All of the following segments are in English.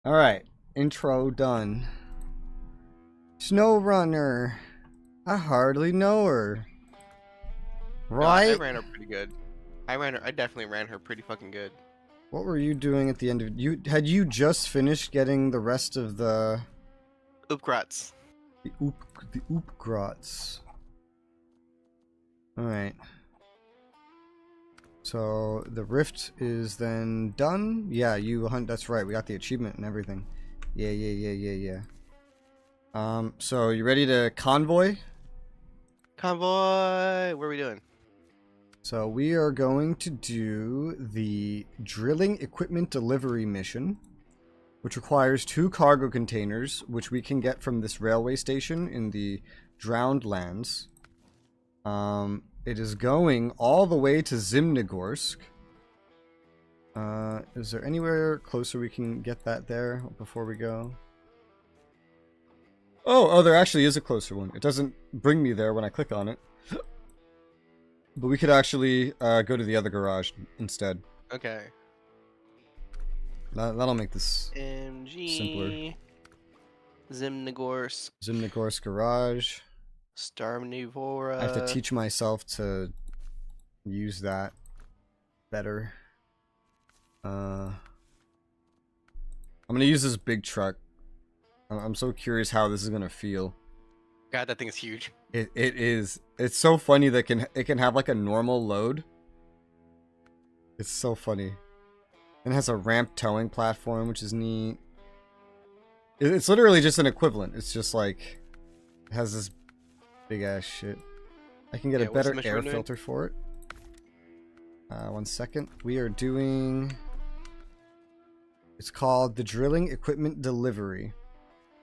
Alright, intro done. Snowrunner. I hardly know her. No, I Right? ran her pretty good. I definitely ran her pretty fucking good. What were you doing at the end of you? Had you just finished getting the rest of the Oopgrats. the oopgrots? Alright. So the rift is then done. Yeah, you hunt. That's right. We got the achievement and everything. Yeah. So you ready to convoy? Convoy! What are we doing? So we are going to do the drilling equipment delivery mission, which requires 2 cargo containers, which we can get from this railway station in the Drowned Lands. It is going all the way to Zimnegorsk. Is there anywhere closer we can get that there before we go? Oh, there actually is a closer one. It doesn't bring me there when I click on it. But we could actually go to the other garage instead. Okay. That'll make this MG. simpler. Zimnegorsk. Zimnegorsk garage. Starmnivora. I have to teach myself to use that better. I'm gonna use this big truck. I'm so curious how this is gonna feel. God, that thing is huge. It is. It's so funny that it can have like a normal load. It's so funny. And it has a ramp towing platform, which is neat. It's literally just an equivalent. It's just like it has this big ass shit. I can get a better air filter for it. 1 second. We are doing. It's called the Drilling Equipment Delivery.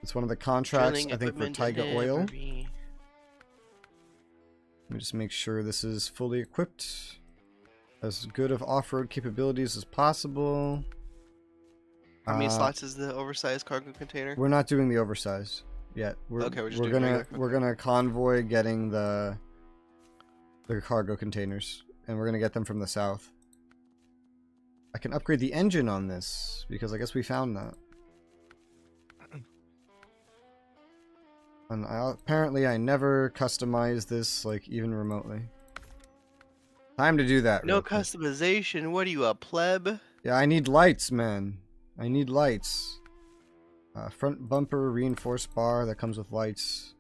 It's one of the contracts, I think, for Taiga Oil. Let me just make sure this is fully equipped. As good of off-road capabilities as possible. How many slots is the oversized cargo container? We're not doing the oversized yet. We're gonna convoy getting the cargo containers, and we're gonna get them from the south. I can upgrade the engine on this because I guess we found that. And apparently I never customized this, like, even remotely. Time to do that. No customization. What are you, a pleb? Yeah, I need lights, man. I need lights. Front bumper reinforced bar that comes with lights.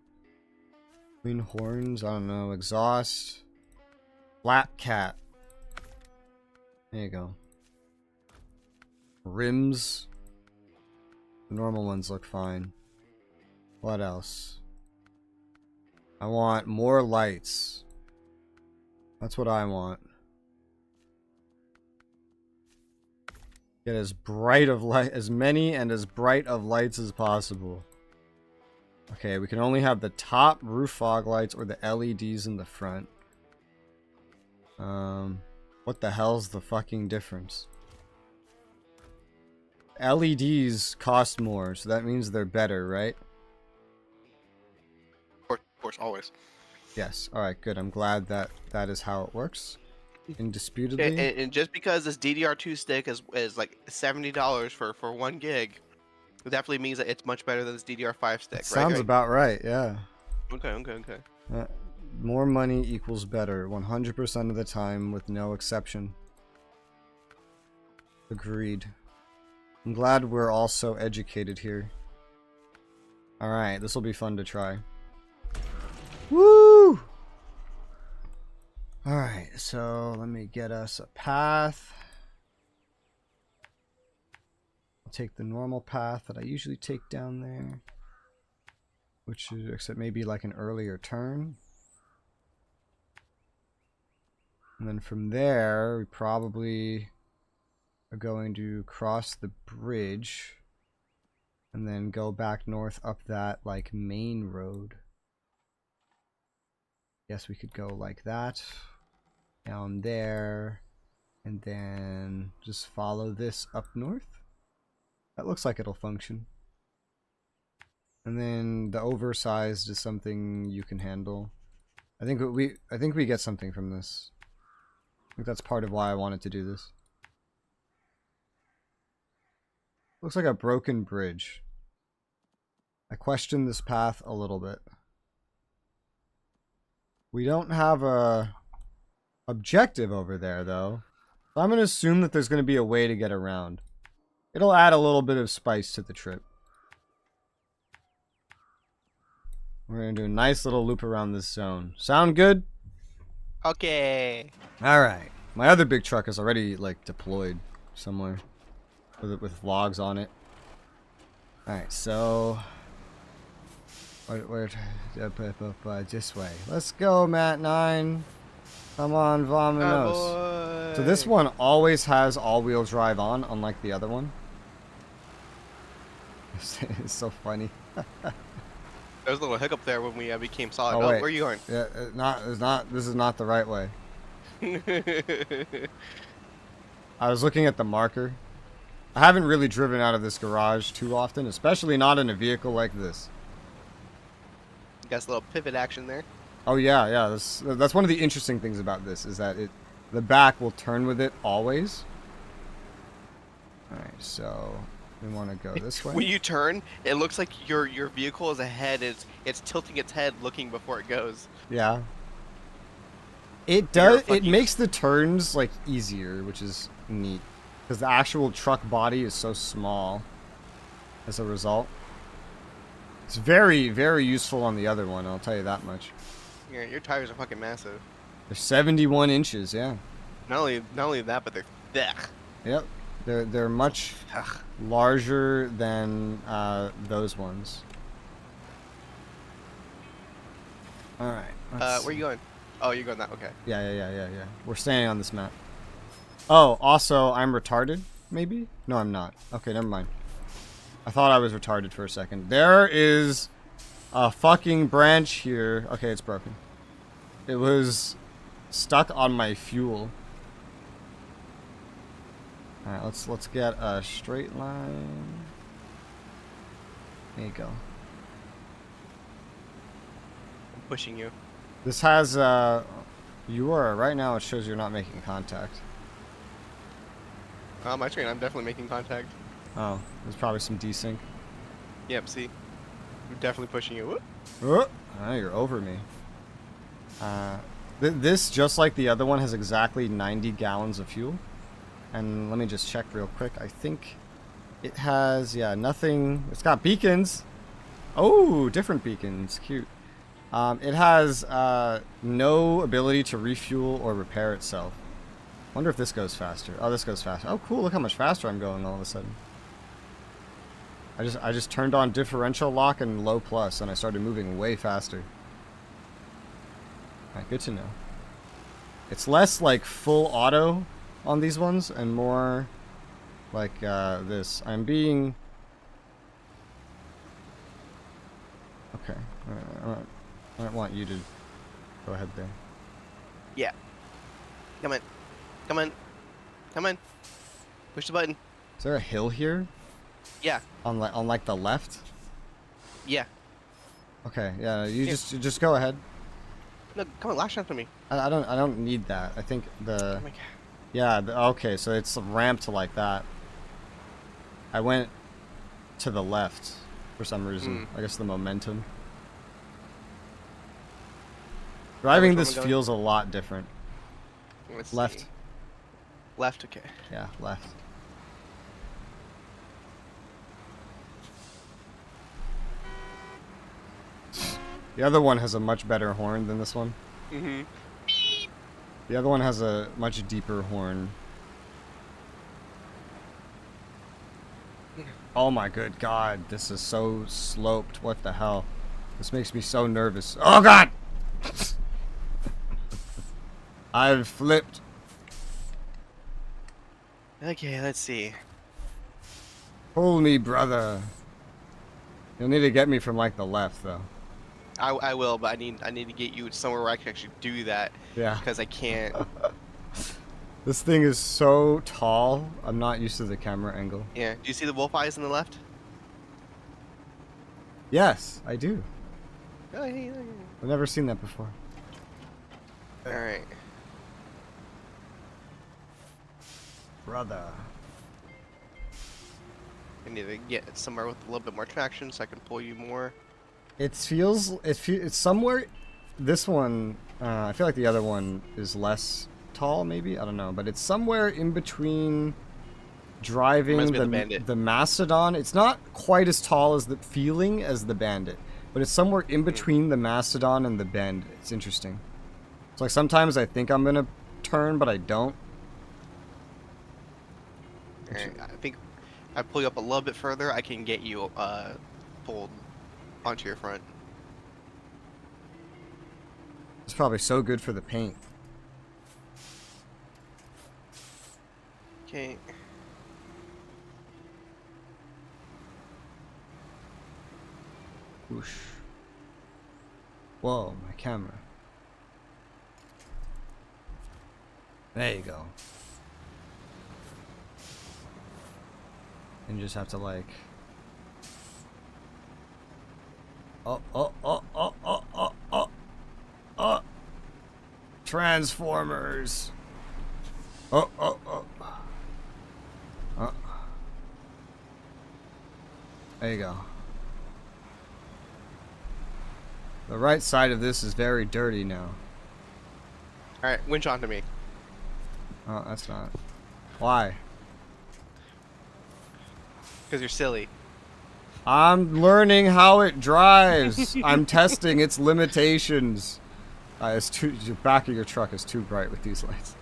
Twin horns. I don't know. Exhaust. Flat cat. There you go. Rims. The normal ones look fine. What else? I want more lights. That's what I want. Get as bright of light, as many and as bright of lights as possible. Okay, we can only have the top roof fog lights or the LEDs in the front. What the hell's the fucking difference? LEDs cost more, so that means they're better, right? Of course, always. Yes. Alright, good. I'm glad that that is how it works. Indisputably. And just because this DDR2 stick is like $70 for 1 gig, it definitely means that it's much better than this DDR5 stick, right? Sounds about right, yeah. Okay. More money equals better 100% of the time with no exception. Agreed. I'm glad we're all so educated here. Alright, this will be fun to try. Woo! Alright, so let me get us a path. I'll take the normal path that I usually take down there. Which is, except maybe like an earlier turn. And then from there, we probably are going to cross the bridge. And then go back north up that like main road. Yes, we could go like that. Down there. And then just follow this up north. That looks like it'll function. And then the oversized is something you can handle. I think we get something from this. I think that's part of why I wanted to do this. Looks like a broken bridge. I question this path a little bit. We don't have a objective over there, though. So I'm going to assume that there's going to be a way to get around. It'll add a little bit of spice to the trip. We're going to do a nice little loop around this zone. Sound good? Okay. Alright. My other big truck is already, like, deployed somewhere. With logs on it. Alright, so... Where, this way. Let's go, Matt 9. Come on, Vominos. So this one always has all-wheel drive on, unlike the other one. It's so funny. There was a little hiccup there when we became solid. Oh, Oh, wait. where are you going? Yeah, this is not the right way. I was looking at the marker. I haven't really driven out of this garage too often, especially not in a vehicle like this. Got a little pivot action there. Oh yeah, yeah. That's one of the interesting things about this is that the back will turn with it always. All right, so we want to go this way. When you turn, it looks like your vehicle is ahead. It's tilting its head, looking before it goes. Yeah. It does. It makes the turns like easier, which is neat, because the actual truck body is so small. As a result, it's very, very useful on the other one. I'll tell you that much. Yeah, your tires are fucking massive. They're 71 inches. Yeah. Not only that, but they're thick. Yep. They're much larger than those ones. All right. Where you going? Oh, you're going that. Okay. Yeah. We're staying on this map. Oh, also, I'm retarded, maybe? No, I'm not. Okay, never mind. I thought I was retarded for a second. There is a fucking branch here. Okay, it's broken. It was stuck on my fuel. Alright, let's get a straight line. There you go. I'm pushing you. This has, you are, right now it shows you're not making contact. My train, I'm definitely making contact. Oh, there's probably some desync. Yep, see? I'm definitely pushing you. Whoop. Oh, you're over me. This, just like the other one, has exactly 90 gallons of fuel. And let me just check real quick. I think it has, yeah, nothing. It's got beacons. Oh, different beacons. Cute. It has no ability to refuel or repair itself. Wonder if this goes faster. Oh, this goes faster. Oh, cool. Look how much faster I'm going all of a sudden. I just turned on differential lock and low plus, and I started moving way faster. Alright, good to know. It's less like full auto on these ones, and more like this. I'm being... Okay. I don't want you to go ahead there. Yeah. Come on. Come on. Come on. Push the button. Is there a hill here? Yeah. On like the left? Yeah. Okay, yeah, you just go ahead. No, come on, lash onto me. I don't need that. I think the... Oh my god. Yeah, okay, so it's ramped like that. I went to the left for some reason. I guess the momentum. Driving this feels a lot different. Let's left. see. Left, okay. Yeah, left. The other one has a much better horn than this one. Mm-hmm. The other one has a much deeper horn. Oh my good god, this is so sloped. What the hell? This makes me so nervous. Oh god! I've flipped. Okay, let's see. Pull me, brother. You'll need to get me from like the left though. I will, but I need to get you somewhere where I can actually do that. Yeah. Because I can't. This thing is so tall. I'm not used to the camera angle. Yeah. Do you see the wolf eyes on the left? Yes, I do. Oh, hey. I've never seen that before. All right. Brother. I need to get somewhere with a little bit more traction so I can pull you more. It's somewhere. This one, I feel like the other one is less tall, maybe. I don't know, but it's somewhere in between driving Reminds me of the Bandit. the Mastodon. It's not quite as tall as the feeling as the Bandit, but it's somewhere in between the Mastodon and the Bend. It's interesting. It's like sometimes I think I'm gonna turn, but I don't. And I think if I pull you up a little bit further, I can get you pulled onto your front. It's probably so good for the paint. Okay. Whoosh. Whoa, my camera. There you go. And you just have to like... Oh. Transformers. Oh. There you go. The right side of this is very dirty now. Alright, winch onto me. Oh, that's not. Why? Because you're silly. I'm learning how it drives. I'm testing its limitations. The back of your truck is too bright with these lights.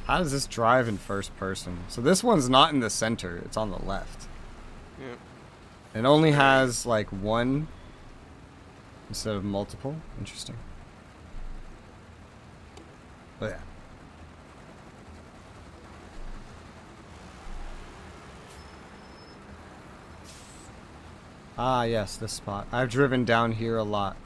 How does this drive in first person? So this one's not in the center. It's on the left. Yeah. It only has like one instead of multiple. Interesting. But yeah. Ah, yes, this spot. I've driven down here a lot.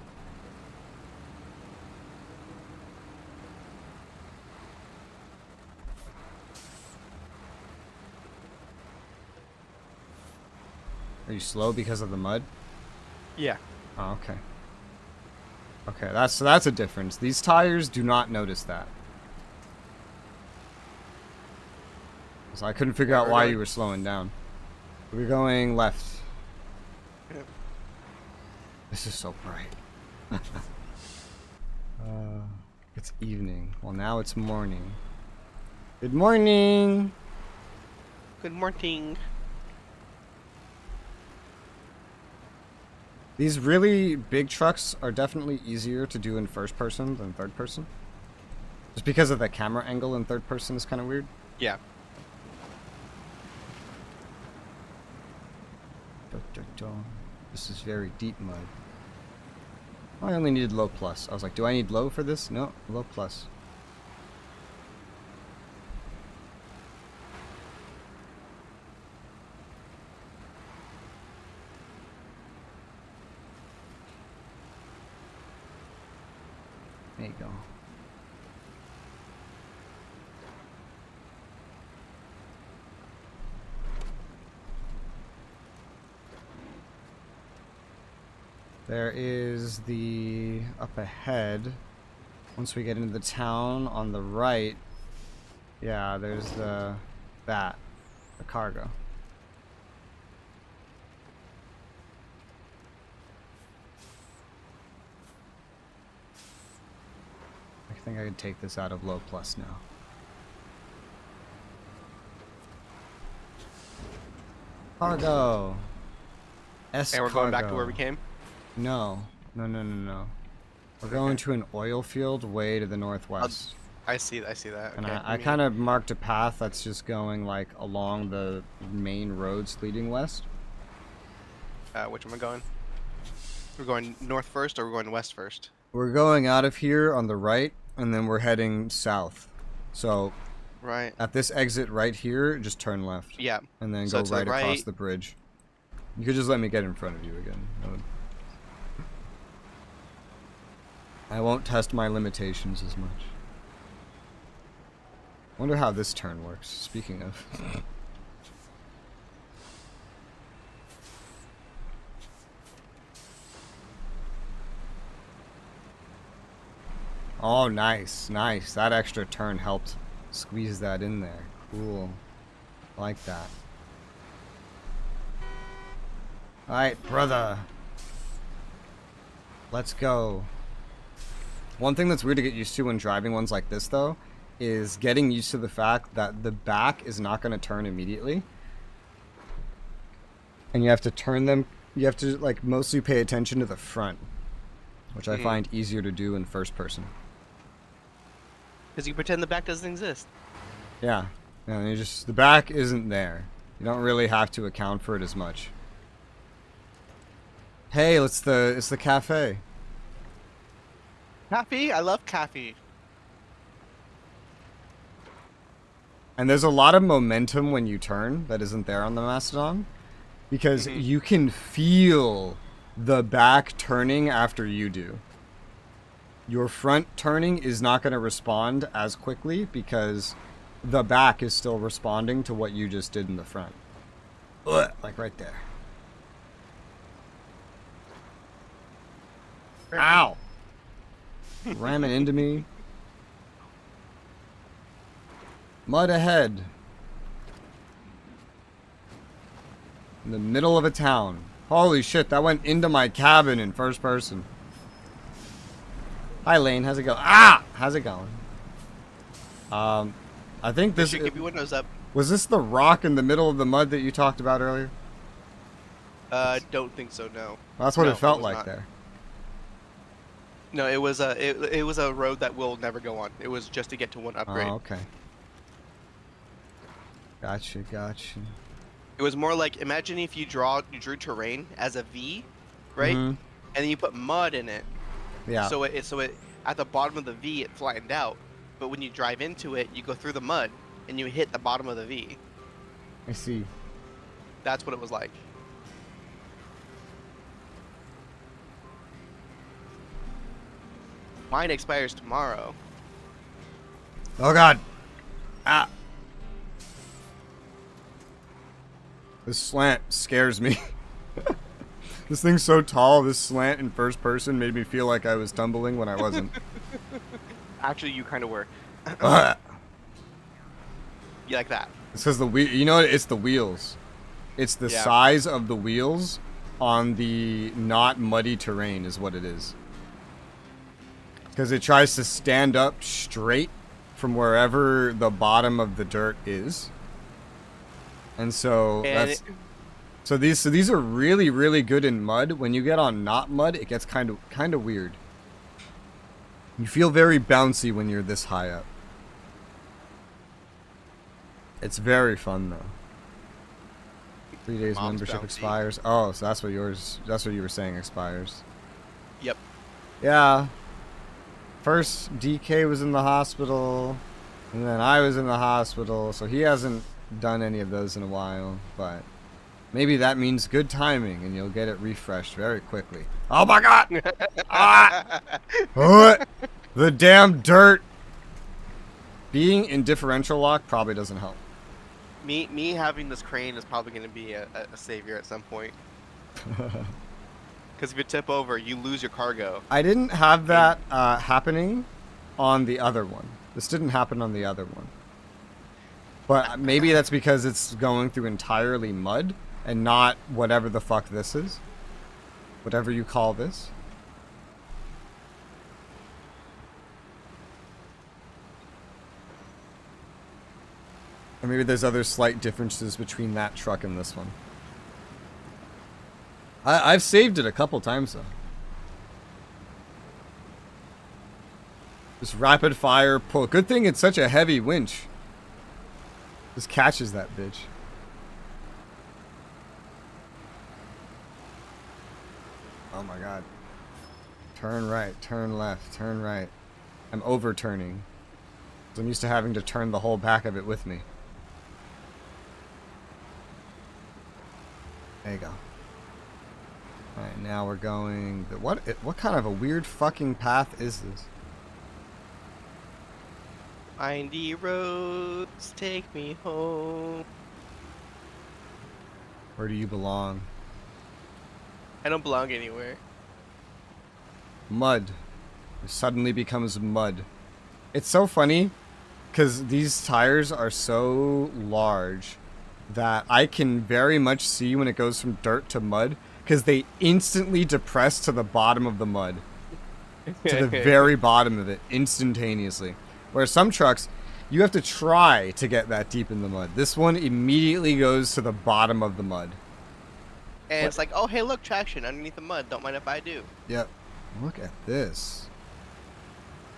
Are you slow because of the mud? Yeah. Oh, okay. Okay, that's a difference. These tires do not notice that. So I couldn't figure out why you were slowing down. We're going left. Yep. This is so bright. It's evening. Well, now it's morning. Good morning. Good morning. These really big trucks are definitely easier to do in first person than third person. Just because of the camera angle in third person is kind of weird. Yeah. This is very deep mud. I only needed low plus. I was like, do I need low for this? No, low plus. There you go. There is the up ahead. Once we get into the town on the right, yeah, there's the cargo. I think I can take this out of low plus now. Cargo. S And we're going back to where we came? No. We're going to an oil field way to the northwest. I see that. Okay. And I kind of marked a path that's just going like along the main roads leading west. Which am I going? We're going north first, or we're going west first? We're going out of here on the right, and then we're heading south. So, right at this exit right here, just turn left. Yeah. And then So go to the right across right. the bridge. You could just let me get in front of you again. I won't test my limitations as much. Wonder how this turn works, speaking of. Oh, nice. That extra turn helped squeeze that in there. Cool. I like that. Alright, brother. Let's go. One thing that's weird to get used to when driving ones like this, though, is getting used to the fact that the back is not going to turn immediately. And you have to turn them, you have to, like, mostly pay attention to the front, which I find easier to do in first person. Because you pretend the back doesn't exist. Yeah. And you just, the back isn't there. You don't really have to account for it as much. Hey, it's the cafe. Coffee? I love coffee. And there's a lot of momentum when you turn that isn't there on the Mastodon. Because you can feel the back turning after you do. Your front turning is not going to respond as quickly because the back is still responding to what you just did in the front. Ugh, like right there. Ow! Ramming into me. Mud ahead. In the middle of a town. Holy shit, that went into my cabin in first person. Hi Lane, how's it going? Ah! How's it going? I think this... Keep your windows up. Was this the rock in the middle of the mud that you talked about earlier? Don't think so, no. That's what No, it felt was like not. there. No, it was a road that we'll never go on. It was just to get to one upgrade. Oh, okay. Gotcha. It was more like, imagine if you drew terrain as a V, right? And then you put mud in it. Yeah. So it at the bottom of the V it flattened out, but when you drive into it, you go through the mud and you hit the bottom of the V. I see. That's what it was like. Mine expires tomorrow. Oh god. Ah. This slant scares me. This thing's so tall, this slant in first person made me feel like I was tumbling when I wasn't. Actually, you kind of were. Ah. You like that? It's because the wheel, you know what? It's the wheels. It's the size of the wheels on the not muddy terrain is what it is. Because it tries to stand up straight from wherever the bottom of the dirt is. And so these are really, really good in mud. When you get on not mud, it gets kind of weird. You feel very bouncy when you're this high up. It's very fun though. 3 days Mom's membership bouncy. expires. Oh, so that's what you were saying expires. Yep. Yeah. First DK was in the hospital, and then I was in the hospital, so he hasn't done any of those in a while, but maybe that means good timing and you'll get it refreshed very quickly. Oh my god! Ah! What? The damn dirt! Being in differential lock probably doesn't help. Me having this crane is probably going to be a savior at some point. Because if you tip over, you lose your cargo. I didn't have that happening on the other one. This didn't happen on the other one. But maybe that's because it's going through entirely mud and not whatever the fuck this is. Whatever you call this. Or maybe there's other slight differences between that truck and this one. I've saved it a couple times though. Just rapid fire pull. Good thing it's such a heavy winch. Just catches that bitch. Oh my god. Turn right, turn left, turn right. I'm overturning. I'm used to having to turn the whole back of it with me. There you go. Alright, now we're going... What kind of a weird fucking path is this? Windy roads take me home. Where do you belong? I don't belong anywhere. Mud. It suddenly becomes mud. It's so funny, because these tires are so large that I can very much see when it goes from dirt to mud, because they instantly depress to the bottom of the mud. To the very bottom of it, instantaneously. Whereas some trucks, you have to try to get that deep in the mud. This one immediately goes to the bottom of the mud. And What? it's like, oh, hey, look, traction underneath the mud. Don't mind if I do. Yep. Look at this.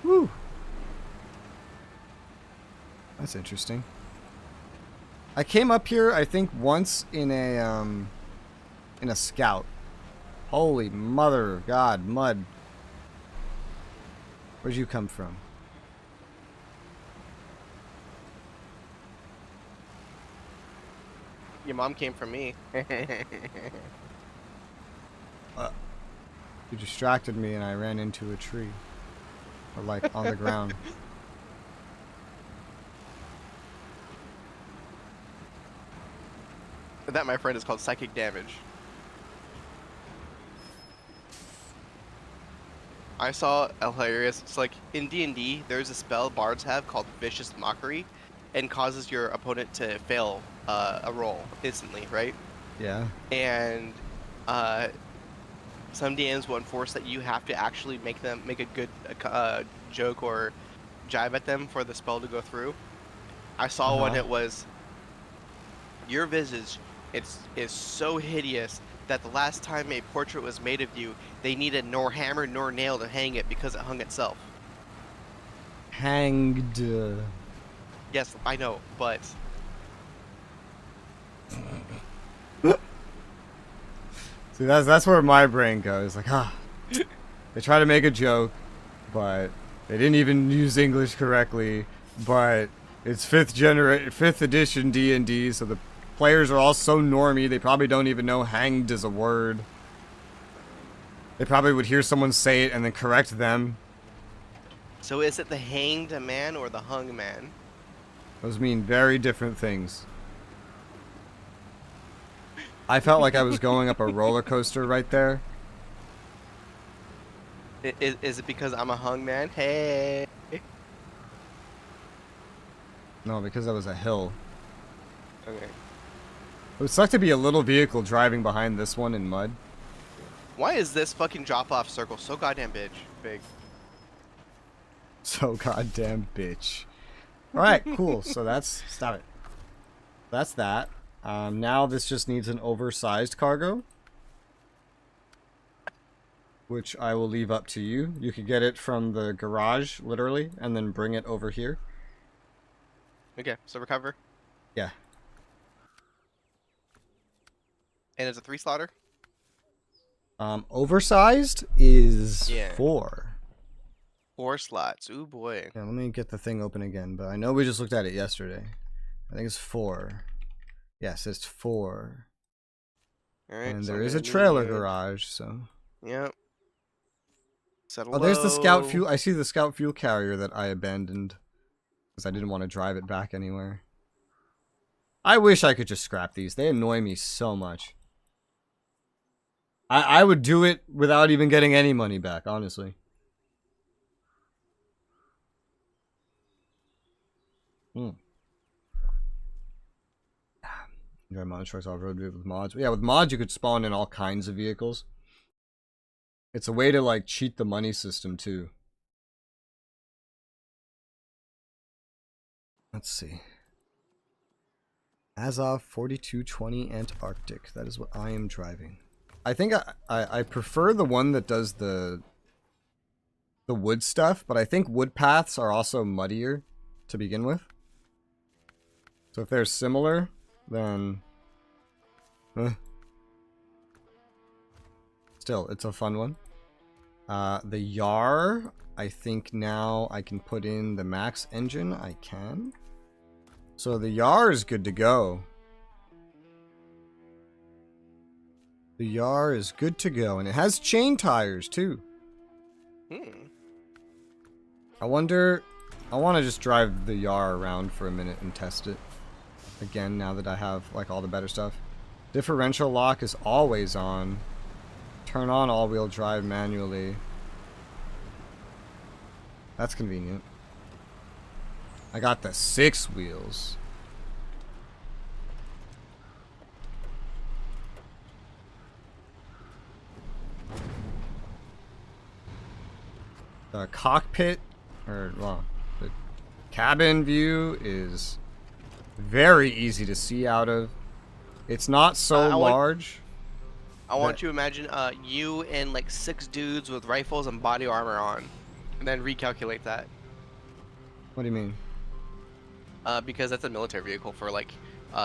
Woo. That's interesting. I came up here, I think, once in a Scout. Holy mother of God, mud. Where'd you come from? Your mom came from me. You distracted me and I ran into a tree. Or like on the ground. That, my friend, is called psychic damage. I saw a hilarious. It's like in D&D, there's a spell bards have called Vicious Mockery, and causes your opponent to fail a roll instantly, right? Yeah. And some DMs will enforce that you have to actually make a good joke or jive at them for the spell to go through. I saw one. It was your visage. Is so hideous that the last time a portrait was made of you, they needed nor hammer nor nail to hang it because it hung itself. Hanged. Yes, I know, but See, that's where my brain goes. Like, they try to make a joke, but they didn't even use English correctly. But it's 5th edition D&D, so the players are all so normie, they probably don't even know hanged is a word. They probably would hear someone say it and then correct them. So is it the hanged man or the hung man? Those mean very different things. I felt like I was going up a roller coaster right there. Is it because I'm a hung man? Hey. No, because that was a hill. Okay. It would suck to be a little vehicle driving behind this one in mud. Why is this fucking drop-off circle so goddamn big? So goddamn bitch. Alright, cool. So that's... Stop it. That's that. Now this just needs an oversized cargo. Which I will leave up to you. You could get it from the garage, literally, and then bring it over here. Okay, so recover. Yeah. And it's a 3-slotter? Oversized is 4. 4 slots. Ooh boy. Yeah, let me get the thing open again, but I know we just looked at it yesterday. I think it's 4. Yes, it's 4. Alright. And so there I'm is a gonna trailer need- garage, so... Yep. Settle Oh, there's the scout low. fuel. I see the scout fuel carrier that I abandoned. Because I didn't want to drive it back anywhere. I wish I could just scrap these. They annoy me so much. I would do it without even getting any money back, honestly. Enjoy mod trucks off-road with mods. Yeah, with mods you could spawn in all kinds of vehicles. It's a way to like cheat the money system too. Let's see. Azov 4220 Antarctic. That is what I am driving. I think I prefer the one that does the wood stuff, but I think wood paths are also muddier to begin with. So if they're similar, then... Still, it's a fun one. The Yar, I think now I can put in the max engine. I can. So the Yar is good to go. The Yar is good to go, and it has chain tires too. I wonder... I want to just drive the Yar around for a minute and test it. Again, now that I have like all the better stuff. Differential lock is always on. Turn on all-wheel drive manually. That's convenient. I got the 6 wheels. The cockpit, or well, the cabin view is very easy to see out of. It's not so large. I want you to imagine you and like 6 dudes with rifles and body armor on, and then recalculate that. What do you mean? Because that's a military vehicle for like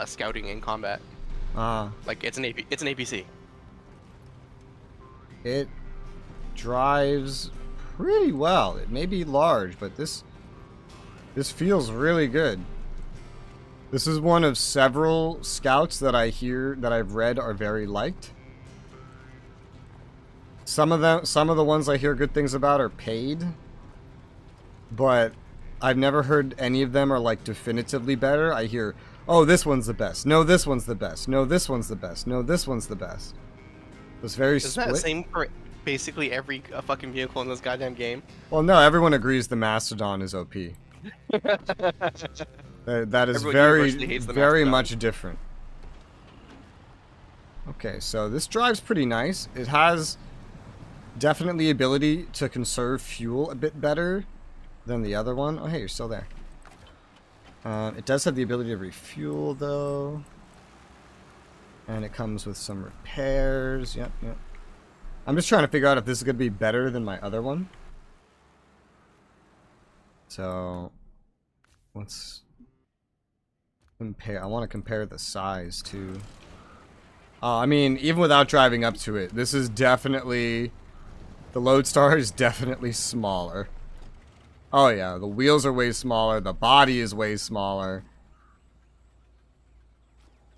scouting and combat. Like it's an APC. It drives pretty well. It may be large, but this feels really good. This is one of several scouts that I've read are very liked. Some of the ones I hear good things about are paid, but I've never heard any of them are like definitively better. I hear, oh, this one's the best. No, this one's the best. No, this one's the best. No, this one's the best. It's very split. Isn't that the same for basically every fucking vehicle in this goddamn game? Well, no, everyone agrees the Mastodon is OP. That is very much different. Okay, so this drives pretty nice. It has definitely ability to conserve fuel a bit better than the other one. Oh, hey, you're still there. It does have the ability to refuel, though. And it comes with some repairs. Yep. I'm just trying to figure out if this is going to be better than my other one. So, let's compare. I want to compare the size, too. I mean, even without driving up to it, this is definitely... The Lodestar is definitely smaller. Oh yeah, the wheels are way smaller, the body is way smaller.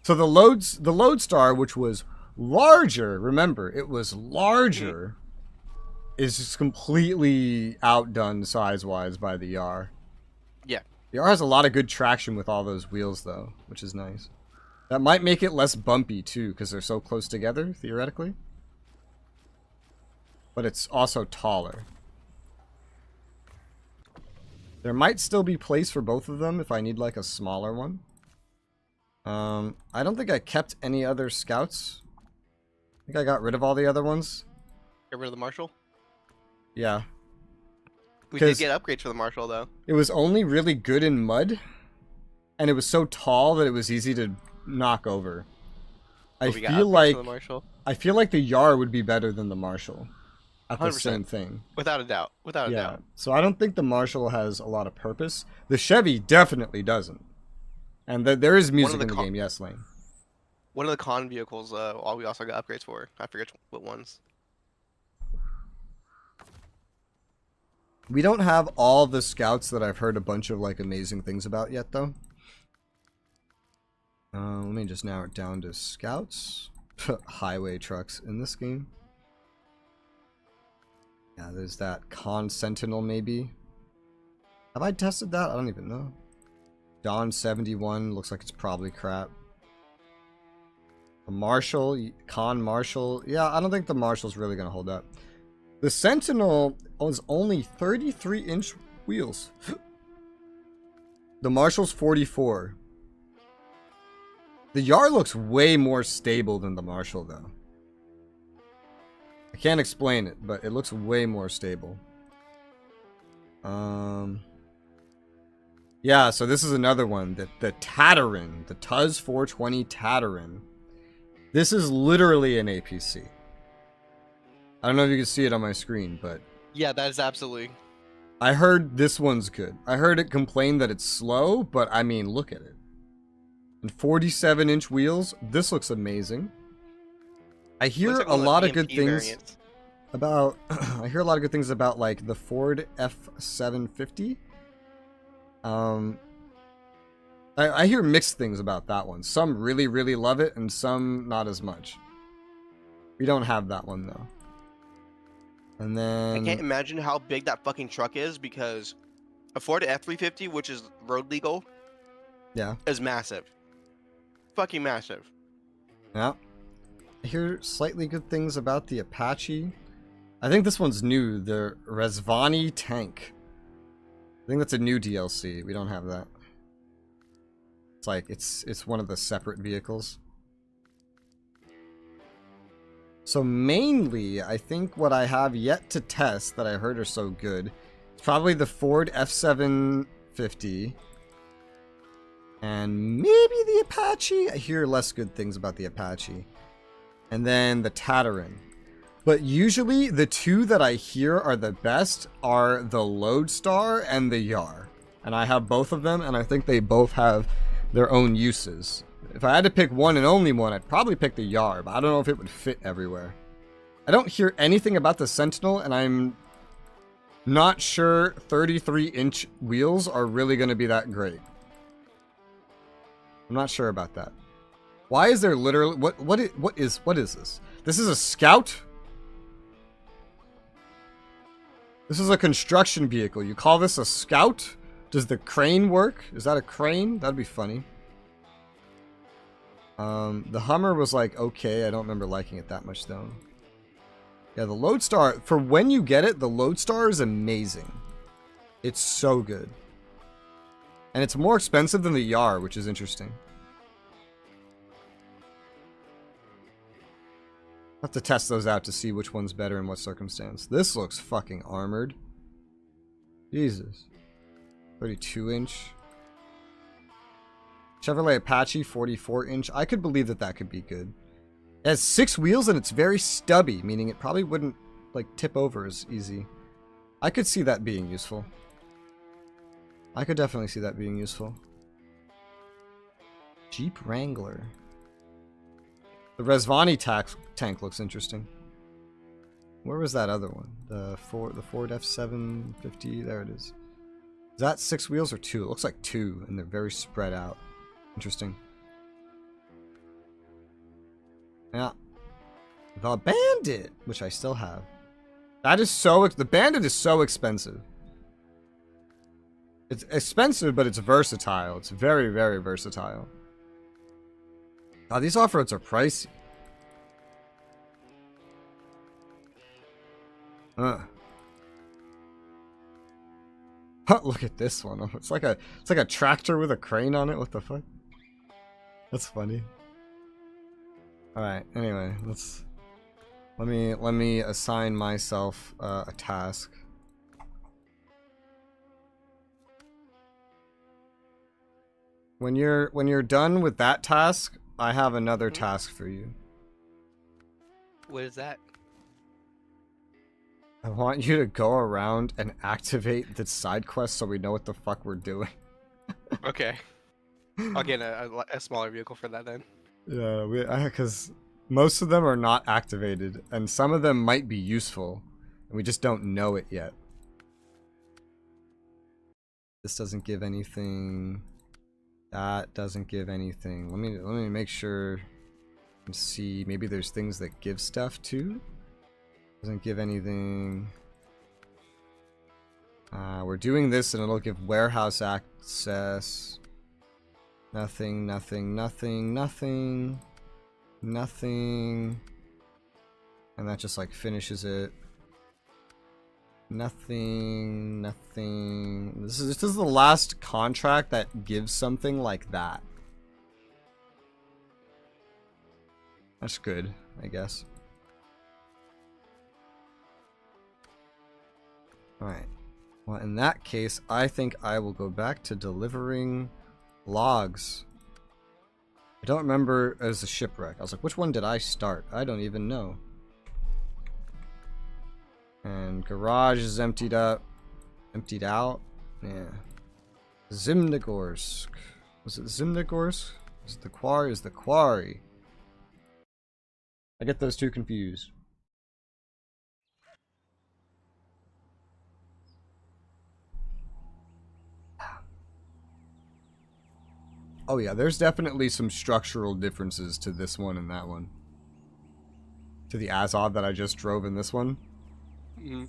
So the Lodestar, which was larger, remember, it was larger, is just completely outdone size-wise by the Yar. Yeah. The Yar has a lot of good traction with all those wheels, though, which is nice. That might make it less bumpy, too, because they're so close together, theoretically. But it's also taller. There might still be place for both of them if I need, like, a smaller one. I don't think I kept any other scouts. I think I got rid of all the other ones. Get rid of the Marshal? Yeah. We did get upgrades for the Marshal, though. It was only really good in mud. And it was so tall that it was easy to knock over. I feel like the Yar would be better than the Marshal. At the 100%. Same thing. Without a doubt. Without a doubt. So I don't think the Marshal has a lot of purpose. The Chevy definitely doesn't. And there is music in the game, yes, Lane. One of the con vehicles we also got upgrades for. I forget what ones. We don't have all the scouts that I've heard a bunch of like amazing things about yet, though. Let me just narrow it down to scouts. Highway trucks in this game. Yeah, there's that Con Sentinel, maybe. Have I tested that? I don't even know. Dawn 71 looks like it's probably crap. The Marshal, Con Marshal. Yeah, I don't think the Marshal's really going to hold up. The Sentinel was only 33-inch wheels. The Marshal's 44. The Yar looks way more stable than the Marshal, though. I can't explain it, but it looks way more stable. Yeah, so this is another one. The Tatarin. The Tuz 420 Tatarin. This is literally an APC. I don't know if you can see it on my screen, but... Yeah, that is absolutely... I heard this one's good. I heard it complain that it's slow, but I mean, look at it. And 47-inch wheels. This looks amazing. I hear a lot of good things about... I hear a lot of good things about, like, the Ford F750. I hear mixed things about that one. Some really, really love it, and some not as much. We don't have that one, though. And then... I can't imagine how big that fucking truck is, because a Ford F350, which is road legal, is massive. Fucking massive. Yeah. I hear slightly good things about the Apache. I think this one's new, the Resvani tank. I think that's a new DLC. We don't have that. It's like, it's one of the separate vehicles. So mainly, I think what I have yet to test that I heard are so good, it's probably the Ford F-750. And maybe the Apache? I hear less good things about the Apache. And then the Tatarin. But usually, the two that I hear are the best are the Lodestar and the Yar. And I have both of them, and I think they both have their own uses. If I had to pick one and only one, I'd probably pick the Yar, but I don't know if it would fit everywhere. I don't hear anything about the Sentinel, and I'm not sure 33-inch wheels are really going to be that great. I'm not sure about that. Why is there literally... What is this? This is a Scout? This is a construction vehicle. You call this a Scout? Does the crane work? Is that a crane? That'd be funny. The Hummer was like, okay. I don't remember liking it that much, though. Yeah, the Lodestar... For when you get it, the Lodestar is amazing. It's so good. And it's more expensive than the Yar, which is interesting. I'll have to test those out to see which one's better in what circumstance. This looks fucking armored. Jesus. 32-inch. Chevrolet Apache, 44-inch. I could believe that that could be good. It has 6 wheels and it's very stubby, meaning it probably wouldn't, like, tip over as easy. I could see that being useful. I could definitely see that being useful. Jeep Wrangler. The Resvani tank looks interesting. Where was that other one? The Ford F-750. There it is. Is that 6 wheels or 2? It looks like 2, and they're very spread out. Interesting. Yeah. The Bandit, which I still have. That is so... The Bandit is so expensive. It's expensive, but it's versatile. It's very, very versatile. Oh, these off-roads are pricey. Look at this one. It's like a tractor with a crane on it. What the fuck? That's funny. All right. Anyway, let me assign myself a task. When you're done with that task, I have another task for you. What is that? I want you to go around and activate the side quest so we know what the fuck we're doing. Okay. I'll get a smaller vehicle for that then. Yeah, because most of them are not activated, and some of them might be useful, and we just don't know it yet. This doesn't give anything. That doesn't give anything. Let me make sure and see. Maybe there's things that give stuff too. Doesn't give anything. We're doing this and it'll give warehouse access. Nothing, nothing, nothing, nothing, nothing. And that just like finishes it. Nothing, nothing. This is the last contract that gives something like that. That's good, I guess. Alright. Well, in that case, I think I will go back to delivering logs. I don't remember as a shipwreck. I was like, which one did I start? I don't even know. And garage is emptied up. Emptied out? Yeah. Zimnogorsk. Was it Zimnogorsk? Is it the quarry? Is the quarry? I get those two confused. Oh yeah, there's definitely some structural differences to this one and that one. To the Azov that I just drove in this one. Mm-hmm.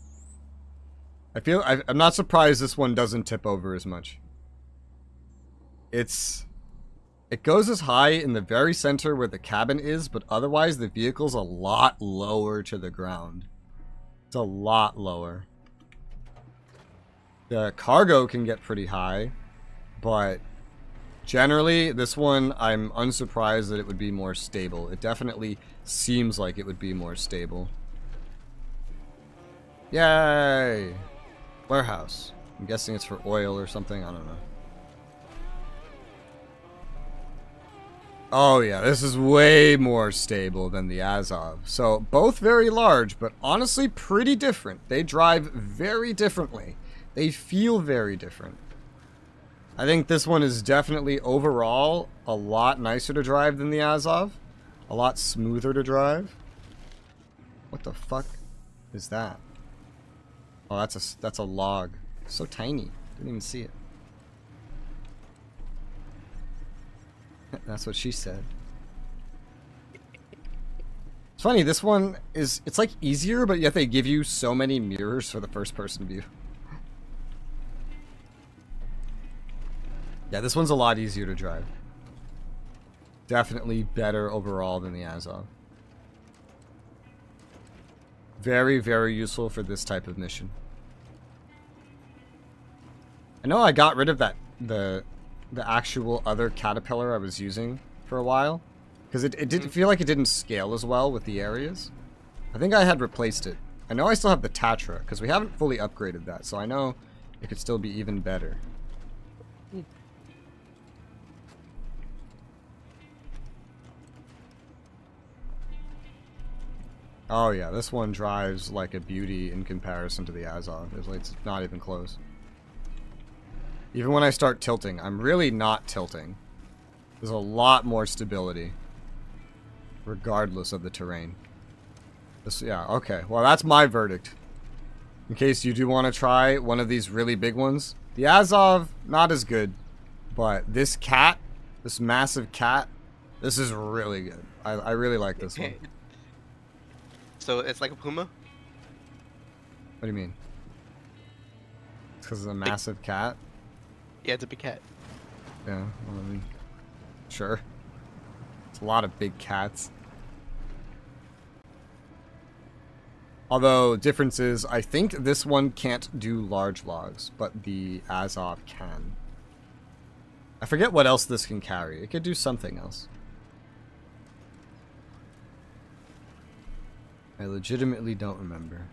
I'm not surprised this one doesn't tip over as much. It goes as high in the very center where the cabin is, but otherwise the vehicle's a lot lower to the ground. It's a lot lower. The cargo can get pretty high, but generally, this one, I'm unsurprised that it would be more stable. It definitely seems like it would be more stable. Yay! Warehouse. I'm guessing it's for oil or something. I don't know. Oh yeah, this is way more stable than the Azov. So, both very large, but honestly pretty different. They drive very differently. They feel very different. I think this one is definitely overall a lot nicer to drive than the Azov. A lot smoother to drive. What the fuck is that? Oh, that's a log. So tiny. Didn't even see it. That's what she said. It's funny, this one is, it's like easier, but yet they give you so many mirrors for the first person view. Yeah, this one's a lot easier to drive. Definitely better overall than the Azov. Very, very useful for this type of mission. I know I got rid of that, the actual other caterpillar I was using for a while, because it didn't feel like it didn't scale as well with the areas. I think I had replaced it. I know I still have the Tatra, because we haven't fully upgraded that, so I know it could still be even better. Oh yeah, this one drives like a beauty in comparison to the Azov. It's not even close. Even when I start tilting, I'm really not tilting. There's a lot more stability, regardless of the terrain. Yeah, okay. Well, that's my verdict. In case you do want to try one of these really big ones. The Azov, not as good. But this cat, this massive cat, this is really good. I really like this one. So it's like a puma? What do you mean? It's because it's a massive cat? Yeah, it's a big cat. Yeah, well, I mean, sure. It's a lot of big cats. Although, difference is, I think this one can't do large logs, but the Azov can. I forget what else this can carry. It could do something else. I legitimately don't remember.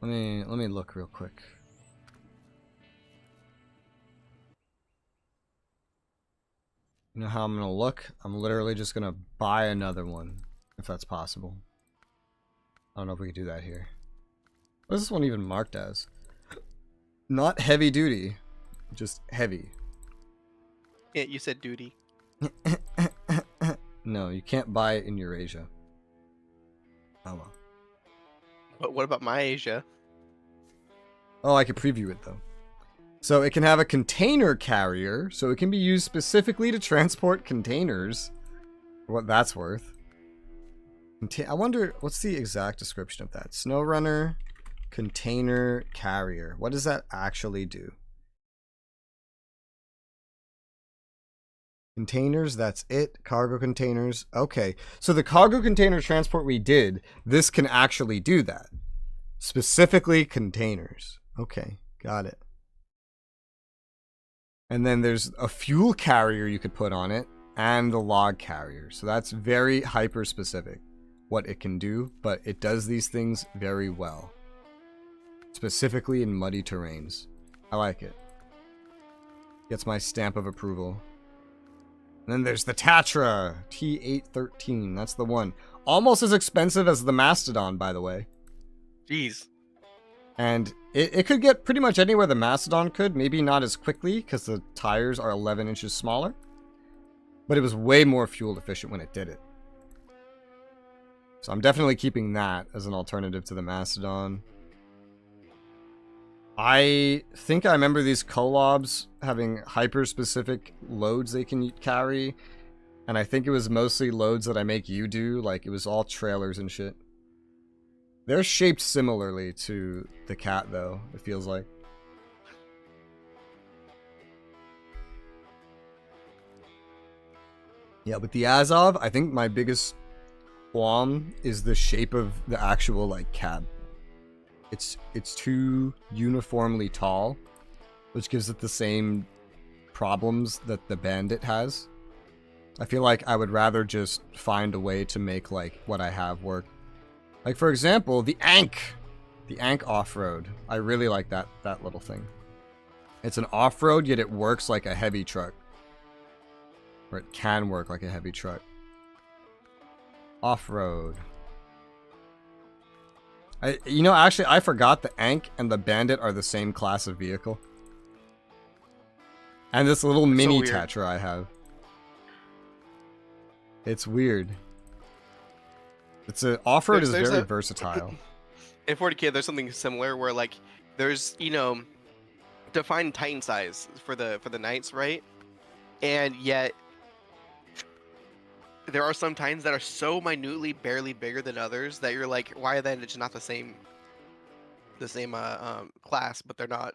Let me look real quick. You know how I'm gonna look? I'm literally just gonna buy another one, if that's possible. I don't know if we can do that here. What is this one even marked as? Not heavy duty, just heavy. Yeah, you said duty. No, you can't buy it in Eurasia. Oh well. But what about my Asia? Oh, I could preview it though. So it can have a container carrier, so it can be used specifically to transport containers. For what that's worth. I wonder, what's the exact description of that? Snowrunner container carrier. What does that actually do? Containers, that's it. Cargo containers. Okay, so the cargo container transport we did, this can actually do that. Specifically containers. Okay, got it. And then there's a fuel carrier you could put on it, and the log carrier. So that's very hyper specific what it can do, but it does these things very well. Specifically in muddy terrains. I like it. Gets my stamp of approval. And then there's the Tatra T813. That's the one. Almost as expensive as the Mastodon, by the way. Jeez. And it could get pretty much anywhere the Mastodon could. Maybe not as quickly, because the tires are 11 inches smaller. But it was way more fuel efficient when it did it. So I'm definitely keeping that as an alternative to the Mastodon. I think I remember these collabs having hyper-specific loads they can carry. And I think it was mostly loads that I make you do. Like, it was all trailers and shit. They're shaped similarly to the cat, though, it feels like. Yeah, but the Azov, I think my biggest qualm is the shape of the actual like cab. It's too uniformly tall, which gives it the same problems that the Bandit has. I feel like I would rather just find a way to make like what I have work. Like for example, the Ankh off-road. I really like that little thing. It's an off-road, yet it works like a heavy truck. Or it can work like a heavy truck. Off-road. Actually, I forgot the Ankh and the Bandit are the same class of vehicle. And this little mini Tatra I have. It's weird. It's a off-road is very versatile. In 40K, there's something similar where like there's defined Titan size for the knights, right? And yet there are some Titans that are so minutely barely bigger than others that you're like, why are they just not the same class? But they're not.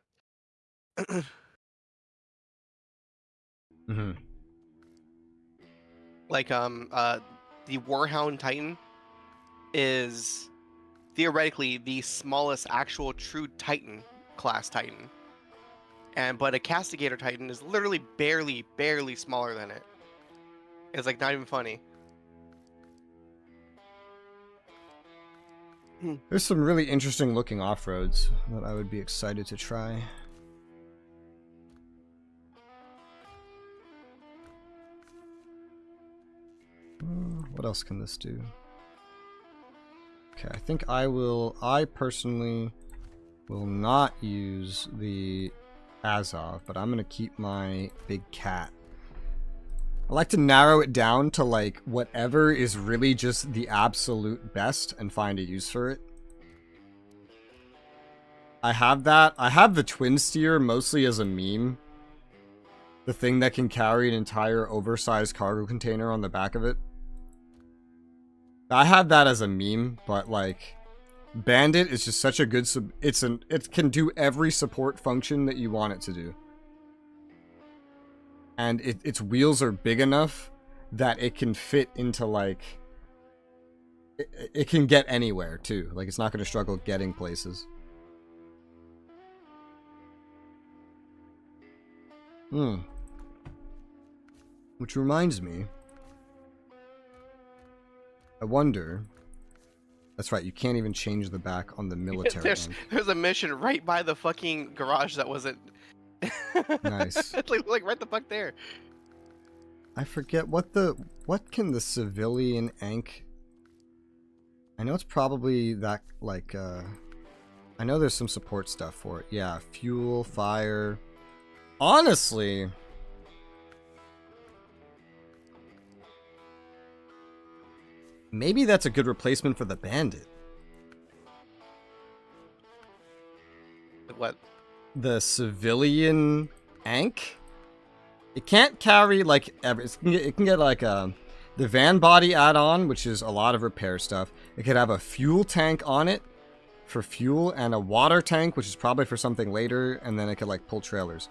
Mm-hmm. Like the Warhound Titan is theoretically the smallest actual true Titan class Titan, but a Castigator Titan is literally barely smaller than it. It's like not even funny. There's some really interesting looking off-roads that I would be excited to try. What else can this do? Okay, I think I personally will not use the Azov, but I'm gonna keep my big cat. I like to narrow it down to like whatever is really just the absolute best and find a use for it. I have that. I have the Twin Steer mostly as a meme. The thing that can carry an entire oversized cargo container on the back of it. I have that as a meme, but like Bandit is just such a good it can do every support function that you want it to do. And its wheels are big enough that it can fit into like it can get anywhere too. Like it's not going to struggle getting places. Which reminds me, I wonder. That's right, you can't even change the back on the military. There's a mission right by the fucking garage that wasn't. Nice. It's like right the fuck there. I forget what can the civilian Ankh. I know it's probably that like I know there's some support stuff for it. Yeah, fuel, fire. Honestly, maybe that's a good replacement for the Bandit. What? The civilian Ankh? It can't carry like it can get like the van body add-on, which is a lot of repair stuff. It could have a fuel tank on it for fuel and a water tank, which is probably for something later, and then it could like pull trailers.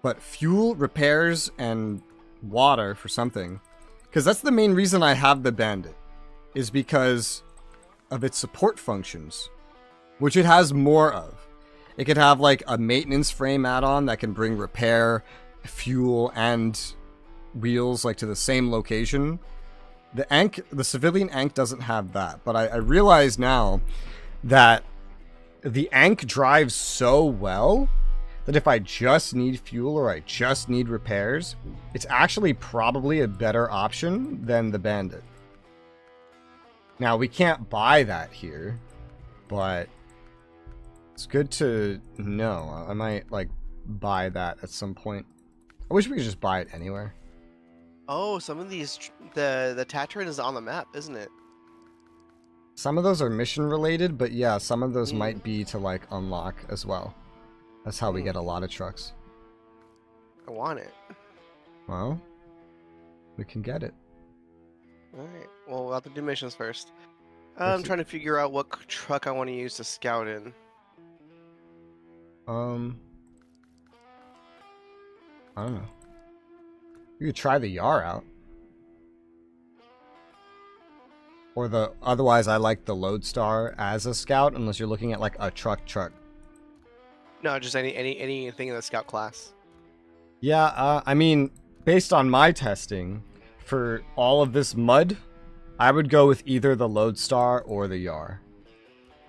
But fuel, repairs, and water for something. Because that's the main reason I have the Bandit. Is because of its support functions. Which it has more of. It could have like a maintenance frame add-on that can bring repair, fuel, and wheels like to the same location. The civilian Ankh doesn't have that. But I realize now that the Ankh drives so well that if I just need fuel or I just need repairs, it's actually probably a better option than the Bandit. Now, we can't buy that here, but it's good to know. I might, like, buy that at some point. I wish we could just buy it anywhere. Oh, some of these, the Tatran is on the map, isn't it? Some of those are mission related, but yeah, some of those might be to, like, unlock as well. That's how we get a lot of trucks. I want it. Well, we can get it. Alright, well, we'll have to do missions first. I'm trying to figure out what truck I want to use to scout in. I don't know. You could try the Yar out. Or the otherwise, I like the Lodestar as a scout, unless you're looking at like a truck. No, just anything in the scout class. Yeah, I mean, based on my testing, for all of this mud, I would go with either the Lodestar or the Yar.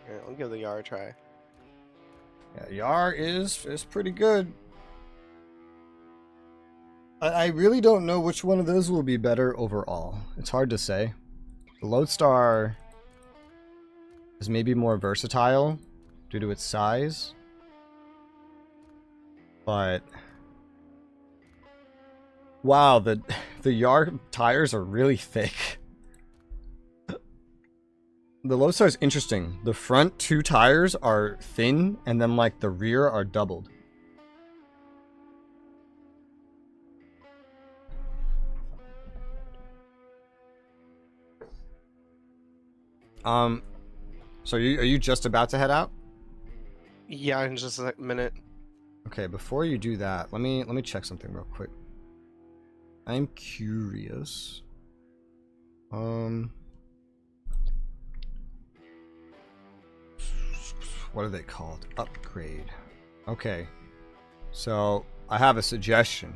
Yeah, I'll give the Yar a try. Yeah, Yar is pretty good. I really don't know which one of those will be better overall. It's hard to say. The Lodestar is maybe more versatile due to its size. But wow, the Yar tires are really thick. The Lodestar is interesting. The front 2 tires are thin, and then like the rear are doubled. So are you just about to head out? Yeah, in just a minute. Okay, before you do that, let me check something real quick. I'm curious. What are they called? Upgrade. Okay. So, I have a suggestion.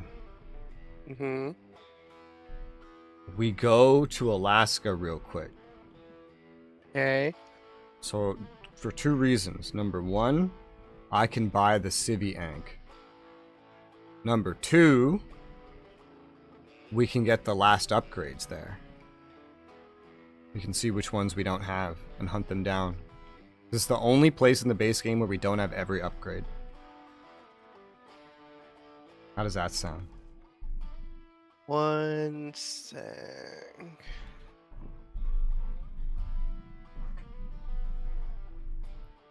Mm-hmm. We go to Alaska real quick. Okay. So, for 2 reasons. Number 1, I can buy the Civi Ank. Number 2, we can get the last upgrades there. We can see which ones we don't have and hunt them down. This is the only place in the base game where we don't have every upgrade. How does that sound? One sec.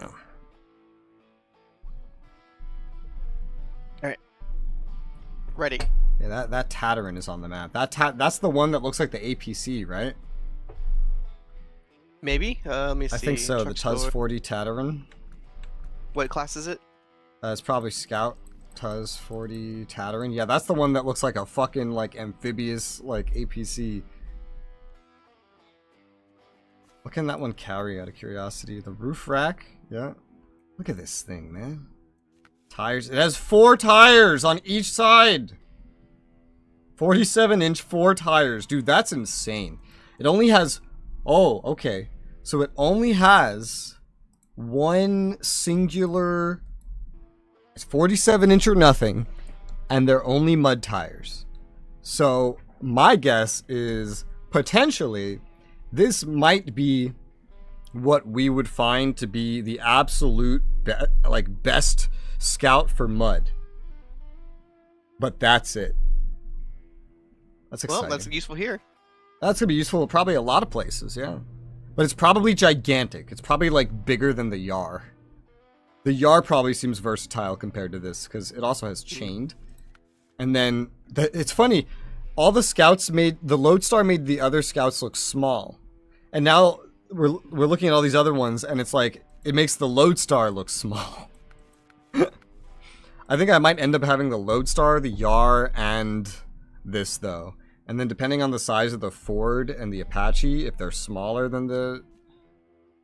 Oh. Alright. Ready. Yeah, that Tatarin is on the map. That's the one that looks like the APC, right? Maybe? Let me see. I think so. Truck The Tuz store. 40 Tatarin. What class is it? It's probably Scout Tuz 40 Tatarin. Yeah, that's the one that looks like a fucking like amphibious like APC. What can that one carry out of curiosity? The roof rack? Yeah. Look at this thing, man. Tires. It has 4 tires on each side. 47-inch 4 tires. Dude, that's insane. It only has... Oh, okay. So it only has one singular... It's 47-inch or nothing. And they're only mud tires. So my guess is potentially this might be what we would find to be the absolute best scout for mud. But that's it. That's exciting. Well, that's useful here. That's gonna be useful probably a lot of places, yeah. But it's probably gigantic. It's probably like bigger than the Yar. The Yar probably seems versatile compared to this because it also has chained. And then it's funny, all the scouts made the Lodestar made the other scouts look small, and now we're looking at all these other ones, and it's like it makes the Lodestar look small. I think I might end up having the Lodestar, the Yar, and this though. And then depending on the size of the Ford and the Apache, if they're smaller than the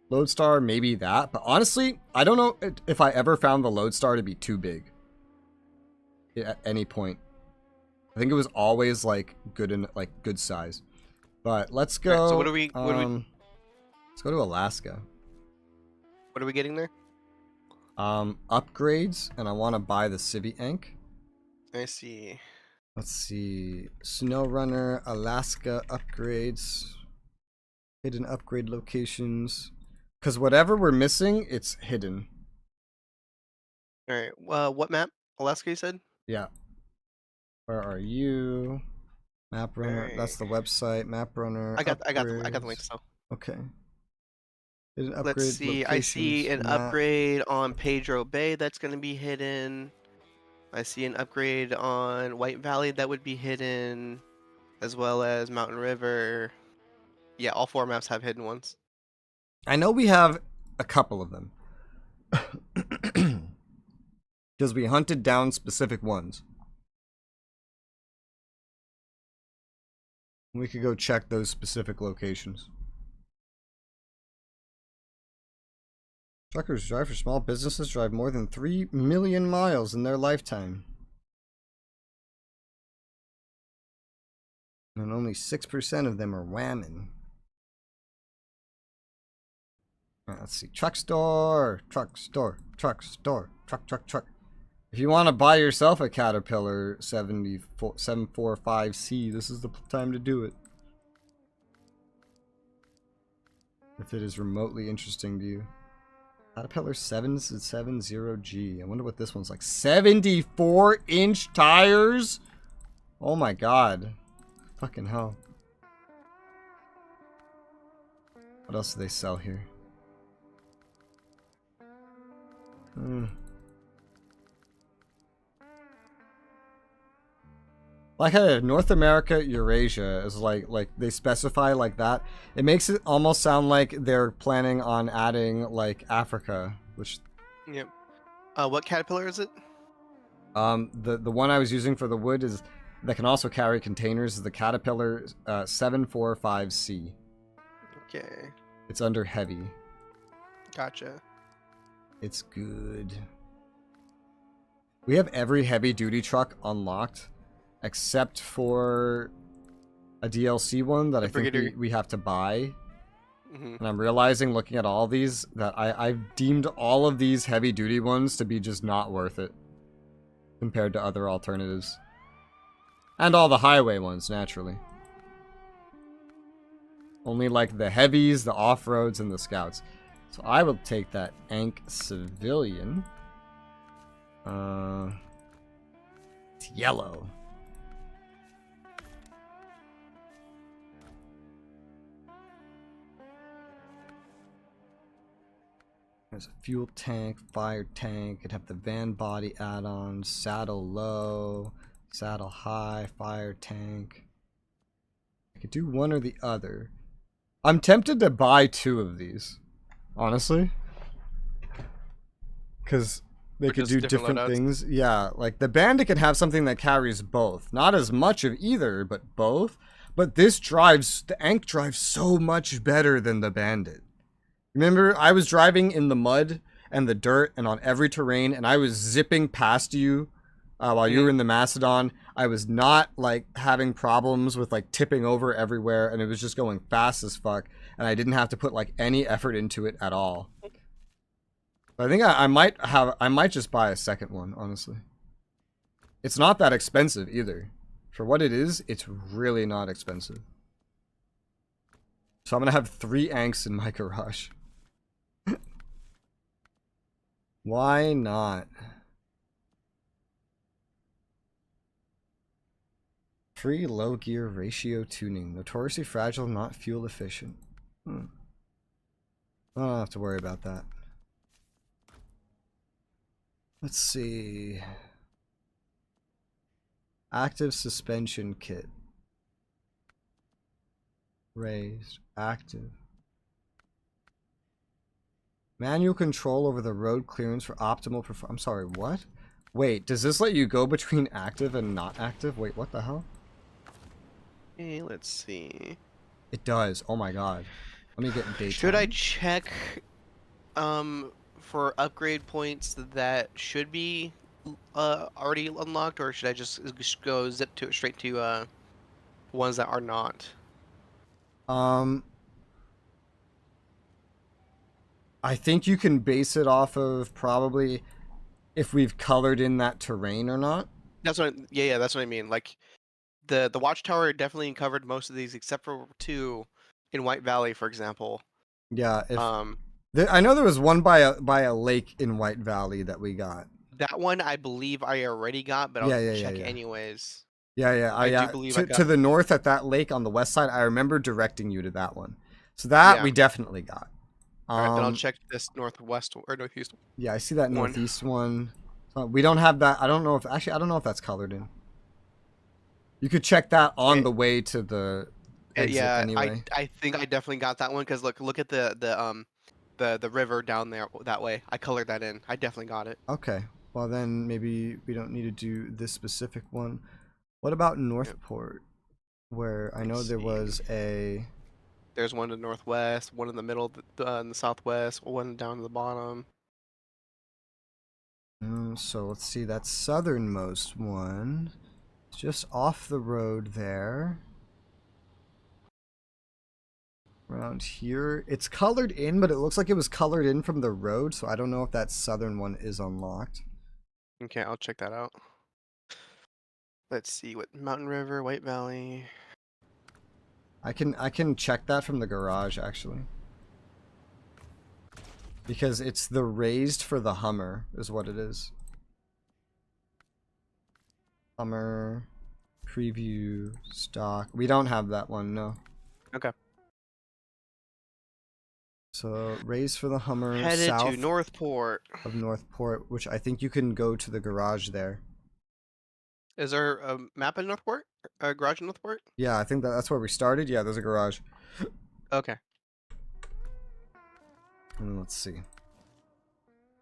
Lodestar, maybe that. But honestly, I don't know if I ever found the Lodestar to be too big at any point. I think it was always like good size. But let's go. Alright, so what are we let's go to Alaska. What are we getting there? Upgrades, and I want to buy the Civi Ank. I see. Let's see. Snowrunner, Alaska upgrades. Hidden upgrade locations. Because whatever we're missing, it's hidden. Alright, what map? Alaska, you said? Yeah. Where are you? Map Runner. Right. That's the website. Map Runner. I got the links though. Okay. Hidden upgrade Let's see. I see an locations, map. upgrade on Pedro Bay that's going to be hidden. I see an upgrade on White Valley that would be hidden, as well as Mountain River. Yeah, all 4 maps have hidden ones. I know we have a couple of them. Because we hunted down specific ones. We could go check those specific locations. Truckers drive for small businesses drive more than 3 million miles in their lifetime. And only 6% of them are whamming. Alright, let's see. Truck store, truck store, truck store, truck. If you want to buy yourself a Caterpillar 745C, this is the time to do it. If it is remotely interesting to you. Caterpillar 770G. I wonder what this one's like. 74-inch tires? Oh my god. Fucking hell. What else do they sell here? Like North America, Eurasia is like they specify like that. It makes it almost sound like they're planning on adding like Africa, which. Yep. What Caterpillar is it? The one I was using for the wood is that can also carry containers is the Caterpillar 745C. Okay. It's under heavy. Gotcha. It's good. We have every heavy duty truck unlocked. Except for a DLC one that I think we have to buy. And I'm realizing, looking at all these, that I've deemed all of these heavy-duty ones to be just not worth it. Compared to other alternatives. And all the highway ones, naturally. Only like the heavies, the off-roads, and the scouts. So I will take that Ankh Civilian. It's yellow. There's a fuel tank, fire tank. It'd have the van body add-ons, saddle low, saddle high, fire tank. I could do one or the other. I'm tempted to buy 2 of these, honestly. Because they could do different things. Yeah, like the Bandit can have something that carries both. Not as much of either, but both. But this drives, the Ankh drives so much better than the Bandit. Remember, I was driving in the mud and the dirt and on every terrain, and I was zipping past you while you were in the Macedon. I was not, like, having problems with, like, tipping over everywhere, and it was just going fast as fuck, and I didn't have to put, like, any effort into it at all. But I think I might just buy a second one, honestly. It's not that expensive, either. For what it is, it's really not expensive. So I'm gonna have 3 Ankhs in my garage. Why not? Free low gear ratio tuning. Notoriously fragile, not fuel efficient. I don't have to worry about that. Let's see. Active suspension kit. Raised. Active. Manual control over the road clearance for optimal performance. I'm sorry, what? Wait, does this let you go between active and not active? Wait, what the hell? Hey, let's see. It does. Oh my god. Let me get daytime. Should I check for upgrade points that should be already unlocked, or should I just go zip to straight to ones that are not? I think you can base it off of probably if we've colored in that terrain or not. That's what. Yeah, that's what I mean. Like the watchtower definitely covered most of these, except for 2 in White Valley, for example. Yeah. I know there was one by a lake in White Valley that we got. That one I believe I already got, but I'll check anyways. Yeah. I do believe to the north at that lake on the west side. I remember directing you to that one. So that we definitely got. Alright, then I'll check this northwest or northeast. Yeah, I see that northeast one. We don't have that. I don't know if that's colored in. You could check that on the way to the exit anyway. I think I definitely got that one because look at the river down there that way. I colored that in. I definitely got it. Okay. Well then maybe we don't need to do this specific one. What about Northport? Where I know there was a There's one to the northwest, one in the middle, in the southwest, one down to the bottom. So let's see, that southernmost one. It's just off the road there. Around here. It's colored in, but it looks like it was colored in from the road, so I don't know if that southern one is unlocked. Okay, I'll check that out. Let's see what Mountain River, White Valley. I can check that from the garage actually. Because it's the raised for the Hummer is what it is. Hummer preview stock. We don't have that one, no. Okay. So raised for the Hummer Headed south to Northport. of Northport, which I think you can go to the garage there. Is there a map in Northport? A garage in Northport? Yeah, I think that's where we started. Yeah, there's a garage. Okay. And let's see.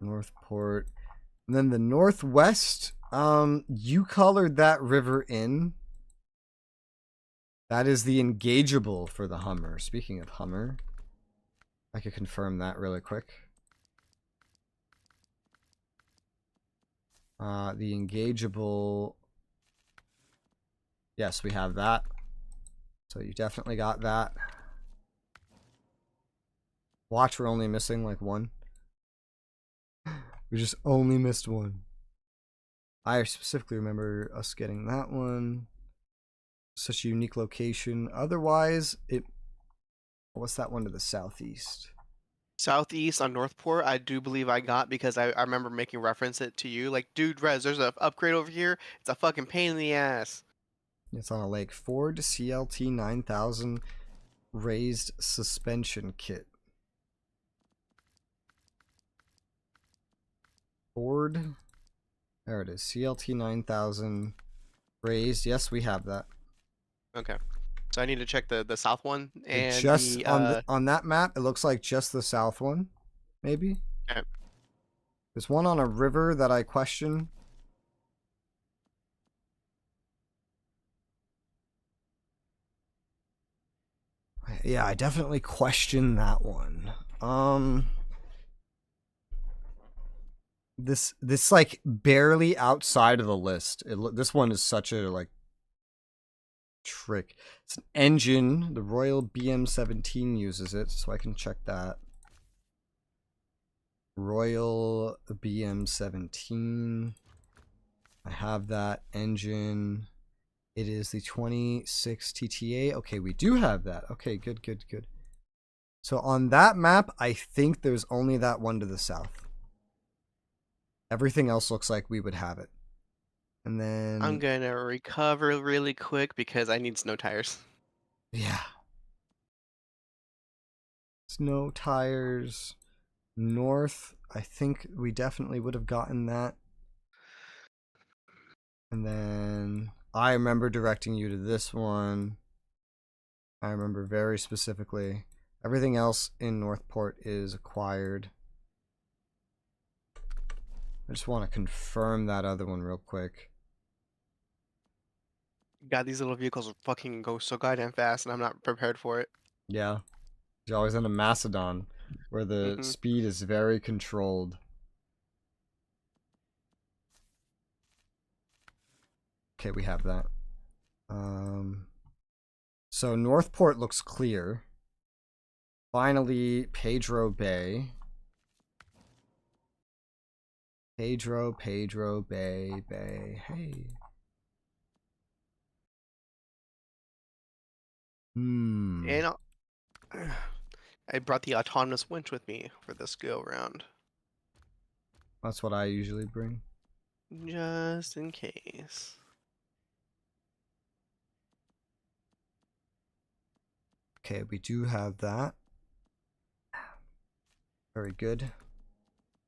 Northport. And then the northwest, you colored that river in. That is the engageable for the Hummer. Speaking of Hummer, I could confirm that really quick. The engageable. Yes, we have that. So you definitely got that. Watch, we're only missing like one. We just only missed one. I specifically remember us getting that one. Such a unique location. Otherwise, what's that one to the southeast? Southeast on Northport, I do believe I got because I remember making reference it to you. Like, dude, Rez, there's an upgrade over here. It's a fucking pain in the ass. It's on a lake. Ford CLT 9000 raised suspension kit. Ford. There it is. CLT 9000 raised. Yes, we have that. Okay. So I need to check the south one and Just the, on that map, it looks like just the south one, maybe. okay. There's one on a river that I question. Yeah, I definitely question that one. This like barely outside of the list. This one is such a like trick. It's an engine. The Royal BM17 uses it, so I can check that. Royal BM17. I have that engine. It is the 26 TTA. Okay, we do have that. Okay, good, good, good. So on that map, I think there's only that one to the south. Everything else looks like we would have it. And then I'm gonna recover really quick because I need snow tires. yeah. Snow tires. North, I think we definitely would have gotten that. And then I remember directing you to this one. I remember very specifically. Everything else in Northport is acquired. I just want to confirm that other one real quick. God, these little vehicles fucking go so goddamn fast, and I'm not prepared for it. Yeah. You're always in a Macedon, where the speed is very controlled. Okay, we have that. So Northport looks clear. Finally, Pedro Bay. Pedro Bay, hey. And I brought the autonomous winch with me for this go round. That's what I usually bring. Just in case. Okay, we do have that. Very good.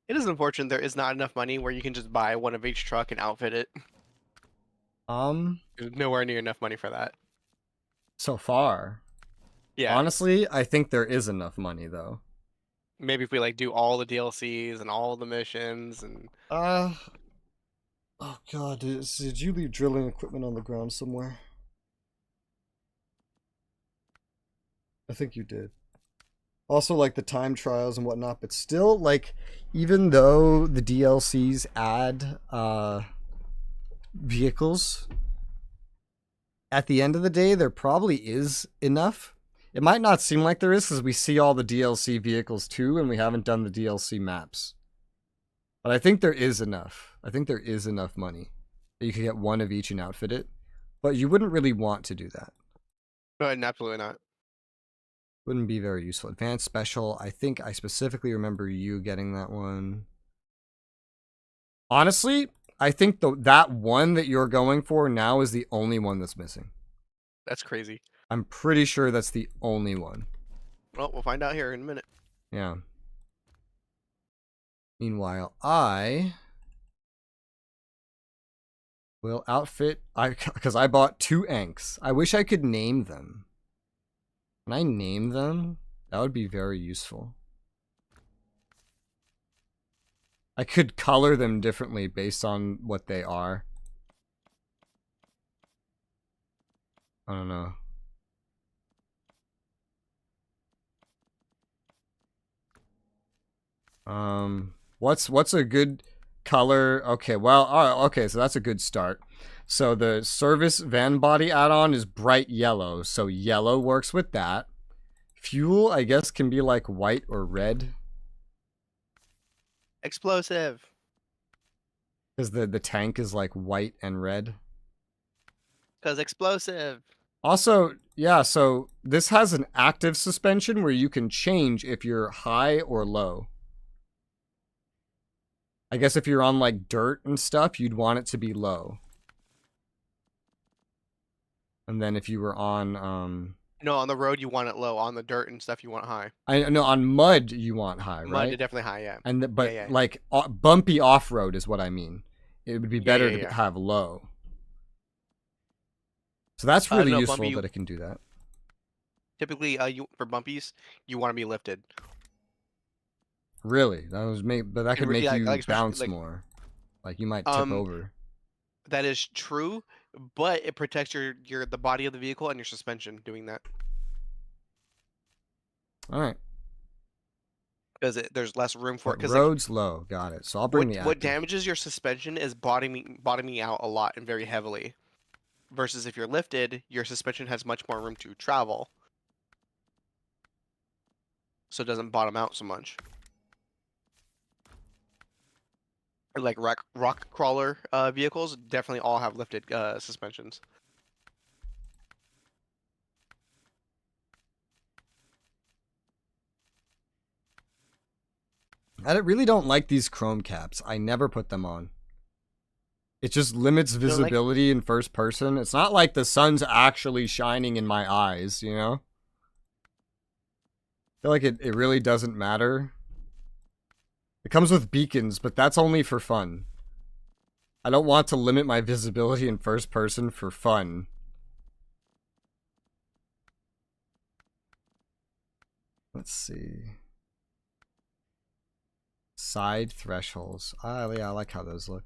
It is unfortunate there is not enough money where you can just buy one of each truck and outfit it. There's nowhere near enough money for that. So far. Yeah. Honestly, I think there is enough money though. Maybe if we like do all the DLCs and all the missions and Oh god, did you leave drilling equipment on the ground somewhere? I think you did. Also, like the time trials and whatnot, but still, like, even though the DLCs add vehicles, at the end of the day, there probably is enough. It might not seem like there is because we see all the DLC vehicles too, and we haven't done the DLC maps. But I think there is enough. I think there is enough money that you could get one of each and outfit it. But you wouldn't really want to do that. No, absolutely not. Wouldn't be very useful. Advanced Special, I think I specifically remember you getting that one. Honestly, I think that one that you're going for now is the only one that's missing. That's crazy. I'm pretty sure that's the only one. Well, we'll find out here in a minute. Yeah. Meanwhile, I will outfit because I bought 2 Anks. I wish I could name them. Can I name them? That would be very useful. I could color them differently based on what they are. I don't know. What's a good color? Okay, well, okay, so that's a good start. So the service van body add-on is bright yellow, so yellow works with that. Fuel, I guess, can be like white or red. Explosive. Because the tank is like white and red. Because explosive. Also, yeah, so this has an active suspension where you can change if you're high or low. I guess if you're on like dirt and stuff, you'd want it to be low. And then if you were on No, on the road you want it low. On the dirt and stuff you want it high. I know on mud you want high, Mud right? definitely high, yeah. And but yeah. like bumpy off-road is what I mean. It would be better to yeah. have low. So that's really no, useful bumpy, that it can do that. Typically, for bumpies, you want to be lifted. Really? But that could make you like, bounce like, more. Like you might tip over. That is true, but it protects the body of the vehicle and your suspension doing that. All right. Because there's less room for it. Because road's low. Got it. So I'll bring the active. What damages your suspension is bottoming out a lot and very heavily. Versus if you're lifted, your suspension has much more room to travel. So it doesn't bottom out so much. Like rock crawler vehicles definitely all have lifted suspensions. I really don't like these chrome caps. I never put them on. It just limits visibility in first person. It's not like the sun's actually shining in my eyes, you know? I feel like it really doesn't matter. It comes with beacons, but that's only for fun. I don't want to limit my visibility in first person for fun. Let's see. Side thresholds. Ah, yeah, I like how those look.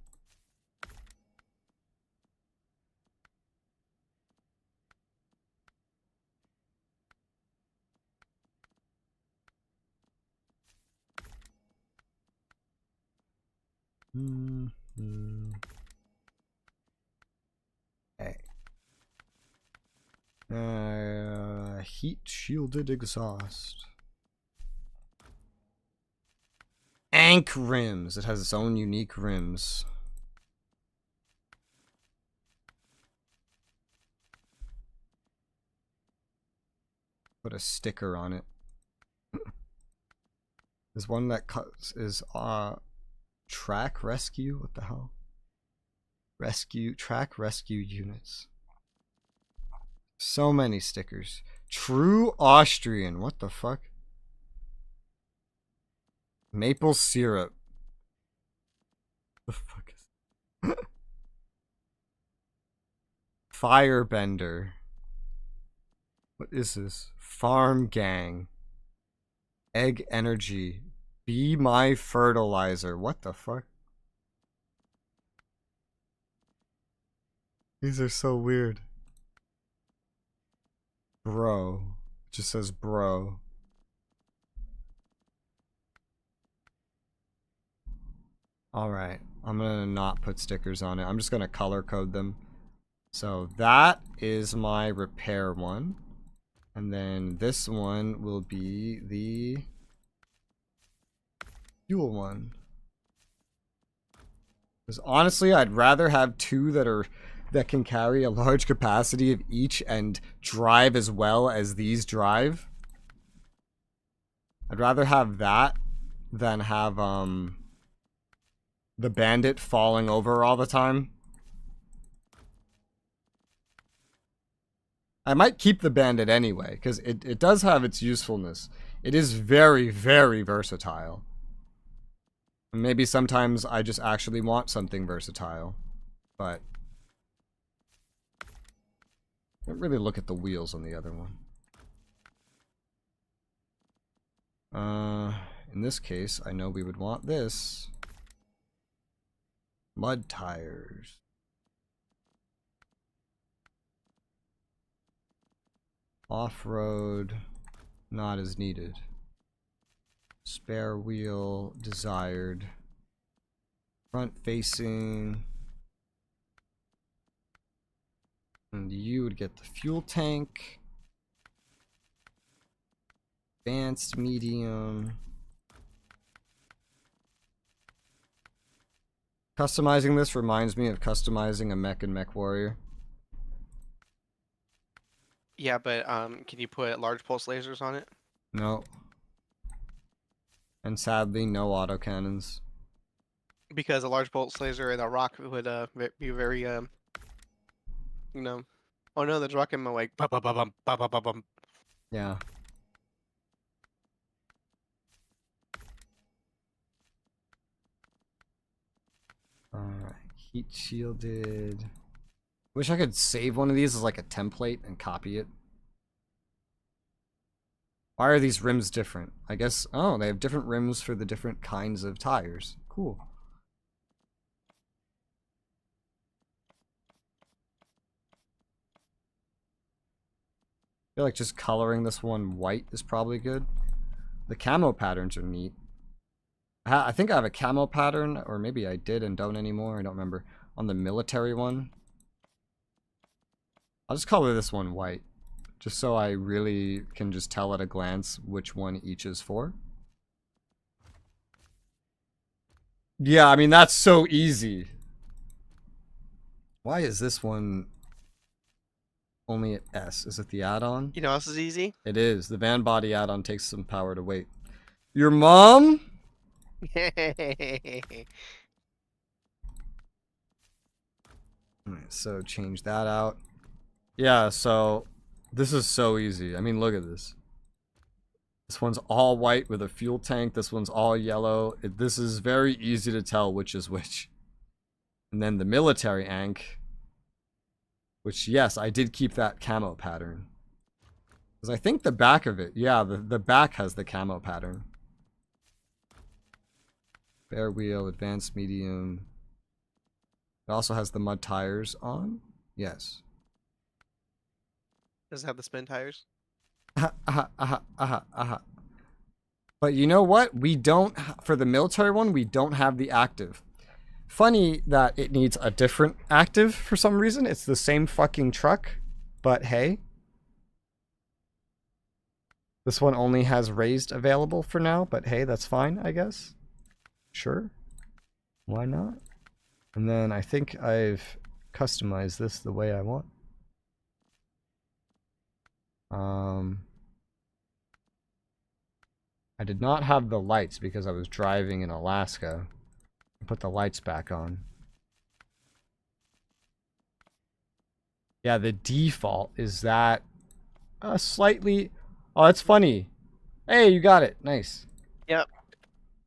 Hey. Heat shielded exhaust. Ank rims. It has its own unique rims. Put a sticker on it. There's one that is track rescue. What the hell? Track rescue units. So many stickers. True Austrian. What the fuck? Maple syrup. The fuck is Firebender. What is this? Farm gang. Egg energy. Be my fertilizer. What the fuck? These are so weird. Bro. It just says bro. Alright, I'm gonna not put stickers on it. I'm just gonna color code them. So that is my repair one. And then this one will be the fuel one. Because honestly, I'd rather have two that can carry a large capacity of each and drive as well as these drive. I'd rather have that than have the bandit falling over all the time. I might keep the bandit anyway, because it does have its usefulness. It is very, very versatile. And maybe sometimes I just actually want something versatile. But I don't really look at the wheels on the other one. In this case, I know we would want this. Mud tires. Off-road, not as needed. Spare wheel, desired. Front facing. And you would get the fuel tank. Advanced, medium. Customizing this reminds me of customizing a mech in MechWarrior. Yeah, but can you put large pulse lasers on it? No. And sadly, no autocannons. Because a large pulse laser and a rock would be very you know. Oh no, there's rock in my way. Ba ba ba bum ba ba ba bum. Yeah. Alright, heat shielded. Wish I could save one of these as like a template and copy it. Why are these rims different? I guess, oh, they have different rims for the different kinds of tires. Cool. I feel like just coloring this one white is probably good. The camo patterns are neat. I think I have a camo pattern, or maybe I did and don't anymore, I don't remember, on the military one. I'll just color this one white, just so I really can just tell at a glance which one each is for. Yeah, I mean, that's so easy. Why is this one only at S? Is it the add-on? You know, this is easy. It is. The van body add-on takes some power to wait. Your mom? Alright, so change that out. Yeah, so this is so easy. I mean, look at this. This one's all white with a fuel tank. This one's all yellow. This is very easy to tell which is which. And then the military Ankh, which, yes, I did keep that camo pattern. Because I think the back of it, yeah, the back has the camo pattern. Bare wheel, advanced, medium. It also has the mud tires on. Yes. Does it have the spin tires? But you know what? We don't, for the military one, we don't have the active. Funny that it needs a different active for some reason. It's the same fucking truck, but hey. This one only has raised available for now, but hey, that's fine, I guess. Sure. Why not? And then I think I've customized this the way I want. I did not have the lights because I was driving in Alaska. Put the lights back on. Yeah, the default is that slightly... Oh, that's funny. Hey, you got it. Nice. Yep.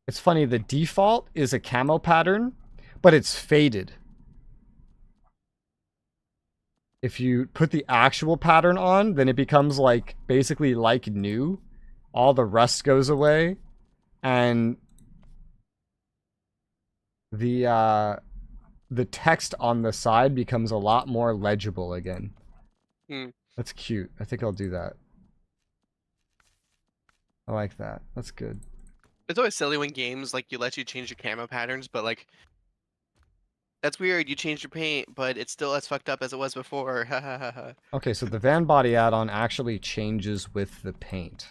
It's funny, the default is a camo pattern, but it's faded. If you put the actual pattern on, then it becomes like basically like new. All the rust goes away, and the text on the side becomes a lot more legible again. That's cute. I think I'll do that. I like that. That's good. It's always silly when games like you let you change your camo patterns, but like that's weird. You changed your paint, but it's still as fucked up as it was before. Ha ha ha ha. Okay, so the van body add-on actually changes with the paint.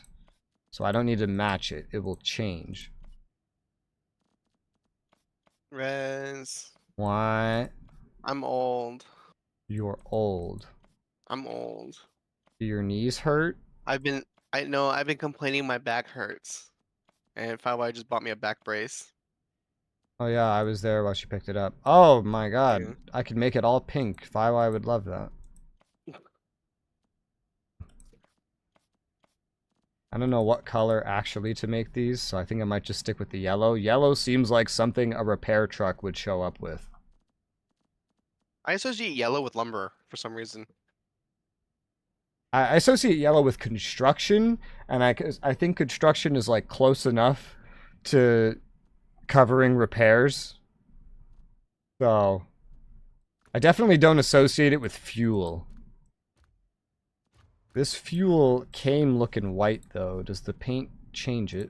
So I don't need to match it. It will change. Res. What? I'm old. You're old. I'm old. Do your knees hurt? I've been complaining my back hurts. And Firewire just bought me a back brace. Oh yeah, I was there while she picked it up. Oh my god. Yeah. I could make it all pink. I would love that. I don't know what color actually to make these, so I think I might just stick with the yellow. Yellow seems like something a repair truck would show up with. I associate yellow with lumber for some reason. I associate yellow with construction, and I think construction is like close enough to covering repairs. So I definitely don't associate it with fuel. This fuel came looking white though. Does the paint change it?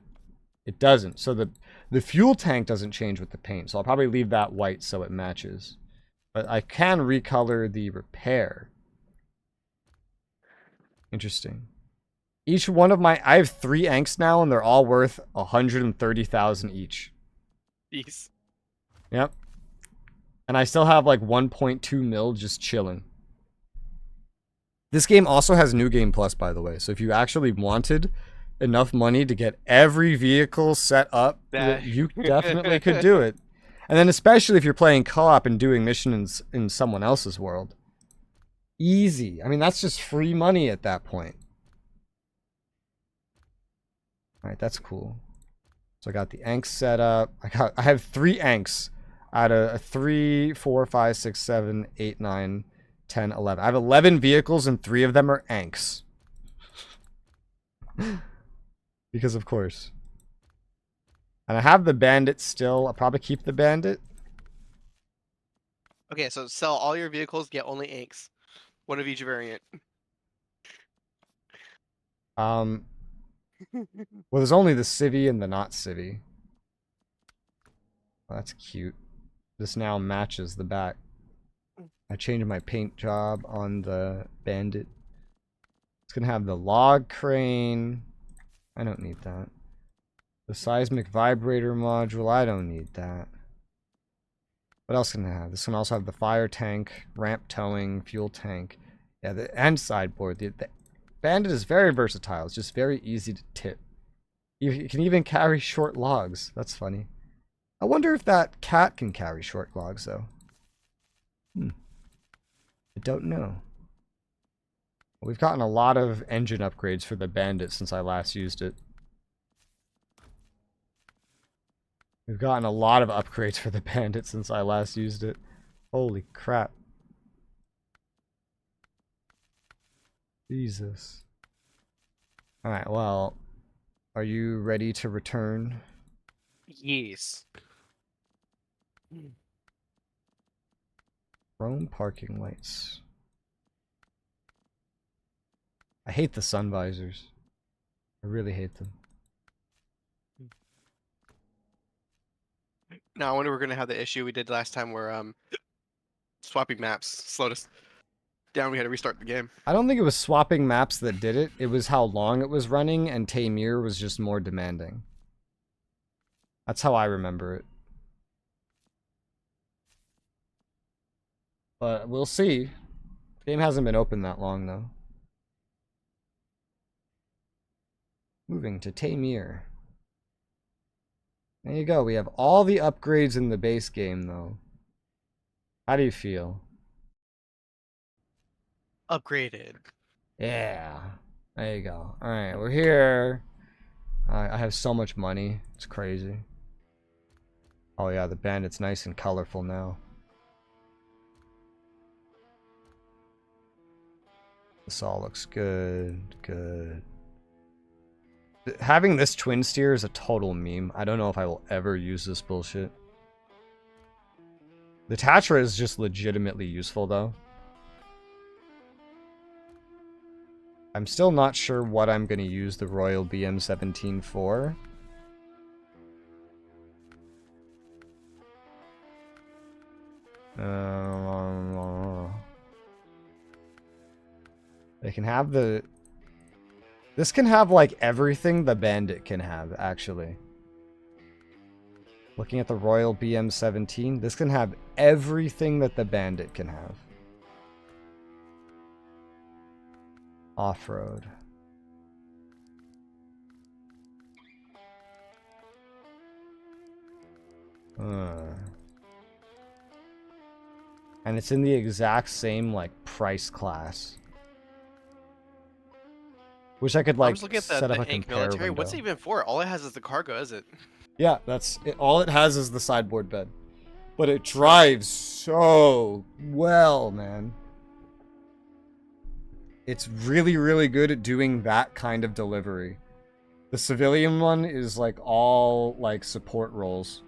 It doesn't. So the fuel tank doesn't change with the paint. So I'll probably leave that white so it matches. But I can recolor the repair. Interesting. Each one of I have 3 Anks now, and they're all worth 130,000 each. Jeez. Yep. And I still have like 1.2 mil just chilling. This game also has New Game Plus, by the way. So if you actually wanted enough money to get every vehicle set up, you definitely could do it. And then especially if you're playing co-op and doing missions in someone else's world. Easy. I mean, that's just free money at that point. Alright, that's cool. So I got the Anks set up. I have 3 Anks out of 3, 4, 5, 6, 7, 8, 9, 10, 11. I have 11 vehicles and 3 of them are Anks. Because of course. And I have the Bandit still. I'll probably keep the Bandit. Okay, so sell all your vehicles, get only Anks. One of each variant. Well, there's only the Civvy and the not Civvy. Well, that's cute. This now matches the back. I changed my paint job on the Bandit. It's gonna have the log crane. I don't need that. The seismic vibrator module. I don't need that. What else can I have? This can also have the fire tank, ramp towing, fuel tank. Yeah, and sideboard. The Bandit is very versatile. It's just very easy to tip. You can even carry short logs. That's funny. I wonder if that cat can carry short logs, though. I don't know. We've gotten a lot of engine upgrades for the Bandit since I last used it. We've gotten a lot of upgrades for the Bandit since I last used it. Holy crap. Jesus. Alright, well, are you ready to return? Yes. Chrome parking lights. I hate the sun visors. I really hate them. Now I wonder if we're gonna have the issue we did last time where swapping maps slowed us down. We had to restart the game. I don't think it was swapping maps that did it. It was how long it was running, and Tamir was just more demanding. That's how I remember it. But we'll see. The game hasn't been open that long, though. Moving to Tamir. There you go. We have all the upgrades in the base game, though. How do you feel? Upgraded. Yeah. There you go. Alright, we're here. I have so much money. It's crazy. Oh yeah, the Bandit's nice and colorful now. This all looks good. Good. Having this twin steer is a total meme. I don't know if I will ever use this bullshit. The Tatra is just legitimately useful, though. I'm still not sure what I'm going to use the Royal BM-17 for. They can have the... This can have, like, everything the Bandit can have, actually. Looking at the Royal BM-17, this can have everything that the Bandit can have. Off-road. And it's in the exact same, like, price class. Wish I could, like, set up a compare military. window. What's it even for? All it has is the cargo, is it? Yeah, that's it. All it has is the sideboard bed. But it drives so well, man. It's really, really good at doing that kind of delivery. The civilian one is, like, all, like, support roles.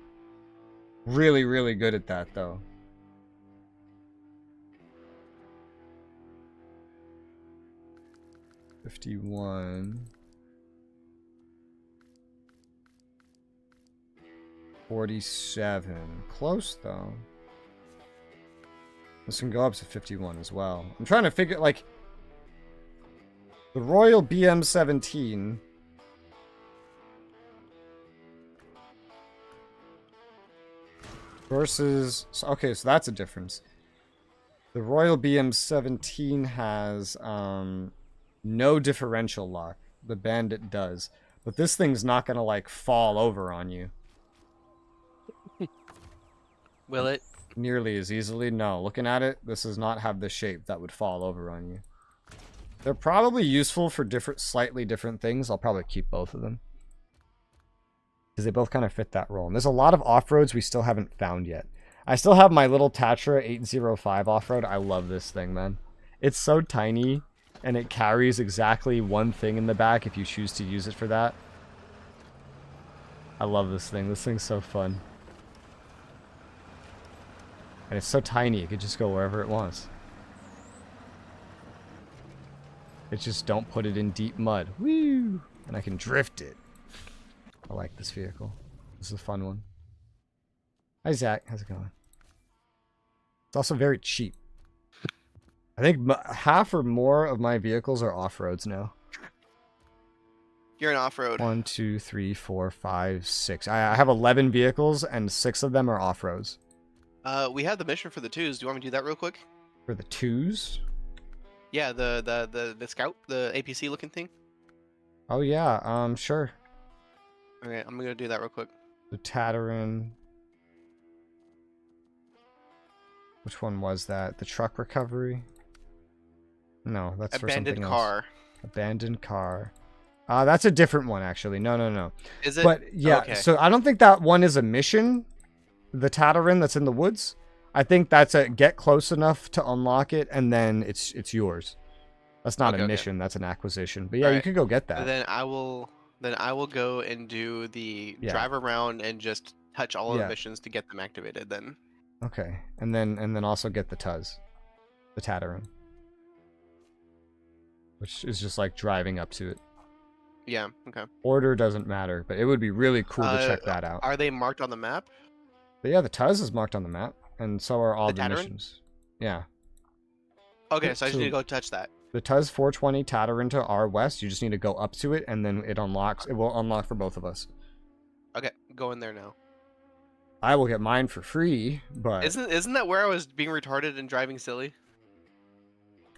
Really, really good at that, though. $51. 47. Close, though. This can go up to 51 as well. I'm trying to figure, like... The Royal BM-17... versus... Okay, so that's a difference. The Royal BM-17 has, no differential lock. The Bandit does. But this thing's not gonna, like, fall over on you. Will it? Nearly as easily? No. Looking at it, this does not have the shape that would fall over on you. They're probably useful for slightly different things. I'll probably keep both of them. Because they both kind of fit that role. And there's a lot of off-roads we still haven't found yet. I still have my little Tatra 805 off-road. I love this thing, man. It's so tiny, and it carries exactly one thing in the back if you choose to use it for that. I love this thing. This thing's so fun. And it's so tiny, it could just go wherever it wants. It's just don't put it in deep mud. Woo! And I can drift it. I like this vehicle. This is a fun one. Hi, Zach. How's it going? It's also very cheap. I think half or more of my vehicles are off-roads now. You're an off-road. 1, 2, 3, 4, 5, 6. I have 11 vehicles, and 6 of them are off-roads. We have the mission for the twos. Do you want me to do that real quick? For the twos? Yeah, the scout, the APC looking thing. Oh yeah, sure. Okay, I'm gonna do that real quick. The Tatarin. Which one was that? The truck recovery? No, that's for something else. Abandoned car. Abandoned car. That's a different one, actually. No. Is it? But yeah, okay. So I don't think that one is a mission. The Tatarin that's in the woods. I think that's a get close enough to unlock it, and then it's yours. That's not a mission. That's an acquisition. But yeah, you could go get that. And then I will go and do the drive around and just touch all of the missions to get them activated. Then. Okay, and then also get the Tuz, the Tatarin, which is just like driving up to it. Yeah. Okay. Order doesn't matter, but it would be really cool to check that out. Are they marked on the map? But yeah, the Tuz is marked on the map, and so are all the Tatarin? missions. Yeah. Okay, so I just need to go touch that. The Tuz 420 Tatarin to our west. You just need to go up to it, and then it unlocks. It will unlock for both of us. Okay, go in there now. I will get mine for free, but isn't that where I was being retarded and driving silly?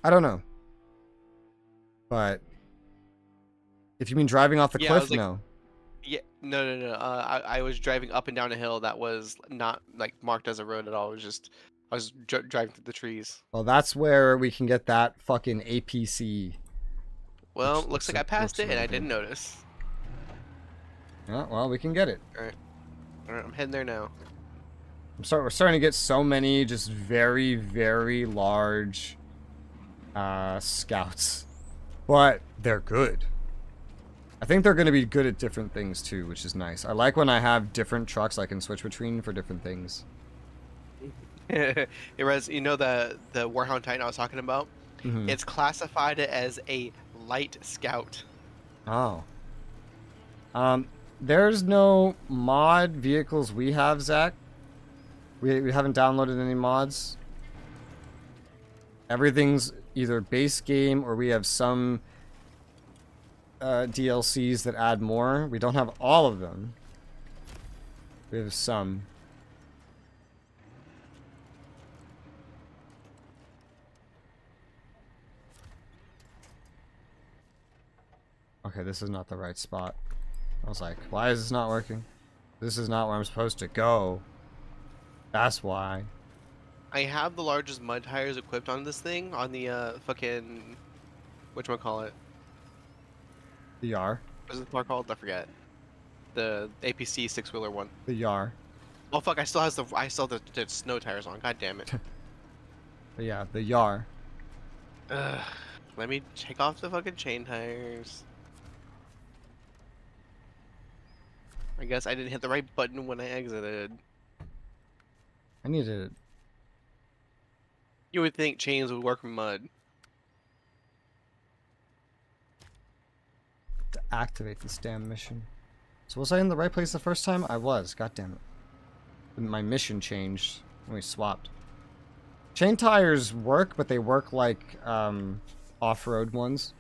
I don't know. But if you mean driving off the cliff, like, no. Yeah, no. I was driving up and down a hill that was not like marked as a road at all. It was just I was driving through the trees. Well, that's where we can get that fucking APC. Well, looks like I passed it and I didn't notice. Yeah, well, we can get it. All right, I'm heading there now. We're starting to get so many just very, very large scouts, but they're good. I think they're going to be good at different things too, which is nice. I like when I have different trucks I can switch between for different things. Hey, Rez, you know the Warhound Titan I was talking about? Mm-hmm. It's classified as a light scout. Oh. There's no mod vehicles we have, Zach. We haven't downloaded any mods. Everything's either base game or we have some DLCs that add more. We don't have all of them. We have some. Okay, this is not the right spot. I was like, why is this not working? This is not where I'm supposed to go. That's why. I have the largest mud tires equipped on this thing on the fucking whatchamacallit. The Yar. What's the car called? I forget. The APC 6-wheeler one. The Yar. Oh fuck! I still have the snow tires on. God damn it. But yeah, the Yar. Let me take off the fucking chain tires. I guess I didn't hit the right button when I exited. I need to... You would think chains would work in mud. to activate this damn mission. So was I in the right place the first time? I was. God damn it. My mission changed when we swapped. Chain tires work, but they work like off-road ones,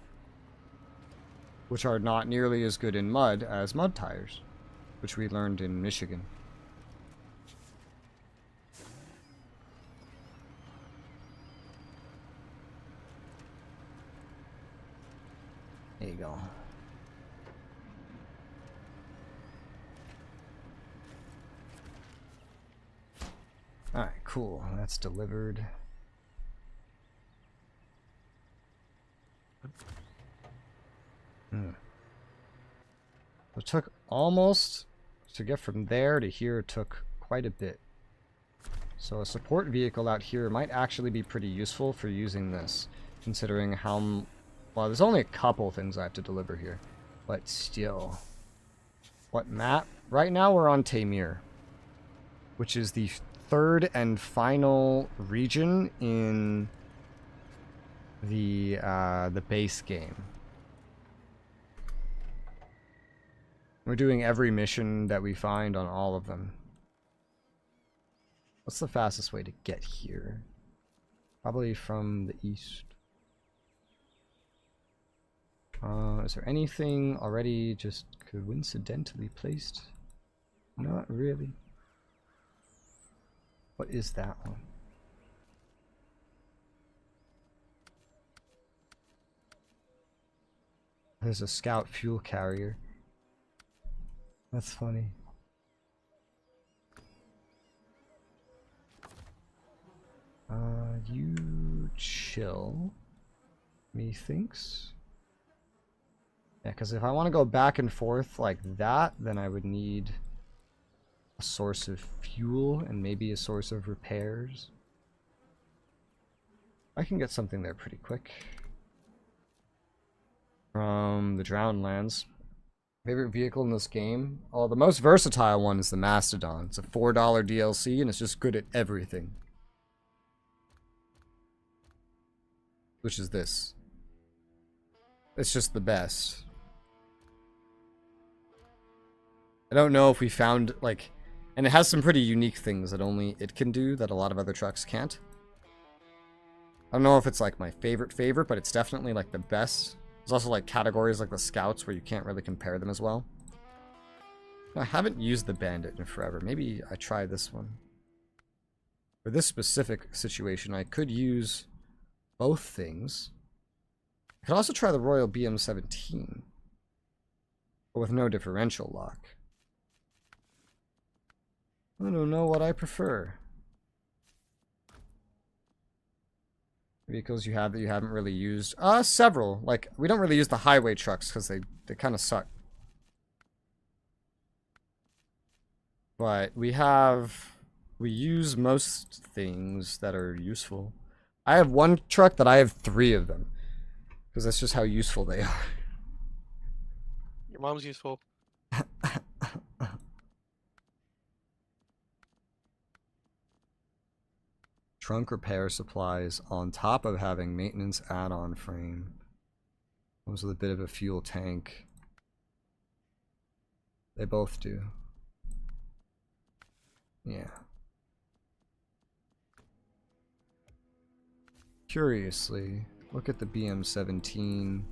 which are not nearly as good in mud as mud tires, which we learned in Michigan. There you go. Alright, cool. That's delivered. It took almost, to get from there to here, it took quite a bit. So a support vehicle out here might actually be pretty useful for using this, considering how... Well, there's only a couple things I have to deliver here, but still. What map? Right now we're on Tamir, which is the third and final region in the base game. We're doing every mission that we find on all of them. What's the fastest way to get here? Probably from the east. Is there anything already just coincidentally placed? Not really. What is that one? There's a scout fuel carrier. That's funny. You chill, methinks. Yeah, because if I want to go back and forth like that, then I would need a source of fuel and maybe a source of repairs. I can get something there pretty quick. From the Drowned Lands. Favorite vehicle in this game? Oh, the most versatile one is the Mastodon. It's a $4 DLC and it's just good at everything. Which is this. It's just the best. I don't know if we found, like... And it has some pretty unique things that only it can do that a lot of other trucks can't. I don't know if it's, like, my favorite, but it's definitely, like, the best. There's also, like, categories like the Scouts where you can't really compare them as well. I haven't used the Bandit in forever. Maybe I try this one. For this specific situation, I could use both things. I could also try the Royal BM-17, but with no differential lock. I don't know what I prefer. Vehicles you have that you haven't really used? Several. Like, we don't really use the highway trucks because they kind of suck. But we use most things that are useful. I have one truck that I have 3 of them. Because that's just how useful they are. Your mom's useful. Trunk repair supplies on top of having maintenance add-on frame. Comes with a bit of a fuel tank. They both do. Yeah. Curiously, look at the BM17.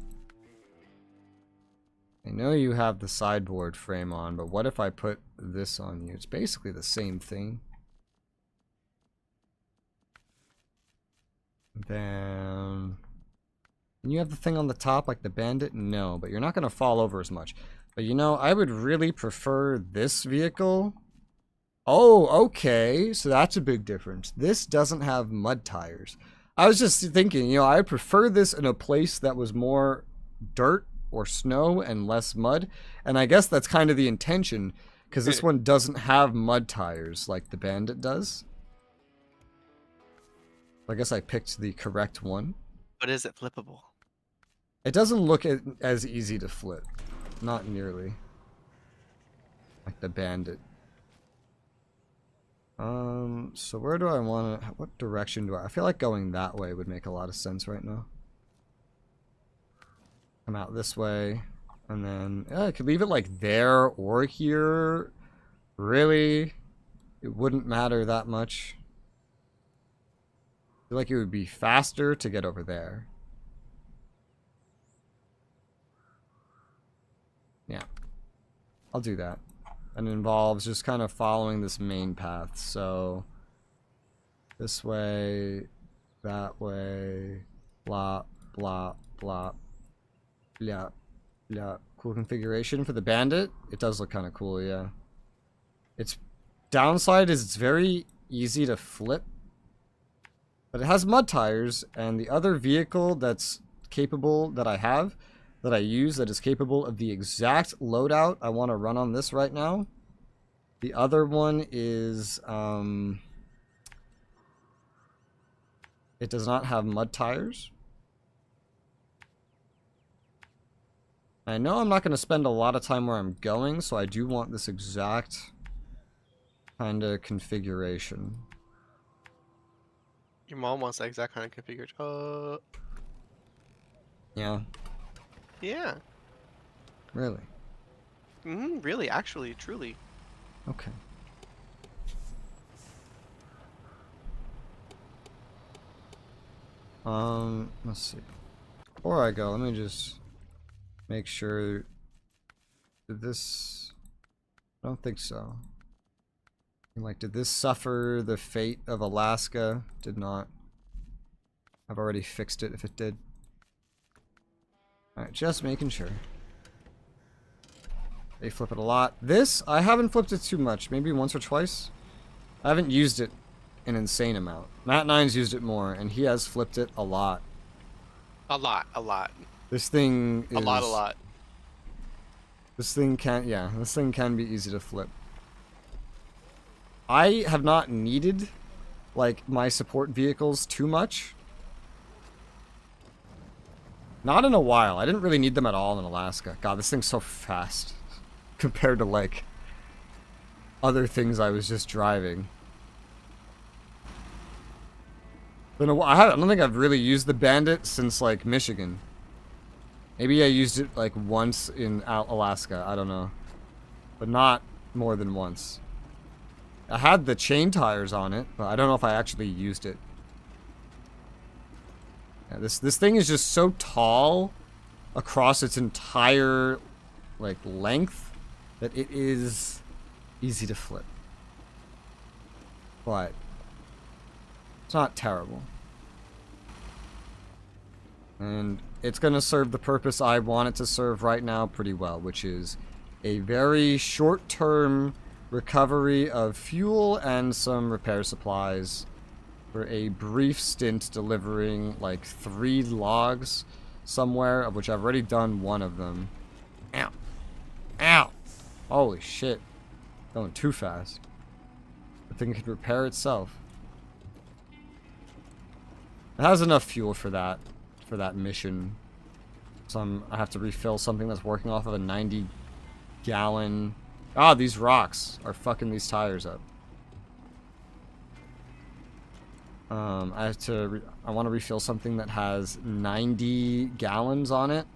I know you have the sideboard frame on, but what if I put this on you? It's basically the same thing. Then you have the thing on the top like the Bandit? No, but you're not going to fall over as much. But you know, I would really prefer this vehicle. Oh, okay. So that's a big difference. This doesn't have mud tires. I was just thinking, you know, I would prefer this in a place that was more dirt or snow and less mud. And I guess that's kind of the intention, because this one doesn't have mud tires like the Bandit does. I guess I picked the correct one. But is it flippable? It doesn't look as easy to flip. Not nearly. Like the Bandit. So where do I want to... What direction do I feel like going that way would make a lot of sense right now. Come out this way. And then... I could leave it like there or here. Really? It wouldn't matter that much. I feel like it would be faster to get over there. Yeah. I'll do that. And it involves just kind of following this main path. So, this way, that way, blah, blah, blah, blah, blah. Cool configuration for the Bandit. It does look kind of cool, yeah. Its downside is it's very easy to flip. But it has mud tires, and the other vehicle that's capable that I have, that I use, that is capable of the exact loadout I want to run on this right now. The other one is, it does not have mud tires. I know I'm not going to spend a lot of time where I'm going, so I do want this exact kind of configuration. Your mom wants that exact kind of configuration. Yeah. Yeah. Really? Really, actually, truly. Okay. Let's see. Before I go, let me just make sure. Did this... I don't think so. Like, did this suffer the fate of Alaska? Did not. I've already fixed it if it did. Alright, just making sure. They flip it a lot. This, I haven't flipped it too much. Maybe once or twice. I haven't used it an insane amount. Matt9's used it more, and he has flipped it a lot. A lot. This thing is... A lot. This thing can, yeah, this thing can be easy to flip. I have not needed, like, my support vehicles too much. Not in a while. I didn't really need them at all in Alaska. God, this thing's so fast compared to, like, other things I was just driving. I don't think I've really used the Bandit since, like, Michigan. Maybe I used it, like, once in Alaska. I don't know. But not more than once. I had the chain tires on it, but I don't know if I actually used it. Yeah, this thing is just so tall across its entire, like, length that it is easy to flip. But it's not terrible. And it's going to serve the purpose I want it to serve right now pretty well, which is a very short-term recovery of fuel and some repair supplies for a brief stint delivering like 3 logs somewhere, of which I've already done one of them. Ow. Ow. Holy shit. Going too fast. The thing can repair itself. It has enough fuel for that mission. So I have to refill something that's working off of a 90-gallon... Ah, these rocks are fucking these tires up. I want to refill something that has 90 gallons on it.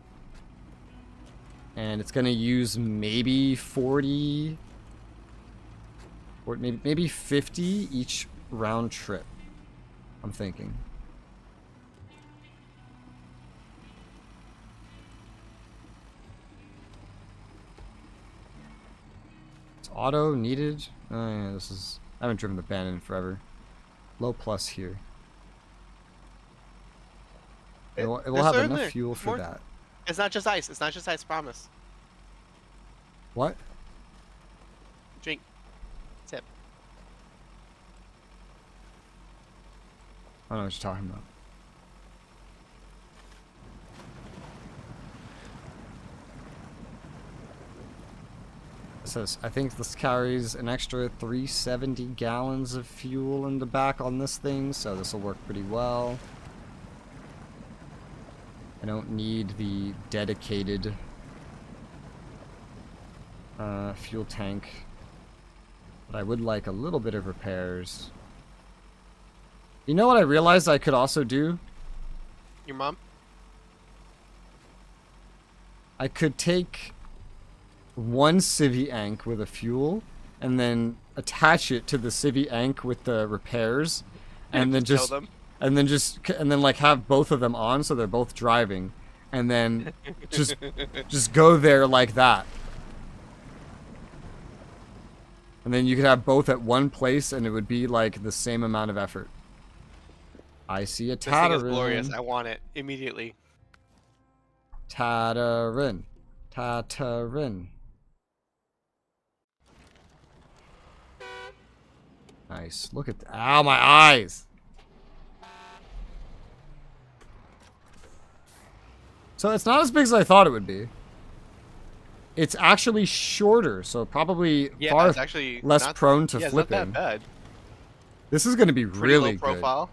And it's going to use maybe 40 or maybe 50 each round trip. I'm thinking. It's auto needed. Oh yeah, this is... I haven't driven the Bandit in forever. Low plus here. It will have enough fuel for that. It's not just ice. It's not just ice, promise. What? Drink. Sip. I don't know what you're talking about. It says, I think this carries an extra 370 gallons of fuel in the back on this thing, so this will work pretty well. I don't need the dedicated fuel tank, but I would like a little bit of repairs. You know what I realized I could also do? Your mom? I could take one civvy ank with a fuel and then attach it to the civvy ank with the repairs and then just like have both of them on so they're both driving and then just go there like that. And then you could have both at one place and it would be like the same amount of effort. I see a Tatarin. This thing is glorious. I want it immediately. Tatarin. Tatarin. Nice. Look at that. Ow, my eyes! So it's not as big as I thought it would be. It's actually shorter, so probably far less prone to flipping. It's not that bad. This is going to be really low profile.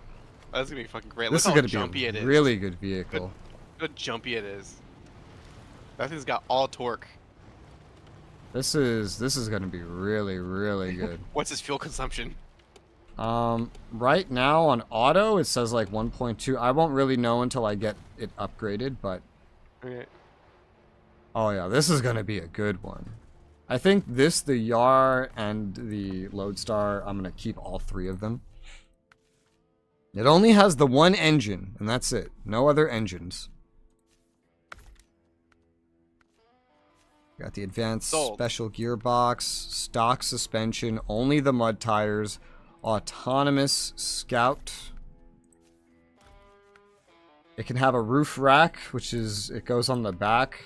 Oh, this is going to be fucking great. This is going to be a really good vehicle. Look how jumpy it is. That thing's got all torque. This is going to be really, really good. What's his fuel consumption? Right now on auto it says like 1.2. I won't really know until I get it upgraded, but Okay. Oh yeah, this is going to be a good one. I think this, the Yar, and the Lodestar, I'm going to keep all three of them. It only has the one engine, and that's it. No other engines. Got the advanced special gearbox, stock suspension, only the mud tires, autonomous scout. It can have a roof rack, which is, it goes on the back.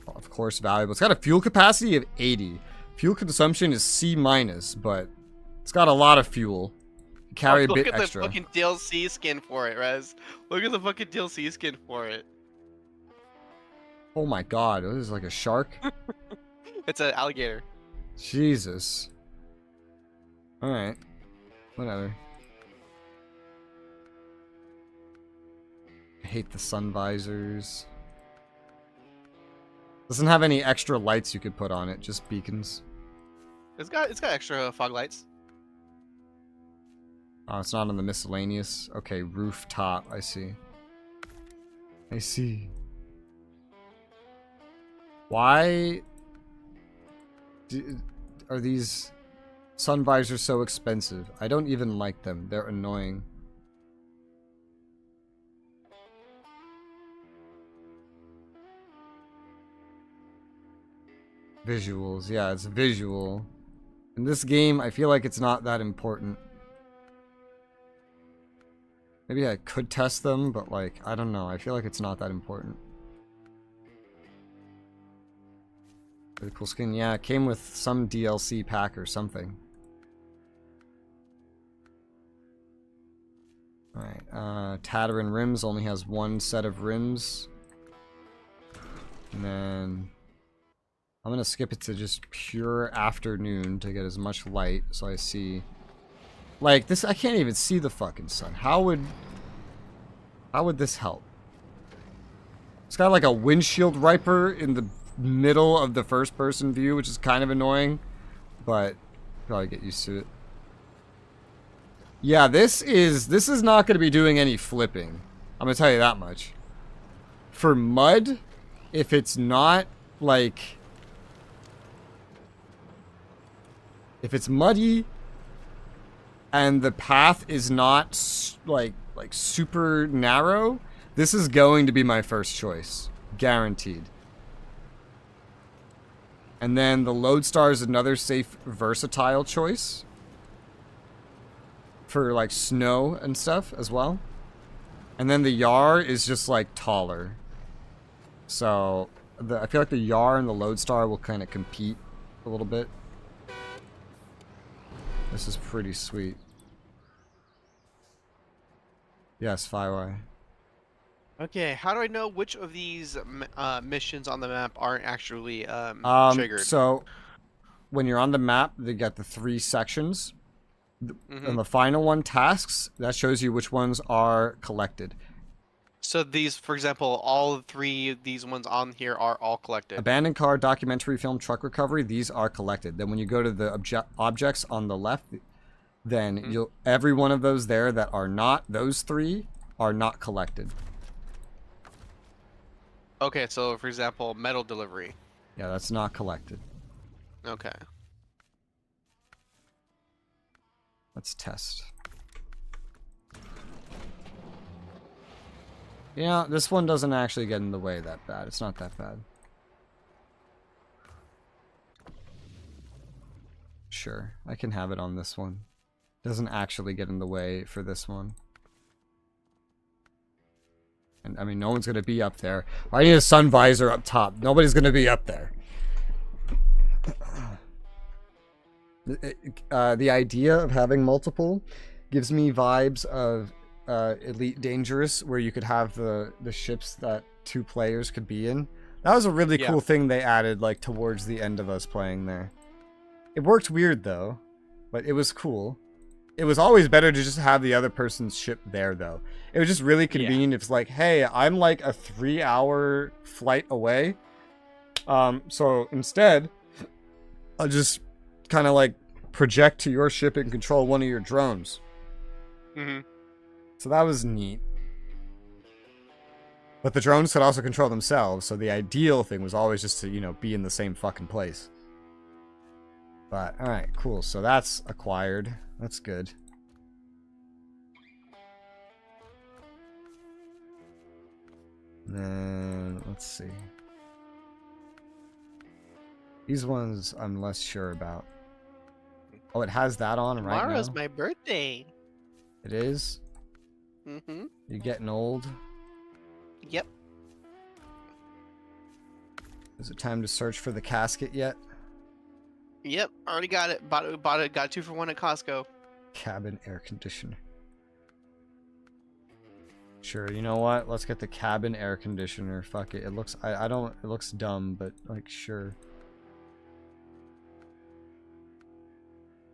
Of course, valuable. It's got a fuel capacity of 80. Fuel consumption is C-, but it's got a lot of fuel. Carry a bit extra. Look at the fucking DLC skin for it, Rez. Look at the fucking DLC skin for it. Oh my god, this is like a shark? It's an alligator. Jesus. Alright. Whatever. I hate the sun visors. Doesn't have any extra lights you could put on it, just beacons. It's got extra fog lights. Oh, it's not on the miscellaneous. Okay, rooftop, I see. I see. Why are these sun visors so expensive? I don't even like them. They're annoying. Visuals. Yeah, it's visual. In this game, I feel like it's not that important. Maybe I could test them, but like, I don't know. I feel like it's not that important. Really cool skin. Yeah, it came with some DLC pack or something. Alright, Tatarin rims only has one set of rims. And then I'm gonna skip it to just pure afternoon to get as much light so I see. Like this, I can't even see the fucking sun. How would this help? It's got like a windshield wiper in the middle of the first person view, which is kind of annoying, but probably get used to it. Yeah, this is not going to be doing any flipping. I'm going to tell you that much. For mud, if it's not like, if it's muddy and the path is not like super narrow, this is going to be my first choice, guaranteed. And then the Lodestar is another safe, versatile choice for like snow and stuff as well. And then the Yar is just like taller. So I feel like the Yar and the Lodestar will kind of compete a little bit. This is pretty sweet. Yes, Firewire. Okay, how do I know which of these missions on the map aren't actually triggered? So when you're on the map, they get the 3 sections. And the final one, tasks, that shows you which ones are collected. So these, for example, all 3 of these ones on here are all collected. Abandoned car, documentary film, truck recovery, these are collected. Then when you go to the objects on the left, then every one of those there that are not those 3 are not collected. Okay, so for example, metal delivery. Yeah, that's not collected. Okay. Let's test. Yeah, this one doesn't actually get in the way that bad. It's not that bad. Sure, I can have it on this one. Doesn't actually get in the way for this one. And I mean, no one's gonna be up there. I need a sun visor up top. Nobody's gonna be up there. The idea of having multiple gives me vibes of Elite Dangerous, where you could have the ships that 2 players could be in. That was a really cool thing they added, like, towards the end of us playing there. It worked weird, though, but it was cool. It was always better to just have the other person's ship there, though. It was just really convenient. It's like, hey, I'm like a 3-hour flight away. So instead, I'll just kind of like project to your ship and control one of your drones. So that was neat. But the drones could also control themselves, so the ideal thing was always just to, you know, be in the same fucking place. But, alright, cool. So that's acquired. That's good. And then, let's see. These ones I'm less sure about. Oh, it has that on right now? Tomorrow's my birthday. It is? You getting old? Yep. Is it time to search for the casket yet? Yep, already got it. Bought it. Got 2 for 1 at Costco. Cabin air conditioner. Sure, you know what? Let's get the cabin air conditioner. Fuck it. It looks I don't it looks dumb, but like sure.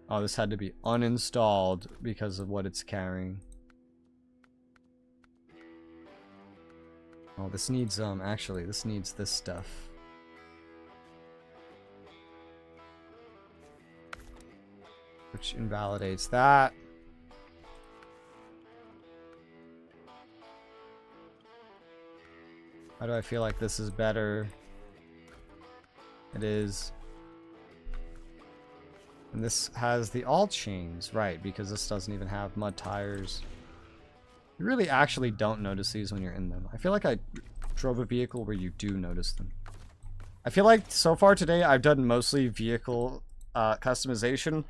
Oh, this had to be uninstalled because of what it's carrying. Oh, this needs actually this needs this stuff. Which invalidates that. Why do I feel like this is better? It is. And this has the all chains, right, because this doesn't even have mud tires. You really actually don't notice these when you're in them. I feel like I drove a vehicle where you do notice them. I feel like so far today I've done mostly vehicle customization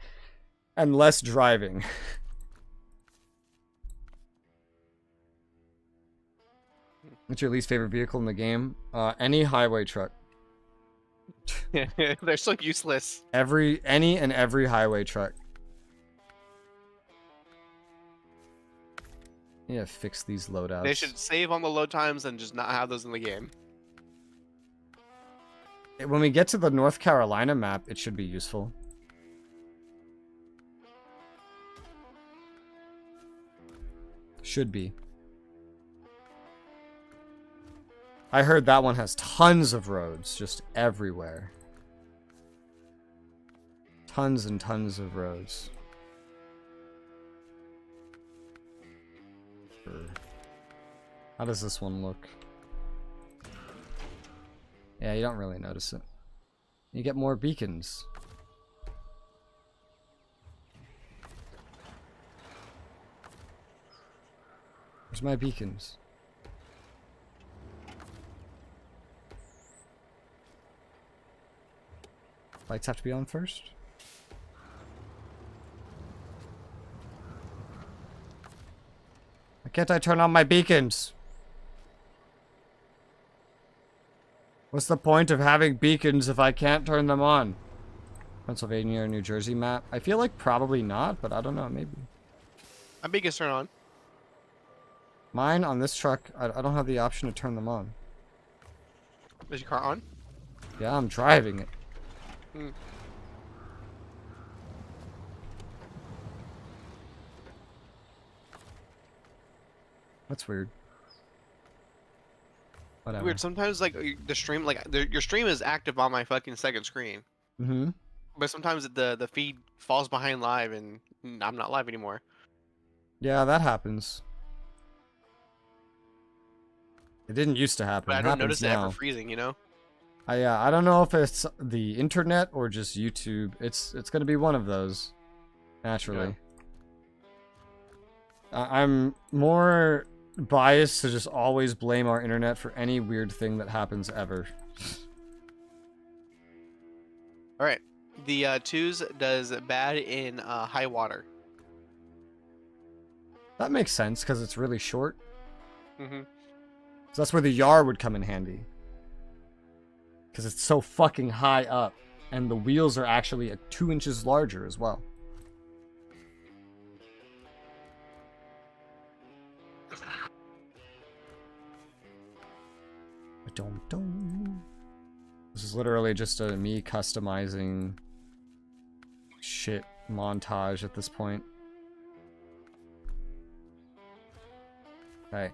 and less driving. What's your least favorite vehicle in the game? Any highway truck. They're so useless. Any and every highway truck. Yeah, fix these loadouts. They should save on the load times and just not have those in the game. When we get to the North Carolina map, it should be useful. Should be. I heard that one has tons of roads, just everywhere. Tons and tons of roads. How does this one look? Yeah, you don't really notice it. You get more beacons. Where's my beacons? Lights have to be on first? Why can't I turn on my beacons? What's the point of having beacons if I can't turn them on? Pennsylvania or New Jersey map? I feel like probably not, but I don't know, maybe. My beacons turn on. Mine on this truck, I don't have the option to turn them on. Is your car on? Yeah, I'm driving it. Hmm. That's weird. Whatever. Weird. Sometimes like the stream, like your stream is active on my fucking second screen. Mm-hmm. But sometimes the feed falls behind live and I'm not live anymore. Yeah, that happens. It didn't used to happen. But I It don't happens notice it now. ever freezing, you know? I don't know if it's the internet or just YouTube. It's gonna be one of those, naturally. Yeah. I'm more biased to just always blame our internet for any weird thing that happens ever. All right, the twos does bad in high water. That makes sense because it's really short. Mm-hmm. So that's where the yar would come in handy. Because it's so fucking high up. And the wheels are actually 2 inches larger as well. This is literally just a me customizing shit montage at this point. Okay.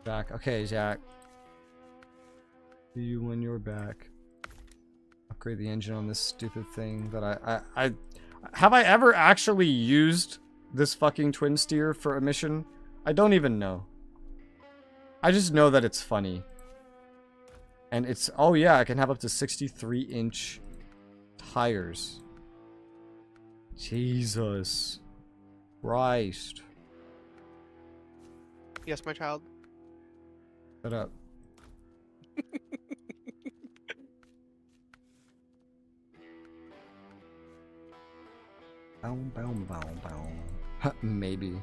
Jack. Okay, Jack. See you when you're back. Upgrade the engine on this stupid thing that I have I ever actually used this fucking twin steer for a mission? I don't even know. I just know that it's funny. And it's, oh yeah, I can have up to 63-inch tires. Jesus Christ. Yes, my child. Shut up. Bow, bow, bow, bow. Maybe.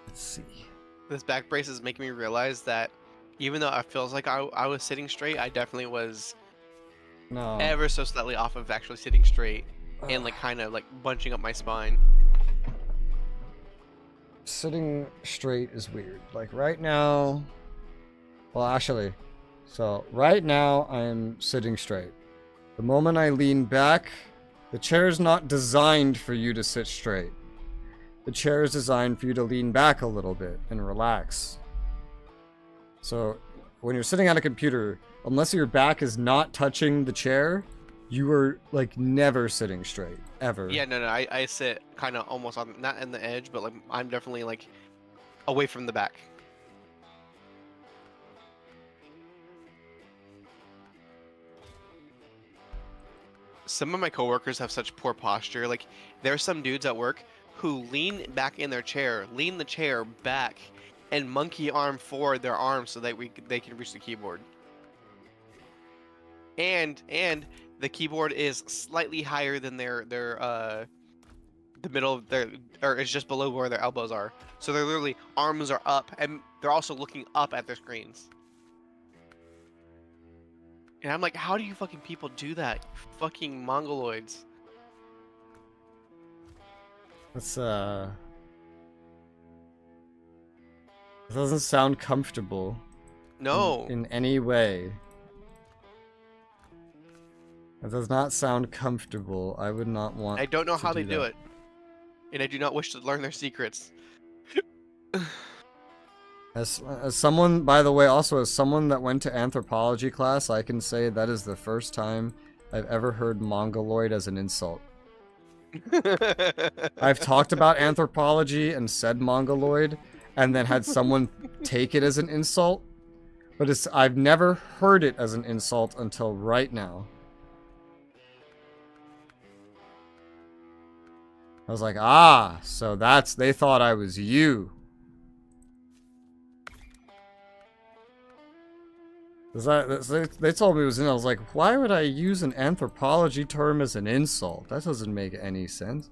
Let's see. This back brace is making me realize that even though it feels like I was sitting straight, I definitely was ever so slightly off of actually sitting straight and like kind of like bunching up my spine. Sitting straight is weird. Like right now, well actually, so right now I'm sitting straight. The moment I lean back, the chair is not designed for you to sit straight. The chair is designed for you to lean back a little bit and relax. So when you're sitting on a computer, unless your back is not touching the chair, you are like never sitting straight, ever. Yeah, no, I sit kind of almost on, not in the edge, but like I'm definitely like away from the back. Some of my coworkers have such poor posture. Like there's some dudes at work who lean back in their chair, lean the chair back, and monkey arm forward their arms so that they can reach the keyboard. And the keyboard is slightly higher than the middle of their, or it's just below where their elbows are. So they're literally arms are up, and they're also looking up at their screens. And I'm like, how do you fucking people do that? You fucking mongoloids. That's it doesn't sound comfortable. No. In any way. It does not sound comfortable. I would not want. I don't know how they that. do it. And I do not wish to learn their secrets. As someone, by the way, also as someone that went to anthropology class, I can say that is the first time I've ever heard mongoloid as an insult. I've talked about anthropology and said mongoloid, and then had someone take it as an insult, but I've never heard it as an insult until right now. I was like, ah, so they thought I was you. They told me it was in. I was like, why would I use an anthropology term as an insult? That doesn't make any sense.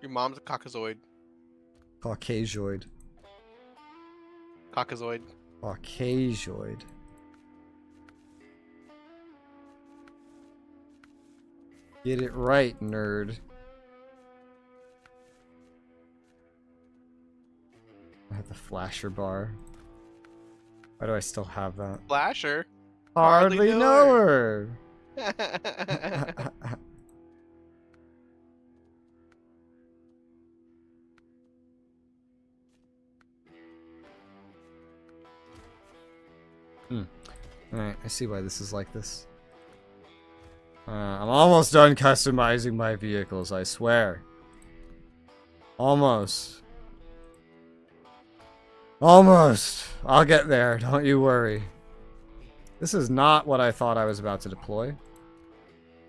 Your mom's a caucasoid. Caucasoid. Caucasoid. Caucasoid. Get it right, nerd. I have the flasher bar. Why do I still have that? Flasher? Hardly know her. Alright, I see why this is like this. I'm almost done customizing my vehicles, I swear. Almost. Almost. I'll get there, don't you worry. This is not what I thought I was about to deploy.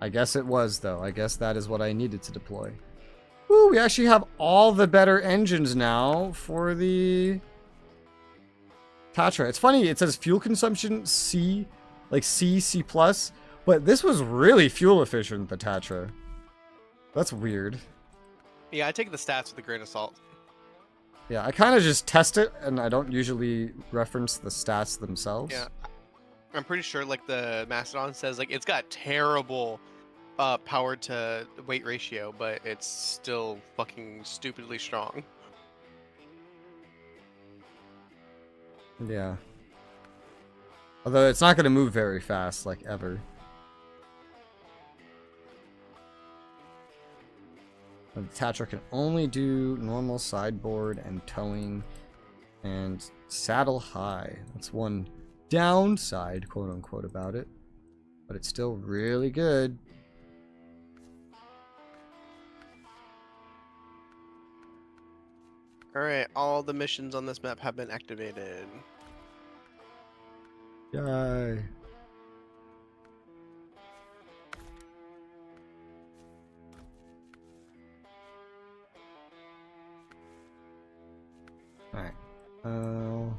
I guess it was, though. I guess that is what I needed to deploy. Ooh, we actually have all the better engines now for the Tatra. It's funny, it says fuel consumption C, like C, C+, but this was really fuel efficient, the Tatra. That's weird. Yeah, I take the stats with a grain of salt. Yeah, I kind of just test it, and I don't usually reference the stats themselves. Yeah, I'm pretty sure like the Mastodon says like it's got terrible power to weight ratio, but it's still fucking stupidly strong. Yeah. Although it's not going to move very fast, like ever. The Tatra can only do normal sideboard and towing and saddle high. That's one downside, quote unquote, about it. But it's still really good. Alright, all the missions on this map have been activated. Yay. Alright. I'll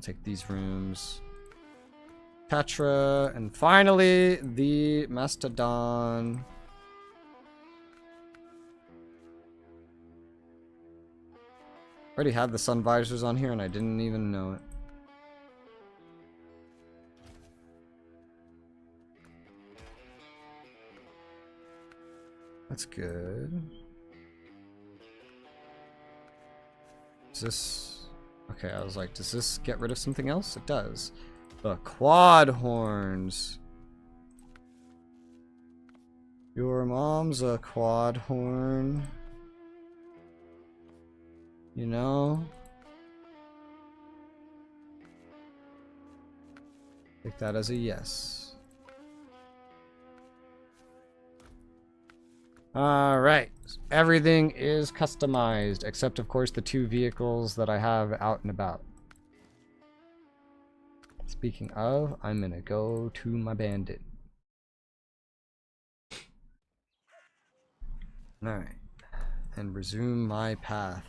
take these rooms. Tatra, and finally the Mastodon. Already had the sun visors on here and I didn't even know it. That's good. Is this... Okay, I was like, does this get rid of something else? It does. The quad horns. Your mom's a quad horn. You know? Take that as a yes. Alright. Everything is customized, except of course the two vehicles that I have out and about. Speaking of, I'm gonna go to my bandit. Alright. And resume my path.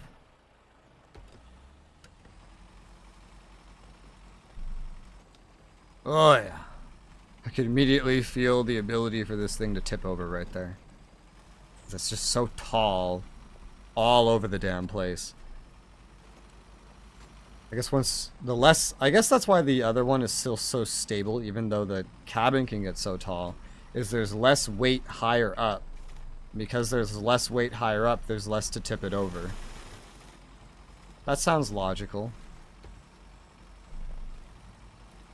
Oh yeah. I could immediately feel the ability for this thing to tip over right there. It's just so tall. All over the damn place. I guess once the less... I guess that's why the other one is still so stable, even though the cabin can get so tall, is there's less weight higher up. Because there's less weight higher up, there's less to tip it over. That sounds logical.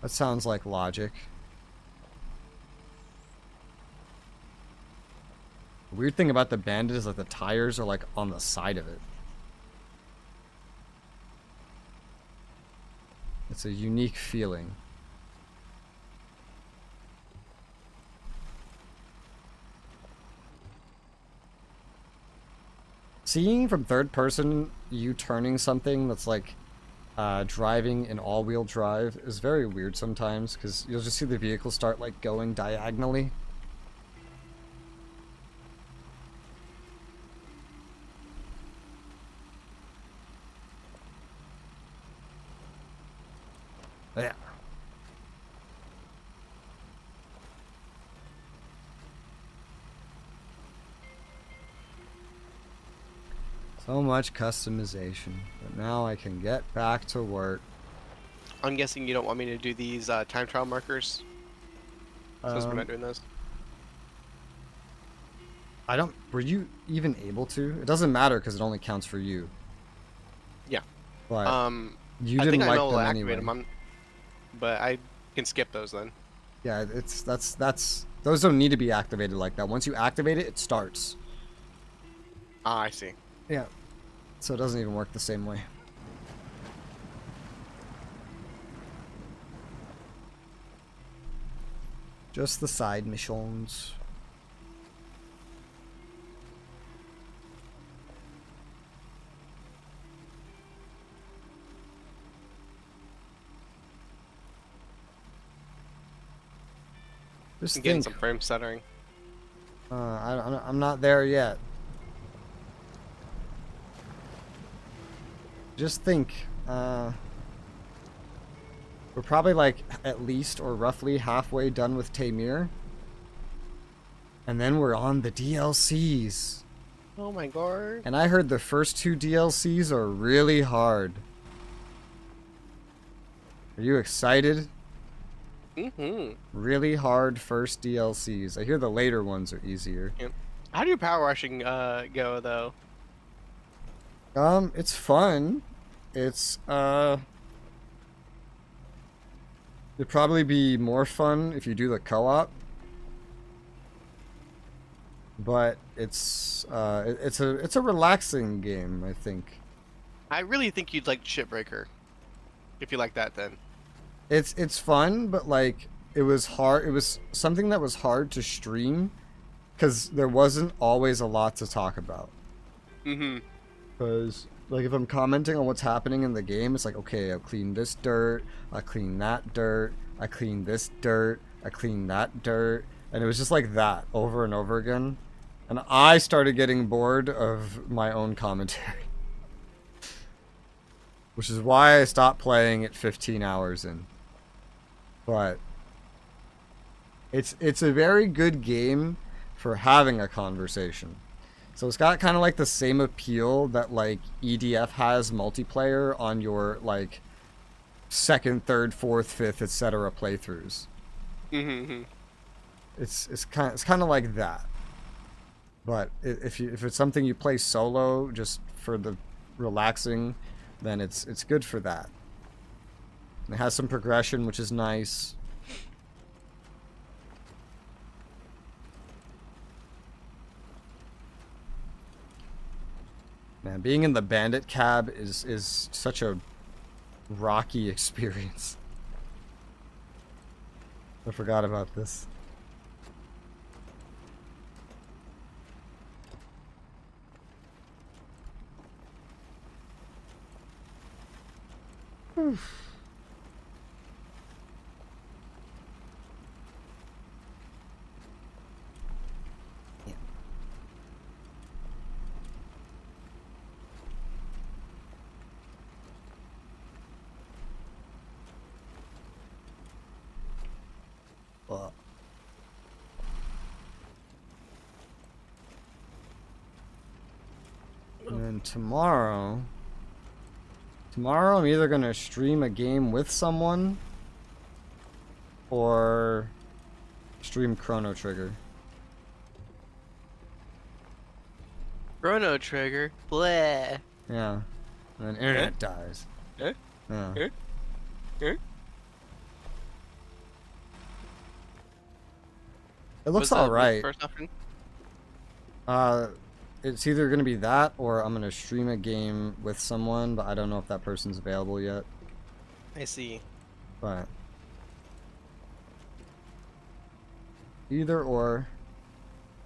That sounds like logic. The weird thing about the Bandit is that the tires are like on the side of it. It's a unique feeling. Seeing from third person you turning something that's like driving in all-wheel drive is very weird sometimes, because you'll just see the vehicle start like going diagonally. Yeah. So much customization, but now I can get back to work. I'm guessing you don't want me to do these time trial markers, since we're not doing those. I don't. Were you even able to? It doesn't matter because it only counts for you. Yeah. But you I didn't think I like know them to anyway. activate them, but I can skip those then. Yeah, that's those don't need to be activated like that. Once you activate it, it starts. Ah, I see. Yeah. So it doesn't even work the same way. Just the side missions. Just I'm getting think. some frame stuttering. I'm not there yet. Just think. We're probably like at least or roughly halfway done with Tamir. And then we're on the DLCs. Oh my god. And I heard the first 2 DLCs are really hard. Are you excited? Mm-hmm. Really hard first DLCs. I hear the later ones are easier. Yeah. How do your power rushing go though? It's fun. It's it'd probably be more fun if you do the co-op. But it's a relaxing game, I think. I really think you'd like Shipbreaker. If you like that, then. It's fun, but like it was hard. It was something that was hard to stream because there wasn't always a lot to talk about. Mm-hmm. Because like if I'm commenting on what's happening in the game, it's like, okay, I'll clean this dirt, I clean that dirt, I clean this dirt, I clean that dirt, and it was just like that over and over again. And I started getting bored of my own commentary. Which is why I stopped playing at 15 hours in. But it's a very good game for having a conversation. So it's got kind of like the same appeal that like EDF has multiplayer on your like second, third, fourth, fifth, etc. playthroughs. Mm-hmm. It's kind of like that. But if it's something you play solo just for the relaxing, then it's good for that. And it has some progression, which is nice. Man, being in the bandit cab is such a rocky experience. I forgot about this. Oof. Yeah. Well. And then tomorrow I'm either gonna stream a game with someone or stream Chrono Trigger. Chrono Trigger. Bleh. Yeah. And then internet dies. Eh? Yeah. Eh? Eh? It looks alright. First option? It's either gonna be that or I'm gonna stream a game with someone, but I don't know if that person's available yet. I see. But either or.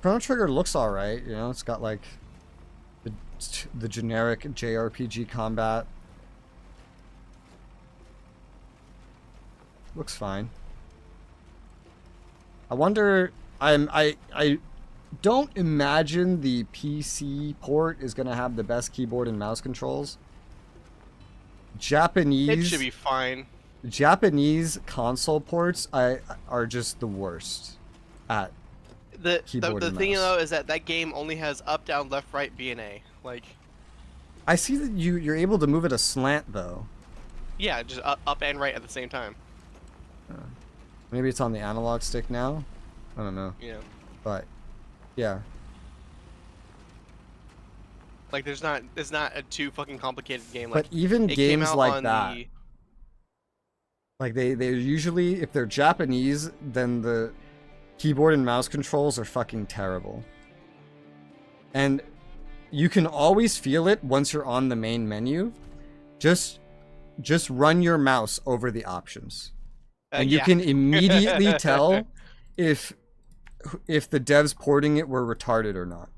Chrono Trigger looks alright, you know, it's got like the generic JRPG combat. Looks fine. I wonder, I don't imagine the PC port is gonna have the best keyboard and mouse controls. It should be fine. Japanese console ports are just the worst at The keyboard and thing mouse. though is that game only has up, down, left, right, B, and A. Like, I see that you're able to move it aslant though. yeah, just up and right at the same time. Maybe it's on the analog stick now. I don't know. Yeah. But yeah. Like, it's not a too fucking complicated game. But Like, even it came games out like on that, the... like they're usually, if they're Japanese, then the keyboard and mouse controls are fucking terrible. And you can always feel it once you're on the main menu. Just run your mouse over the options. And you yeah. can immediately tell if the devs porting it were retarded or not.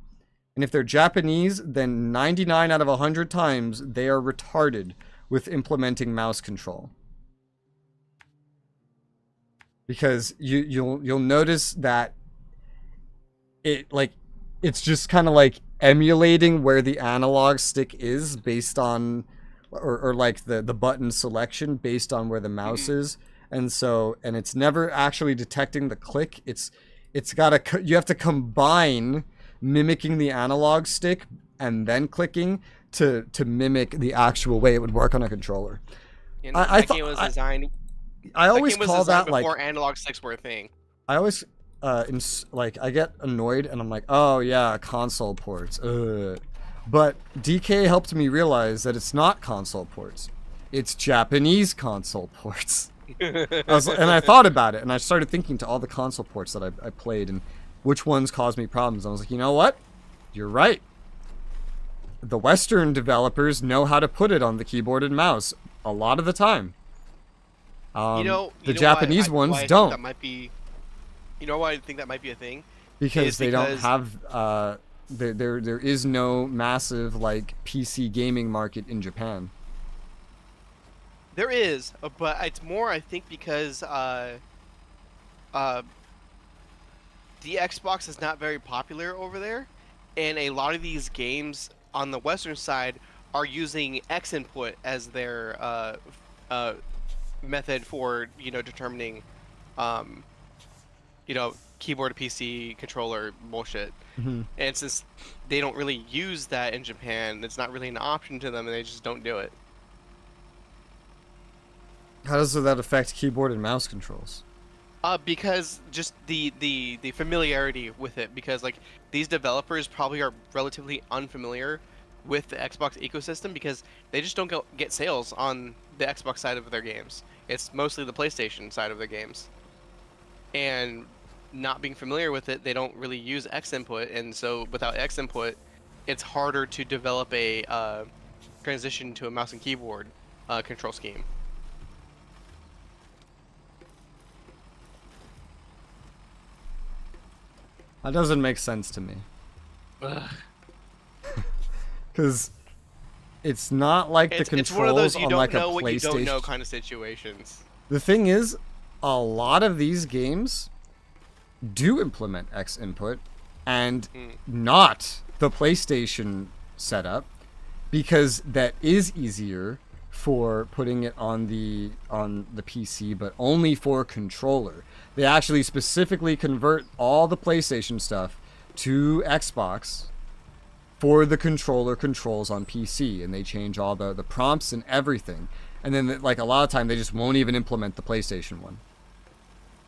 And if they're Japanese, then 99 out of 100 times they are retarded with implementing mouse control. Because you'll notice that it's just kind of like emulating where the analog stick is based on or like the button selection based on where the mouse is. And it's never actually detecting the click. You have to combine mimicking the analog stick and then clicking to mimic the actual way it would work on a controller. And that game was designed. I always call that like before analog sticks were a thing. I always I get annoyed and I'm like, oh yeah, console ports. But DK helped me realize that it's not console ports. It's Japanese console ports. I thought about it, and I started thinking to all the console ports that I played and which ones caused me problems. I was like, you know what? You're right. The Western developers know how to put it on the keyboard and mouse a lot of the time. The Japanese ones don't. That might be. You know why I think that might be a thing? Because they don't have. There is no massive like PC gaming market in Japan. There is, but it's more, I think, because the Xbox is not very popular over there, and a lot of these games on the Western side are using X input as their method for determining keyboard to PC controller bullshit. And since they don't really use that in Japan, it's not really an option to them, and they just don't do it. How does that affect keyboard and mouse controls? Because just the familiarity with it, because like these developers probably are relatively unfamiliar with the Xbox ecosystem because they just don't get sales on the Xbox side of their games. It's mostly the PlayStation side of their games. And not being familiar with it, they don't really use X input, and so without X input, it's harder to develop a transition to a mouse and keyboard control scheme. That doesn't make sense to me. Because it's not like the controls it's one of those you on don't like know a what you don't PlayStation. know kind of situations. The thing is, a lot of these games do implement X input and not the PlayStation setup, because that is easier for putting it on the PC, but only for controller. They actually specifically convert all the PlayStation stuff to Xbox for the controller controls on PC, and they change all the prompts and everything. And then like a lot of time they just won't even implement the PlayStation one.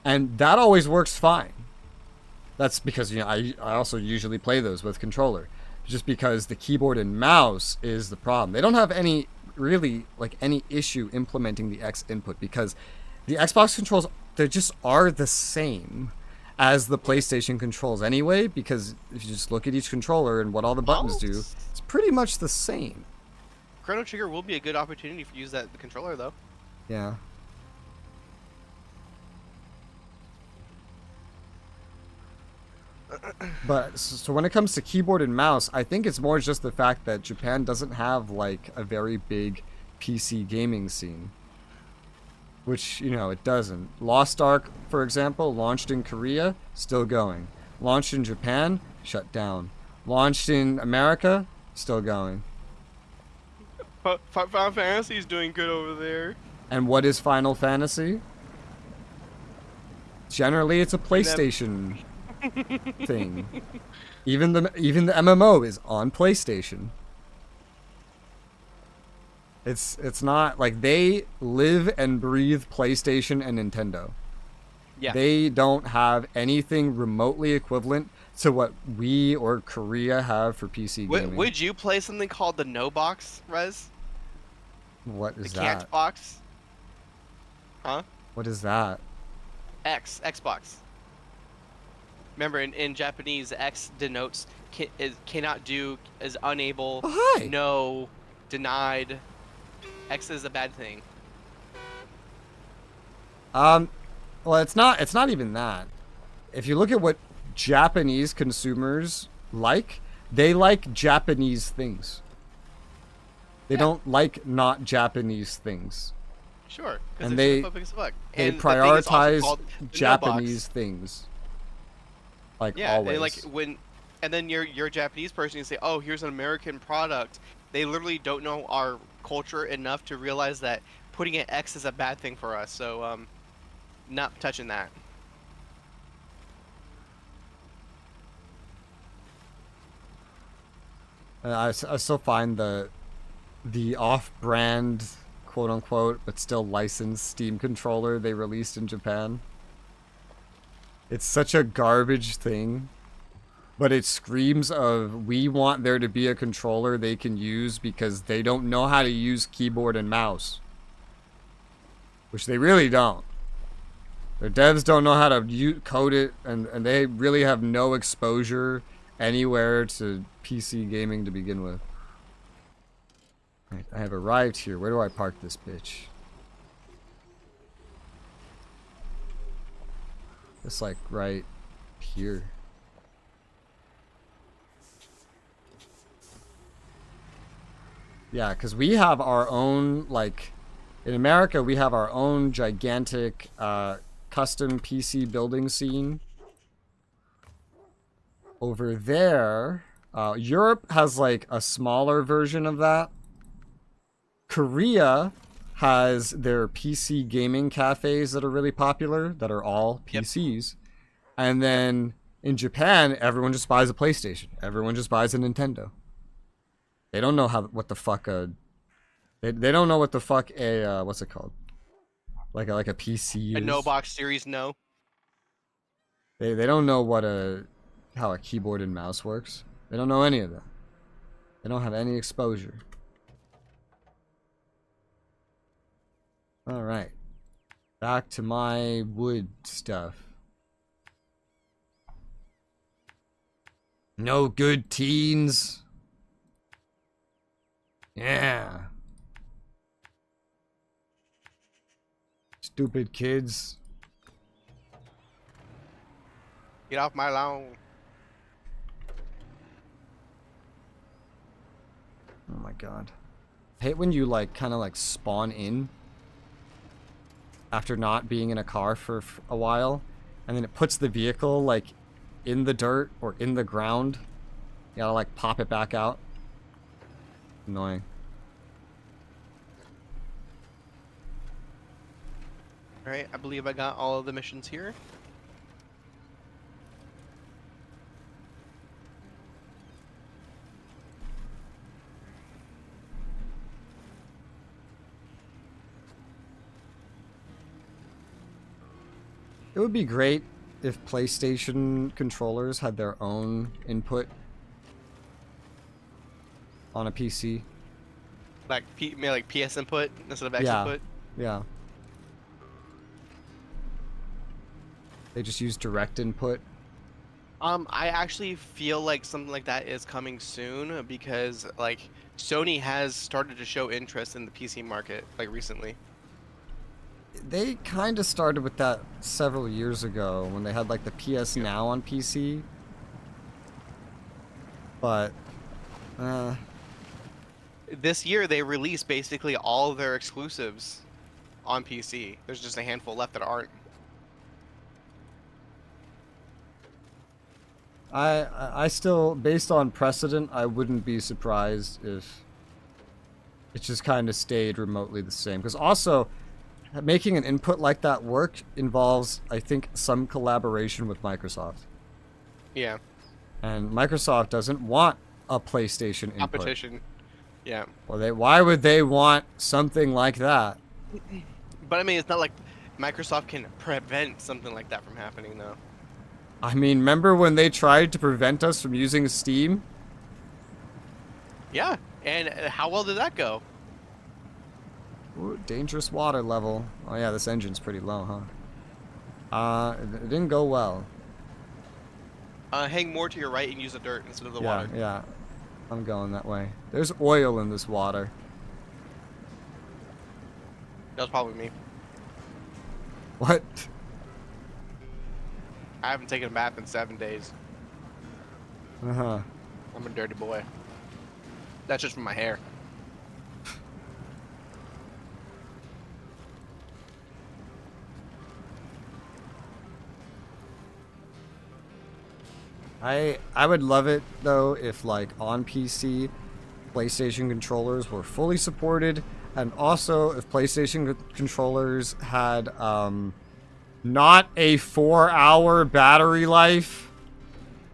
And that always works fine. That's because I also usually play those with controller, just because the keyboard and mouse is the problem. They don't have any issue implementing the X input, because the Xbox controls, they just are the same as the PlayStation controls anyway, because if you just look at each controller and what all the buttons do, it's pretty much the same. Chrono Trigger will be a good opportunity for you to use the controller though. Yeah. But so when it comes to keyboard and mouse, I think it's more just the fact that Japan doesn't have like a very big PC gaming scene. Which, you know, it doesn't. Lost Ark, for example, launched in Korea, still going. Launched in Japan, shut down. Launched in America, still going. Final Fantasy is doing good over there. And what is Final Fantasy? Generally, it's a PlayStation thing. Even the MMO is on PlayStation. It's not like they live and breathe PlayStation and Nintendo. Yeah. They don't have anything remotely equivalent to what we or Korea have for PC gaming. Would you play something called the No Box, Rez? What is the that? Can't Box? Huh? What is that? Xbox. Remember, in Japanese, X denotes cannot do, is unable, Oh, hi. no, denied. X is a bad thing. Well, it's not even that. If you look at what Japanese consumers like, they like Japanese things. They don't like not Japanese things. Sure, and they prioritize Japanese things. Like always. And then you're a Japanese person. You say, "Oh, here's an American product." They literally don't know our culture enough to realize that putting an X is a bad thing for us. So, not touching that. I still find the off-brand, quote unquote, but still licensed Steam controller they released in Japan. It's such a garbage thing, but it screams of we want there to be a controller they can use because they don't know how to use keyboard and mouse. Which they really don't. Their devs don't know how to code it, and they really have no exposure anywhere to PC gaming to begin with. Right, I have arrived here. Where do I park this bitch? It's like right here. Yeah, because we have our own, like, in America, we have our own gigantic custom PC building scene. Over there, Europe has, like, a smaller version of that. Korea has their PC gaming cafes that are really popular, that are all PCs. Yep. And then in Japan, everyone just buys a PlayStation. Everyone just buys a Nintendo. They don't know what the fuck they don't know what the fuck a what's it called? Like a PC is. A no box series, no. They don't know how a keyboard and mouse works. They don't know any of that. They don't have any exposure. All right. Back to my wood stuff. No good teens. Yeah. Stupid kids. Get off my lawn. Oh my god. I hate when you like kind of like spawn in after not being in a car for a while, and then it puts the vehicle like in the dirt or in the ground. You gotta like pop it back out. Annoying. Alright, I believe I got all of the missions here. It would be great if PlayStation controllers had their own input on a PC. Like PS input instead of X input? Yeah. They just use direct input. I actually feel like something like that is coming soon because like Sony has started to show interest in the PC market like recently. they kind of started with that several years ago when they had like the PS Now on PC. But this year they released basically all of their exclusives on PC. There's just a handful left that aren't. I still, based on precedent, I wouldn't be surprised if it just kind of stayed remotely the same. Because also, making an input like that work involves, I think, some collaboration with Microsoft. Yeah. And Microsoft doesn't want a PlayStation input. Competition. Yeah. Well, why would they want something like that? But I mean, it's not like Microsoft can prevent something like that from happening, though. I mean, remember when they tried to prevent us from using Steam? Yeah. And how well did that go? Ooh, dangerous water level. Oh yeah, this engine's pretty low, huh? It didn't go well. Hang more to your right and use the dirt instead of the water. Yeah. I'm going that way. There's oil in this water. That was probably me. What? I haven't taken a bath in 7 days. Uh-huh. I'm a dirty boy. That's just from my hair. I would love it though if like on PC PlayStation controllers were fully supported, and also if PlayStation controllers had not a 4-hour battery life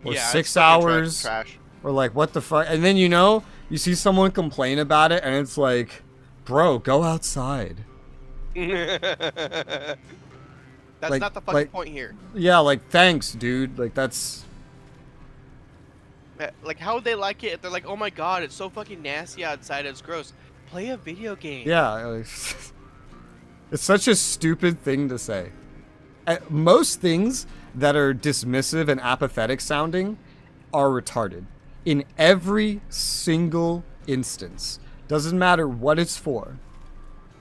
or yeah, 6 hours trash. or like what the fuck. And then you see someone complain about it and it's like, bro, go outside. That's Like- not the fucking like- point here. Yeah, like thanks dude, like that's Like, how would they like it if they're like, oh my god, it's so fucking nasty outside, it's gross. Play a video game. Yeah, like, it's such a stupid thing to say. Most things that are dismissive and apathetic sounding are retarded. In every single instance. Doesn't matter what it's for.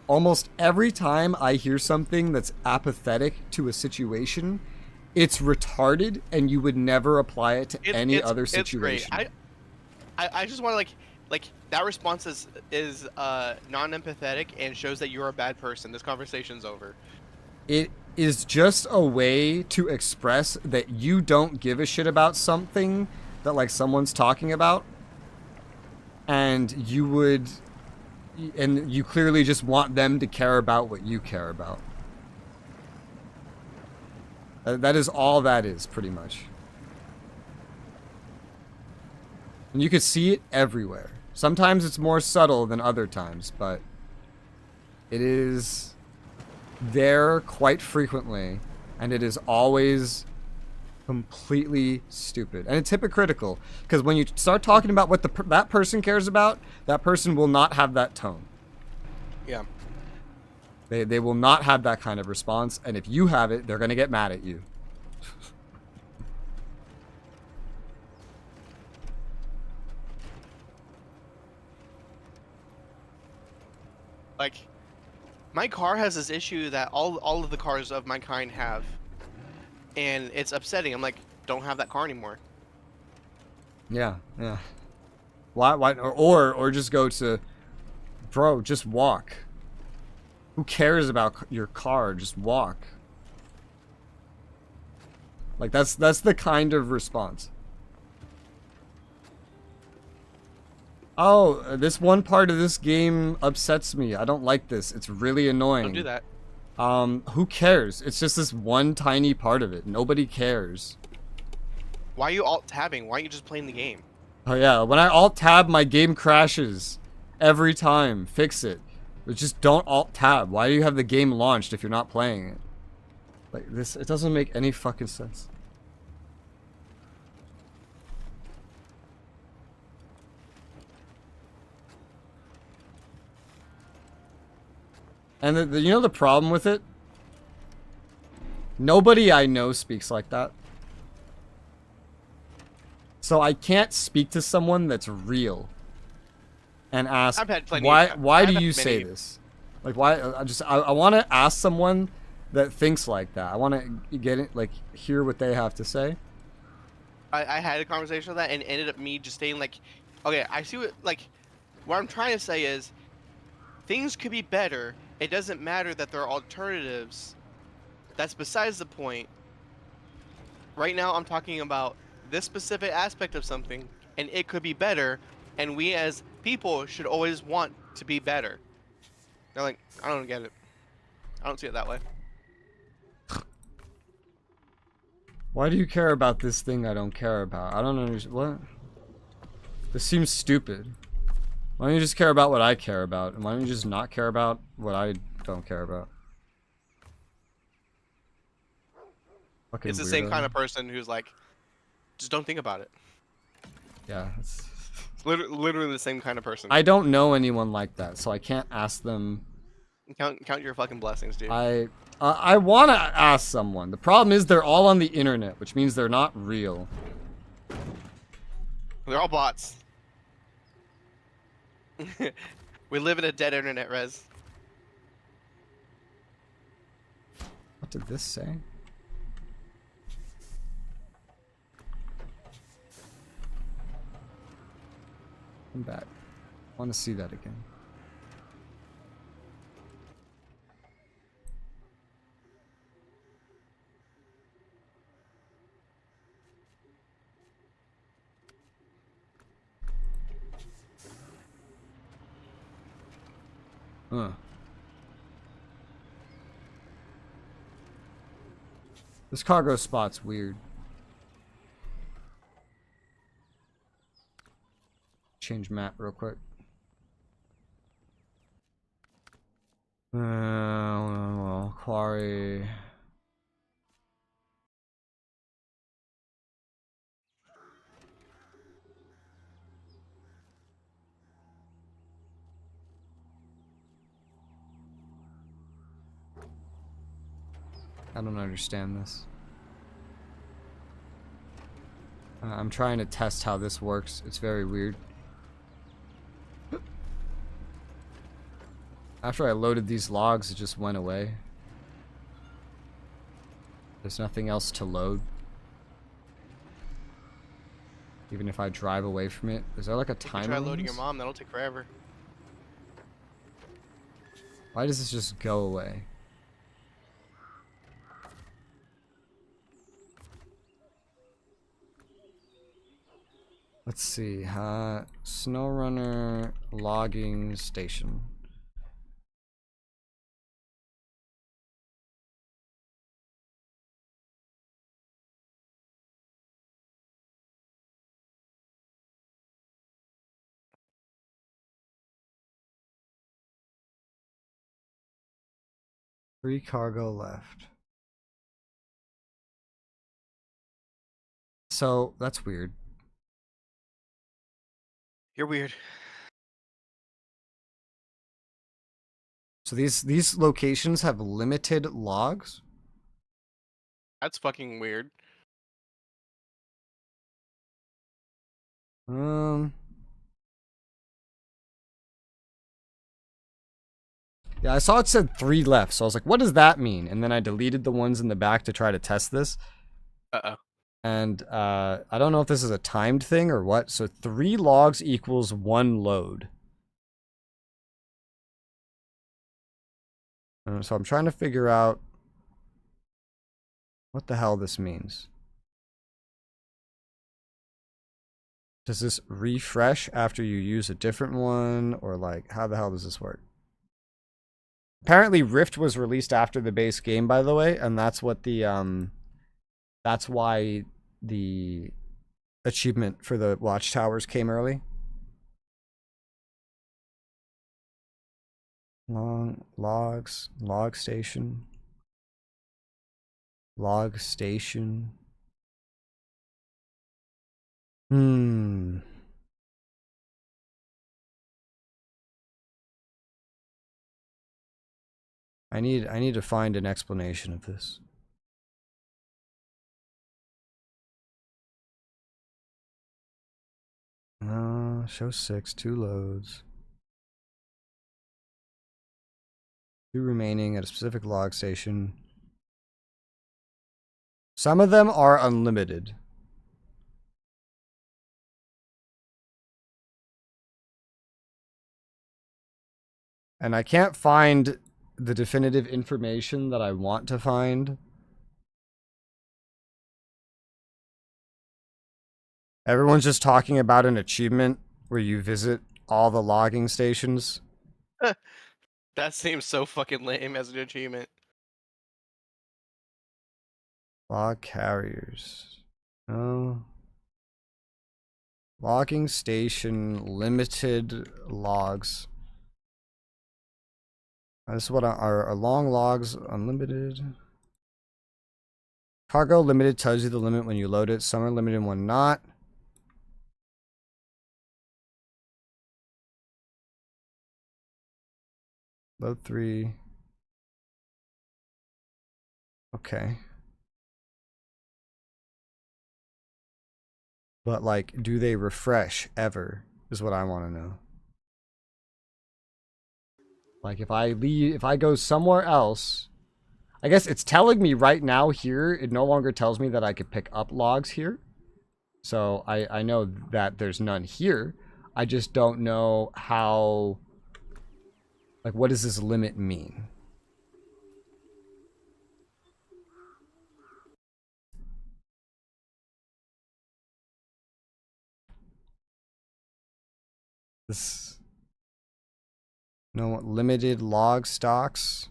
Almost every time I hear something that's apathetic to a situation, it's retarded and you would never apply it to any other situation. It's great. I just want to like that response is non-empathetic and shows that you're a bad person. This conversation's over. It is just a way to express that you don't give a shit about something that like someone's talking about, and you clearly just want them to care about what you care about. That is all that is, pretty much. And you can see it everywhere. Sometimes it's more subtle than other times, but it is there quite frequently, and it is always completely stupid. And it's hypocritical, because when you start talking about what that person cares about, that person will not have that tone. Yeah. They will not have that kind of response, and if you have it, they're going to get mad at you. Like, my car has this issue that all of the cars of my kind have, and it's upsetting. I'm like, don't have that car anymore. Yeah. Why? Or just go to, bro, just walk. Who cares about your car? Just walk. Like that's the kind of response. Oh, this one part of this game upsets me. I don't like this. It's really annoying. Don't do that. Who cares? It's just this one tiny part of it. Nobody cares. Why are you alt-tabbing? Why aren't you just playing the game? Oh yeah, when I alt-tab, my game crashes. Every time. Fix it. But just don't alt-tab. Why do you have the game launched if you're not playing it? Like this, it doesn't make any fucking sense. And you know the problem with it? Nobody I know speaks like that. So I can't speak to someone that's real and ask, why do you say this? Like, why? I want to ask someone that thinks like that. I want to get it, like, hear what they have to say. I had a conversation with that and ended up me just saying like, okay, I see what I'm trying to say is things could be better. It doesn't matter that there are alternatives. That's besides the point. Right now, I'm talking about this specific aspect of something, and it could be better, and we as people should always want to be better. They're like, I don't get it. I don't see it that way. Why do you care about this thing I don't care about? I don't understand. What? This seems stupid. Why don't you just care about what I care about? And why don't you just not care about what I don't care about? Fucking It's the same weirdo. kind of person who's like, just don't think about it. Yeah, It's literally the same kind of person. I don't know anyone like that, so I can't ask them. Count your fucking blessings, dude. I want to ask someone. The problem is they're all on the internet, which means they're not real. They're all bots. We live in a dead internet, Rez. What did this say? I'm back. I want to see that again. Huh. This cargo spot's weird. Change map real quick. Quarry. I don't understand this. I'm trying to test how this works. It's very weird. After I loaded these logs, it just went away. There's nothing else to load. Even if I drive away from it. Is there like a timer? Try loading your mom, that'll take forever. Why does this just go away? Let's see. Snowrunner logging station. Free cargo left. So, that's weird. You're weird. So these locations have limited logs? That's fucking weird. Yeah, I saw it said 3 left, so I was like, what does that mean? And then I deleted the ones in the back to try to test this. Uh-oh. And I don't know if this is a timed thing or what. So 3 logs equals 1 load. So I'm trying to figure out what the hell this means. Does this refresh after you use a different one? Or like, how the hell does this work? Apparently Rift was released after the base game, by the way. And that's what the, that's why the achievement for the watchtowers came early. Logs, log station. Log station. I need to find an explanation of this. Show 6, 2 loads. 2 remaining at a specific log station. Some of them are unlimited. And I can't find the definitive information that I want to find. Everyone's just talking about an achievement where you visit all the logging stations. That seems so fucking lame as an achievement. Log carriers. Oh. Logging station limited logs. This is what are long logs unlimited. Cargo limited tells you the limit when you load it. Some are limited when not. Load 3. Okay. But like, do they refresh ever? Is what I want to know. Like if I leave, if I go somewhere else, I guess it's telling me right now here, it no longer tells me that I could pick up logs here. So I know that there's none here. I just don't know how, like what does this limit mean? This, no limited log stocks.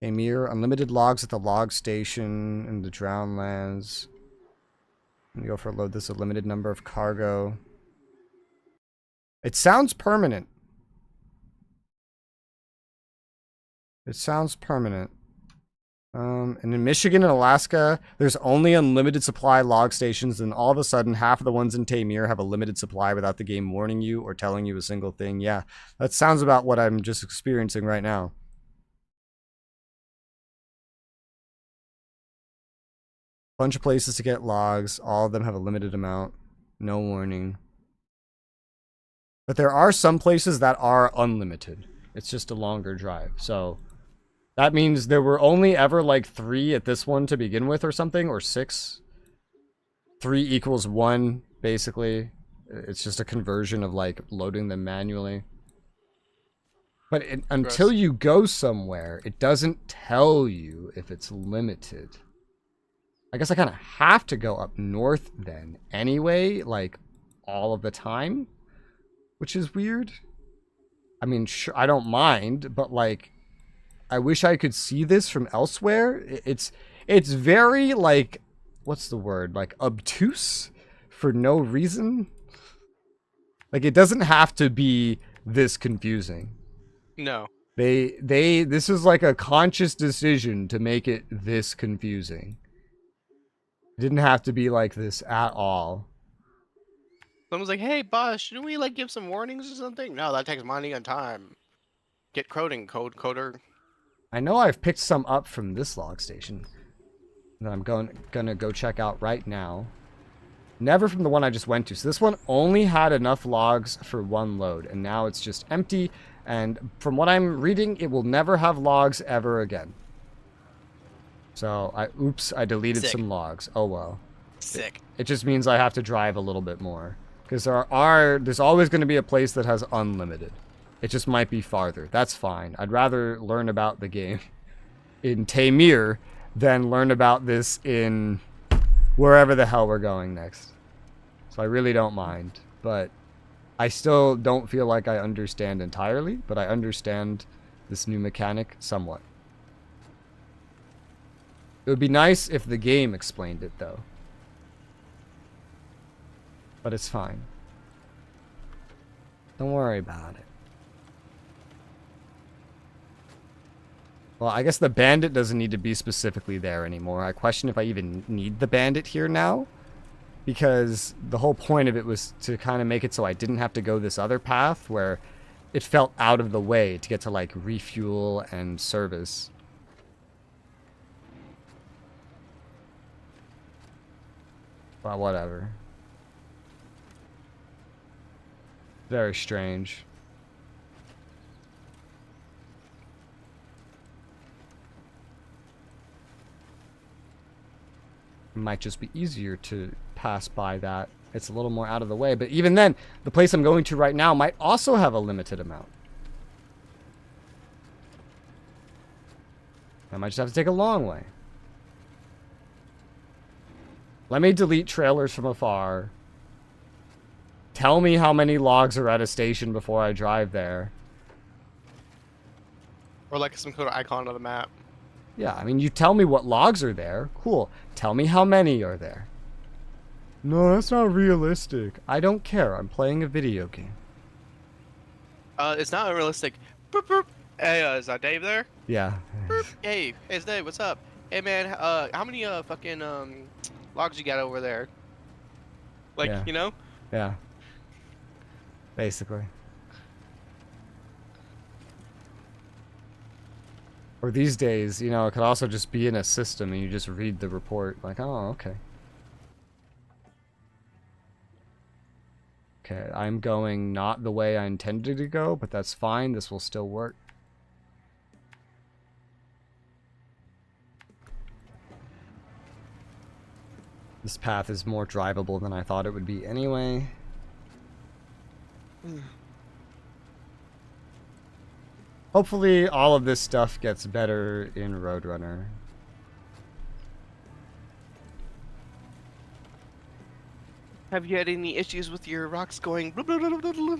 Amir, unlimited logs at the log station in the drowned lands. I'm gonna go for a load. This a limited number of cargo. It sounds permanent. It sounds permanent. And in Michigan and Alaska, there's only unlimited supply log stations, and all of a sudden, half of the ones in Tamir have a limited supply without the game warning you or telling you a single thing. Yeah, that sounds about what I'm just experiencing right now. Bunch of places to get logs. All of them have a limited amount. No warning. But there are some places that are unlimited. It's just a longer drive. So that means there were only ever like 3 at this one to begin with or something, or 6. 3 equals 1, basically. It's just a conversion of like loading them manually. But until you go somewhere, it doesn't tell you if it's limited. I guess I kind of have to go up north then anyway, like all of the time, which is weird. I mean, sure, I don't mind, but like, I wish I could see this from elsewhere. It's very like, what's the word? Like obtuse for no reason. Like it doesn't have to be this confusing. No. This is like a conscious decision to make it this confusing. It didn't have to be like this at all. Someone's like, hey, boss, shouldn't we like give some warnings or something? No, that takes money and time. Get coding, coder. I know I've picked some up from this log station that I'm gonna go check out right now. Never from the one I just went to. So this one only had enough logs for 1 load, and now it's just empty. And from what I'm reading, it will never have logs ever again. So, I deleted some logs. Oh well. Sick. It just means I have to drive a little bit more. Because there's always going to be a place that has unlimited. It just might be farther. That's fine. I'd rather learn about the game in Tamir than learn about this in wherever the hell we're going next. So I really don't mind. But I still don't feel like I understand entirely, but I understand this new mechanic somewhat. It would be nice if the game explained it, though. But it's fine. Don't worry about it. Well, I guess the bandit doesn't need to be specifically there anymore. I question if I even need the bandit here now. Because the whole point of it was to kind of make it so I didn't have to go this other path where it felt out of the way to get to, like, refuel and service. Well, whatever. Very strange. might just be easier to pass by that. It's a little more out of the way. But even then, the place I'm going to right now might also have a limited amount. I might just have to take a long way. Let me delete trailers from afar. Tell me how many logs are at a station before I drive there. Or like some kind of icon on the map. Yeah, I mean, you tell me what logs are there. Cool. Tell me how many are there. No, that's not realistic. I don't care. I'm playing a video game. It's not unrealistic. Boop, boop. Hey, is that Dave there? Yeah. Boop. Hey, it's Dave. What's up? Hey, man. How many fucking logs you got over there? Like, Yeah. you know? Yeah. Basically. Or these days, you know, it could also just be in a system and you just read the report. Like, oh, okay. Okay, I'm going not the way I intended to go, but that's fine. This will still work. This path is more drivable than I thought it would be anyway. Hopefully all of this stuff gets better in Roadrunner. Have you had any issues with your rocks going? Blah, blah, blah, blah,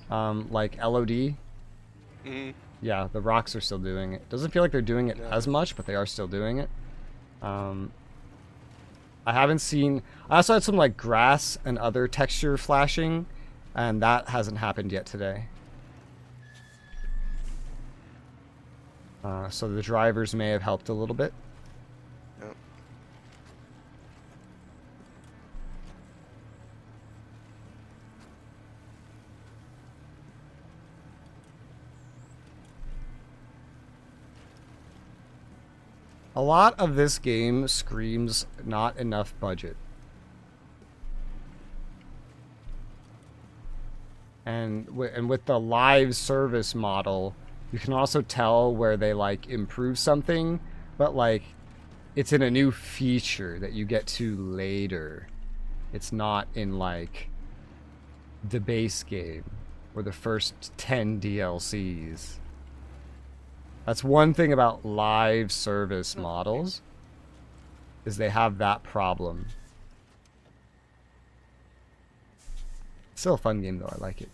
blah? Like LOD? Mm-hmm. Yeah, the rocks are still doing it. Doesn't feel like they're doing it as much, but they are still doing it. I haven't seen... I also had some like grass and other texture flashing, and that hasn't happened yet today. So the drivers may have helped a little bit. Yep. A lot of this game screams not enough budget. And with the live service model, you can also tell where they like improve something, but like it's in a new feature that you get to later. It's not in like the base game or the first 10 DLCs. That's one thing about live service models, is they have that problem. Still a fun game though, I like it.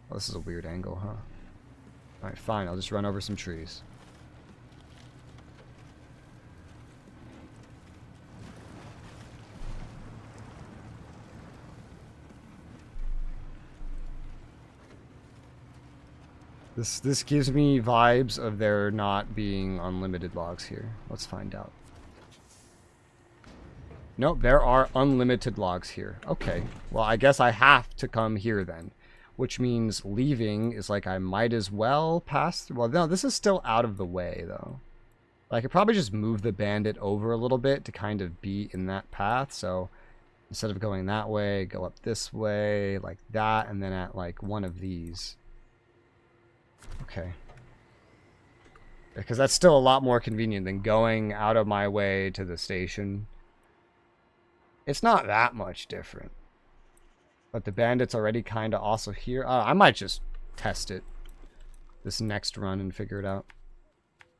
Oh, this is a weird angle, huh? Alright, fine, I'll just run over some trees. This gives me vibes of there not being unlimited logs here. Let's find out. Nope, there are unlimited logs here. Okay, well I guess I have to come here then. Which means leaving is like I might as well pass through. Well, no, this is still out of the way though. I could probably just move the bandit over a little bit to kind of be in that path. So instead of going that way, go up this way, like that, and then at like one of these. Okay. Because that's still a lot more convenient than going out of my way to the station. It's not that much different. But the bandit's already kind of also here. I might just test it this next run and figure it out.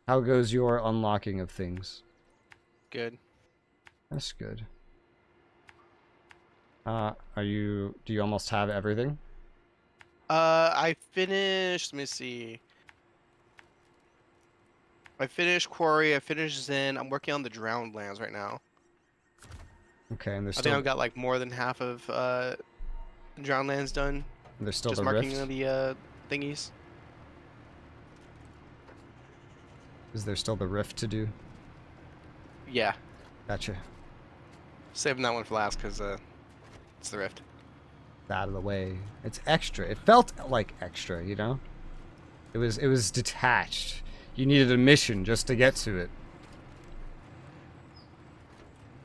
How goes your unlocking of things? Good. That's good. Do you almost have everything? I finished, let me see. I finished Quarry, I finished Zen. I'm working on the Drowned Lands right now. Okay, and there's I still... think I've got like more than half of Drowned Lands done. There's still just the marking rift? the thingies. Is there still the rift to do? Yeah. Gotcha. Saving that one for last because it's the rift. Out of the way. It's extra. It felt like extra, you know? It was detached. You needed a mission just to get to it.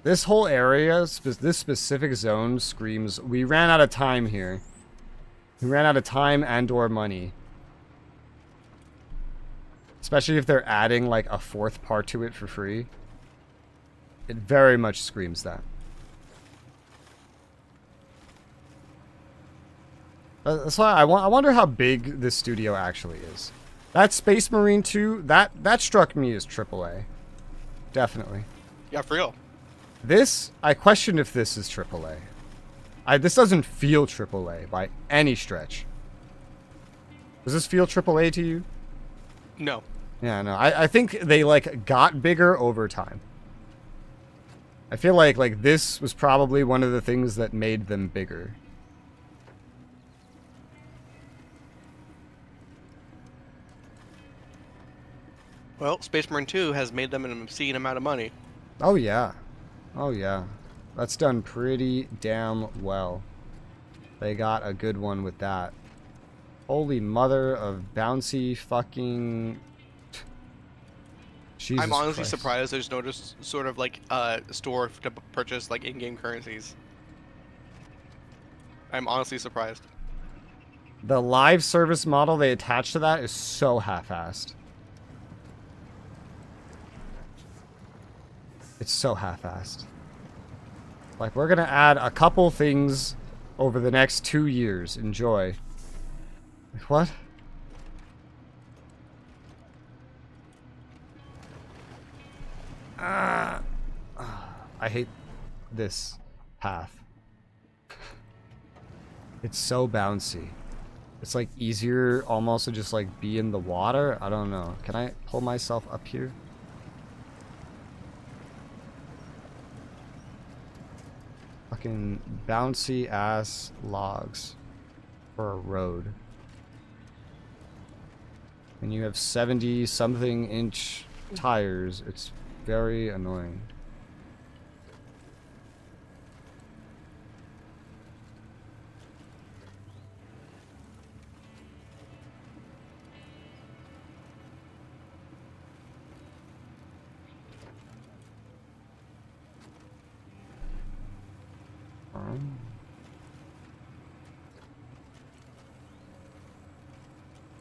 This whole area, this specific zone screams, we ran out of time here. We ran out of time and or money. Especially if they're adding like a fourth part to it for free. It very much screams that. That's why I wonder how big this studio actually is. That Space Marine 2, that struck me as AAA. Definitely. Yeah, for real. This, I question if this is AAA. This doesn't feel AAA by any stretch. Does this feel AAA to you? No. Yeah, no. I think they like got bigger over time. I feel like this was probably one of the things that made them bigger. Well, Space Marine 2 has made them an obscene amount of money. Oh yeah. Oh yeah. That's done pretty damn well. They got a good one with that. Holy mother of bouncy fucking... Jesus I'm honestly Christ. surprised there's no just sort of like store to purchase like in-game currencies. I'm honestly surprised. The live service model they attach to that is so half-assed. It's so half-assed. Like, we're gonna add a couple things over the next 2 years. Enjoy. What? I hate this path. It's so bouncy. It's like easier almost to just like be in the water. I don't know. Can I pull myself up here? Fucking bouncy ass logs for a road. And you have 70 something inch tires. It's very annoying.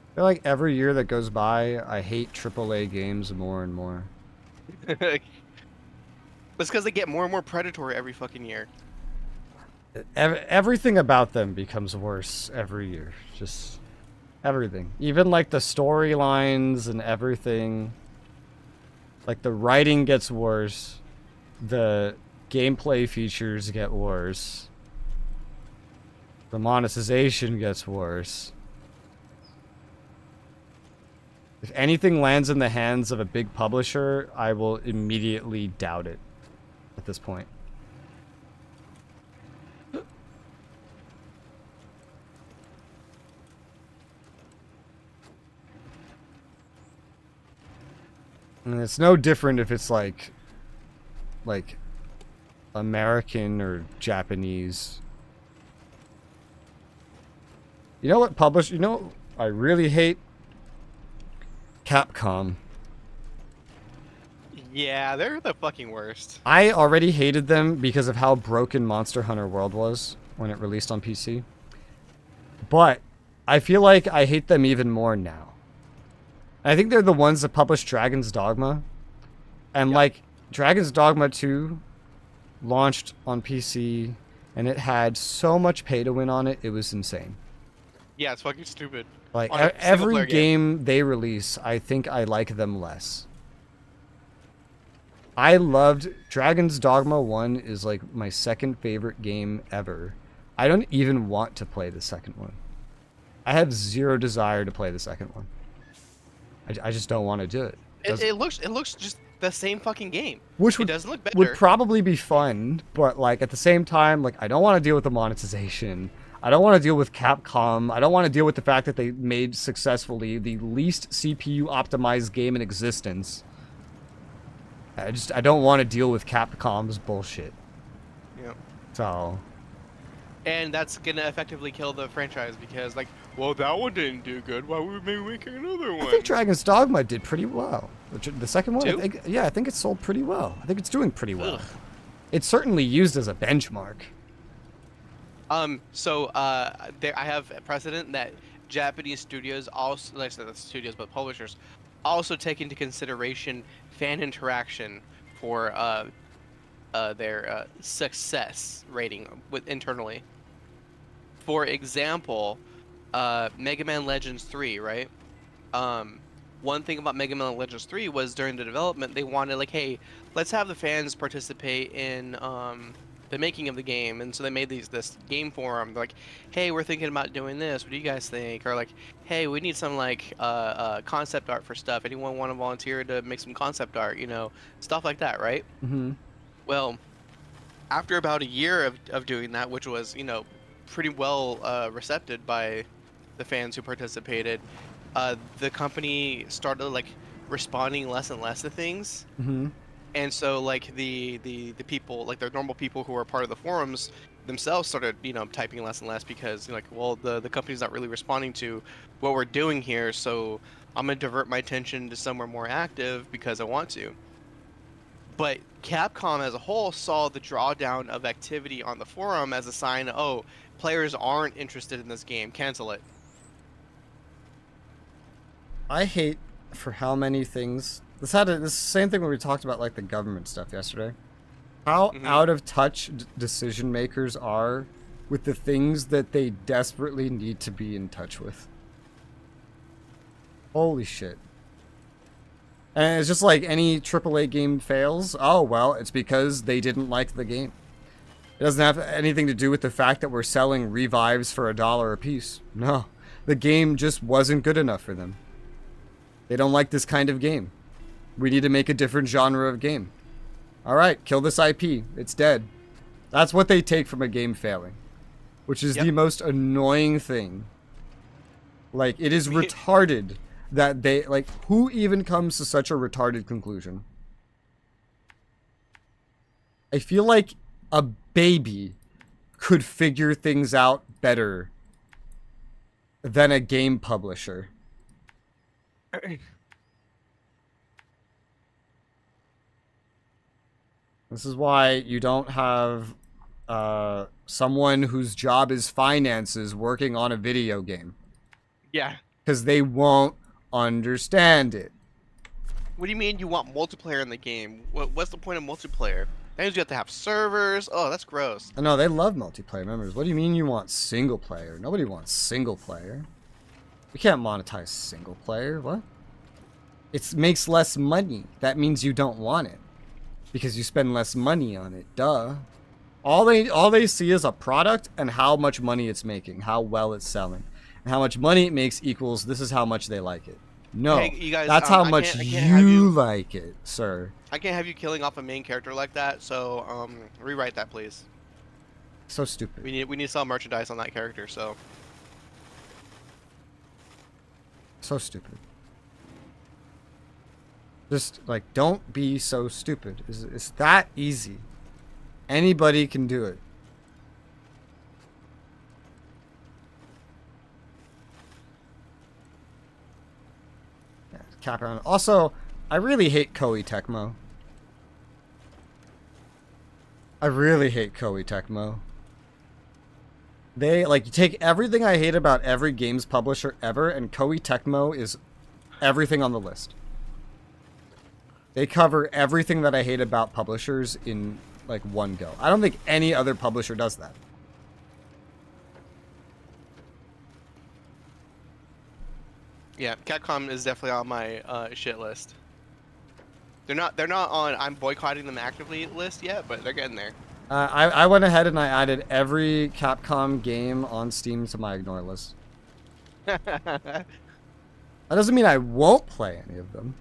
I feel like every year that goes by, I hate AAA games more and more. It's because they get more and more predatory every fucking year. Everything about them becomes worse every year. Just everything. Even like the storylines and everything. Like the writing gets worse. The gameplay features get worse. The monetization gets worse. If anything lands in the hands of a big publisher, I will immediately doubt it at this point. And it's no different if it's like American or Japanese. You know what you know I really hate? Capcom. Yeah, they're the fucking worst. I already hated them because of how broken Monster Hunter World was when it released on PC. But I feel like I hate them even more now. I think they're the ones that published Dragon's Dogma. And like Dragon's Dogma 2 launched on PC and it had so much pay to win on it, it was insane. Yeah, it's fucking stupid. Like every game they release, I think I like them less. I loved Dragon's Dogma 1 is like my second favorite game ever. I don't even want to play the second one. I have zero desire to play the second one. I just don't want to do it. It looks just the same fucking game. Which it doesn't look better. Would probably be fun, but like at the same time, like I don't want to deal with the monetization. I don't want to deal with Capcom. I don't want to deal with the fact that they made successfully the least CPU optimized game in existence. I don't want to deal with Capcom's bullshit. Yeah. So. And that's gonna effectively kill the franchise because, like, well, that one didn't do good. Why would we make another one? I think Dragon's Dogma did pretty well. The second one, Two? I think it sold pretty well. I think it's doing pretty well. Ugh. It's certainly used as a benchmark. I have a precedent that Japanese studios also, like the studios, but publishers also take into consideration fan interaction for their success rating with internally. For example, Mega Man Legends 3, right? One thing about Mega Man Legends 3 was during the development, they wanted like, hey, let's have the fans participate in the making of the game, and so they made this game forum. They're like, hey, we're thinking about doing this. What do you guys think? Or like, hey, we need some like concept art for stuff. Anyone want to volunteer to make some concept art? You know, stuff like that, right? Mm-hmm. Well, after about a year of doing that, which was, you know, pretty well received by the fans who participated, the company started like responding less and less to things. Mm-hmm. And so like the people, like the normal people who are part of the forums themselves started, you know, typing less and less because like, well, the company's not really responding to what we're doing here, so I'm gonna divert my attention to somewhere more active because I want to. But Capcom as a whole saw the drawdown of activity on the forum as a sign, oh, players aren't interested in this game, cancel it. I hate for how many things this same thing when we talked about like the government stuff yesterday. How out of touch decision makers are with the things that they desperately need to be in touch with. Holy shit. And it's just like any AAA game fails. Oh, well, it's because they didn't like the game. It doesn't have anything to do with the fact that we're selling revives for $1 a piece. No, the game just wasn't good enough for them. They don't like this kind of game. We need to make a different genre of game. All right, kill this IP. It's dead. That's what they take from a game failing, which is the most annoying thing. Like, it is retarded that they, like, who even comes to such a retarded conclusion? I feel like a baby could figure things out better than a game publisher. This is why you don't have someone whose job is finances working on a video game. Yeah. Because they won't understand it. What do you mean you want multiplayer in the game? What's the point of multiplayer? That means you have to have servers. Oh, that's gross. No, they love multiplayer members. What do you mean you want single player? Nobody wants single player. You can't monetize single player. What? It makes less money. That means you don't want it. Because you spend less money on it. Duh. All they see is a product and how much money it's making. How well it's selling. And how much money it makes equals this is how much they like it. No. Hey, you guys, that's how much you like it, sir. I can't have you killing off a main character like that, so rewrite that, please. So stupid. We need to sell merchandise on that character, so. So stupid. Just, like, don't be so stupid. It's that easy. Anybody can do it. Yeah, Capcom. Also, I really hate Koei Tecmo. I really hate Koei Tecmo. They, like, you take everything I hate about every games publisher ever, and Koei Tecmo is everything on the list. They cover everything that I hate about publishers in, like, one go. I don't think any other publisher does that. Yeah, Capcom is definitely on my shit list. They're not on I'm boycotting them actively list yet, but they're getting there. I went ahead and I added every Capcom game on Steam to my ignore list. That doesn't mean I won't play any of them.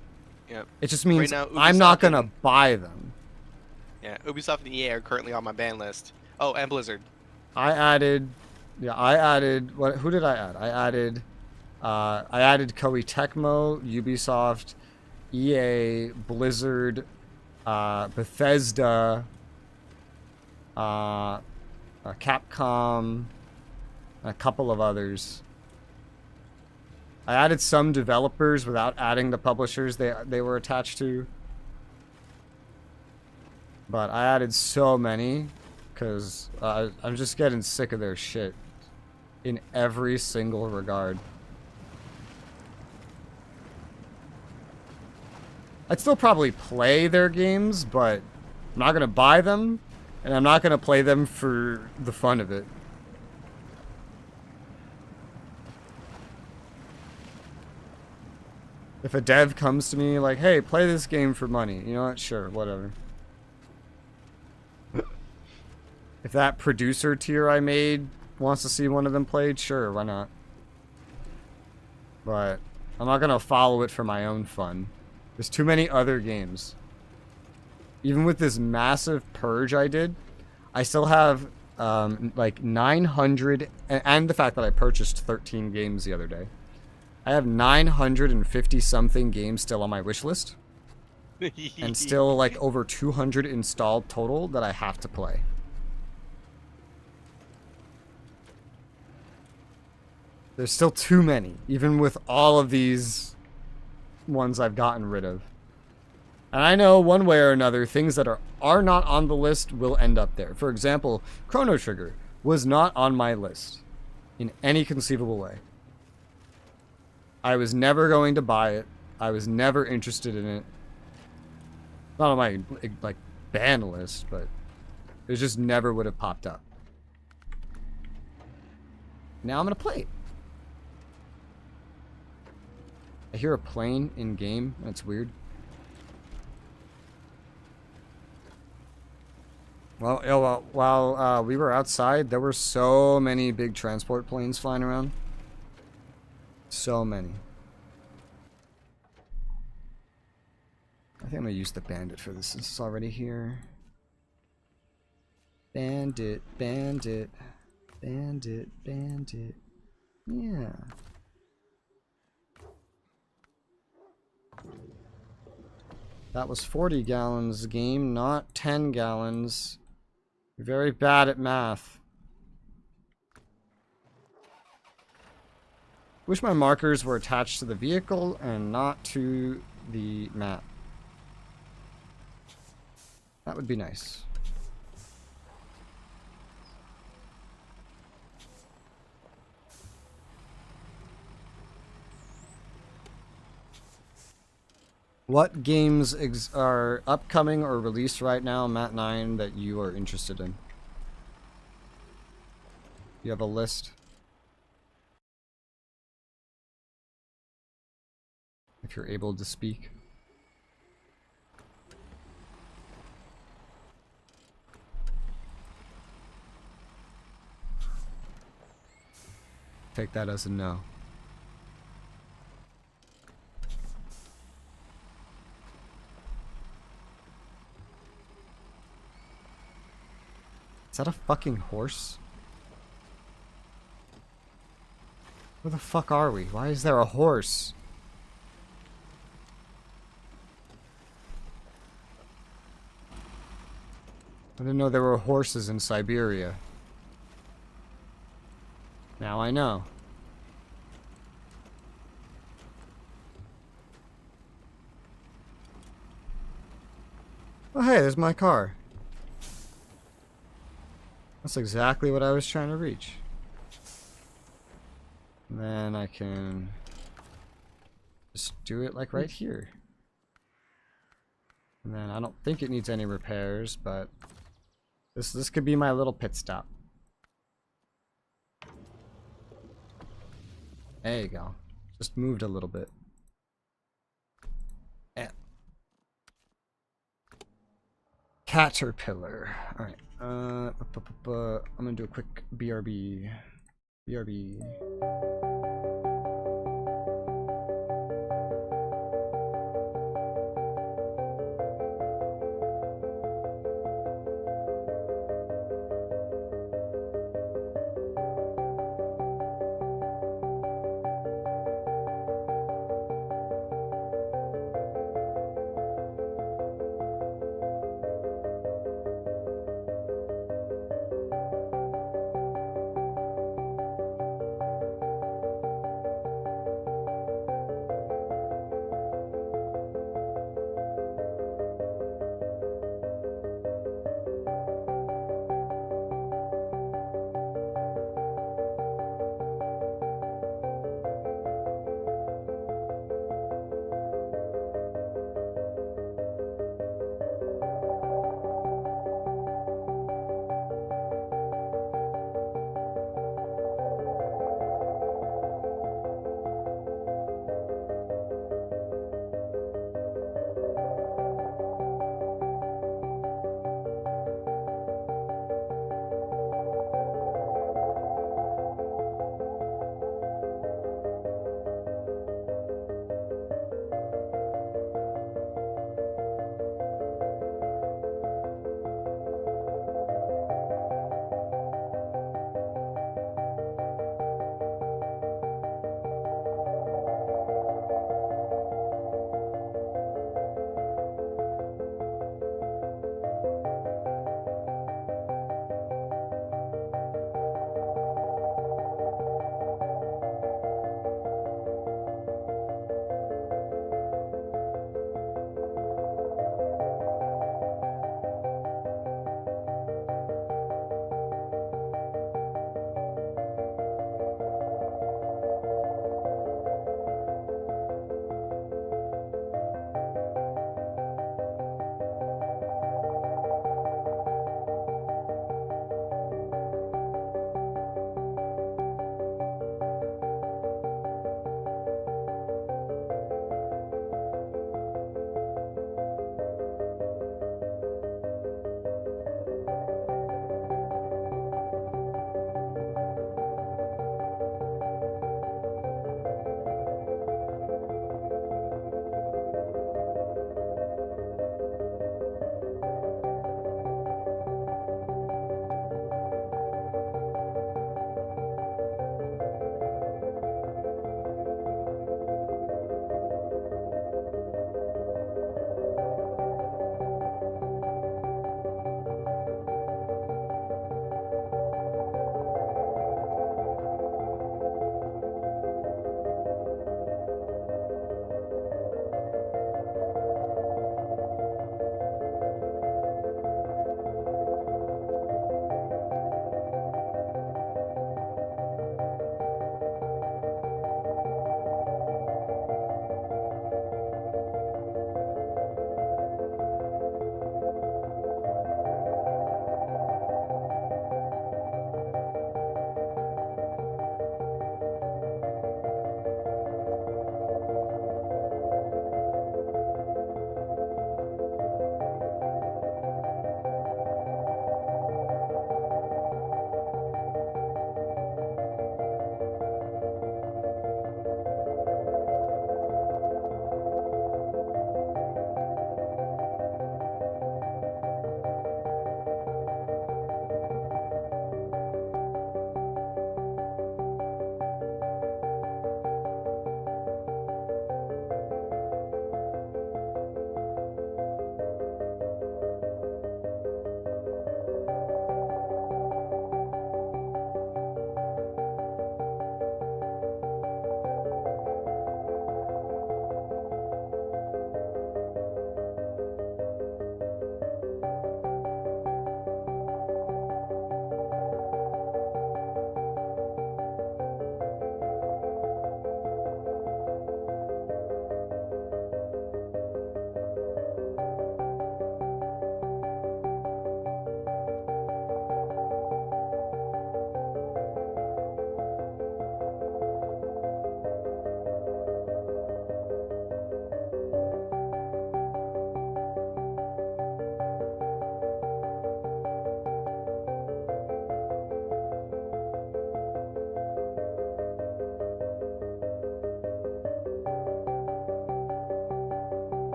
Yep. It just means right now, I'm not going to buy them. Yeah, Ubisoft and EA are currently on my ban list. Oh, and Blizzard. I added who did I add? I added Koei Tecmo, Ubisoft, EA, Blizzard, Bethesda, Capcom, a couple of others. I added some developers without adding the publishers they were attached to. But I added so many because I'm just getting sick of their shit in every single regard. I'd still probably play their games, but I'm not gonna buy them, and I'm not gonna play them for the fun of it. If a dev comes to me like, hey, play this game for money, you know what? Sure, whatever. If that producer tier I made wants to see one of them played, sure, why not? But I'm not gonna follow it for my own fun. There's too many other games. Even with this massive purge I did, I still have like 900, and the fact that I purchased 13 games the other day. I have 950 something games still on my wish list. And still like over 200 installed total that I have to play. There's still too many, even with all of these ones I've gotten rid of. And I know one way or another, things that are not on the list will end up there. For example, Chrono Trigger was not on my list in any conceivable way. I was never going to buy it. I was never interested in it. Not on my like ban list, but it just never would have popped up. Now I'm gonna play it. I hear a plane in game. That's weird. Well, while we were outside, there were so many big transport planes flying around. So many. I think I'm gonna use the bandit for this since it's already here. Bandit, bandit, bandit, bandit. Yeah. That was 40 gallons game, not 10 gallons. You're very bad at math. Wish my markers were attached to the vehicle and not to the map. That would be nice. What games are upcoming or released right now, Matt9, that you are interested in? You have a list? If you're able to speak. Take that as a no. Is that a fucking horse? Where the fuck are we? Why is there a horse? I didn't know there were horses in Siberia. Now I know. Oh hey, there's my car. That's exactly what I was trying to reach. And then I can just do it like right here. And then I don't think it needs any repairs, but this could be my little pit stop. There you go. Just moved a little bit. Yeah. Caterpillar. Alright. I'm gonna do a quick BRB. BRB.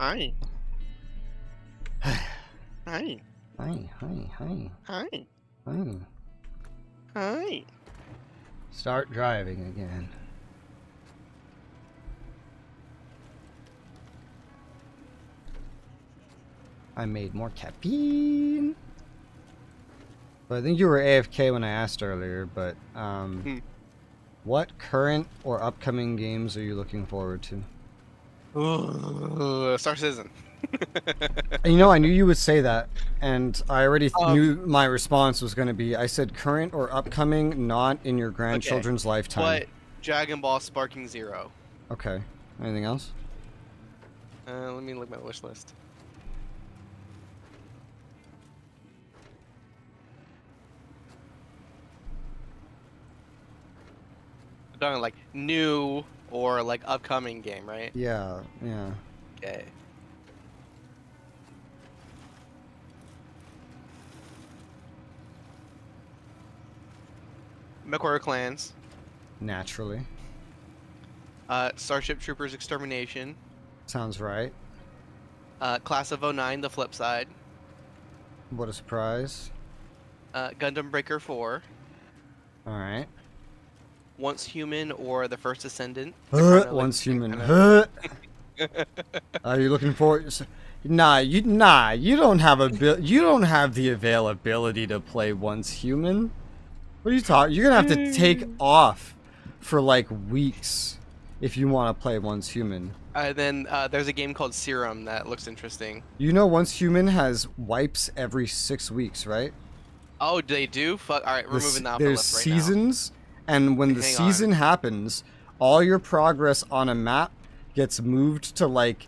Hi. Hi. Hi, hi, hi, Hi. hi. Hi. Start driving again. I made more caffeine. But I think you were AFK when I asked earlier, but what current or upcoming games are you looking forward to? Ooh, Star Citizen. You know, I knew you would say that, and I already knew my response was going to be, I said current or upcoming, not in your grandchildren's lifetime. But Dragon Ball Sparking Zero. Okay. Anything else? Let me look at my wish list. I'm talking like new or like upcoming game, right? Yeah, yeah. Okay. MechWarrior Clans. Naturally. Starship Troopers Extermination. Sounds right. Class of '09, The Flip Side. What a surprise. Gundam Breaker 4. Alright. Once Human or The First Descendant. Once Human. Are you looking forward? Nah, you don't have you don't have the availability to play Once Human. What are you talking? You're gonna have to take off for like weeks if you want to play Once Human. Then there's a game called Serum that looks interesting. You know, Once Human has wipes every 6 weeks, right? Oh, they do? Fuck. All right, we're moving that off the There's list right seasons, and when the season happens, all your progress on a map gets moved to like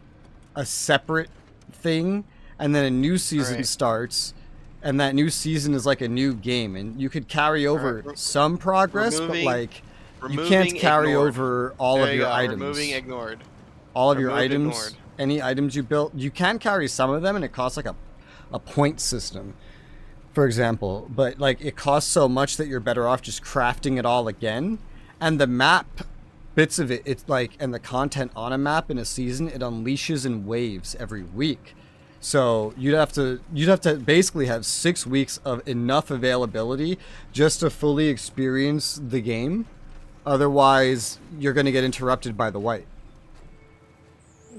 a separate thing, and then a new season starts, and that new season is like a new game, and you could carry over some progress, but like you can't carry over all of your items. Removing ignored. All of your items, any items you built, you can carry some of them, and it costs like a point system, for example. But like it costs so much that you're better off just crafting it all again. And the map bits of it, it's like, and the content on a map in a season, it unleashes in waves every week. So you'd have to basically have 6 weeks of enough availability just to fully experience the game. Otherwise, you're going to get interrupted by the wipe.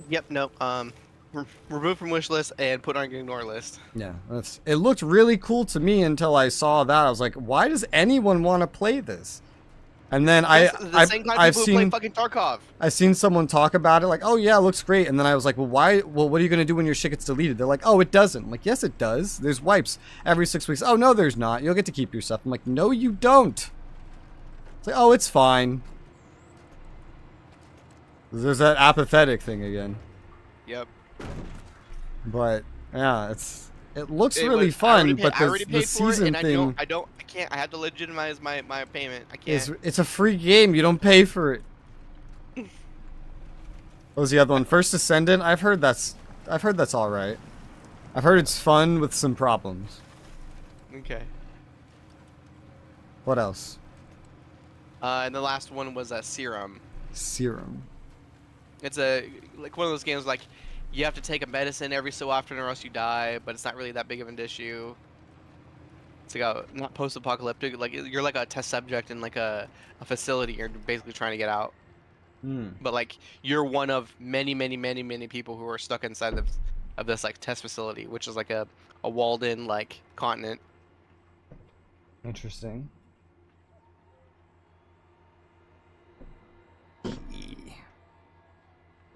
Yep. Nope. Remove from wish list and put on ignore list. Yeah, it looked really cool to me until I saw that. I was like, why does anyone want to play this? And then I've seen fucking Tarkov. I've seen someone talk about it like, oh yeah, it looks great. And then I was like, well, why? Well, what are you gonna do when your shit gets deleted? They're like, oh, it doesn't. I'm like, yes, it does. There's wipes every 6 weeks. Oh no, there's not. You'll get to keep your stuff. I'm like, no, you don't. It's like, oh, it's fine. There's that apathetic thing again. Yep. But yeah, it looks really fun, but the season thing. I can't. I have to legitimize my payment. I can't. It's a free game. You don't pay for it. What was the other one? First Descendant. I've heard that's all right. I've heard it's fun with some problems. Okay. What else? And the last one was Serum. Serum. It's like one of those games like you have to take a medicine every so often or else you die, but it's not really that big of an issue. It's like a not post-apocalyptic, like you're like a test subject in like a facility. You're basically trying to get out. But like you're one of many people who are stuck inside of this like test facility, which is like a walled-in like continent. Interesting.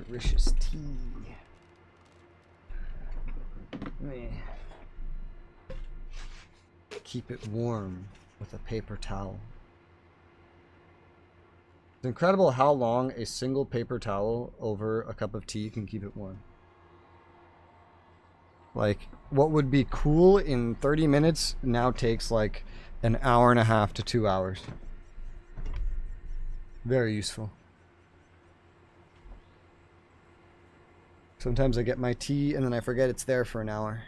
Delicious tea. Keep it warm with a paper towel. It's incredible how long a single paper towel over a cup of tea can keep it warm. Like, what would be cool in 30 minutes now takes like an hour and a half to 2 hours. Very useful. Sometimes I get my tea and then I forget it's there for an hour.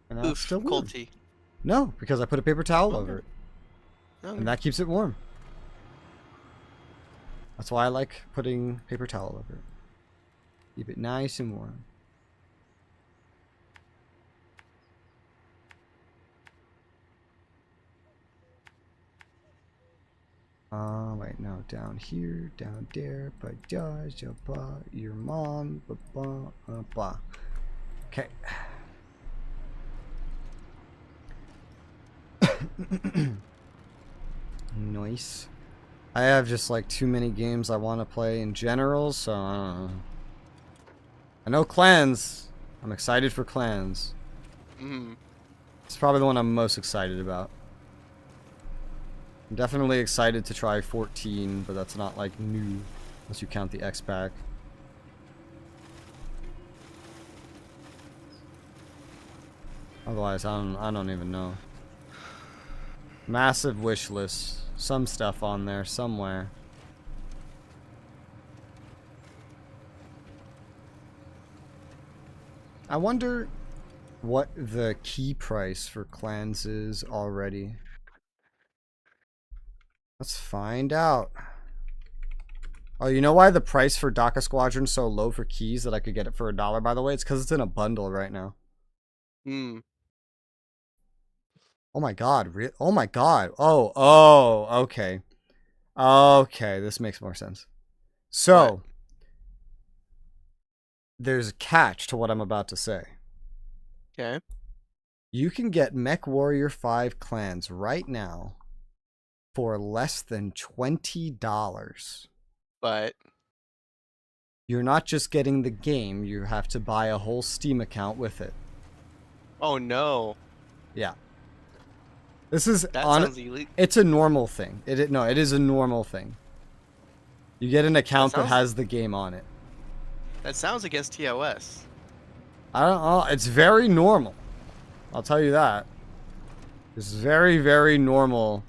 And now it's still warm. Cold tea. No, because I put a paper towel over it. Okay. And that keeps it warm. That's why I like putting paper towel over it. Keep it nice and warm. Wait, no, down here, down there, but your mom, ba. Okay. Nice. I have just like too many games I want to play in general, so I don't know. I know Clans. I'm excited for Clans. It's probably the one I'm most excited about. I'm definitely excited to try 14, but that's not like new, unless you count the X pack. Otherwise, I don't even know. Massive wish list. Some stuff on there somewhere. I wonder what the key price for Clans is already. Let's find out. Oh, you know why the price for DACA Squadron's so low for keys that I could get it for $1, by the way? It's because it's in a bundle right now. Oh my god. Oh my god. Oh, okay. Okay, this makes more sense. So, What? there's a catch to what I'm about to say. Okay. You can get Mech Warrior 5 Clans right now for less than $20. But You're not just getting the game, you have to buy a whole Steam account with it. oh no. Yeah. This is That sounds illegal. It's a normal thing. It is a normal thing. You get an account that has the game on it. That sounds against TOS. I don't know. It's very normal. I'll tell you that. It's very, very normal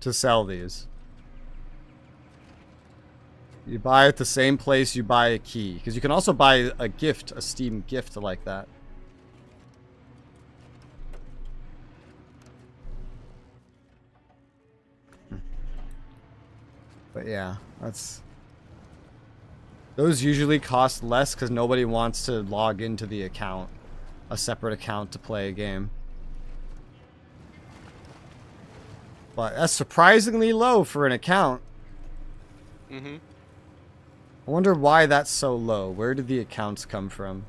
to sell these. You buy at the same place you buy a key. Because you can also buy a gift, a Steam gift like that. But yeah, that's... Those usually cost less because nobody wants to log into the account. A separate account to play a game. But that's surprisingly low for an account. Mm-hmm. I wonder why that's so low. Where did the accounts come from?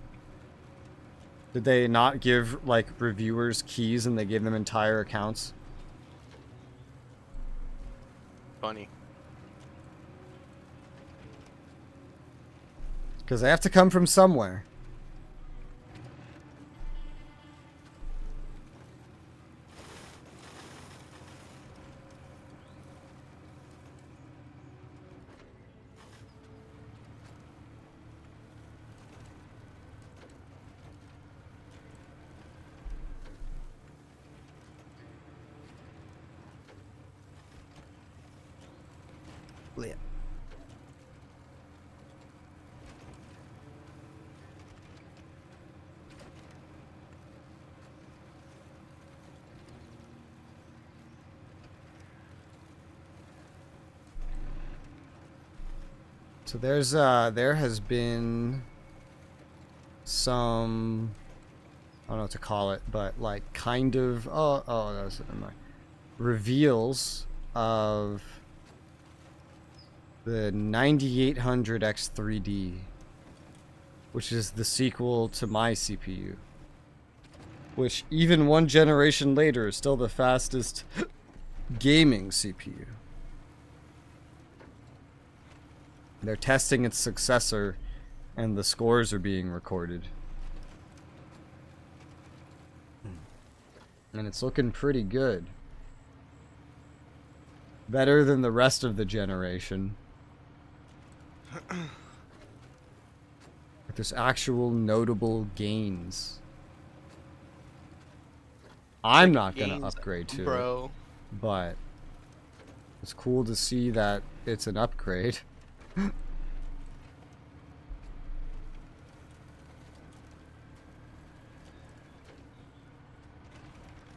Did they not give, like, reviewers keys and they gave them entire accounts? Funny. Because they have to come from somewhere. Yeah. So there has been some, I don't know what to call it, but like kind of that's reveals of the 9800 X3D, which is the sequel to my CPU, which even one generation later is still the fastest gaming CPU. They're testing its successor, and the scores are being recorded. And it's looking pretty good. Better than the rest of the generation. There's actual notable gains. I'm not gonna upgrade to it, but it's cool to see that it's an upgrade.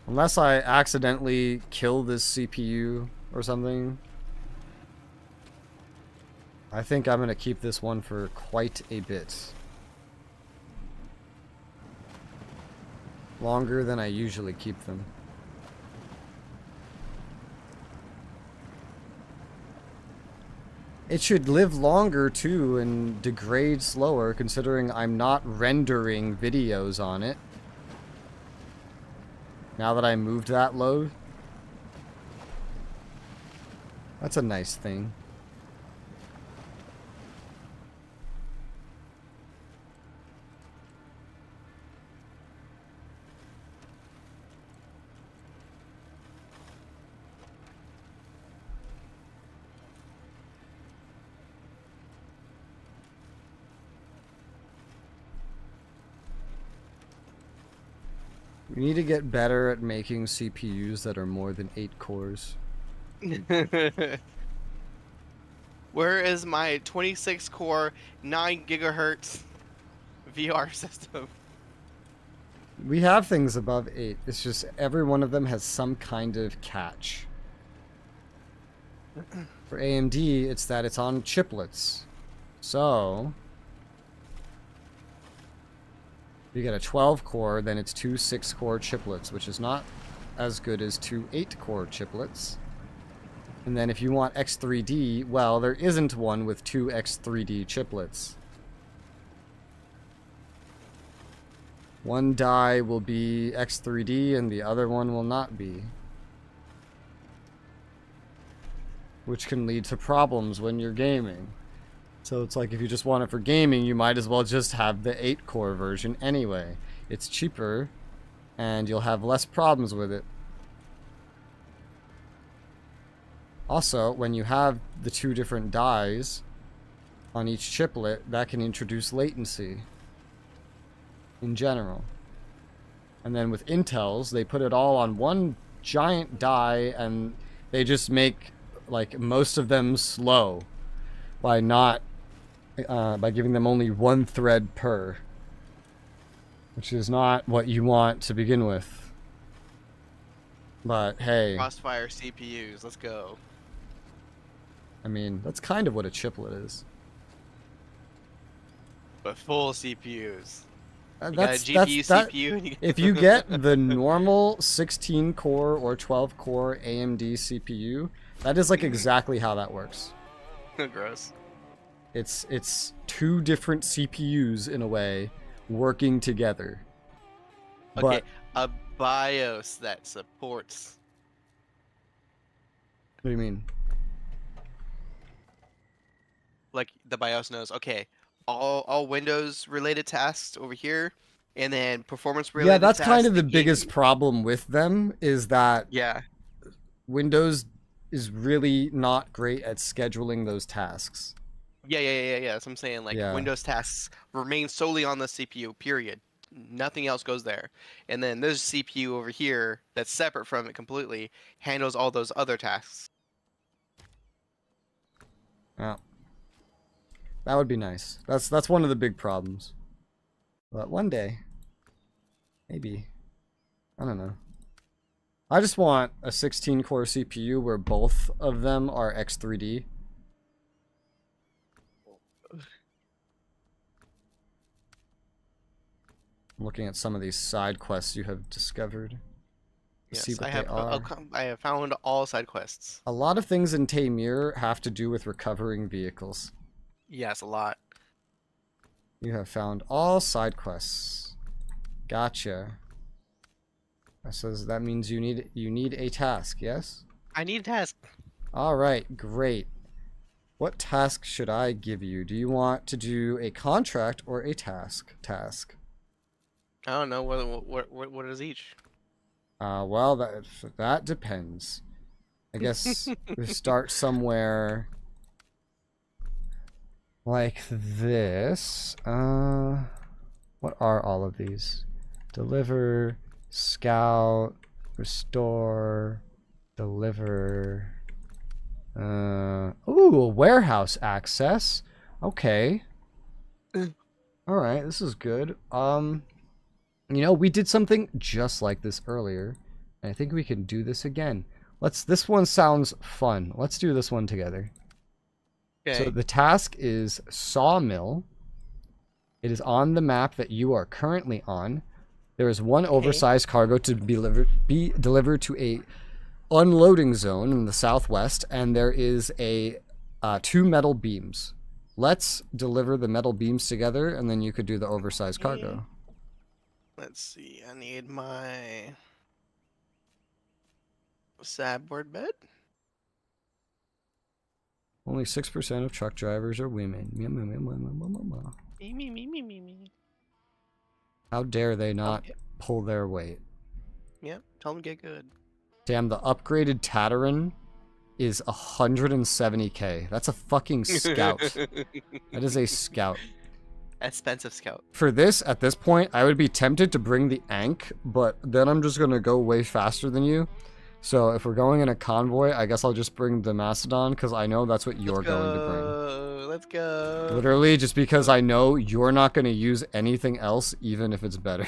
Unless I accidentally kill this CPU or something, I think I'm gonna keep this one for quite a bit. Longer than I usually keep them. It should live longer too and degrade slower, considering I'm not rendering videos on it. Now that I moved that load. That's a nice thing. We need to get better at making CPUs that are more than 8 cores. Where is my 26 core 9 gigahertz VR system? We have things above 8. It's just every one of them has some kind of catch. For AMD, it's that it's on chiplets. So, you get a 12 core, then it's 2 6-core chiplets, which is not as good as 2 8-core chiplets. And then if you want X3D, well, there isn't one with 2 X3D chiplets. One die will be X3D and the other one will not be. Which can lead to problems when you're gaming. So it's like if you just want it for gaming, you might as well just have the 8-core version anyway. It's cheaper and you'll have less problems with it. Also, when you have the 2 different dies on each chiplet, that can introduce latency in general. And then with Intels, they put it all on one giant die and they just make like most of them slow by giving them only 1 thread per, which is not what you want to begin with. But hey, Crossfire CPUs, let's go. I mean, that's kind of what a chiplet is. But full CPUs. You That's got a GPU, CPU. And if you get the normal 16-core or 12-core AMD CPU, that is like exactly how that works. Gross. It's 2 different CPUs in a way working together. Okay, But a BIOS that supports. what do you mean? Like the BIOS knows, okay, all Windows related tasks over here, and then performance related. Yeah, that's tasks kind of the in biggest gaming. problem with them is that Yeah. Windows is really not great at scheduling those tasks. Yeah. That's what I'm saying. Like Yeah. Windows tasks remain solely on the CPU. Period. Nothing else goes there. And then there's a CPU over here that's separate from it completely, handles all those other tasks. Yeah. That would be nice. That's one of the big problems. But one day, maybe. I don't know. I just want a 16-core CPU where both of them are X3D. I'm looking at some of these side quests you have discovered. Yes, See what I have. they are. I have found all side quests. A lot of things in Tamir have to do with recovering vehicles. Yes, a lot. You have found all side quests. Gotcha. That says that means you need a task, yes? I need a task. All right, great. What task should I give you? Do you want to do a contract or a task? I don't know what is each. Well, that depends. I guess we start somewhere like this. What are all of these? Deliver, scout, restore, deliver. Ooh, warehouse access. Okay. All right, this is good. You know, we did something just like this earlier, and I think we can do this again. This one sounds fun. Let's do this one together. Okay. So the task is Sawmill. It is on the map that you are currently on. There is one oversized cargo to be delivered to a unloading zone in the southwest, and there is a 2 metal beams. Let's deliver the metal beams together, and then you could do the oversized cargo. Let's see. I need my sideboard bed. Only 6% of truck drivers are women. Me. How dare they not pull their weight? Yep. Tell them get good. Damn, the upgraded Tataran is 170k. That's a fucking scout. That is a scout. Expensive scout. For this, at this point, I would be tempted to bring the Ankh, but then I'm just gonna go way faster than you. So if we're going in a convoy, I guess I'll just bring the Mastodon, because I know that's what you're going to bring. Let's go. Literally, just because I know you're not going to use anything else, even if it's better.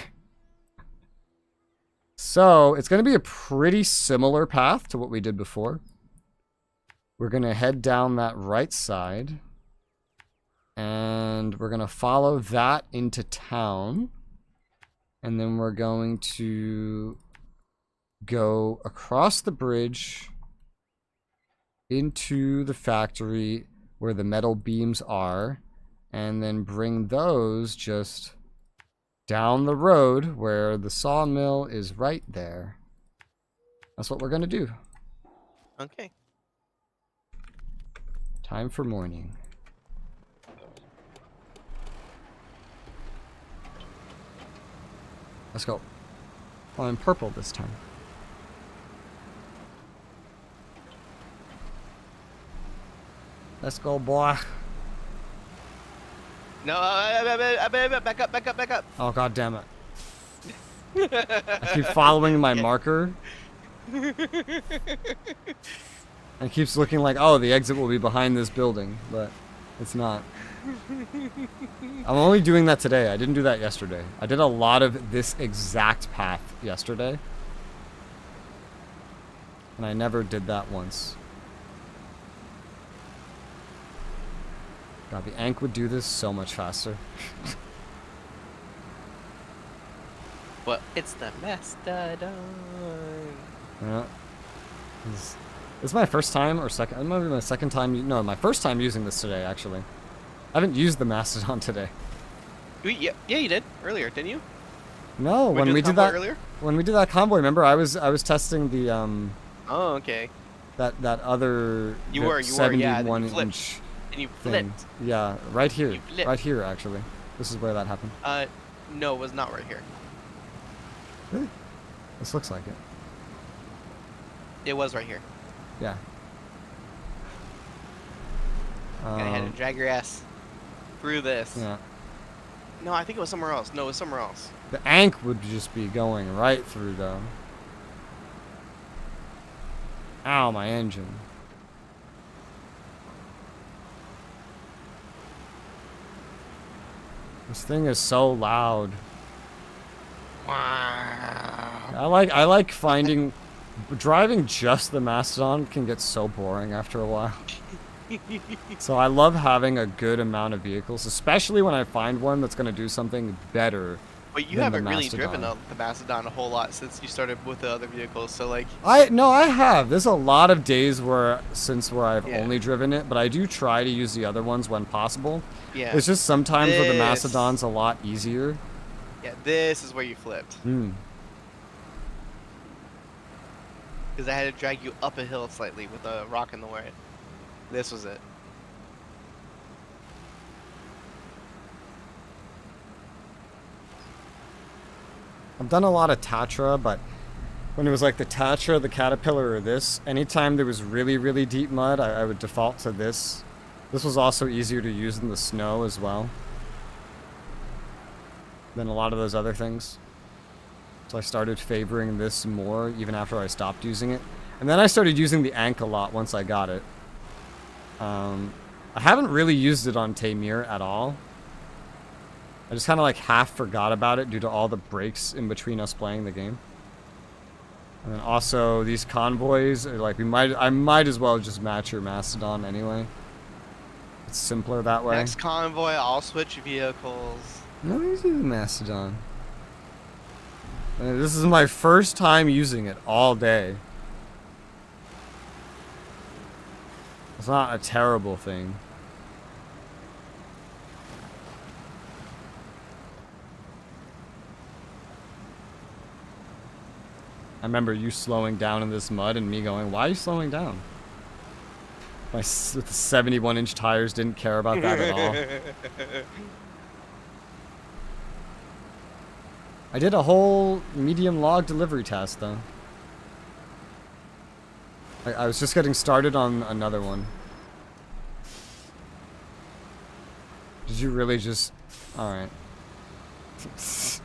So, it's going to be a pretty similar path to what we did before. We're going to head down that right side. And we're going to follow that into town. And then we're going to go across the bridge into the factory where the metal beams are, and then bring those just down the road where the sawmill is right there. That's what we're gonna do. Okay. Time for morning. Let's go. Oh, I'm purple this time. Let's go, boy. No, back up. Oh, god damn it. I keep following my marker. It keeps looking like, oh, the exit will be behind this building, but it's not. I'm only doing that today. I didn't do that yesterday. I did a lot of this exact path yesterday. And I never did that once. God, the Ankh would do this so much faster. But it's the Mastodon. Yeah. This is my first time or second. It might be my second time. No, my first time using this today, actually. I haven't used the Mastodon today. Yeah, you did earlier, didn't you? No, when we did that earlier. When we did that convoy, remember I was testing the Oh, okay. that other You were, yeah. 71 And inch and you thing. flipped. Yeah, right here. Right here, actually. This is where that happened. No, it was not right here. Really? This looks like it. It was right here. Yeah. And I had to drag your ass through this. Yeah. No, I think it was somewhere else. No, it was somewhere else. The Ankh would just be going right through, though. Ow, my engine. This thing is so loud. I like finding driving just the Mastodon can get so boring after a while. So I love having a good amount of vehicles, especially when I find one that's going to do something better. But you haven't really driven the Mastodon a whole lot since you started with the other vehicles, so like... I have. There's a lot of days where I've only driven it, but I do try to use the other ones when possible. Yeah. It's just sometimes where the Mastodon's a lot easier. Yeah, this is where you flipped. Because I had to drag you up a hill slightly with a rock in the way. This was it. I've done a lot of Tatra, but when it was like the Tatra, the Caterpillar, or this, anytime there was really, really deep mud, I would default to this. This was also easier to use in the snow as well than a lot of those other things. So I started favoring this more even after I stopped using it. And then I started using the Ankh a lot once I got it. I haven't really used it on Tamir at all. I just kind of like half forgot about it due to all the breaks in between us playing the game. And then also these convoys, like I might as well just match your Mastodon anyway. It's simpler that way. Next convoy, I'll switch vehicles. No, use the Mastodon. This is my first time using it all day. It's not a terrible thing. I remember you slowing down in this mud and me going, why are you slowing down? With the 71-inch tires didn't care about that at all. I did a whole medium log delivery task, though. I was just getting started on another one. Did you really just... Alright. That's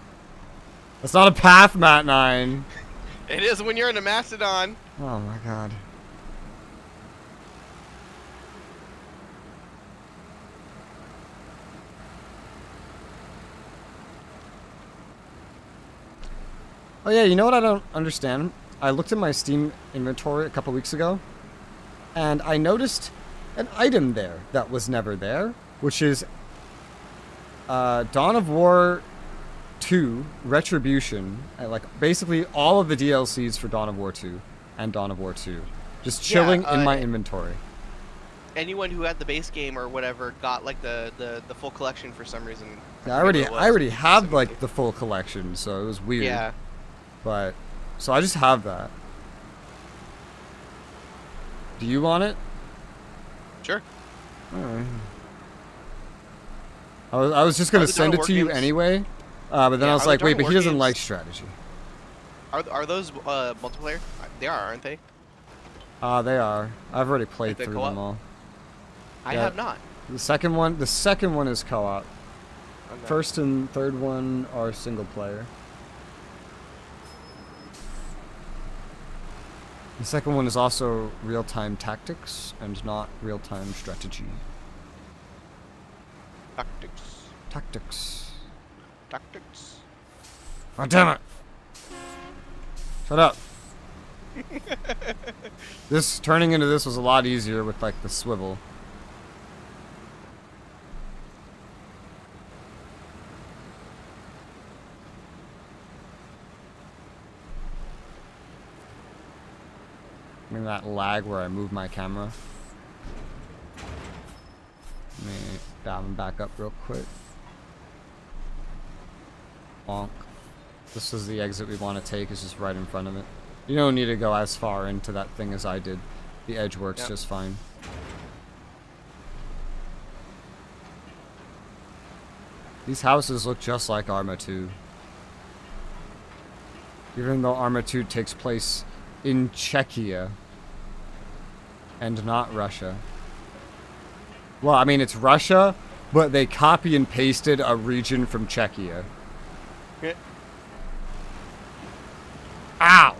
not a path, Matt9. It is when you're in a Mastodon. Oh my god. Oh yeah, you know what I don't understand? I looked at my Steam inventory a couple weeks ago, and I noticed an item there that was never there, which is Dawn of War 2 Retribution. Like basically all of the DLCs for Dawn of War 2 and Dawn of War 2, just chilling in my inventory. Anyone who had the base game or whatever got like the full collection for some reason. Yeah, I already have like the full collection, so it was weird. Yeah. But so I just have that. Do you want it? Sure. Alright. I was just gonna send it to you anyway, but then I was like, wait, but he doesn't like strategy. Are those multiplayer? They are, aren't they? They are. I've already played through them all. I have not. The second one is co-op. Okay. First and third one are single player. The second one is also real-time tactics and not real-time strategy. Tactics. Oh, damn it! Shut up. Turning into this was a lot easier with like the swivel. I mean that lag where I move my camera. Let me dial them back up real quick. Bonk. This is the exit we want to take, is just right in front of it. You don't need to go as far into that thing as I did. The edge works just fine. These houses look just like Arma 2. Even though Arma 2 takes place in Czechia and not Russia. Well, I mean, it's Russia, but they copy and pasted a region from Czechia. Yeah. Ow!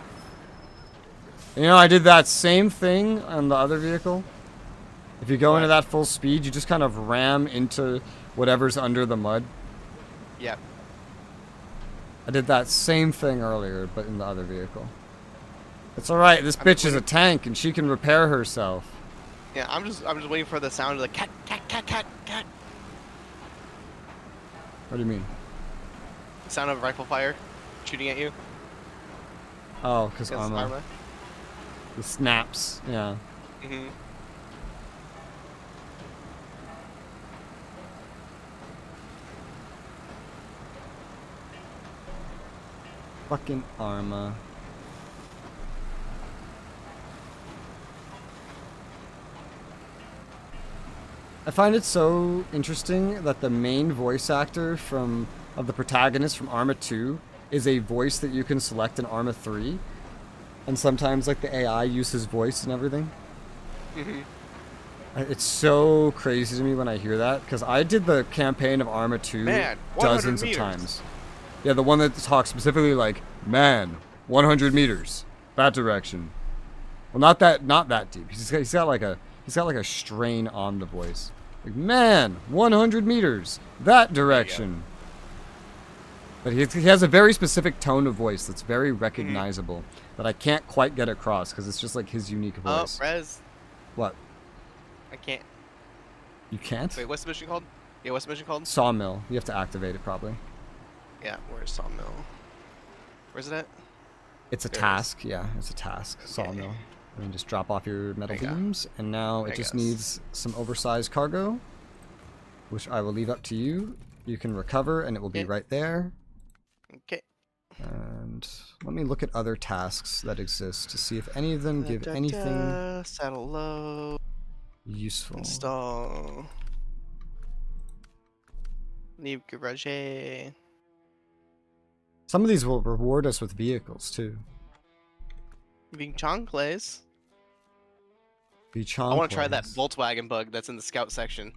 You know, I did that same thing on the other vehicle. If you go into that full speed, you just kind of ram into whatever's under the mud. Yeah. I did that same thing earlier, but in the other vehicle. It's alright, this bitch is a tank and she can repair herself. Yeah, I'm just waiting for the sound of the cat. What do you mean? Sound of rifle fire shooting at you. Oh, because Arma. The snaps, yeah. Mm-hmm. Fucking Arma. I find it so interesting that the main voice actor of the protagonist from Arma 2 is a voice that you can select in Arma 3. And sometimes like the AI use his voice and everything. Mm-hmm. It's so crazy to me when I hear that, because I did the campaign of Arma 2 dozens of times. Yeah, the one that talks specifically like, man, 100 meters, that direction. Well, not that deep. He's got like a strain on the voice. Like, man, 100 meters, that direction. But he has a very specific tone of voice that's very recognizable that I can't quite get across because it's just like his unique voice. Oh, Res. What? I can't. You can't? Wait, what's the mission called? Yeah, what's the mission called? Sawmill. You have to activate it probably. Yeah, where's Sawmill? Where's it at? It's a task. Yeah, it's a task. Sawmill. And just drop off your metal There you go. beams, and now it just needs some oversized cargo, which I will leave up to you. You can recover, and it will be right there. Okay. And let me look at other tasks that exist to see if any of them give anything Saddle low. useful. Install. Leave garage. Some of these will reward us with vehicles too. Being Chongclays. I I want to try that Volkswagen bug that's in the scout section.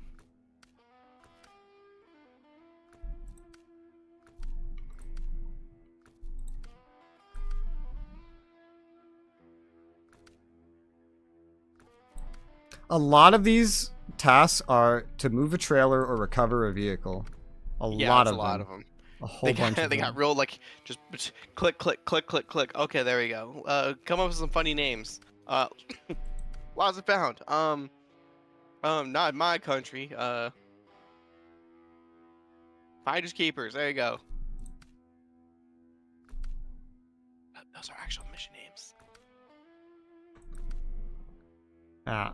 A lot of these tasks are to move a trailer or recover a vehicle. A lot of them. A whole bunch of them. They got real, like, just click, click, click, click, click. Okay, there we go. Come up with some funny names. Lost and found. Not in my country. Finders keepers. There you go. Those are actual mission names. Ah.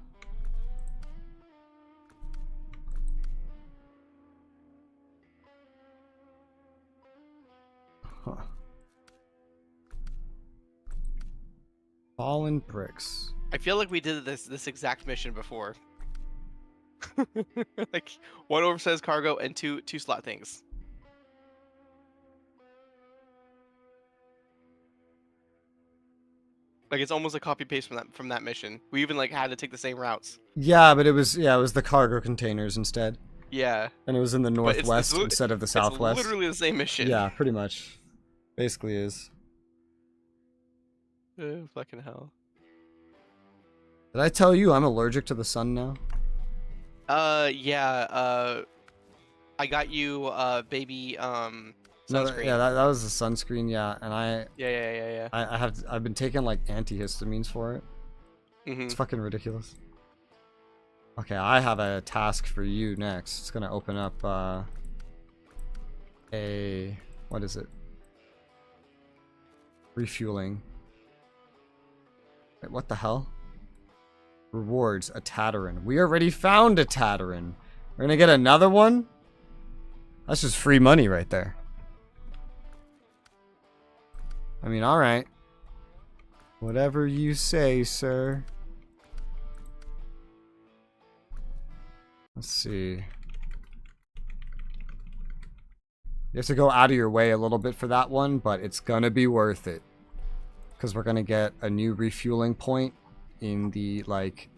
Huh. Fallen bricks. I feel like we did this exact mission before. Like one oversized cargo and two slot things. Like it's almost a copy paste from that mission. We even like had to take the same routes. Yeah, but it was the cargo containers instead. Yeah. And it was in the northwest instead of the southwest. It's literally the same mission. Yeah, pretty much. Basically is. Fucking hell. Did I tell you I'm allergic to the sun now? Yeah. I got you baby sunscreen. No, yeah, that was the sunscreen, yeah, and Yeah. I've been taking like antihistamines for it. It's fucking ridiculous. Okay, I have a task for you next. It's gonna open up what is it? Refueling. Wait, what the hell? Rewards, a Tataran. We already found a Tataran. We're gonna get another one? That's just free money right there. I mean, alright. Whatever you say, sir. Let's see. You have to go out of your way a little bit for that one, but it's gonna be worth it. Because we're gonna get a new refueling point in the, like,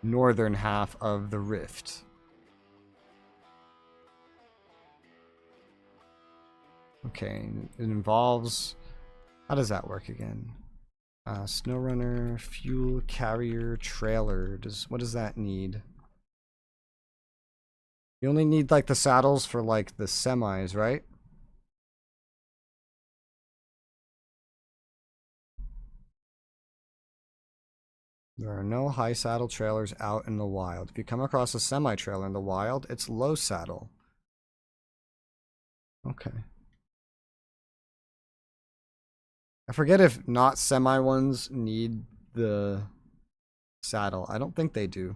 northern half of the rift. Okay, it involves... How does that work again? Snowrunner, fuel carrier, trailer. What does that need? You only need like the saddles for like the semis, right? There are no high saddle trailers out in the wild. If you come across a semi-trailer in the wild, it's low saddle. Okay. I forget if not semi ones need the saddle. I don't think they do.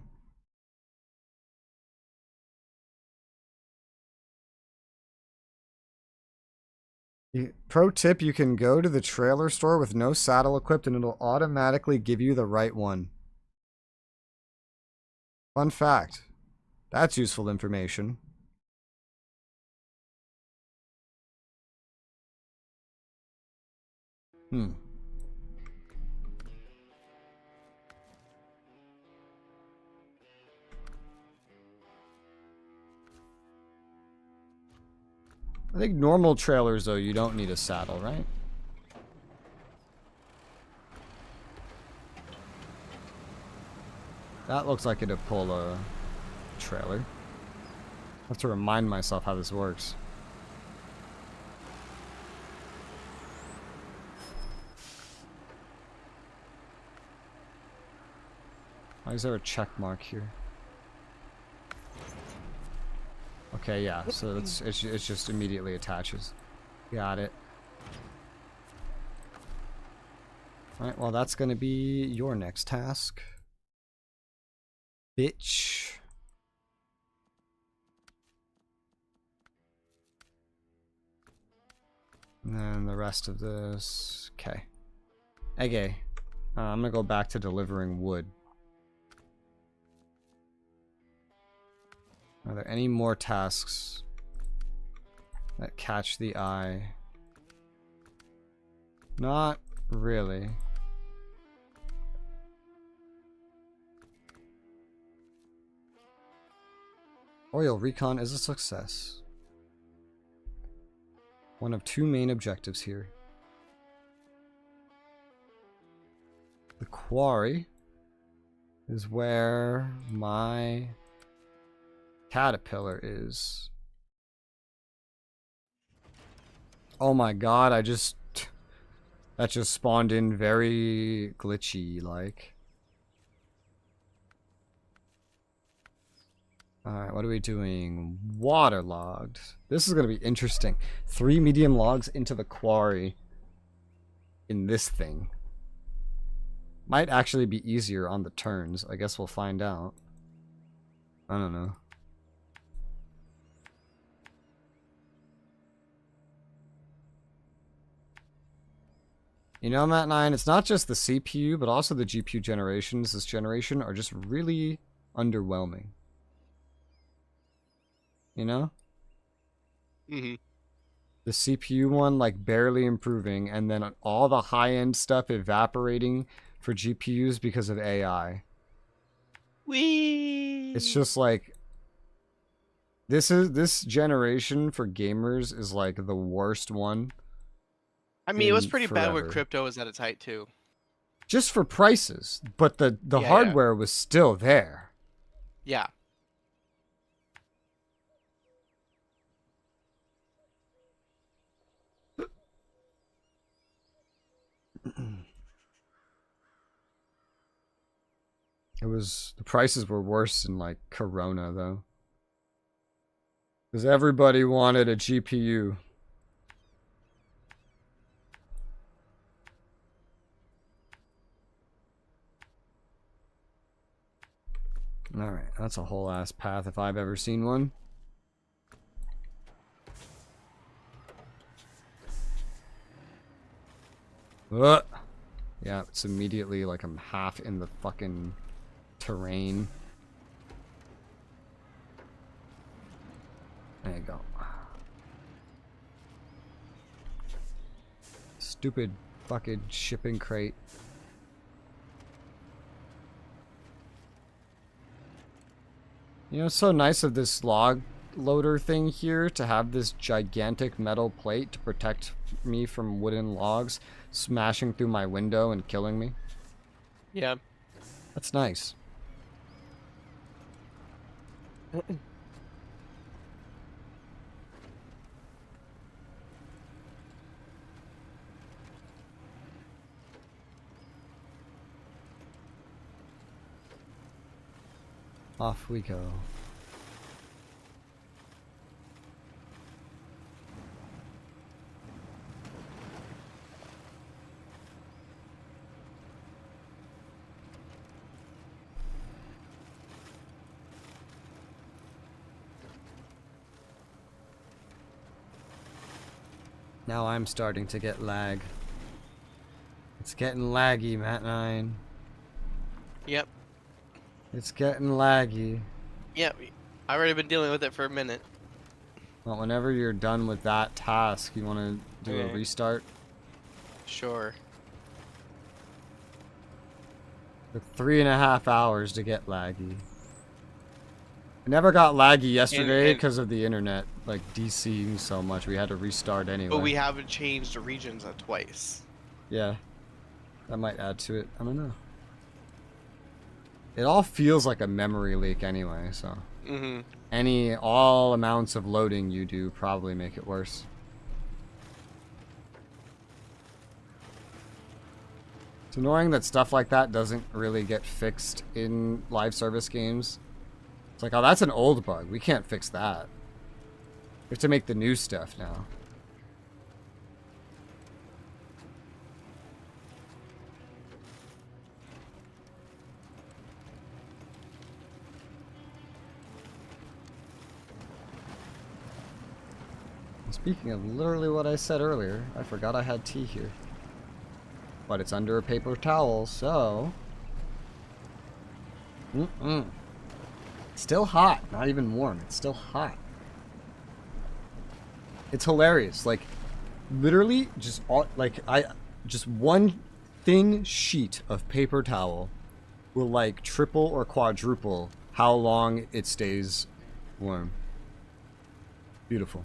Pro tip, you can go to the trailer store with no saddle equipped and it'll automatically give you the right one. Fun fact. That's useful information. I think normal trailers, though, you don't need a saddle, right? That looks like it'd pull a trailer. I have to remind myself how this works. Why is there a check mark here? Okay, yeah, so it just immediately attaches. Got it. Alright, well that's gonna be your next task. Bitch. And then the rest of this... Okay. Okay. I'm gonna go back to delivering wood. Are there any more tasks that catch the eye? Not really. Oil recon is a success. One of 2 main objectives here. The quarry is where my caterpillar is. Oh my god, that just spawned in very glitchy like. Alright, what are we doing? Waterlogged. This is going to be interesting. 3 medium logs into the quarry in this thing. Might actually be easier on the turns. I guess we'll find out. I don't know. You know, Matt9, it's not just the CPU, but also the GPU generations this generation are just really underwhelming. You know? Mm-hmm. The CPU one, like, barely improving, and then all the high-end stuff evaporating for GPUs because of AI. Whee! It's just like... This generation for gamers is, like, the worst one. I mean, it was pretty bad forever. where crypto was at its height, too. Just for prices, but the Yeah, hardware was still there. Yeah. The prices were worse in like Corona though. Because everybody wanted a GPU. Alright, that's a whole ass path if I've ever seen one. Yeah, it's immediately like I'm half in the fucking terrain. There you go. Stupid fucking shipping crate. You know, it's so nice of this log loader thing here to have this gigantic metal plate to protect me from wooden logs smashing through my window and killing me. Yeah. That's nice. Off we go. Now I'm starting to get lag. It's getting laggy, Matt9. Yep. It's getting laggy. Yep. I've already been dealing with it for a minute. Well, whenever you're done with that task, you want to do a restart? Sure. Took 3.5 hours to get laggy. It never got laggy yesterday because of the internet, like DCing so much. We had to restart anyway. But we haven't changed the regions twice. Yeah. That might add to it. I don't know. It all feels like a memory leak anyway, so. Mm-hmm. All amounts of loading you do probably make it worse. It's annoying that stuff like that doesn't really get fixed in live service games. It's like, oh, that's an old bug. We can't fix that. We have to make the new stuff now. Speaking of literally what I said earlier, I forgot I had tea here. But it's under a paper towel, so... Still hot, not even warm. It's still hot. It's hilarious. Like, literally, just one thin sheet of paper towel will like triple or quadruple how long it stays warm. Beautiful.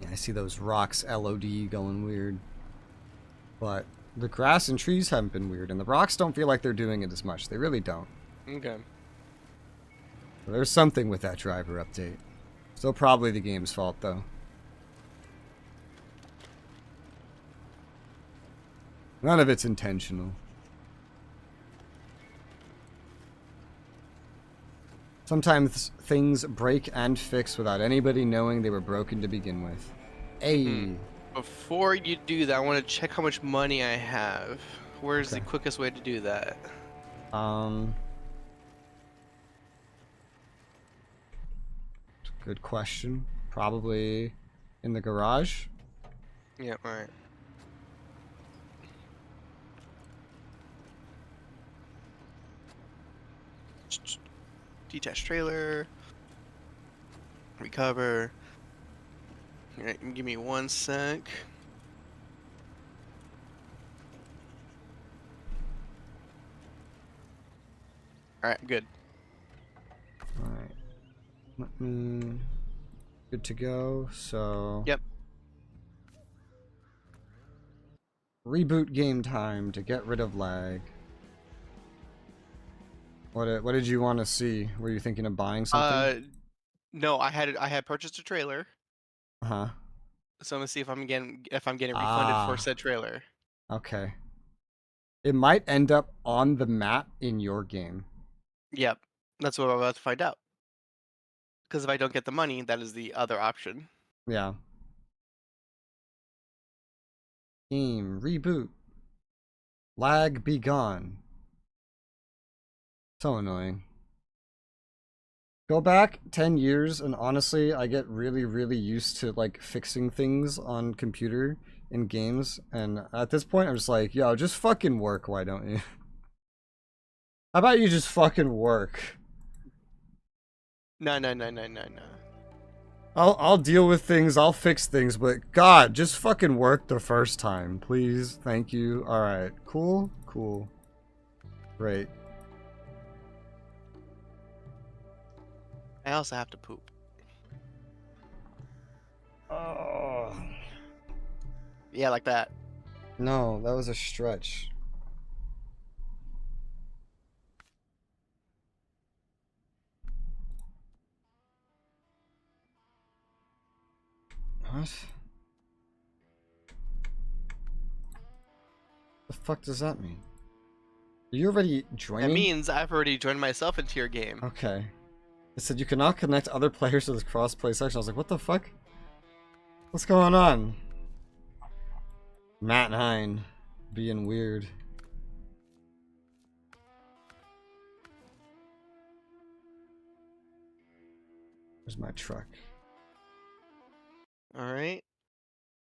Yeah, I see those rocks LOD going weird. But the grass and trees haven't been weird, and the rocks don't feel like they're doing it as much. They really don't. Okay. There's something with that driver update. Still probably the game's fault, though. None of it's intentional. Sometimes things break and fix without anybody knowing they were broken to begin with. Hey. Before you do that, I want to check how much money I have. Where's the quickest way to do that? Good question. Probably in the garage. Yeah, alright. Detached trailer. Recover. Alright, give me 1 sec. Alright, good. Alright. Let me... Good to go, so... Yep. Reboot game time to get rid of lag. What did you want to see? Were you thinking of buying something? No, I had purchased a trailer. Uh-huh. So I'm gonna see if I'm getting refunded for said trailer. Okay. It might end up on the map in your game. Yep. That's what I'm about to find out. Because if I don't get the money, that is the other option. Yeah. Game reboot. Lag be gone. So annoying. Go back 10 years and honestly, I get really, really used to like fixing things on computer in games. And at this point, I'm just like, yo, just fucking work. Why don't you? How about you just fucking work? No. I'll deal with things. I'll fix things. But God, just fucking work the first time, please. Thank you. All right. Cool. Cool. Great. I also have to poop. Oh. Yeah, like that. No, that was a stretch. What? The fuck does that mean? Are you already joining? That means I've already joined myself into your game. Okay. It said you cannot connect other players to this cross-play section. I was like, what the fuck? What's going on? Matt 9 being weird. Where's my truck? Alright.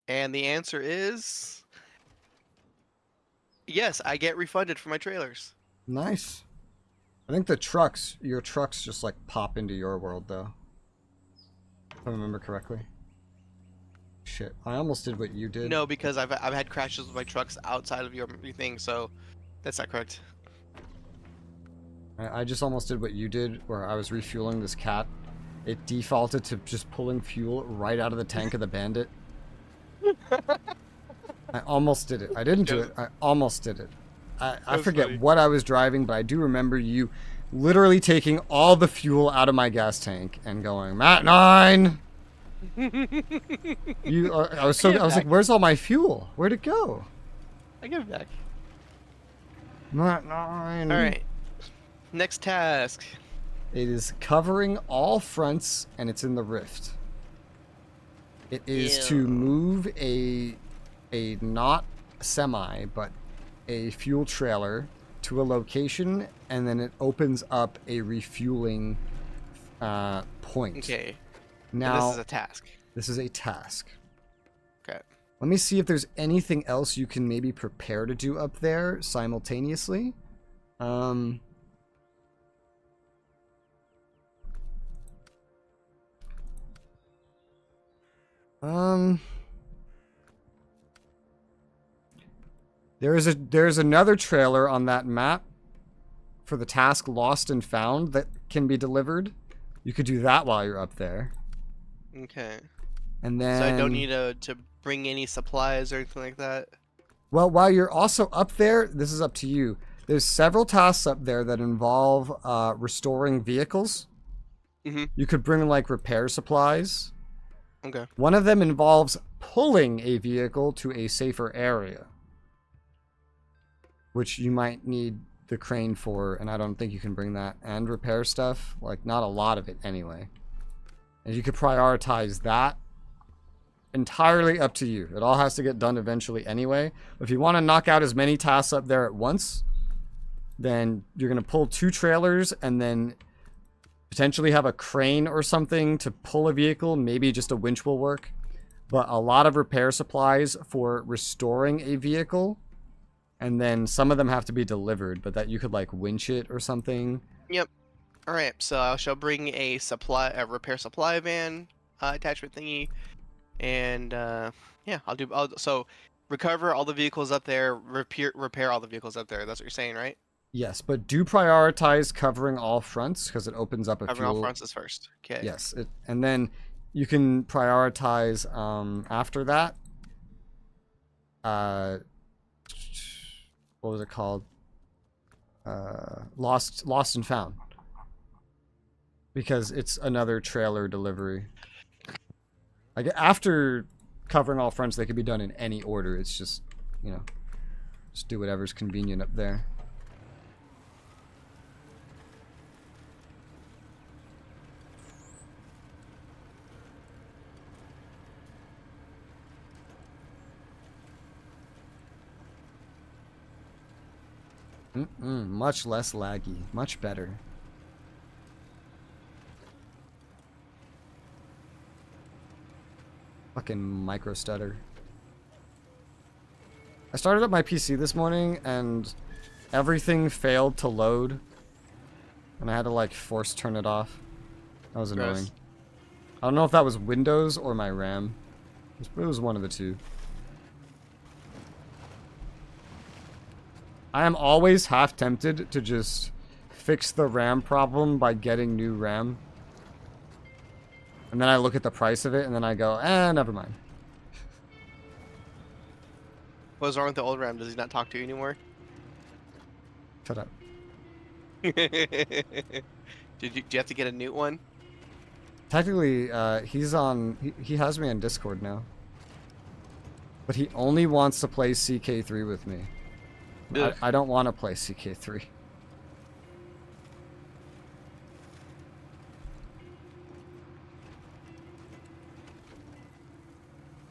And the answer is... yes, I get refunded for my trailers. Nice. I think the trucks, your trucks just like pop into your world though. If I remember correctly. Shit, I almost did what you did. No, because I've had crashes with my trucks outside of your thing, so that's not correct. I just almost did what you did, where I was refueling this cat. It defaulted to just pulling fuel right out of the tank of the bandit. I almost did it. I didn't do it. I almost did it. I forget what I was driving, but I do remember you literally taking all the fuel out of my gas tank and going, Matt 9! I was like, where's all my fuel? Where'd it go? I give it back. Matt 9. Alright. Next task. It is covering all fronts, and it's in the rift. It is to move a not semi, but a fuel trailer to a location, and then it opens up a refueling point. Okay. Now, and this is a task. This is a task. Okay. Let me see if there's anything else you can maybe prepare to do up there simultaneously. There's another trailer on that map for the task Lost and Found that can be delivered. You could do that while you're up there. Okay. And then, so I don't need to bring any supplies or anything like that? well, while you're also up there, this is up to you. There's several tasks up there that involve restoring vehicles. Mm-hmm. You could bring like repair supplies. Okay. One of them involves pulling a vehicle to a safer area, which you might need the crane for, and I don't think you can bring that and repair stuff. Like, not a lot of it anyway. And you could prioritize that. Entirely up to you. It all has to get done eventually anyway. If you want to knock out as many tasks up there at once, then you're going to pull 2 trailers and then potentially have a crane or something to pull a vehicle. Maybe just a winch will work. But a lot of repair supplies for restoring a vehicle. And then some of them have to be delivered, but that you could like winch it or something. Yep. All right. So I shall bring a repair supply van attachment thingy, and yeah, so recover all the vehicles up there, repair all the vehicles up there. That's what you're saying, right? Yes, but do prioritize covering all fronts because it opens up a Covering fuel. all fronts is first. Okay. Yes, and then you can prioritize after that. What was it called? Lost and Found. Because it's another trailer delivery. Like, after covering all fronts, they could be done in any order. It's just, you know, just do whatever's convenient up there. Much less laggy. Much better. Fucking micro stutter. I started up my PC this morning and everything failed to load. And I had to like force turn it off. That was annoying. Gross. I don't know if that was Windows or my RAM. It was one of the two. I am always half tempted to just fix the RAM problem by getting new RAM. And then I look at the price of it and then I go, never mind. What's wrong with the old RAM? Does he not talk to you anymore? Shut up. Do you have to get a new one? Technically, he has me on Discord now. But he only wants to play CK3 with me. I don't want to play CK3.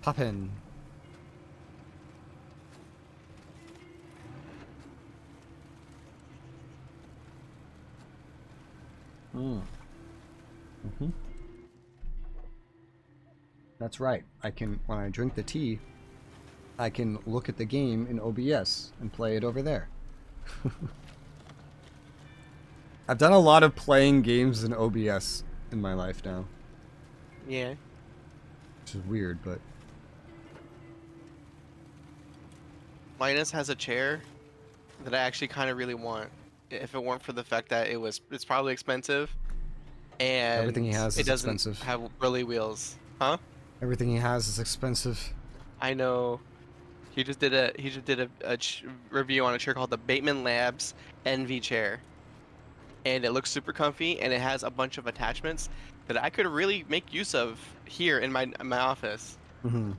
Poppin'. That's right. When I drink the tea, I can look at the game in OBS and play it over there. I've done a lot of playing games in OBS in my life now. Yeah. Which is weird, but... Linus has a chair that I actually kind of really want. If it weren't for the fact that it's probably expensive, and everything he has is expensive. Have really wheels, huh? Everything he has is expensive. I know. He just did a review on a chair called the Bateman Labs Envy chair, and it looks super comfy, and it has a bunch of attachments that I could really make use of here in my office. Mm-hmm.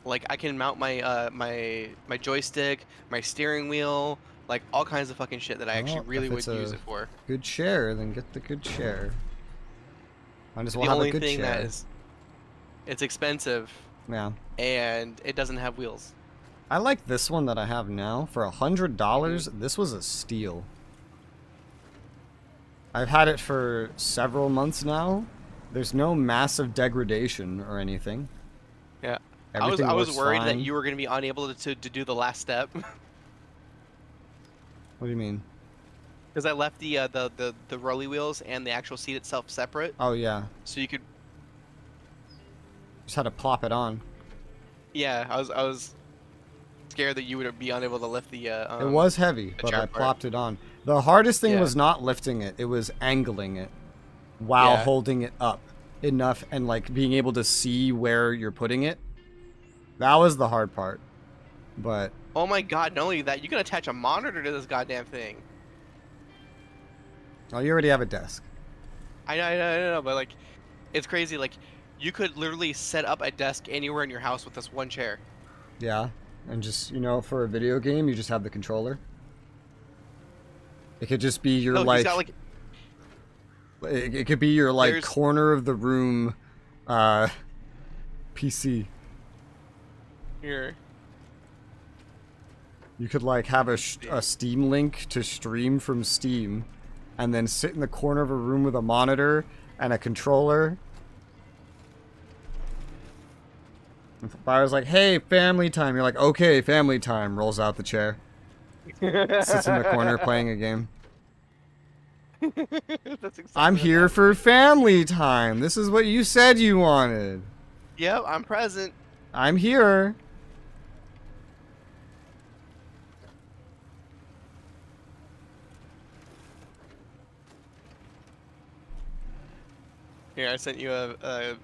Like, I can mount my my joystick, my steering wheel, like all kinds of fucking shit that I actually really would use it for. Good chair, then get the good chair. I just The want to have only a good thing chair. that is, it's expensive. Yeah. And it doesn't have wheels. I like this one that I have now. For $100, this was a steal. I've had it for several months now. There's no massive degradation or anything. Yeah. Everything I was works worried fine. that you were going to be unable to do the last step. What do you mean? Because I left the rolly wheels and the actual seat itself separate. Oh, yeah. So you could... Just had to plop it on. Yeah, I was scared that you would be unable to lift the... It was heavy, but I plopped it on. The hardest thing was not lifting it. It was angling it while holding it up enough and like being able to see where you're putting it. That was the hard part. But oh my god, not only that, you can attach a monitor to this goddamn thing. Oh, you already have a desk. I know, but like, it's crazy. Like, you could literally set up a desk anywhere in your house with this one chair. Yeah, and just, you know, for a video game, you just have the controller. It could just be your, no, like... Got, like it could be your, like, corner of the room, PC. Here. You could, like, have a Steam link to stream from Steam, and then sit in the corner of a room with a monitor and a controller. If I was like, hey, family time, you're like, okay, family time, rolls out the chair. Sits in the corner playing a game. That's exactly I'm here for family time. This is what you said you wanted. Yep, I'm present. I'm here. Here, I sent you the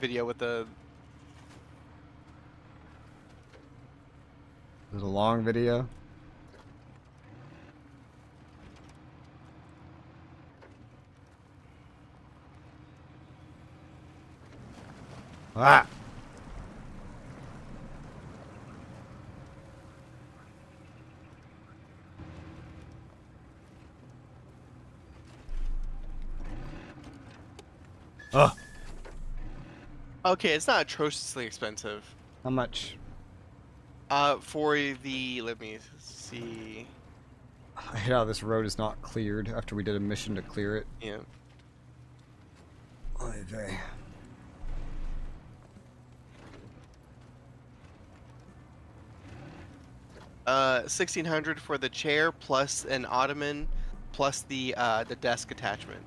video with the... Is it a long video? Ah! Ugh. Okay, it's not atrociously expensive. How much? For the... Let me see... I hate how this road is not cleared after we did a mission to clear it. Yeah. Oy vey. $1,600 for the chair plus an ottoman plus the desk attachment.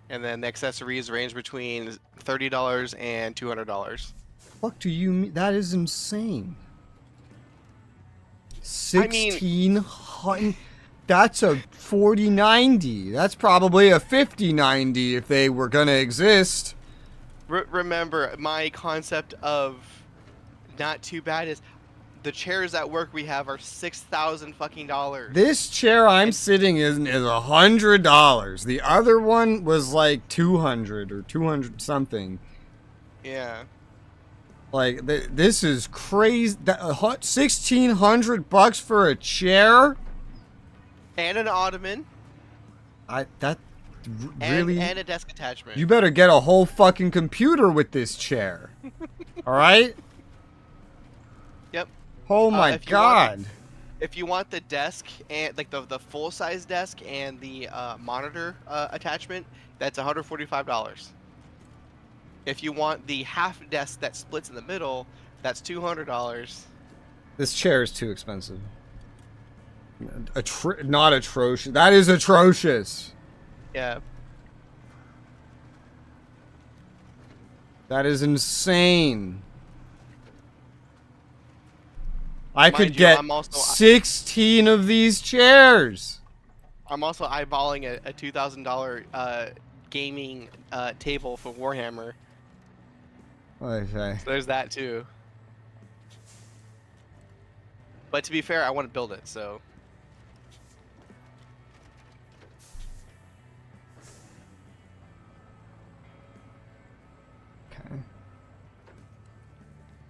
And then the accessories range between $30 and $200. Fuck do you mean? That is insane. 1,600. That's a 4090. That's probably a 5090 if they were gonna exist. Remember, my concept of not too bad is the chairs at work we have are $6,000 fucking dollars. This chair I'm sitting in is $100. The other one was like 200 or 200 something. Yeah. Like this is crazy. That $1,600 for a chair. And an ottoman. Really. And a desk attachment. You better get a whole fucking computer with this chair. All right. Yep. Oh my god. If you want the desk and like the full size desk and the monitor attachment, that's $145. If you want the half desk that splits in the middle, that's $200. This chair is too expensive. Not atrocious. That is atrocious. Yeah. That is insane. I could get 16 of these chairs. I'm also eyeballing a $2,000 gaming table for Warhammer. Okay. So there's that too. But to be fair, I want to build it, so. Okay.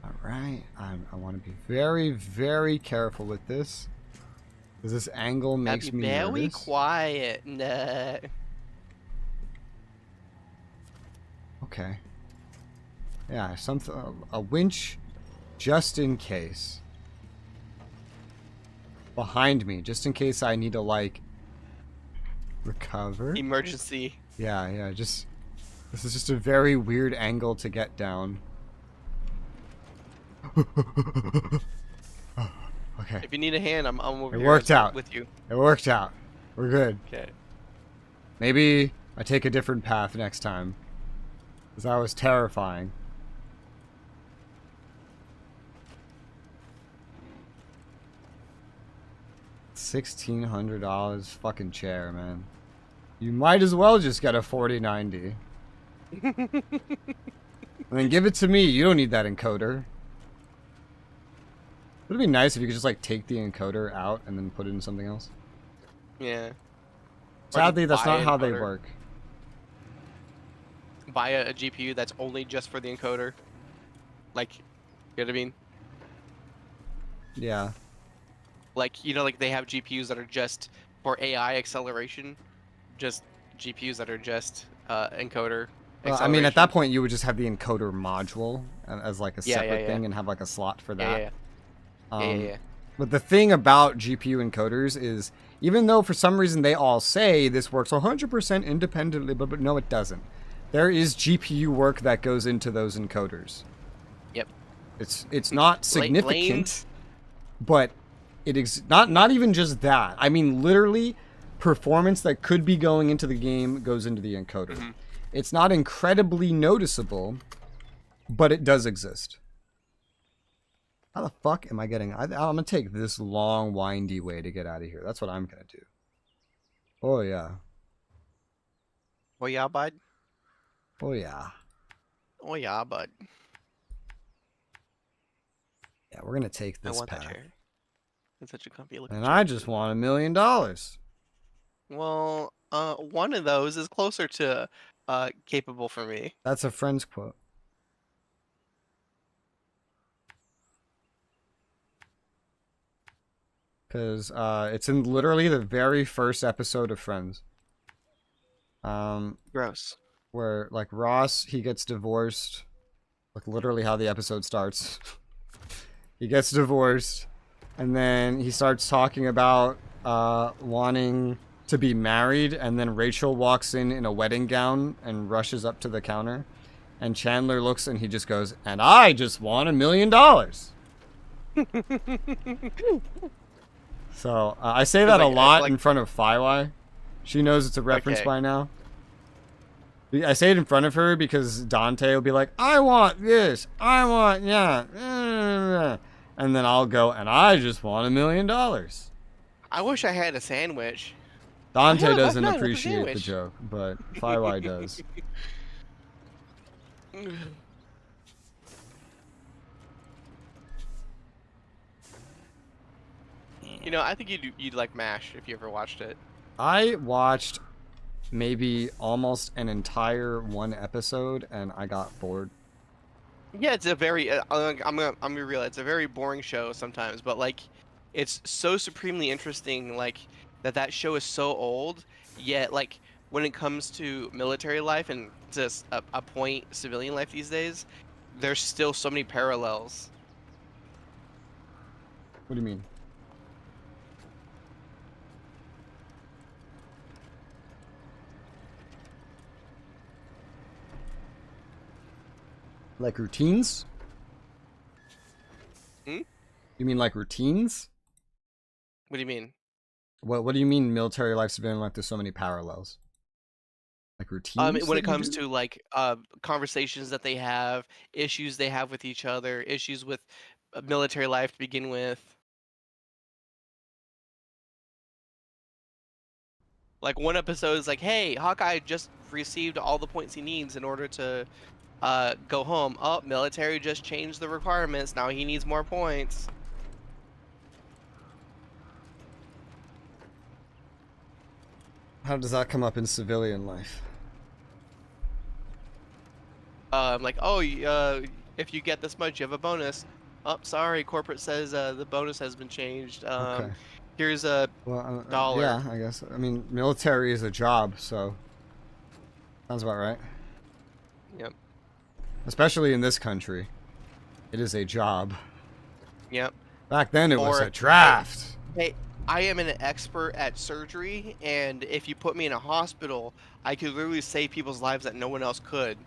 Alright. I want to be very, very careful with this. Because this angle makes me nervous. Very quiet. Nah. Okay. Yeah, a winch just in case. Behind me, just in case I need to, like, recover. Emergency. Yeah, just... This is just a very weird angle to get down. Okay. If you need a hand, I'm over here. It worked out. With you. It worked out. We're good. Okay. Maybe I take a different path next time. Because that was terrifying. $1,600 fucking chair, man. You might as well just get a 4090. And then give it to me. You don't need that encoder. Would it be nice if you could just like take the encoder out and then put it in something else? Yeah. Sadly, that's not how they work. Buy a GPU that's only just for the encoder. Like, you know what I mean? Yeah. Like, you know, like they have GPUs that are just for AI acceleration. Just GPUs that are just encoder. Well, I mean, at that point, you would just have the encoder module as like a separate thing and have like a slot for that. Yeah. But the thing about GPU encoders is, even though for some reason they all say this works 100% independently, but no, it doesn't. There is GPU work that goes into those encoders. Yep. It's not significant, but it not even just that. I mean, literally, performance that could be going into the game goes into the encoder. Mm-hmm. It's not incredibly noticeable, but it does exist. How the fuck am I getting... I'm gonna take this long, windy way to get out of here. That's what I'm gonna do. Oh, yeah. Oh, yeah, bud? Oh, yeah. Oh, yeah, bud. Yeah, we're gonna take this I want path. that chair. It's such a comfy looking And chair. I just want $1 million. Well, one of those is closer to capable for me. That's a friend's quote. Because it's in literally the very first episode of Friends. Gross. Where, like, Ross, he gets divorced. Like, literally how the episode starts. He gets divorced. And then he starts talking about wanting to be married. And then Rachel walks in a wedding gown and rushes up to the counter. And Chandler looks and he just goes, "And I just want $1 million." So, I say that a lot in front of FiWi. She knows it's a reference by now. I say it in front of her because Dante will be like, "I want this. I want that." And then I'll go, "And I just want $1 million." I wish I had a sandwich. Dante doesn't appreciate the joke, but FiWi does. You know, I think you'd like MASH if you ever watched it. I watched maybe almost an entire one episode, and I got bored. Yeah, it's a very I'm gonna realize it's a very boring show sometimes, but like, it's so supremely interesting. Like that show is so old, yet like when it comes to military life and just a point civilian life these days, there's still so many parallels. What do you mean? Like routines? Hmm? You mean like routines? What do you mean? What do you mean military life, civilian life? There's so many parallels. Like routines? When it comes to like conversations that they have, issues they have with each other, issues with military life to begin with. Like one episode is like, "Hey, Hawkeye just received all the points he needs in order to go home. Oh, military just changed the requirements. Now he needs more points." How does that come up in civilian life? Like, "Oh, if you get this much, you have a bonus." "Oh, sorry, corporate says the bonus has been changed. Okay. Here's a dollar." Yeah, I guess. I mean, military is a job, so sounds about right. Yep. Especially in this country, it is a job. Yep. Back then it was Or, a draft. Hey, I am an expert at surgery, and if you put me in a hospital, I could literally save people's lives that no one else could.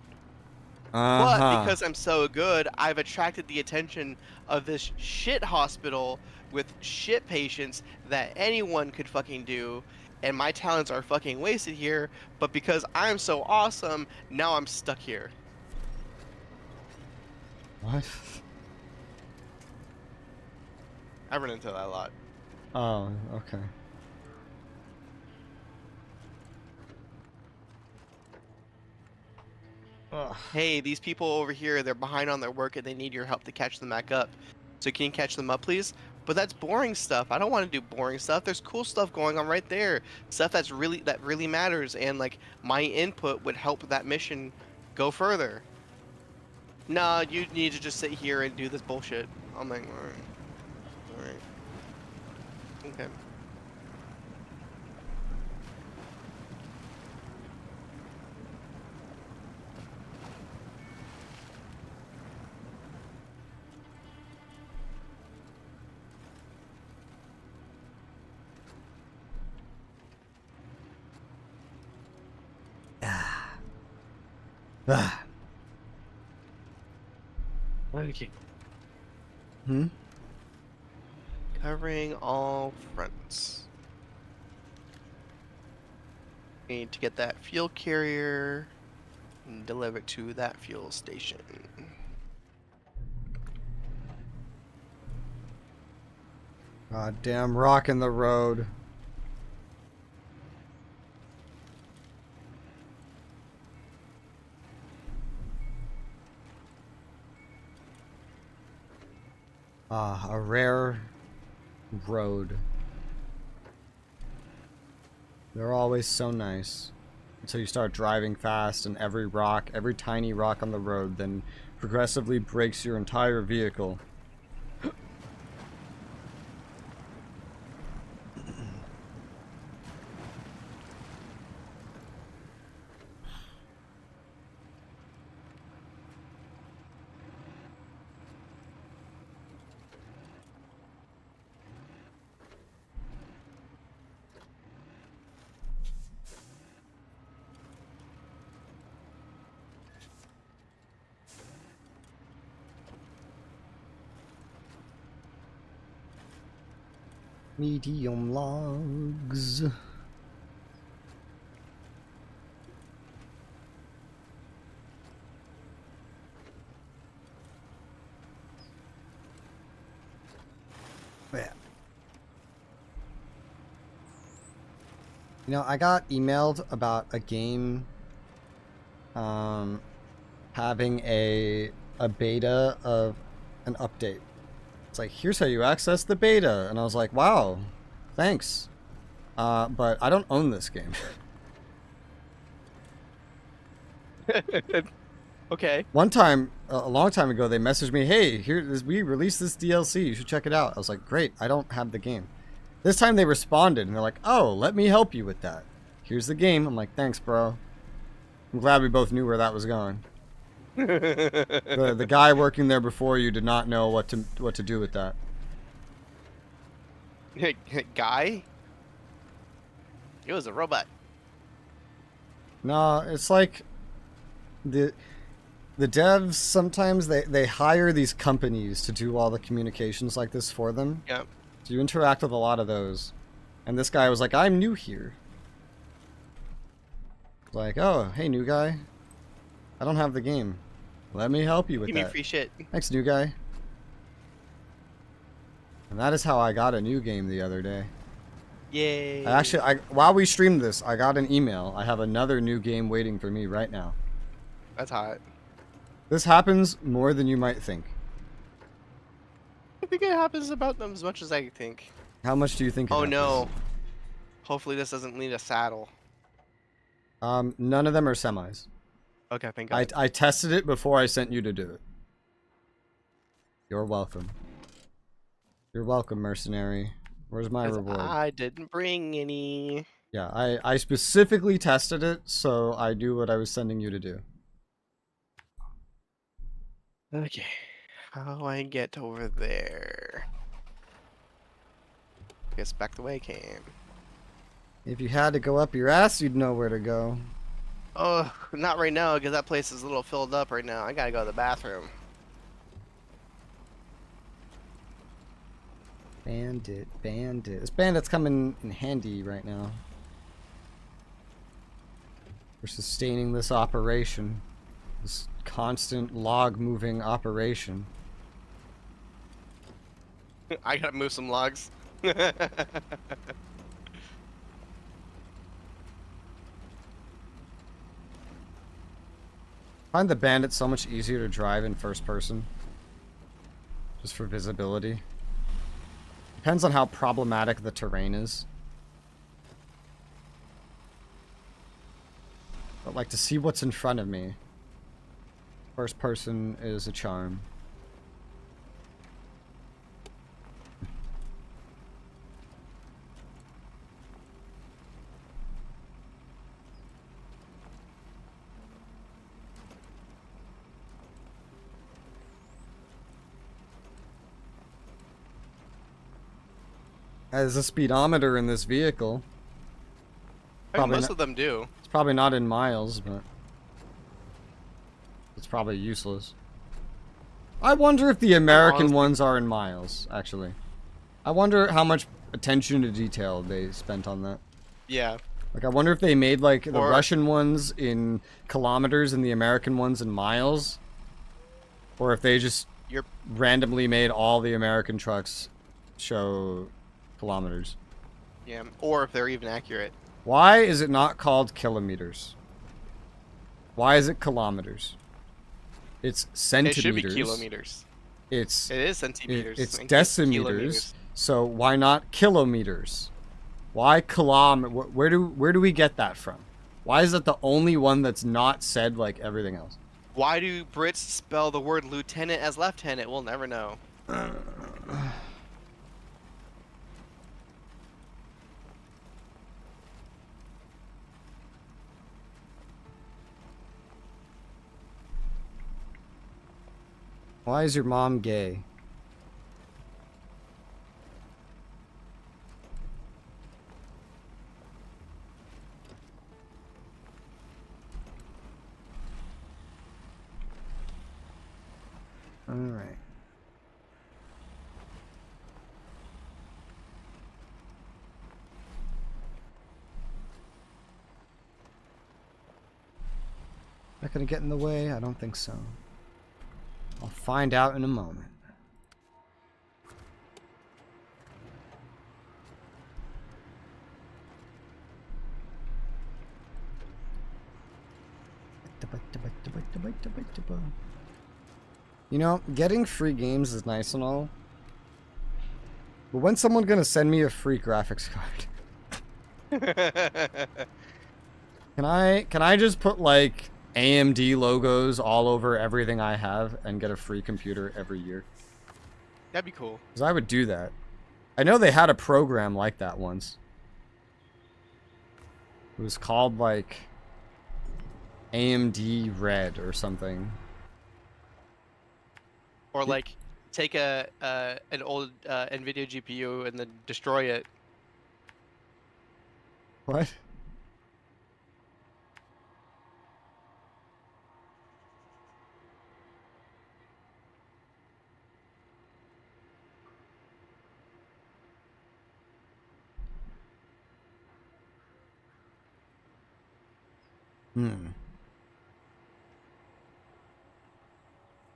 But Uh-huh. because I'm so good, I've attracted the attention of this shit hospital with shit patients that anyone could fucking do, and my talents are fucking wasted here, but because I'm so awesome, now I'm stuck here. What? I run into that a lot. Oh, okay. Ugh. Hey, these people over here, they're behind on their work and they need your help to catch them back up. So can you catch them up, please? But that's boring stuff. I don't want to do boring stuff. There's cool stuff going on right there. Stuff that really matters, and like my input would help that mission go further. Nah, you need to just sit here and do this bullshit. I'm like, alright. Okay. Ah. Okay. Hmm? Covering all fronts. Need to get that fuel carrier and deliver it to that fuel station. God damn rock in the road. Ah, a rare road. They're always so nice. Until you start driving fast and every rock, every tiny rock on the road then progressively breaks your entire vehicle. Medium logs. Yeah. You know, I got emailed about a game having a beta of an update. It's like, here's how you access the beta. And I was like, wow, thanks. But I don't own this game. Okay. One time, a long time ago, they messaged me, hey, we released this DLC. You should check it out. I was like, great, I don't have the game. This time they responded, and they're like, oh, let me help you with that. Here's the game. I'm like, thanks, bro. I'm glad we both knew where that was going. The guy working there before you did not know what to do with that. Guy? It was a robot. No, it's like the devs sometimes they hire these companies to do all the communications like this for them. Yep. So you interact with a lot of those. And this guy was like, I'm new here. Like, oh, hey, new guy. I don't have the game. Let me help you with Give that. me free shit. Thanks, new guy. And that is how I got a new game the other day. Yay. While we streamed this, I got an email. I have another new game waiting for me right now. That's hot. This happens more than you might think. I think it happens about them as much as I think. How much do you think it happens? No. Hopefully this doesn't need a saddle. None of them are semis. Okay, thank God. I tested it before I sent you to do it. You're welcome. You're welcome, mercenary. Where's my reward? I didn't bring any. Yeah, I specifically tested it, so I do what I was sending you to do. Okay. How do I get over there? Guess back the way I came. If you had to go up your ass, you'd know where to go. Oh, not right now, because that place is a little filled up right now. I gotta go to the bathroom. Bandit, bandit. This bandit's coming in handy right now. We're sustaining this operation. This constant log-moving operation. I gotta move some logs. I find the bandit so much easier to drive in first person. Just for visibility. Depends on how problematic the terrain is. But like to see what's in front of me. First person is a charm. There's a speedometer in this vehicle. I mean, most of them do. It's probably not in miles, but it's probably useless. I wonder if the American ones are in miles, actually. I wonder how much attention to detail they spent on that. Yeah. Like, I wonder if they made, like, the Russian ones in kilometers and the American ones in miles. Or if they just randomly made all the American trucks show kilometers. Yeah, or if they're even accurate. Why is it not called kilometers? Why is it kilometers? It's centimeters. It should be kilometers. It is centimeters. It's decimeters. So why not kilometers? Why where do we get that from? Why is it the only one that's not said like everything else? Why do Brits spell the word lieutenant as lieutenant? We'll never know. Why is your mom gay? All right. Not gonna get in the way? I don't think so. I'll find out in a moment. You know, getting free games is nice and all. But when's someone gonna send me a free graphics card? Can I just put like AMD logos all over everything I have and get a free computer every year? That'd be cool. Because I would do that. I know they had a program like that once. It was called like AMD Red or something. Or like take an old NVIDIA GPU and then destroy it. What?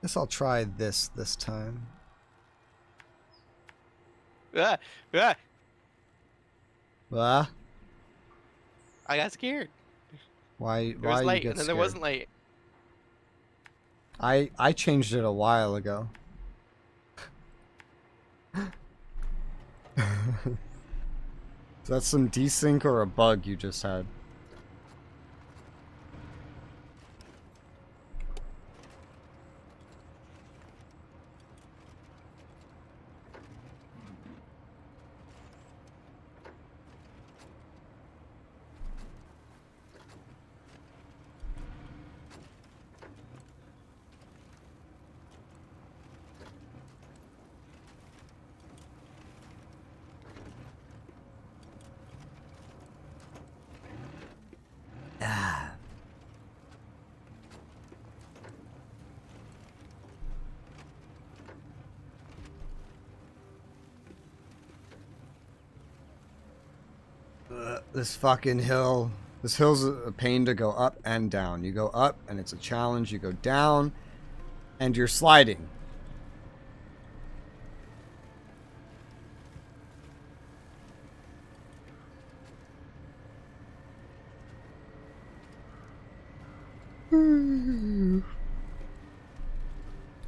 Guess I'll try this time. Ah! Ah? I got scared. Why There was you light, get and then scared? there wasn't light. I changed it a while ago. So that's some desync or a bug you just had? This fucking hill. This hill's a pain to go up and down. You go up and it's a challenge. You go down and you're sliding.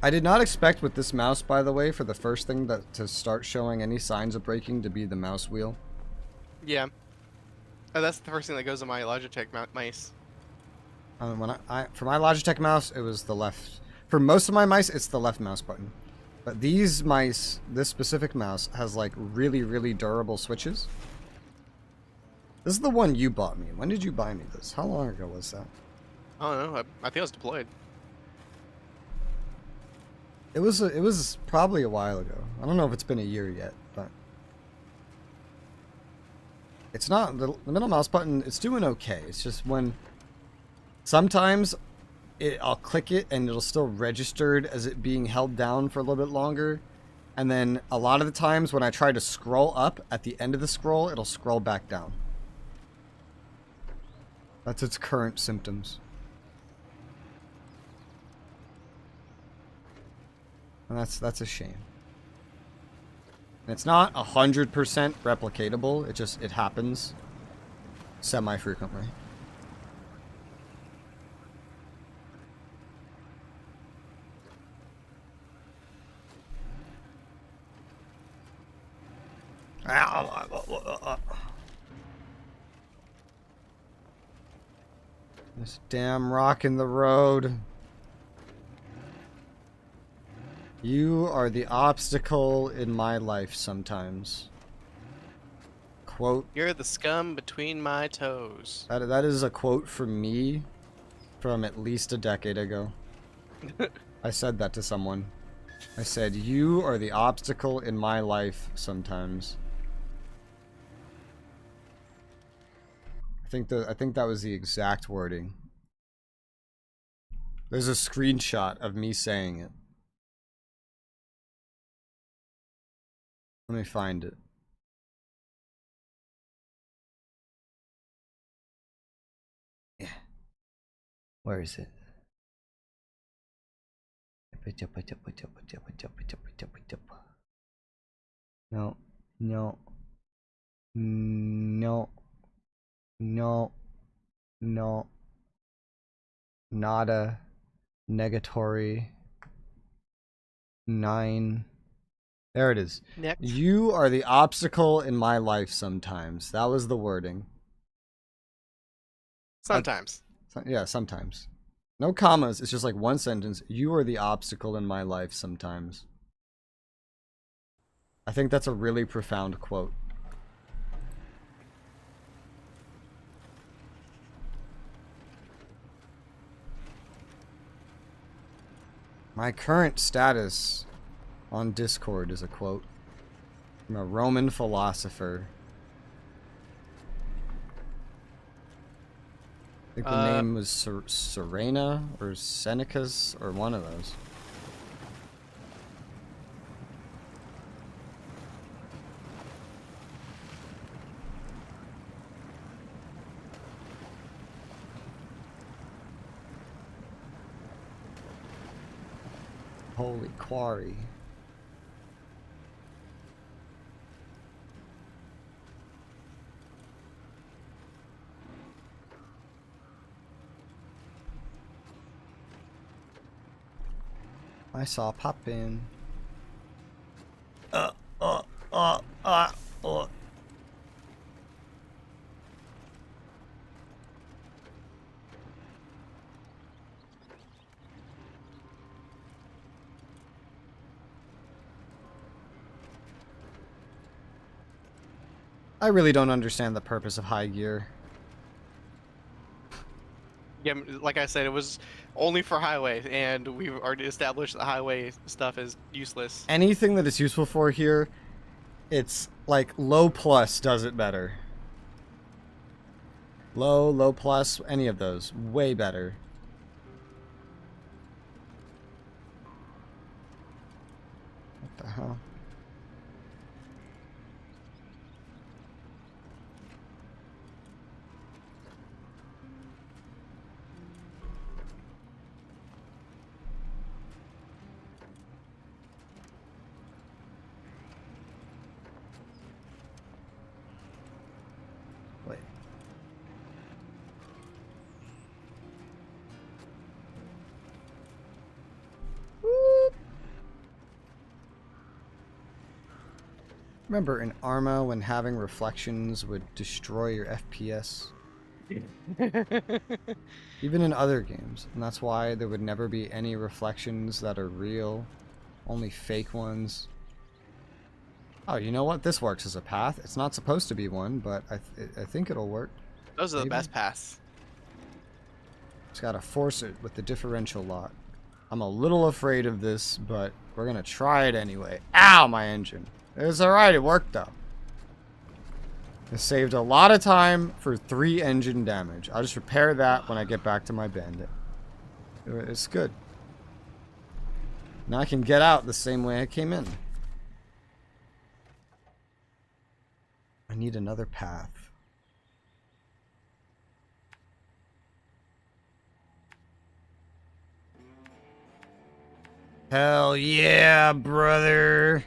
I did not expect with this mouse, by the way, for the first thing to start showing any signs of braking to be the mouse wheel. Yeah. Oh, that's the first thing that goes on my Logitech mice. When for my Logitech mouse, it was the left. For most of my mice, it's the left mouse button. But these mice, this specific mouse, has like really, really durable switches. This is the one you bought me. When did you buy me this? How long ago was that? I don't know. I think it was deployed. It was probably a while ago. I don't know if it's been a year yet, but it's not the middle mouse button. It's doing okay. It's just when sometimes I'll click it and it'll still registered as it being held down for a little bit longer, and then a lot of the times when I try to scroll up at the end of the scroll, it'll scroll back down. That's its current symptoms. And that's a shame. And it's not 100% replicatable. It happens semi-frequently. This damn rock in the road. You are the obstacle in my life sometimes. Quote. You're the scum between my toes. That is a quote from me from at least a decade ago. I said that to someone. I said, you are the obstacle in my life sometimes. I think that was the exact wording. There's a screenshot of me saying it. Let me find it. Yeah. Where is it? No. No. No. No. No. Nada. Negatory. 9. There it is. Next. You are the obstacle in my life sometimes. That was the wording. Sometimes. Yeah, sometimes. No commas. It's just like one sentence. You are the obstacle in my life sometimes. I think that's a really profound quote. My current status on Discord is a quote from a Roman philosopher. I think the name was Serena or Senecas or one of those. Holy quarry. I saw pop in. I really don't understand the purpose of high gear. Yeah, like I said, it was only for highway, and we've already established the highway stuff is useless. Anything that it's useful for here, it's like low plus does it better. Low plus, any of those, way better. What the hell? Remember in Arma when having reflections would destroy your FPS? Even in other games. And that's why there would never be any reflections that are real. Only fake ones. Oh, you know what? This works as a path. It's not supposed to be one, but I think it'll work. Those are Maybe. the best paths. Just gotta force it with the differential lock. I'm a little afraid of this, but we're gonna try it anyway. Ow, my engine. It's alright, it worked though. It saved a lot of time for 3 engine damage. I'll just repair that when I get back to my bandit. It's good. Now I can get out the same way I came in. I need another path. Hell yeah, brother.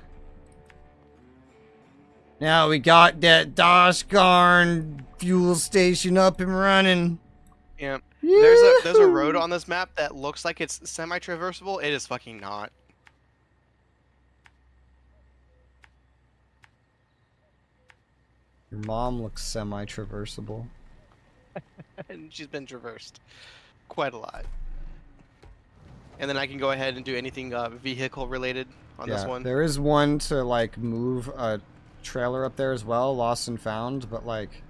Now we got that Doshgarn fuel station up and running. Yeah. Yoo-hoo! There's a road on this map that looks like it's semi-traversable. It is fucking not. Your mom looks semi-traversable. And she's been traversed quite a lot. And then I can go ahead and do anything vehicle related on this one. There is one to like move a trailer up there as well, lost and found, but like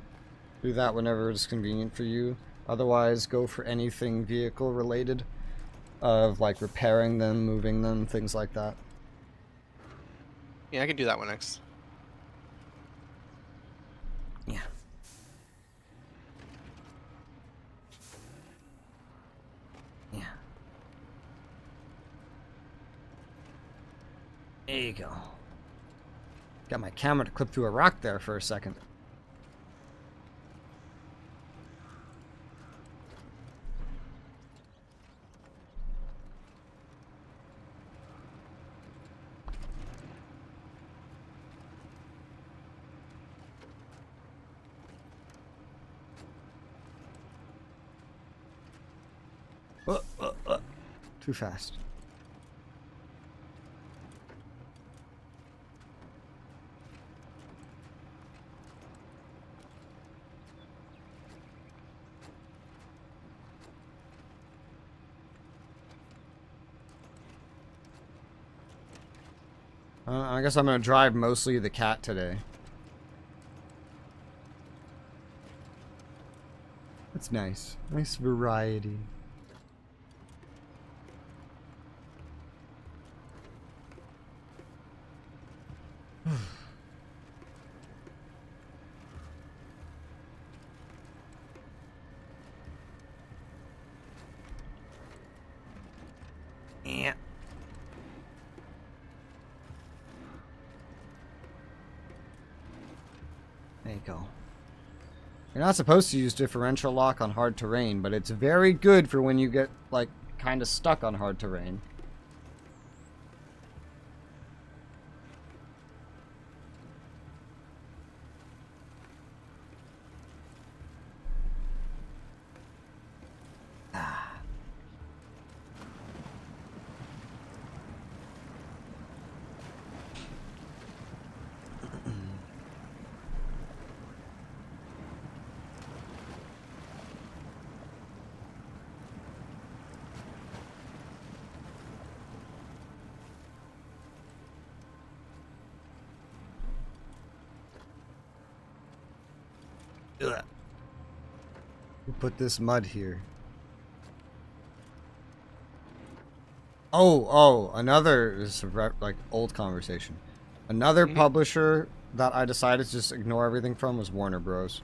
do that whenever it's convenient for you. Otherwise, go for anything vehicle related, of like repairing them, moving them, things like that. Yeah, I can do that one next. Yeah. Yeah. There you go. Got my camera to clip through a rock there for a second. Too fast. I guess I'm gonna drive mostly the cat today. That's nice. Nice variety. Yeah. There you go. You're not supposed to use differential lock on hard terrain, but it's very good for when you get, like, kind of stuck on hard terrain. Who put this mud here? Another, this is like old conversation. Another publisher that I decided to just ignore everything from was Warner Bros.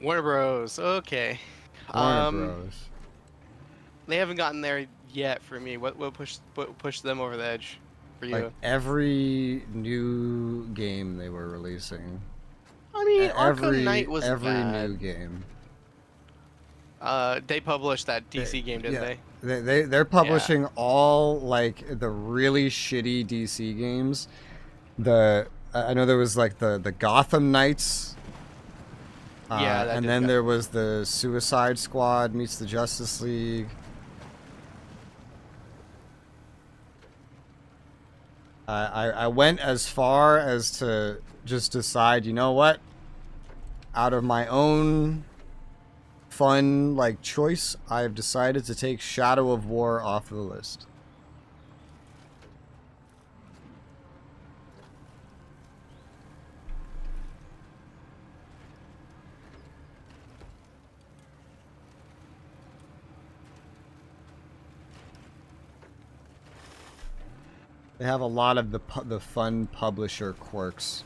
Warner Bros. Okay. Warner Bros. They haven't gotten there yet for me. What pushed them over the edge for you? Like every new game they were releasing. I mean, Arkham Knight was every bad. new game. They published that DC game, didn't they? They're publishing all like the really shitty DC games. I know there was like the Gotham Knights. And then there was the Suicide Squad meets the Justice League. I went as far as to just decide, you know what? Out of my own fun, like, choice, I've decided to take Shadow of War off the list. They have a lot of the fun publisher quirks.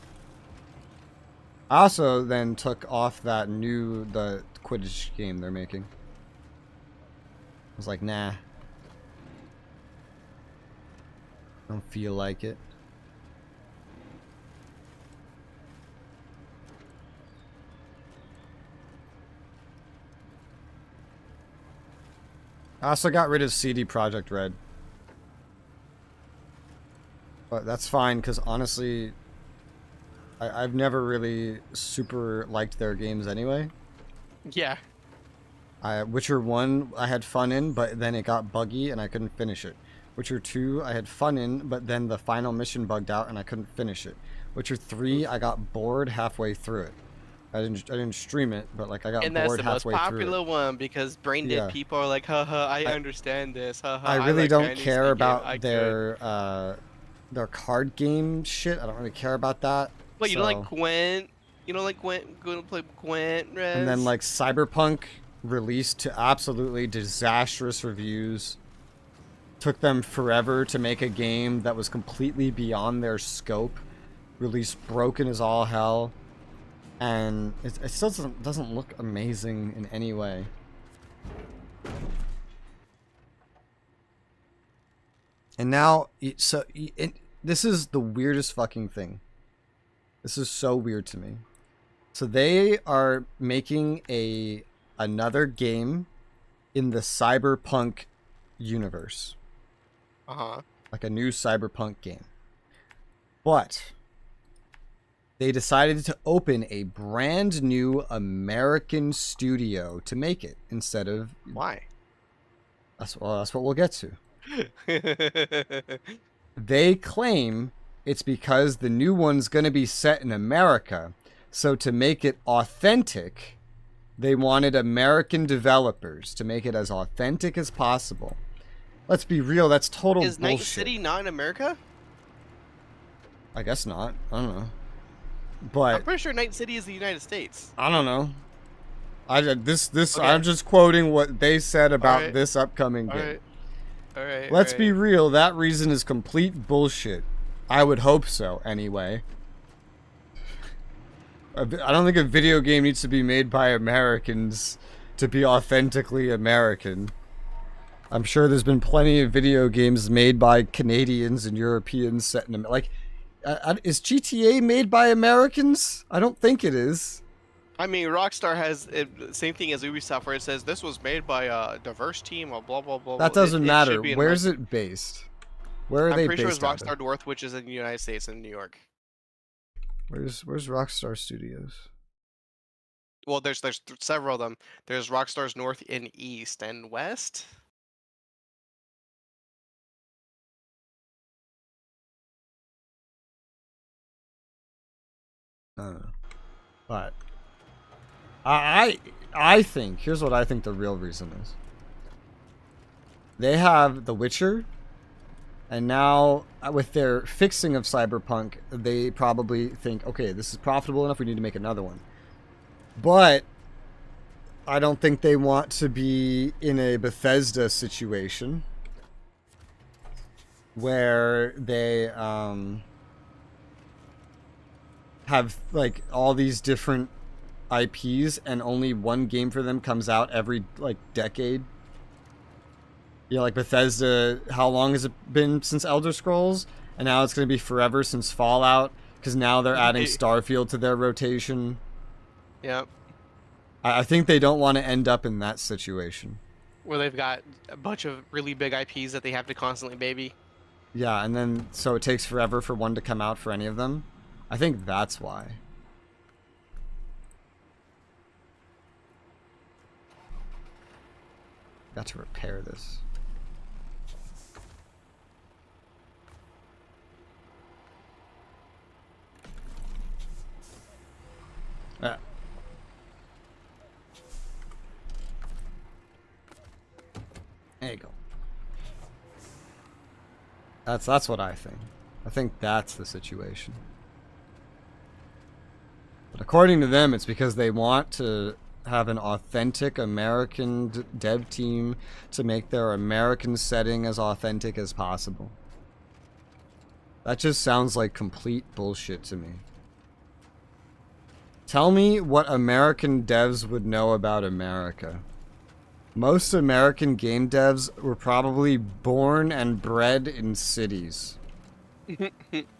I also then took off the Quidditch game they're making. I was like, nah. I don't feel like it. I also got rid of CD Projekt Red. But that's fine, because honestly, I've never really super liked their games anyway. Yeah. Witcher 1 I had fun in, but then it got buggy and I couldn't finish it. Witcher 2 I had fun in, but then the final mission bugged out and I couldn't finish it. Witcher 3 I got bored halfway through it. I didn't stream it, but like I got bored halfway through it. And that's the most popular one because brain dead people are like, haha, I understand this. Haha, I really like don't Chinese care speaking. about their card game shit. I don't really care about that. But you don't like Gwent? You don't like Gwent? Gonna play Gwent, Res? And then like Cyberpunk released to absolutely disastrous reviews. Took them forever to make a game that was completely beyond their scope. Released broken as all hell. And it still doesn't look amazing in any way. And now, this is the weirdest fucking thing. This is so weird to me. So they are making another game in the Cyberpunk universe. Like a new Cyberpunk game. But they decided to open a brand new American studio to make it instead of... Why? That's what we'll get to. They claim it's because the new one's going to be set in America. So to make it authentic, they wanted American developers to make it as authentic as possible. Let's be real, that's total bullshit. Is Night City not in America? I guess not. I don't know. But I'm pretty sure Night City is the United States. I don't know. Okay. I'm just quoting what they said about this upcoming game. All right. Let's be real, that reason is complete bullshit. I would hope so, anyway. I don't think a video game needs to be made by Americans to be authentically American. I'm sure there's been plenty of video games made by Canadians and Europeans set in like. Is GTA made by Americans? I don't think it is. I mean, Rockstar has same thing as Ubisoft, where it says this was made by a diverse team or blah blah blah. That doesn't matter. Where's it based? Where are they based? I'm pretty sure it's Rockstar North, which is in the United States in New York. Where's Rockstar Studios? Well, there's several of them. There's Rockstar's North and East and West. I don't know. But I think, here's what I think the real reason is. They have The Witcher, and now with their fixing of Cyberpunk, they probably think, okay, this is profitable enough, we need to make another one. But I don't think they want to be in a Bethesda situation where they have like all these different IPs and only one game for them comes out every like decade. You know, like Bethesda, how long has it been since Elder Scrolls? And now it's going to be forever since Fallout, because now they're adding Starfield to their rotation. Yep. I think they don't want to end up in that situation. Where they've got a bunch of really big IPs that they have to constantly baby. Yeah, and then so it takes forever for one to come out for any of them. I think that's why. Got to repair this. Ah. There you go. That's what I think. I think that's the situation. But according to them, it's because they want to have an authentic American dev team to make their American setting as authentic as possible. That just sounds like complete bullshit to me. Tell me what American devs would know about America. Most American game devs were probably born and bred in cities.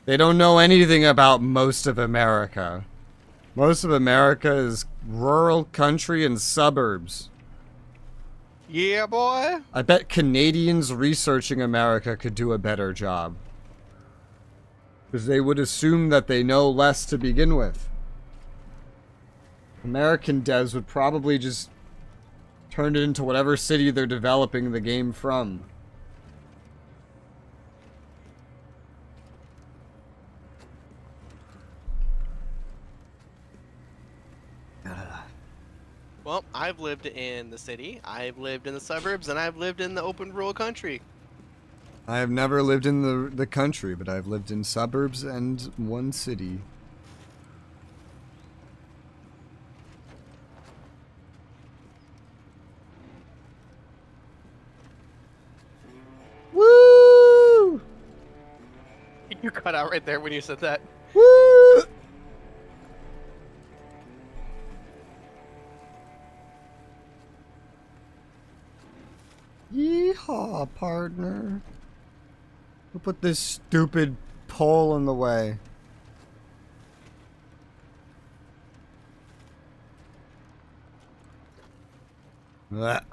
They don't know anything about most of America. Most of America is rural country and suburbs. Yeah, boy. I bet Canadians researching America could do a better job. Because they would assume that they know less to begin with. American devs would probably just turn it into whatever city they're developing the game from. Well, I've lived in the city, I've lived in the suburbs, and I've lived in the open rural country. I have never lived in the country, but I've lived in suburbs and one city. Woo! You cut out right there when you said that. Woo! Yeehaw, partner. Who put this stupid pole in the way? Blech.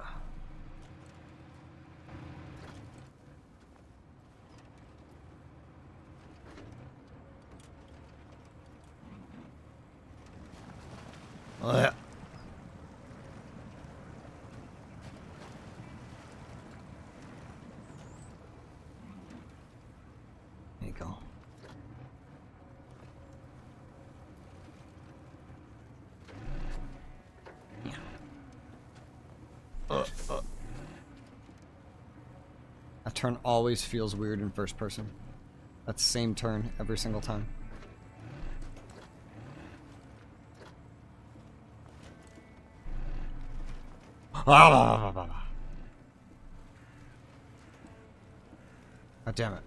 Blech. There you go. That turn always feels weird in first person. That same turn every single time. God damn it.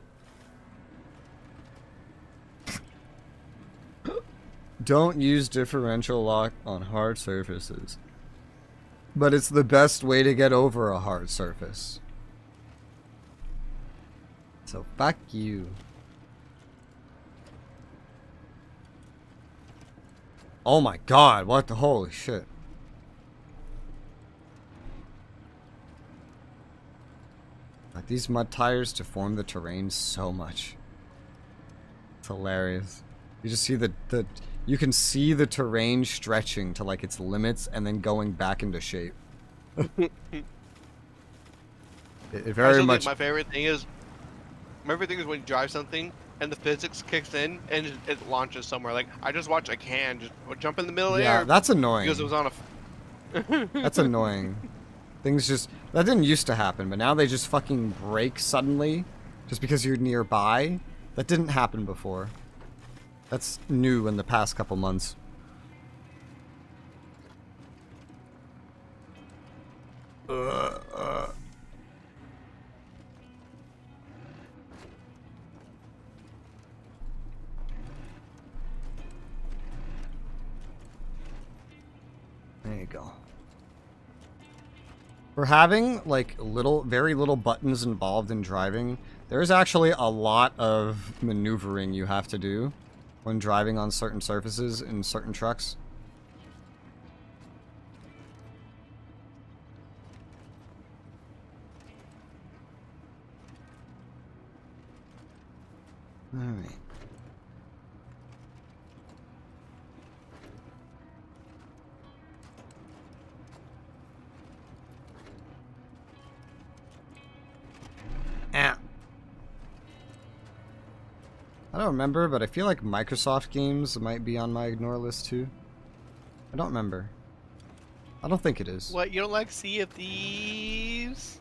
Don't use differential lock on hard surfaces. But it's the best way to get over a hard surface. So fuck you. Oh my god, what the holy shit. Like these mud tires deform the terrain so much. It's hilarious. You just see you can see the terrain stretching to like its limits and then going back into shape. it very much. My favorite thing is when you drive something and the physics kicks in and it launches somewhere. Like I just watched a can just jump in the middle of the air. Yeah, that's annoying. Because it was on a. That's annoying. Things just that didn't used to happen, but now they just fucking break suddenly, just because you're nearby. That didn't happen before. That's new in the past couple months. There you go. For having like very little buttons involved in driving, there's actually a lot of maneuvering you have to do when driving on certain surfaces in certain trucks. Alright. I don't remember, but I feel like Microsoft games might be on my ignore list too. I don't remember. I don't think it is. What, you don't like Sea of Thieves?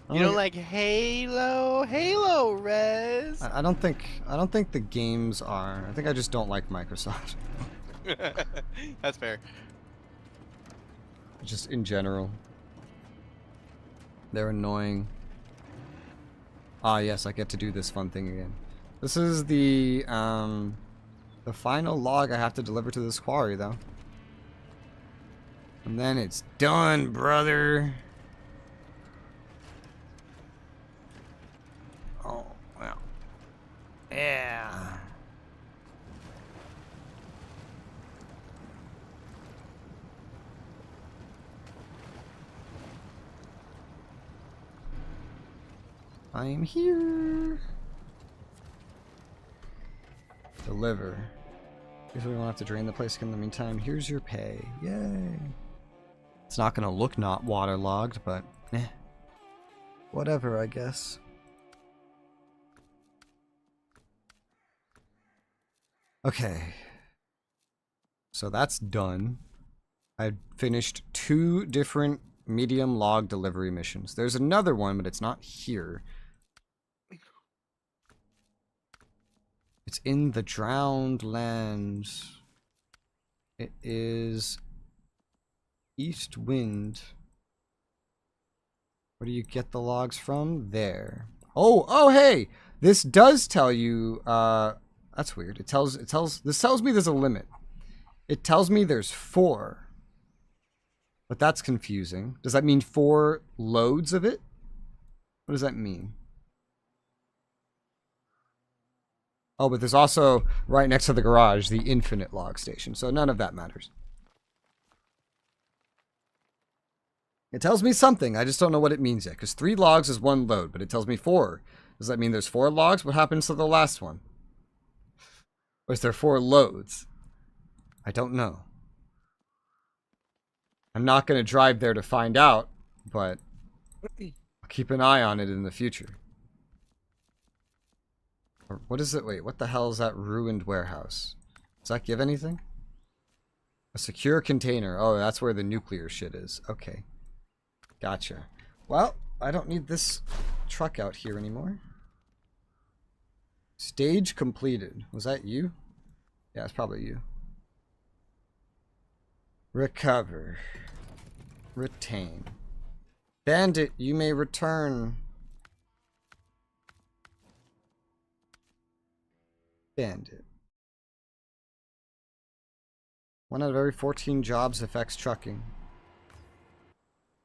I You don't don't think, like Halo? Halo, Res! I don't think the games are. I think I just don't like Microsoft. That's fair. Just in general. They're annoying. Ah, yes, I get to do this fun thing again. This is the final log I have to deliver to this quarry, though. And then it's done, brother. Oh, well. Yeah. I'm here. Deliver. Guess we won't have to drain the place again in the meantime. Here's your pay. Yay. It's not gonna look not waterlogged, but eh. Whatever, I guess. Okay. So that's done. I finished 2 different medium log delivery missions. There's another one, but it's not here. It's in the drowned lands. It is East Wind. Where do you get the logs from? There. Oh, hey! This does tell you, that's weird. This tells me there's a limit. It tells me there's 4. But that's confusing. Does that mean 4 loads of it? What does that mean? Oh, but there's also, right next to the garage, the infinite log station. So none of that matters. It tells me something. I just don't know what it means yet. Because 3 logs is 1 load, but it tells me 4. Does that mean there's 4 logs? What happens to the last one? Or is there 4 loads? I don't know. I'm not going to drive there to find out, but I'll keep an eye on it in the future. Or what is it? Wait, what the hell is that ruined warehouse? Does that give anything? A secure container. Oh, that's where the nuclear shit is. Okay. Gotcha. Well, I don't need this truck out here anymore. Stage completed. Was that you? Yeah, it's probably you. Recover. Retain. Bandit, you may return. Bandit. 1 out of every 14 jobs affects trucking.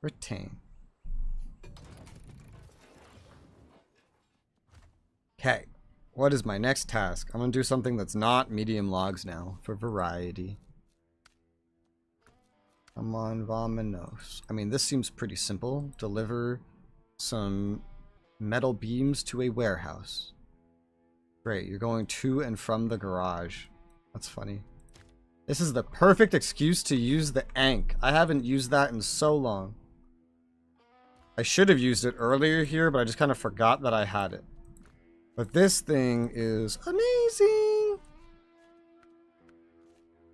Retain. Okay. What is my next task? I'm going to do something that's not medium logs now, for variety. Come on, Vamanos. I mean, this seems pretty simple. Deliver some metal beams to a warehouse. Great, you're going to and from the garage. That's funny. This is the perfect excuse to use the Ankh. I haven't used that in so long. I should have used it earlier here, but I just kind of forgot that I had it. But this thing is amazing.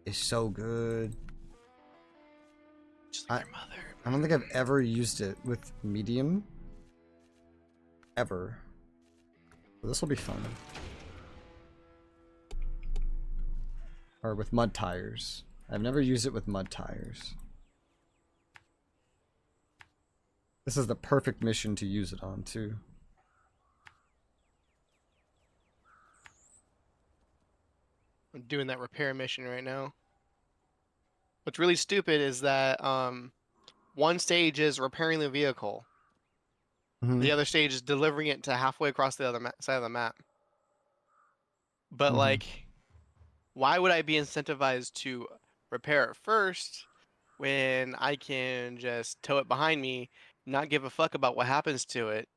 It's so good. Just like your mother. I don't think I've ever used it with medium. Ever. So this will be fun. Or with mud tires. I've never used it with mud tires. This is the perfect mission to use it on, too. I'm doing that repair mission right now. What's really stupid is that one stage is repairing the vehicle. Mm-hmm. The other stage is delivering it to halfway across the other side of the map. But like, why would I be incentivized to repair it first when I can just tow it behind me, not give a fuck about what happens to it,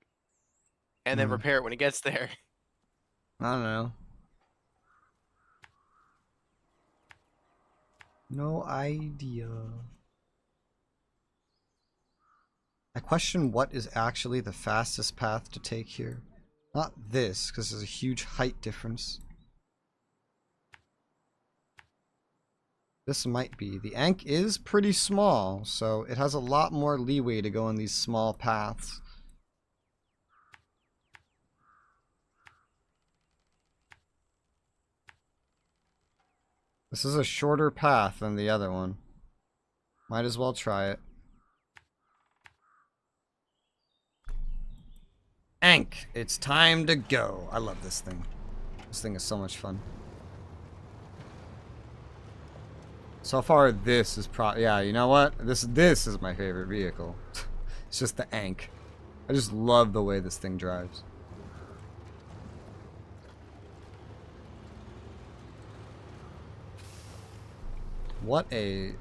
and then repair it when it gets there? I don't know. No idea. I question what is actually the fastest path to take here. Not this, because there's a huge height difference. This might be. The Ankh is pretty small, so it has a lot more leeway to go on these small paths. This is a shorter path than the other one. Might as well try it. Ankh, it's time to go. I love this thing. This thing is so much fun. So far, this is yeah, you know what? This is my favorite vehicle. It's just the Ankh. I just love the way this thing drives. What a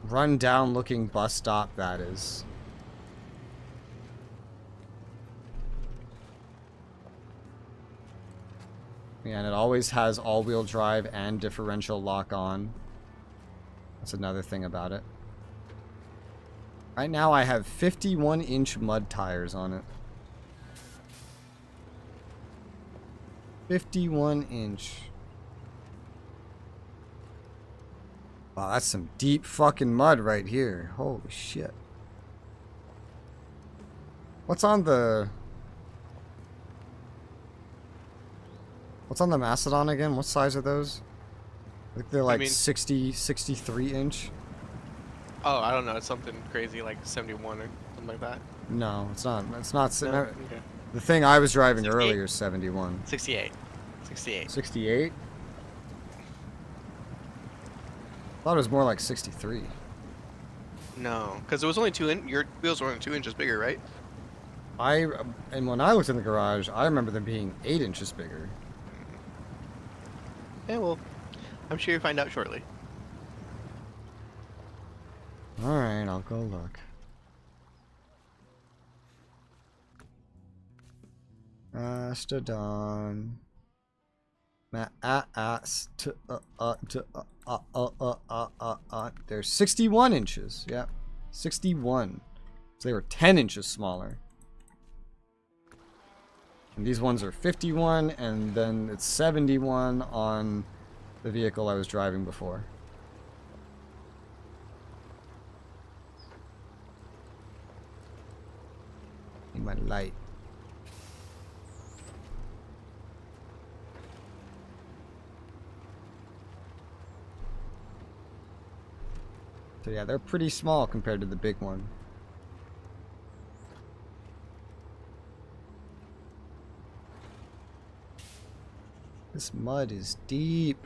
run-down looking bus stop that is. And it always has all-wheel drive and differential lock-on. That's another thing about it. Right now I have 51-inch mud tires on it. 51-inch. Wow, that's some deep fucking mud right here. Holy shit. What's on the Mastodon again? What size are those? I think they're like 63 inch. Oh, I don't know. It's something crazy like 71 or something like that. No, it's not. It's not. No? Okay. The thing I was driving 68? earlier is 71. 68. 68. 68? I thought it was more like 63. No, because it was only your wheels were only 2 inches bigger, right? And when I looked in the garage, I remember them being 8 inches bigger. Yeah, well, I'm sure you'll find out shortly. Alright, I'll go look. Mastodon. They're 61 inches. Yep. 61. So they were 10 inches smaller. And these ones are 51, and then it's 71 on the vehicle I was driving before. Need my light. So yeah, they're pretty small compared to the big one. This mud is deep.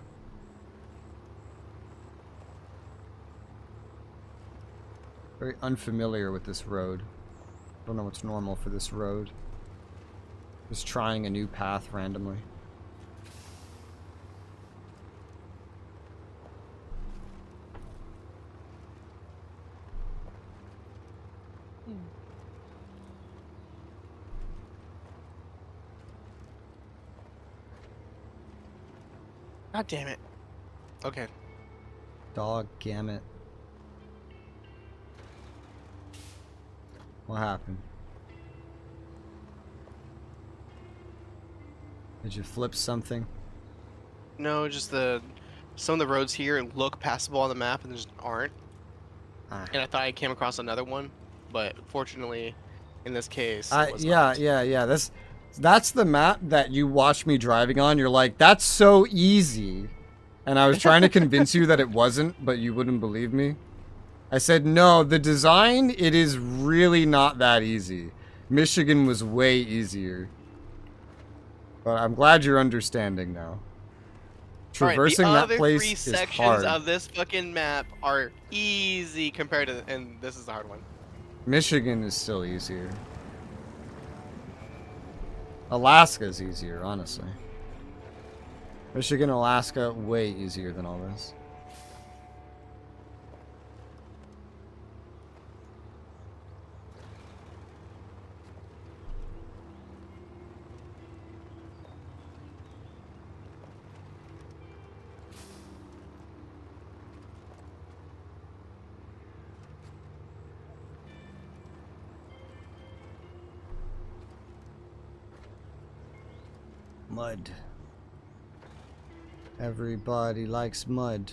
Very unfamiliar with this road. Don't know what's normal for this road. Just trying a new path randomly. God damn it. Okay. Dog gammit. What happened? Did you flip something? No, just some of the roads here look passable on the map and just aren't. And I thought I came across another one, but fortunately, in this case, it was not. Yeah. That's the map that you watched me driving on. You're like, that's so easy. And I was trying to convince you that it wasn't, but you wouldn't believe me. I said, no, the design, it is really not that easy. Michigan was way easier. But I'm glad you're understanding now. Traversing that place is hard. The other 3 sections of this fucking map are easy compared to, and this is the hard one. Michigan is still easier. Alaska is easier, honestly. Michigan, Alaska, way easier than all this. Mud. Everybody likes mud.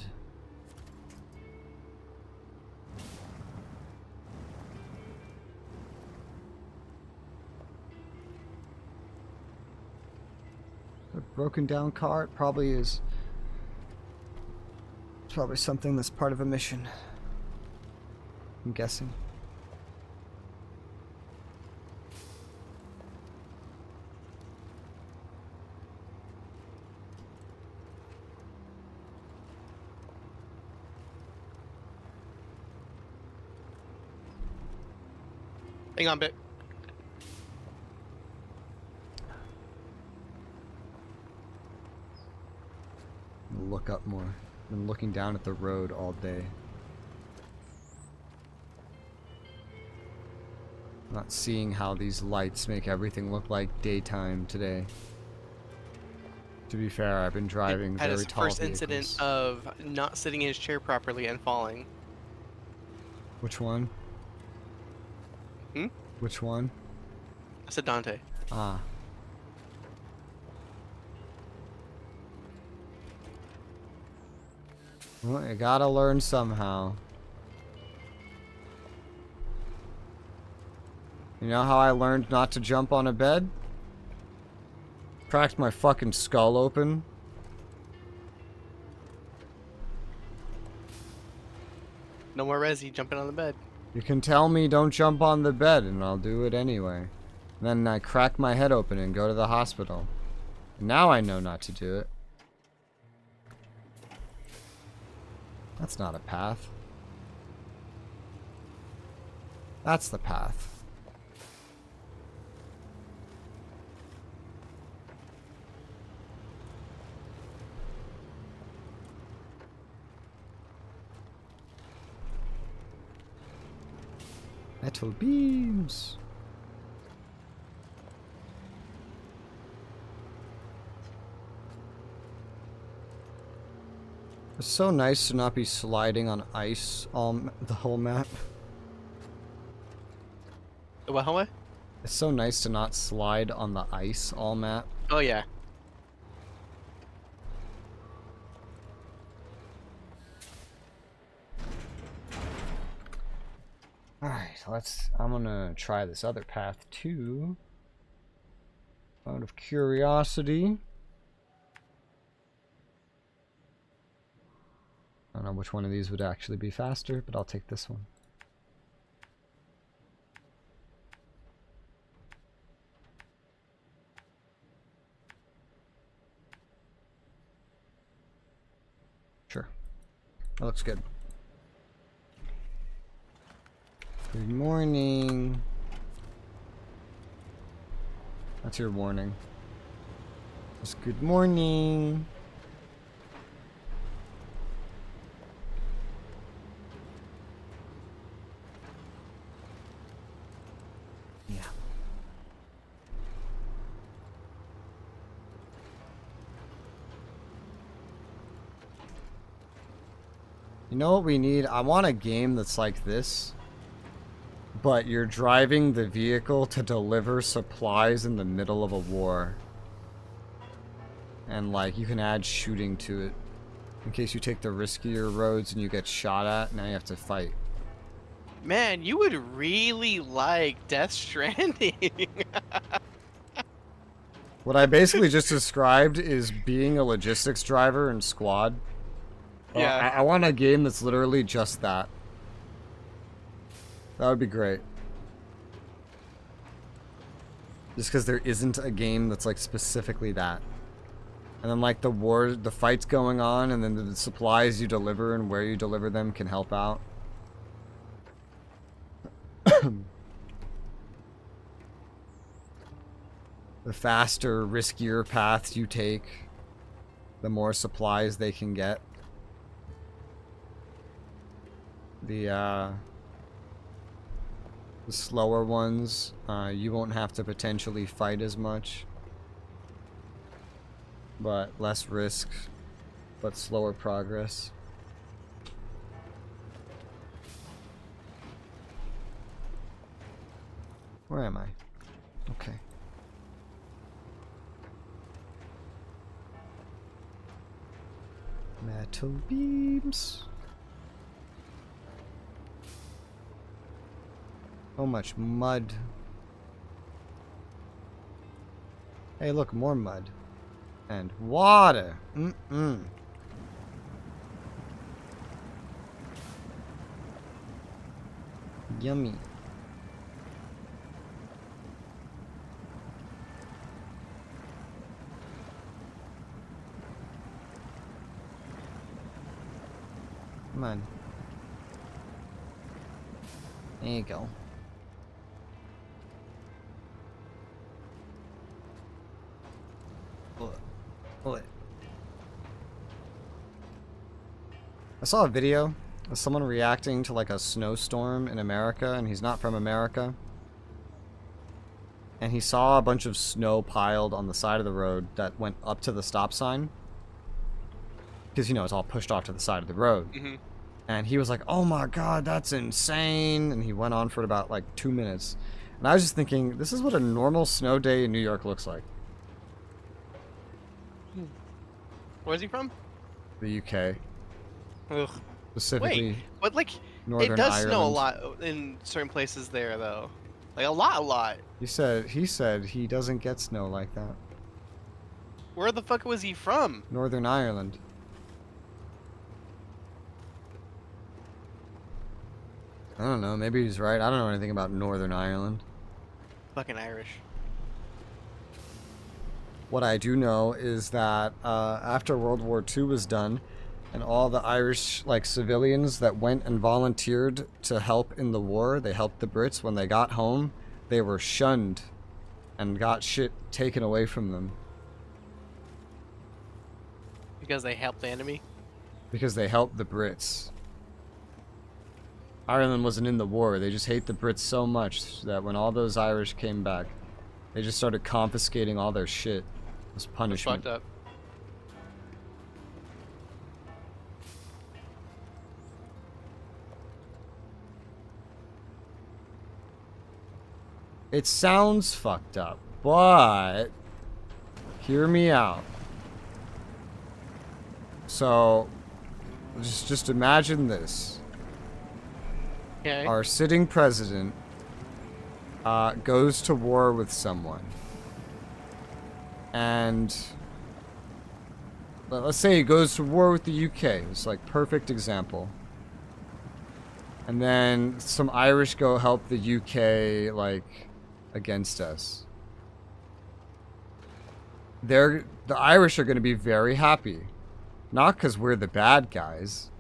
A broken down car, it probably is. It's probably something that's part of a mission. I'm guessing. Hang on, bit. Look up more. I've been looking down at the road all day. Not seeing how these lights make everything look like daytime today. To be fair, I've been driving Had very his tall first vehicles. incident of not sitting in his chair properly and falling. Which one? Hmm? Which one? I said Dante. Ah. Well, you gotta learn somehow. You know how I learned not to jump on a bed? Cracked my fucking skull open. No more Resi jumping on the bed. You can tell me don't jump on the bed and I'll do it anyway. Then I crack my head open and go to the hospital. Now I know not to do it. That's not a path. That's the path. Metal beams. It's so nice to not be sliding on ice the whole map. What? It's so nice to not slide on the ice all map. Oh yeah. Alright, I'm gonna try this other path too. Out of curiosity. I don't know which one of these would actually be faster, but I'll take this one. Sure. That looks good. Good morning. That's your warning. Just good morning. Yeah. You know what we need? I want a game that's like this. But you're driving the vehicle to deliver supplies in the middle of a war. And like, you can add shooting to it. In case you take the riskier roads and you get shot at, now you have to fight. Man, you would really like Death Stranding. What I basically just described is being a logistics driver in Squad. Yeah. I want a game that's literally just that. That would be great. Just because there isn't a game that's like specifically that. And then like the fights going on, and then the supplies you deliver and where you deliver them can help out. The faster, riskier paths you take, the more supplies they can get. The slower ones, you won't have to potentially fight as much. But less risk, but slower progress. Where am I? Okay. Metal beams. So much mud. Hey, look, more mud. And water. Mm-mm. Yummy. Come on. There you go. Pull it. I saw a video of someone reacting to like a snowstorm in America, and he's not from America. And he saw a bunch of snow piled on the side of the road that went up to the stop sign. Because, you know, it's all pushed off to the side of the road. Mm-hmm. And he was like, oh my god, that's insane. And he went on for about like 2 minutes. And I was just thinking, this is what a normal snow day in New York looks like. Where's he from? The UK. Ugh. Specifically, wait, but like, Northern it does Ireland. snow a lot in certain places there, though. Like, a lot. He said he doesn't get snow like that. Where the fuck was he from? Northern Ireland. I don't know, maybe he's right. I don't know anything about Northern Ireland. Fucking Irish. What I do know is that after World War II was done, and all the Irish civilians that went and volunteered to help in the war, they helped the Brits. When they got home, they were shunned and got shit taken away from them. Because they helped the enemy? Because they helped the Brits. Ireland wasn't in the war. They just hate the Brits so much that when all those Irish came back, they just started confiscating all their shit as punishment. Fucked up. It sounds fucked up, but hear me out. So, just imagine this. Okay. Our sitting president goes to war with someone. And let's say he goes to war with the UK. It's like perfect example. And then some Irish go help the UK against us. The Irish are going to be very happy. Not because we're the bad guys.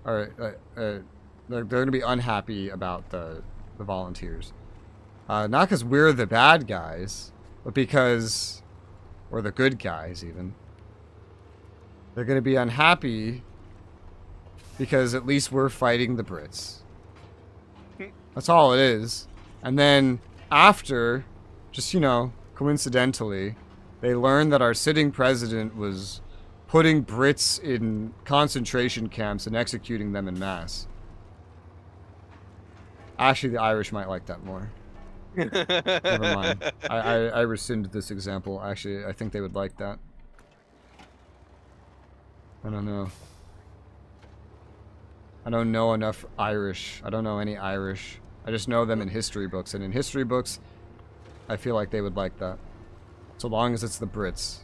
Or they're going to be unhappy about the volunteers. Not because we're the bad guys, but because we're the good guys, even. They're going to be unhappy because at least we're fighting the Brits. That's all it is. And then after, just, coincidentally, they learned that our sitting president was putting Brits in concentration camps and executing them en masse. Actually, the Irish might like that more. Never mind. I rescind this example. Actually, I think they would like that. I don't know. I don't know enough Irish. I don't know any Irish. I just know them in history books. And in history books, I feel like they would like that. So long as it's the Brits.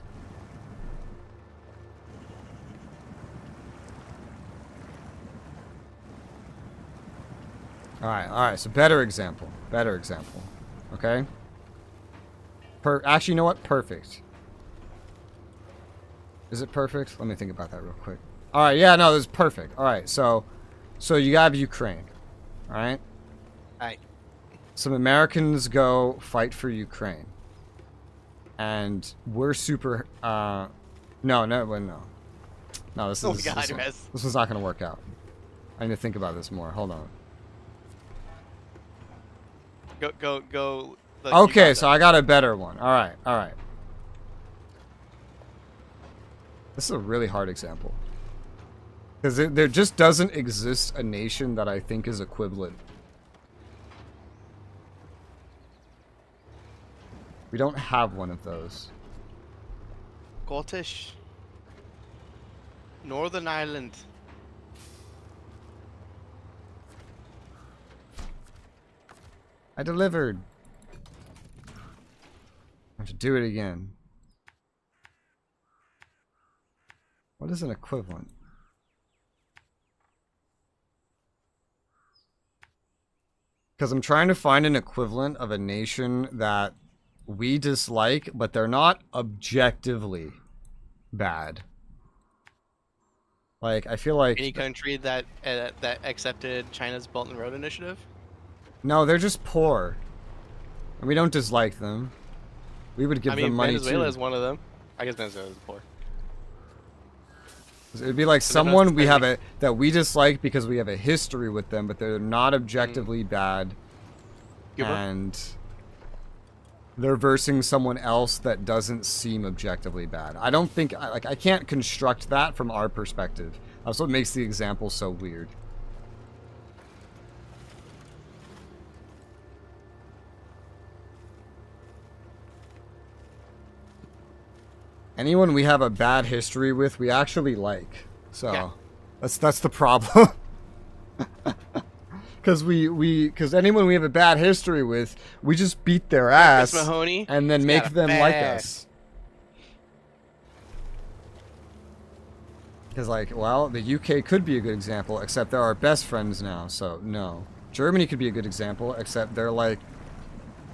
Alright, so better example. Okay? Actually, you know what? Perfect. Is it perfect? Let me think about that real quick. Alright, yeah, no, this is perfect. Alright, so you have Ukraine. Alright? Alright. Some Americans go fight for Ukraine. And we're super, no. No, this is, this was not going to work out. I need to think about this more. Hold on. Go. Okay, so I got a better one. Alright. This is a really hard example. Because there just doesn't exist a nation that I think is equivalent. We don't have one of those. Scottish. Northern Ireland. I delivered. I have to do it again. What is an equivalent? Because I'm trying to find an equivalent of a nation that we dislike, but they're not objectively bad. Like, I feel like... Any country that that accepted China's Belt and Road Initiative? No, they're just poor. And we don't dislike them. We would give them money too. Venezuela is one of them. I guess Venezuela is poor. It would be like someone we have that we dislike because we have a history with them, but they're not objectively bad. Cuba? And they're versing someone else that doesn't seem objectively bad. I don't think, like, I can't construct that from our perspective. That's what makes the example so weird. Anyone we have a bad history with, we actually like. So, yeah. That's the problem. Because anyone we have a bad history with, we just beat their ass Mahoney, and then make them like us. Because, like, well, the UK could be a good example, except they're our best friends now, so no. Germany could be a good example, except they're like,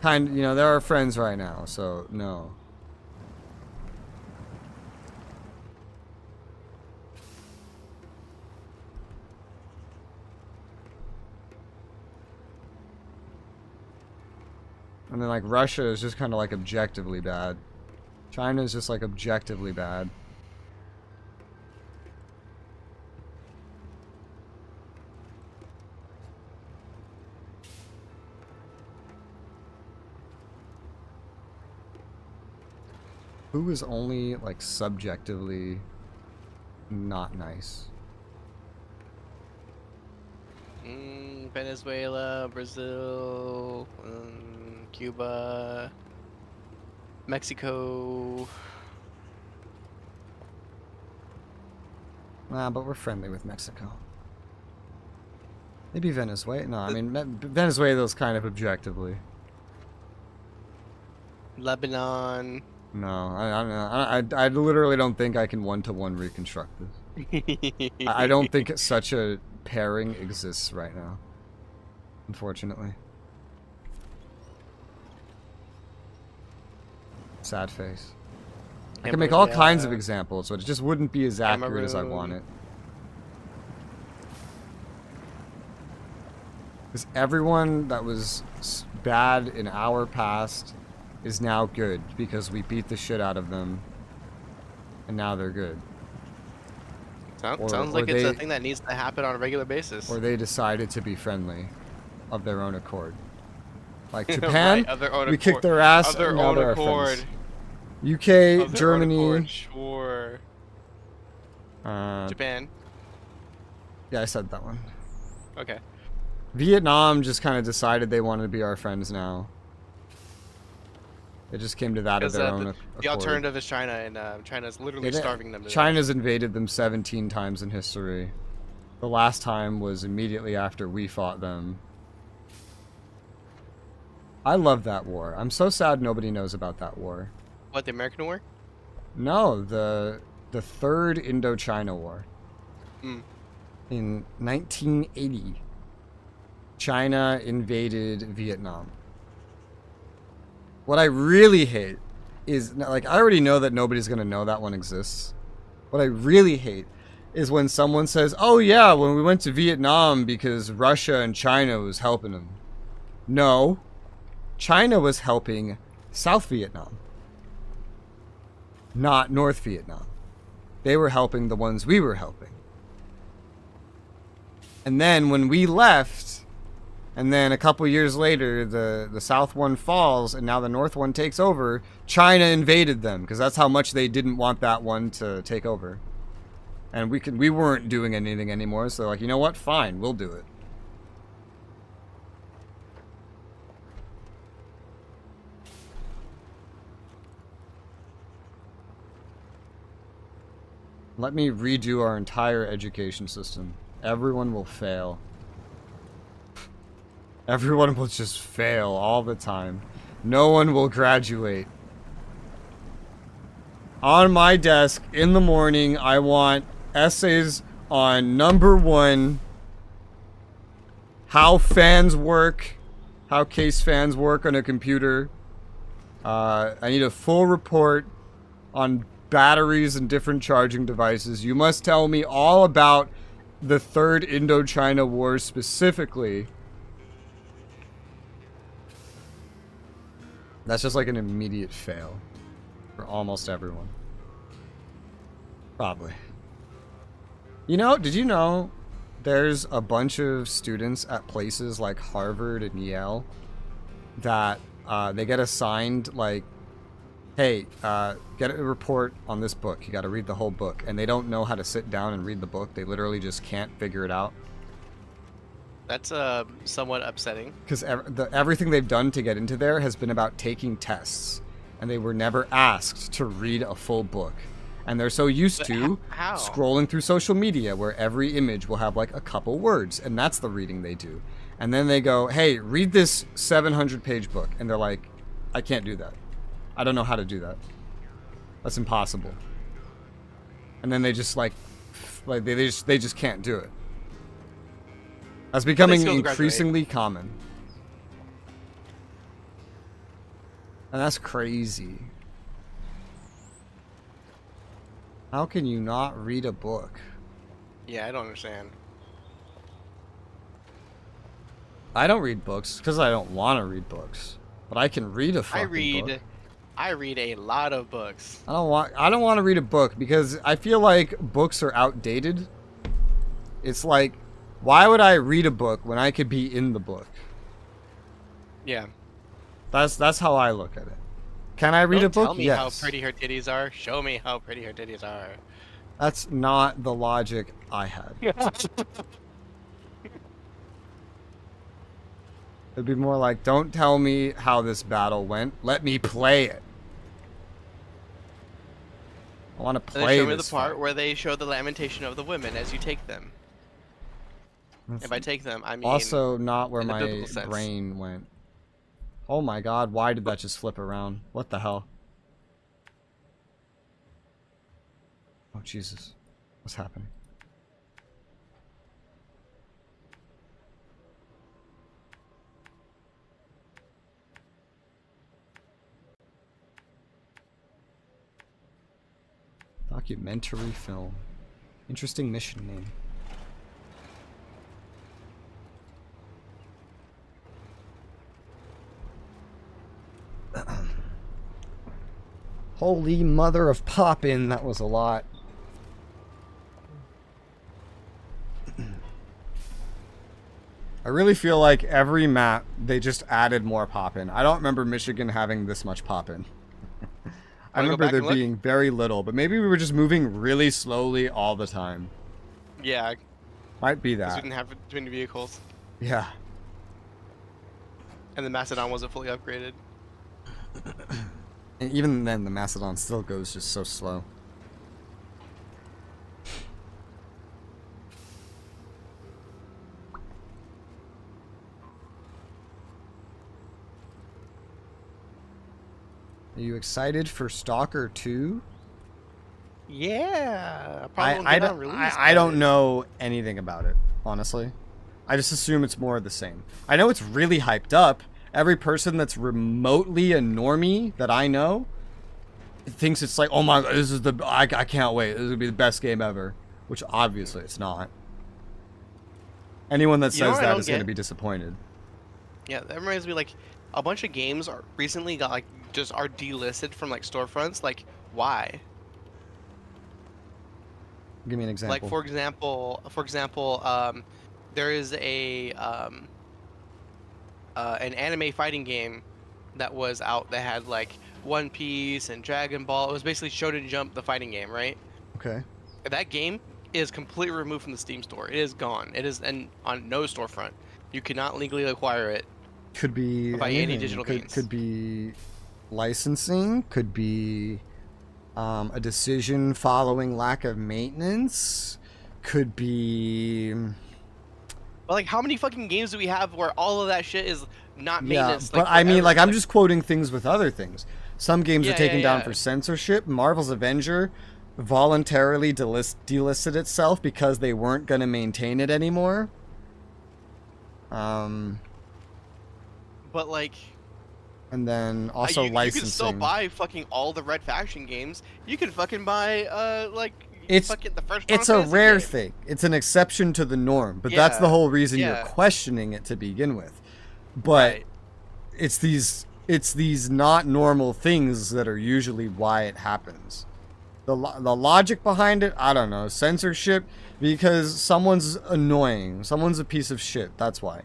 they're our friends right now, so no. And then, like, Russia is just kind of, like, objectively bad. China is just, like, objectively bad. Who is only, like, subjectively not nice? Venezuela, Brazil, Cuba, Mexico. Nah, but we're friendly with Mexico. Maybe Venezuela. No, I mean, Venezuela's kind of objectively. Lebanon. No, I literally don't think I can one-to-one reconstruct this. I don't think such a pairing exists right now. Unfortunately. Sad face. I can make all kinds of examples, but it just wouldn't be as accurate as I want it. Because everyone that was bad in our past is now good because we beat the shit out of them and now they're good. Sounds like it's a thing that needs to happen on a regular basis. Or they decided to be friendly of their own accord. Like Japan, right, we kicked their ass and now they're our friends. UK, Germany. Sure. Japan. Yeah, I said that one. Okay. Vietnam just kind of decided they wanted to be our friends now. It just came to that of their own accord. The alternative is China, and China's literally starving them to death. China's invaded them 17 times in history. The last time was immediately after we fought them. I love that war. I'm so sad nobody knows about that war. What, the American War? No, the Third Indochina War. In 1980, China invaded Vietnam. What I really hate is, like, I already know that nobody's going to know that one exists. What I really hate is when someone says, oh yeah, when we went to Vietnam because Russia and China was helping them. No. China was helping South Vietnam. Not North Vietnam. They were helping the ones we were helping. And then when we left... And then a couple years later, the South one falls, and now the North one takes over. China invaded them, because that's how much they didn't want that one to take over. And we weren't doing anything anymore, so like, you know what? Fine, we'll do it. Let me redo our entire education system. Everyone will fail. Everyone will just fail all the time. No one will graduate. On my desk in the morning, I want essays on number 1, how fans work, how case fans work on a computer. I need a full report on batteries and different charging devices. You must tell me all about the Third Indochina War specifically. That's just like an immediate fail for almost everyone. Probably. You know, did you know there's a bunch of students at places like Harvard and Yale that they get assigned, like, hey, get a report on this book. You got to read the whole book. And they don't know how to sit down and read the book. They literally just can't figure it out. That's somewhat upsetting. Because everything they've done to get into there has been about taking tests. And they were never asked to read a full book. And they're so used to scrolling through social media where every image will have like a couple words. And that's the reading they do. And then they go, hey, read this 700-page book. And they're like, I can't do that. I don't know how to do that. That's impossible. And then they just they just can't do it. That's becoming increasingly common. And that's crazy. How can you not read a book? Yeah, I don't understand. I don't read books because I don't want to read books. But I can read a fucking book. I read a lot of books. I don't want to read a book because I feel like books are outdated. It's like, why would I read a book when I could be in the book? Yeah. That's how I look at it. Can I read a book? Tell me yes. how pretty her titties are. Show me how pretty her titties are. That's not the logic I had. It'd be more like, don't tell me how this battle went. Let me play it. I want to play Show me this the part fight. where they show the lamentation of the women as you take them. That's if I take them, I mean... Also not where my sense. brain went. Oh my god, why did that just flip around? What the hell? Oh Jesus. What's happening? Documentary film. Interesting mission name. Holy mother of poppin', that was a lot. I really feel like every map, they just added more poppin'. I don't remember Michigan having this much poppin'. I remember there being very little, but maybe we were just moving really slowly all the time. Yeah. Might be that. Because we didn't have too many vehicles. Yeah. And the Macedon wasn't fully upgraded. And even then, the Macedon still goes just so slow. Are you excited for Stalker 2? Yeah. I don't know anything about it, honestly. I just assume it's more of the same. I know it's really hyped up. Every person that's remotely a normie that I know thinks it's like, oh my god, this is I can't wait. This is gonna be the best game ever. Which obviously it's not. Anyone that says that is gonna be disappointed. Yeah, that reminds me, like, a bunch of games recently got like just are delisted from like storefronts. Like, why? Give me an example. Like, for example, there is an anime fighting game that was out that had like One Piece and Dragon Ball. It was basically Shonen Jump, the fighting game, right? Okay. That game is completely removed from the Steam store. It is gone. It is on no storefront. You cannot legally acquire it. Could be by any digital games. Could be licensing. Could be A decision following lack of maintenance could be. But like, how many fucking games do we have where all of that shit is not Yeah, maintenance? but like, I mean, forever? like, I'm just quoting things with other things. Some games are Yeah, taken yeah, down yeah. for censorship. Marvel's Avenger voluntarily delisted itself because they weren't going to maintain it anymore. But like, And then also you licensing. can still buy fucking all the Red Faction games. You can fucking buy like It's fucking the first. it's Final a Fantasy rare game. thing. It's an exception to the norm, but that's the Yeah, whole reason you're yeah. questioning it to begin with. But Right. it's these not normal things that are usually why it happens. The logic behind it, I don't know. Censorship, because someone's annoying. Someone's a piece of shit. That's why.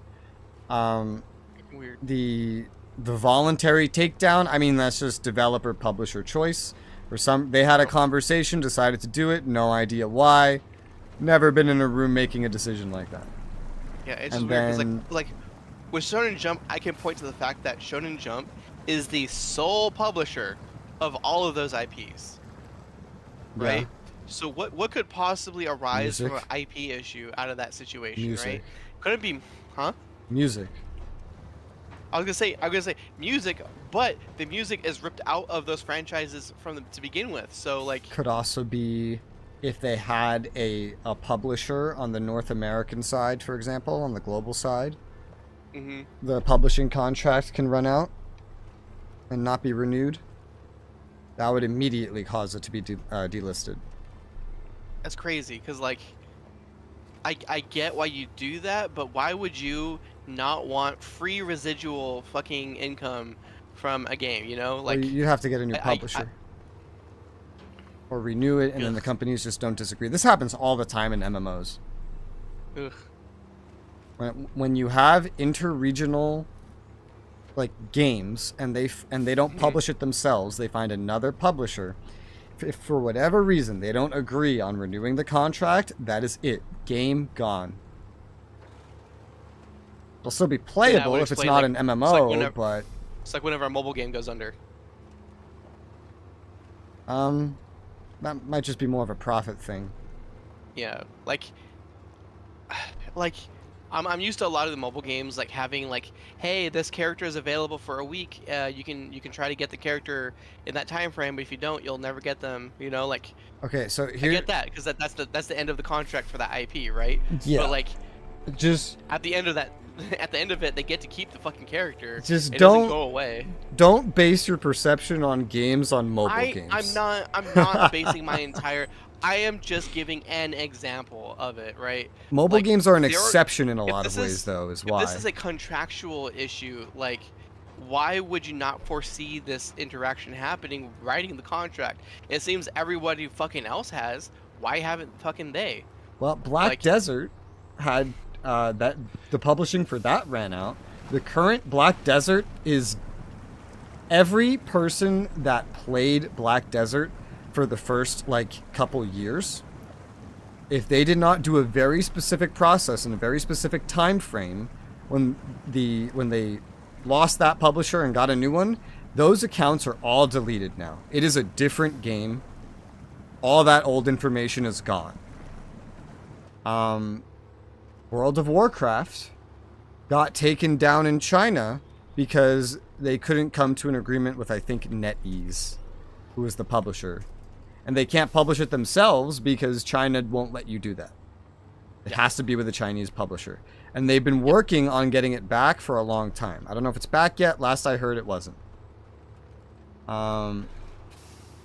Weird. The voluntary takedown, I mean, that's just developer publisher choice. For some, they had a conversation, decided to do it. No idea why. Never been in a room making a decision like that. Yeah, it's And just weird because then- like with Shonen Jump, I can point to the fact that Shonen Jump is the sole publisher of all of those IPs. Right. Yeah. So what could possibly arise from an Music. IP issue out of that situation, Music. right? Could it be, huh? Music. I was gonna say music, but the music is ripped out of those franchises to begin with. So like, Could also be if they had a publisher on the North American side, for example, on the global side, the publishing contract can run out and not be renewed. That would immediately cause it to be delisted. that's crazy. Cause like, I get why you do that, but why would you not want free residual fucking income from a game? You know, like Well, you have to get a new I- publisher. Or renew it, and then the companies just don't disagree. This happens all the time in MMOs. ugh. When you have interregional like games and they don't publish it themselves, they find another publisher. If for whatever reason they don't agree on renewing the contract, that is it. Game gone. It'll still be playable would if it's explain, not like- an it's like MMO, whenever- but It's like whenever a mobile game goes under. that might just be more of a profit thing. Yeah, like I'm used to a lot of the mobile games like having like, hey, this character is available for a week. You can try to get the character in that time frame, but if you don't, you'll never get them. You know, like Okay, so I here get that because that's the end of the contract for that IP, right? Yeah. But like just at the end of that, at the end of it, they get to keep the fucking character. Just it don't- doesn't go away. don't base your perception on games on mobile games. I'm not basing my entire. I am just giving an example of it, right? Mobile like, games are an there are- exception in a if lot of this ways, is- though, is If why. this is a contractual issue, like, why would you not foresee this interaction happening writing the contract? It seems everybody fucking else has. Why haven't fucking they? Well, Black like- Desert had that the publishing for that ran out. The current Black Desert is every person that played Black Desert for the first like couple years. If they did not do a very specific process in a very specific time frame, when they lost that publisher and got a new one, those accounts are all deleted now. It is a different game. All that old information is gone. World of Warcraft got taken down in China because they couldn't come to an agreement with, I think, NetEase, who was the publisher. And they can't publish it themselves because China won't let you do that. It has to be with a Chinese publisher. And they've been working on getting it back for a long time. I don't know if it's back yet. Last I heard, it wasn't.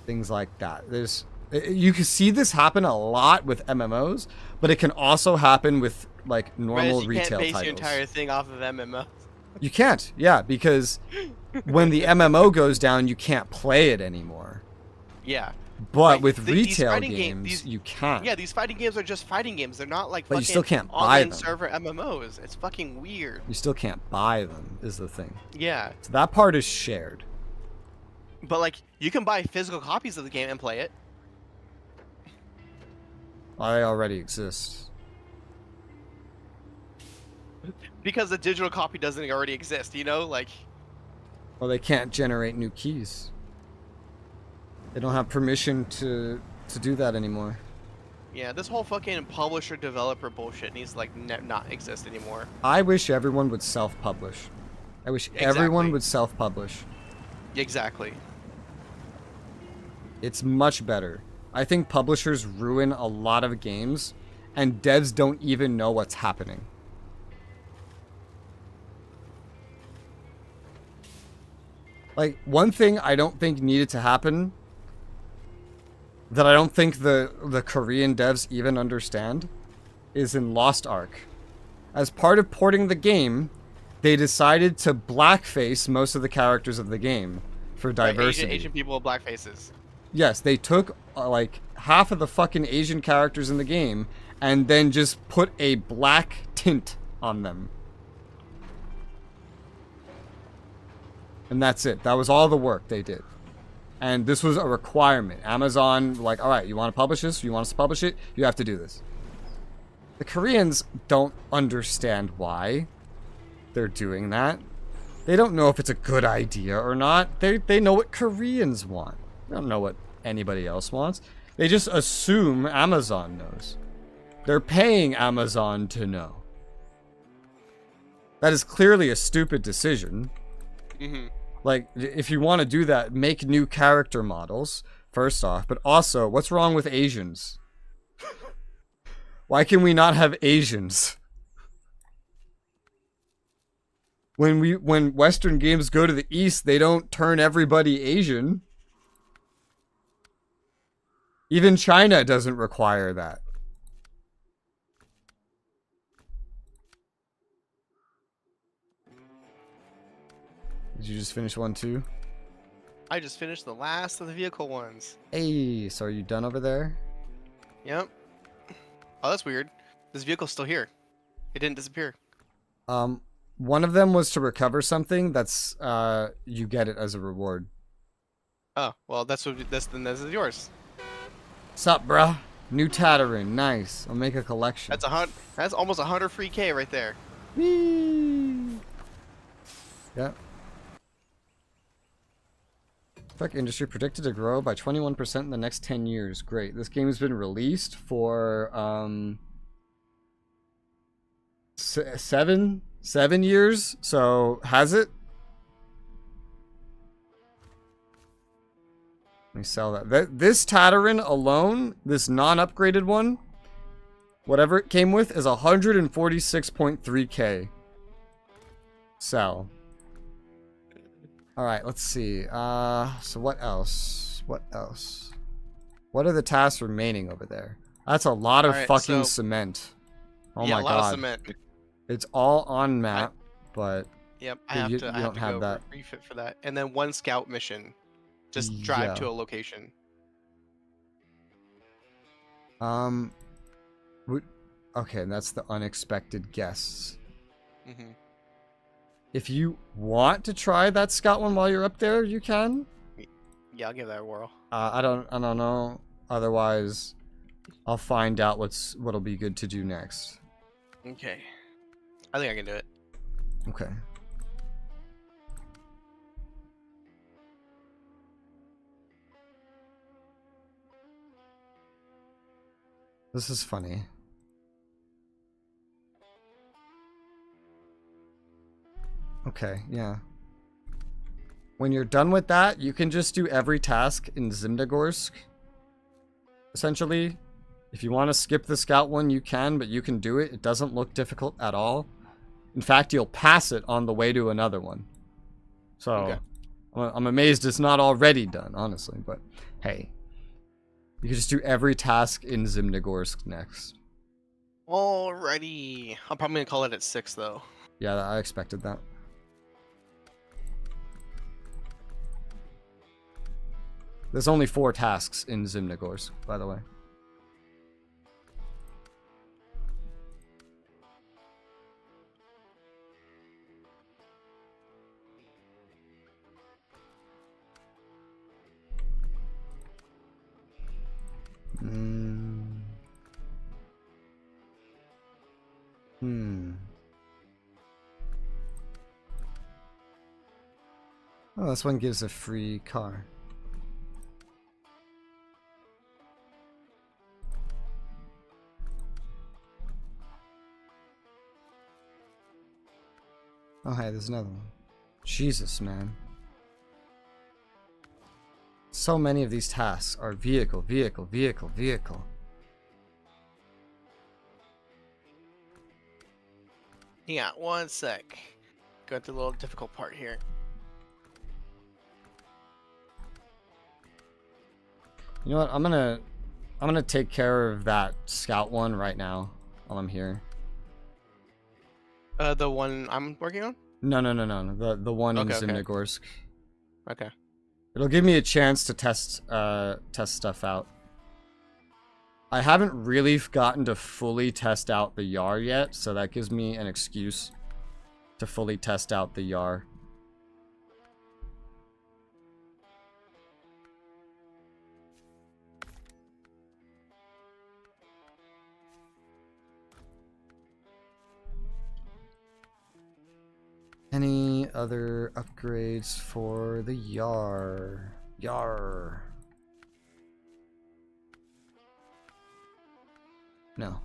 Things like that. You can see this happen a lot with MMOs, but it can also happen with like normal Whereas you retail can't base titles. your entire thing off of MMO. You can't, yeah, because when the MMO goes down, you can't play it anymore. Yeah. But Like, with these retail fighting games, game- you can. Yeah, these fighting games are just fighting games. They're not like But you fucking still can't buy online them. server MMOs. It's fucking weird. You still can't buy them, is the thing. Yeah. So that part is shared. But like, you can buy physical copies of the game and play it. I already exist. Because the digital copy doesn't already exist, you know? Like, Well, they can't generate new keys. They don't have permission to do that anymore. Yeah, this whole fucking publisher developer bullshit needs to like not exist anymore. I wish everyone would self-publish. I wish everyone would self-publish. Exactly. It's much better. I think publishers ruin a lot of games, and devs don't even know what's happening. Like, one thing I don't think needed to happen, that I don't think the Korean devs even understand, is in Lost Ark. As part of porting the game, they decided to blackface most of the characters of the game for diversity. Right, Asian people with black faces. Yes, they took like half of the fucking Asian characters in the game and then just put a black tint on them. And that's it. That was all the work they did. And this was a requirement. Amazon, like, all right, you want to publish this? You want us to publish it? You have to do this. The Koreans don't understand why they're doing that. They don't know if it's a good idea or not. They know what Koreans want. They don't know what anybody else wants. They just assume Amazon knows. They're paying Amazon to know. That is clearly a stupid decision. Mm-hmm. Like, if you want to do that, make new character models, first off. But also, what's wrong with Asians? Why can we not have Asians? When Western games go to the East, they don't turn everybody Asian. Even China doesn't require that. Did you just finish one too? I just finished the last of the vehicle ones. Hey, so are you done over there? Yep. Oh, that's weird. This vehicle's still here. It didn't disappear. One of them was to recover something. That's you get it as a reward. Oh, well, that's yours. Sup, bruh? New Tatterin, nice. I'll make a collection. That's almost 100 free K right there. Whee! Yep. Tech industry predicted to grow by 21% in the next 10 years. Great. This game has been released for 7 years. So has it? Let me sell that. This Tatterin alone, this non-upgraded one, whatever it came with, is 146.3k. Sell. Alright, let's see. So what else? What else? What are the tasks remaining over there? That's a lot of fucking cement. Oh my god. A lot of cement. It's all on map, but yep, I have to go refit for that. And then one scout mission. Just drive to a location. Okay, that's the unexpected guests. Mm-hmm. If you want to try that scout one while you're up there, you can. Yeah, I'll give that a whirl. I don't know. Otherwise, I'll find out what'll be good to do next. Okay. I think I can do it. Okay. This is funny. Okay, yeah. When you're done with that, you can just do every task in Zimnegorsk. Essentially, if you want to skip the scout one, you can, but you can do it. It doesn't look difficult at all. In fact, you'll pass it on the way to another one. So, okay. I'm amazed it's not already done, honestly, but hey. You can just do every task in Zimnegorsk next. Alrighty. I'm probably going to call it at 6, though. Yeah, I expected that. There's only 4 tasks in Zimnegorsk, by the way. Oh, this one gives a free car. Oh, hey, there's another one. Jesus, man. So many of these tasks are vehicle, vehicle, vehicle, vehicle. Yeah, one sec. Going through a little difficult part here. You know what? I'm gonna take care of that scout one right now while I'm here. The one I'm working on? No. The one in Okay, okay. Zimnogorsk. Okay. It'll give me a chance to test stuff out. I haven't really gotten to fully test out the Yar yet, so that gives me an excuse to fully test out the Yar. Any other upgrades for the Yar? Yar. No.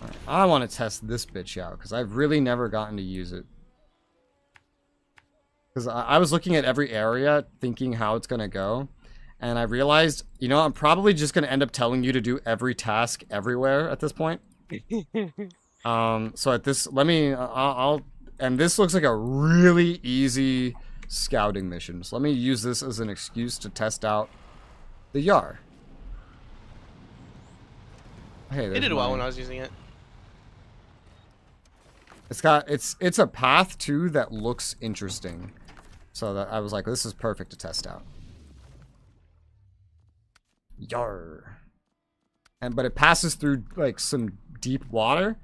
Alright, I want to test this bitch out, because I've really never gotten to use it. Because I was looking at every area, thinking how it's going to go, and I realized, you know, I'm probably just going to end up telling you to do every task everywhere at this point. So at this, and this looks like a really easy scouting mission. So let me use this as an excuse to test out the Yar. Hey, it did well when I was using it. It's a path too that looks interesting. So that I was like, this is perfect to test out. Yar. But it passes through like some deep water.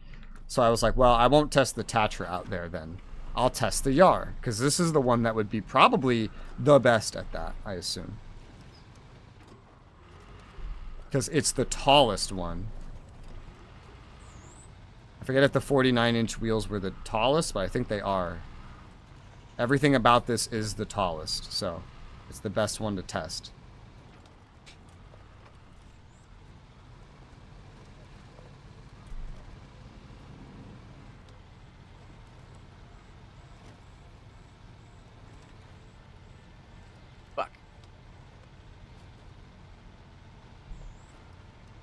So I was like, well, I won't test the Tatra out there then. I'll test the Yar, because this is the one that would be probably the best at that, I assume. Because it's the tallest one. I forget if the 49-inch wheels were the tallest, but I think they are. Everything about this is the tallest, so it's the best one to test. Fuck.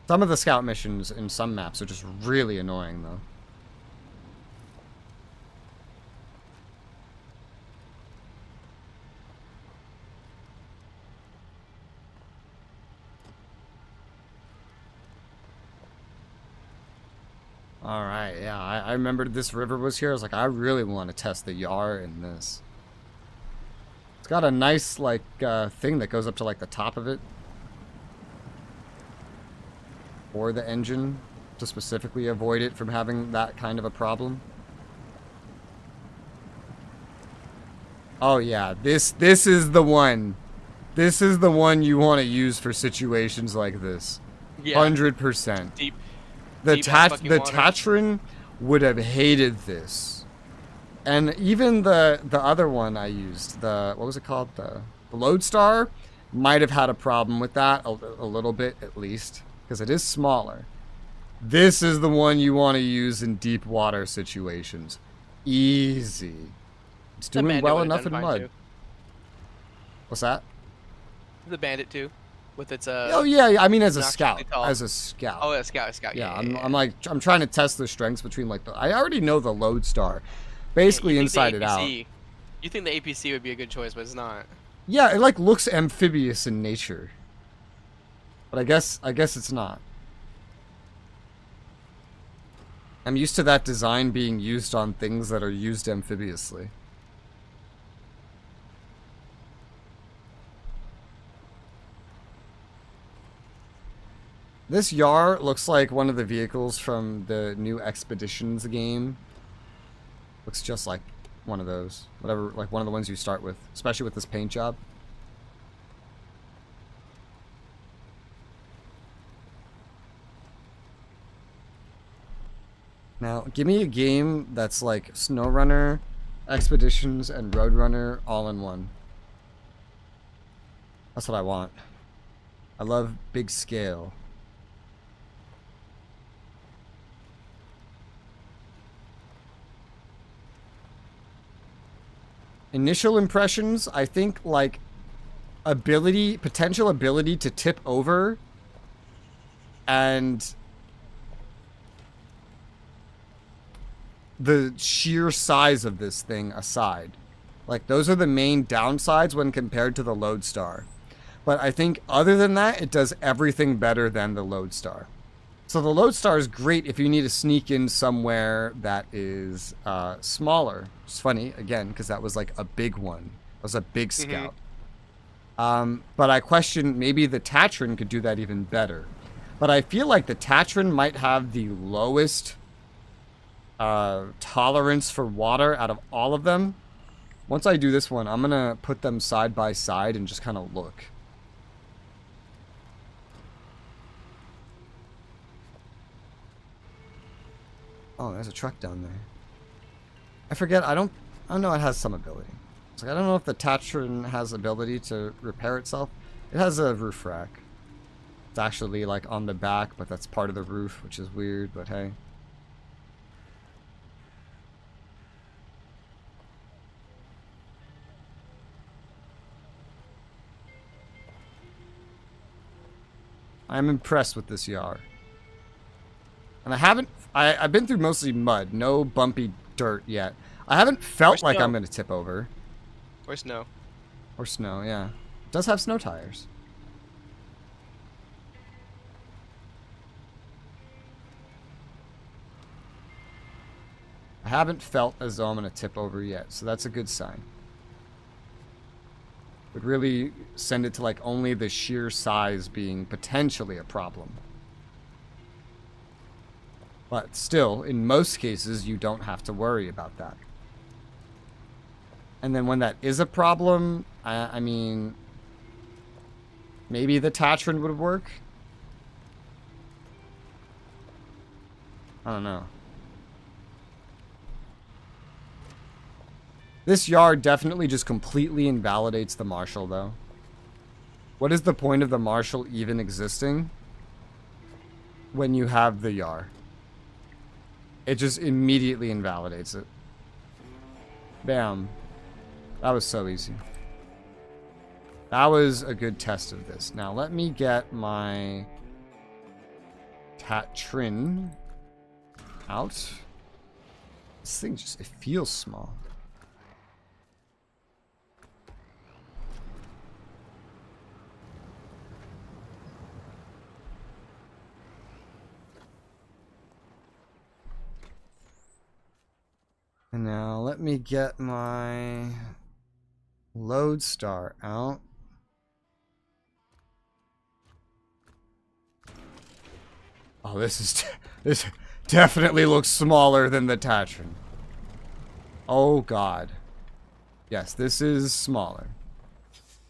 Some of the scout missions in some maps are just really annoying, though. Alright, yeah, I remembered this river was here. I was like, I really want to test the Yar in this. It's got a nice, like, thing that goes up to, like, the top of it. Or the engine, to specifically avoid it from having that kind of a problem. Oh, yeah, this is the one. This is the one you want to use for situations like this. Yeah. 100%. Deep. The Tatran would have hated this. And even the other one I used, what was it called? The Lodestar, might have had a problem with that, a little bit at least, because it is smaller. This is the one you want to use in deep water situations. Easy. It's doing well enough in mud. Too. What's that? The Bandit too. With its oh yeah, I mean as a scout. As a scout. Oh, a scout. Yeah, I'm trying to test the strengths between like I already know the Lodestar, basically inside it out. You think the APC would be a good choice, but it's not. Yeah, it like looks amphibious in nature, but I guess it's not. I'm used to that design being used on things that are used amphibiously. This Yar looks like one of the vehicles from the new Expeditions game. Looks just like one of those. Whatever, like one of the ones you start with. Especially with this paint job. Now, give me a game that's like Snowrunner, Expeditions, and Roadrunner all in one. That's what I want. I love big scale. Initial impressions, I think, like, potential ability to tip over and the sheer size of this thing aside. Like, those are the main downsides when compared to the Lodestar. But I think other than that, it does everything better than the Lodestar. So the Lodestar is great if you need to sneak in somewhere that is smaller. It's funny, again, because that was like a big one. It was a big scout. But I question maybe the Tatran could do that even better. But I feel like the Tatran might have the lowest tolerance for water out of all of them. Once I do this one, I'm going to put them side by side and just kind of look. Oh, there's a truck down there. I forget, I don't know, it has some ability. It's like, I don't know if the Tatran has ability to repair itself. It has a roof rack. It's actually like on the back, but that's part of the roof, which is weird, but hey. I'm impressed with this Yar. And I've been through mostly mud, no bumpy dirt yet. I haven't felt like I'm going to tip over. Or snow. Or snow, yeah. It does have snow tires. I haven't felt as though I'm going to tip over yet, so that's a good sign. Would really send it to like only the sheer size being potentially a problem. But still, in most cases, you don't have to worry about that. And then when that is a problem, I mean, maybe the Tatran would work? I don't know. This Yar definitely just completely invalidates the Marshal, though. What is the point of the Marshal even existing when you have the Yar? It just immediately invalidates it. Bam. That was so easy. That was a good test of this. Now let me get my Tatran out. This thing just, it feels small. And now let me get my Lodestar out. Oh, this definitely looks smaller than the Tatran. Oh god. Yes, this is smaller.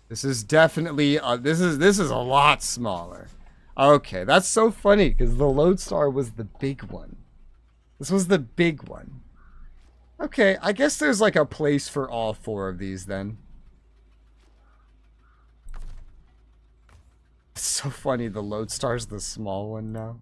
This is definitely this is a lot smaller. Okay, that's so funny because the Lodestar was the big one. This was the big one. Okay, I guess there's like a place for all four of these then. It's so funny, the Lodestar's the small one now.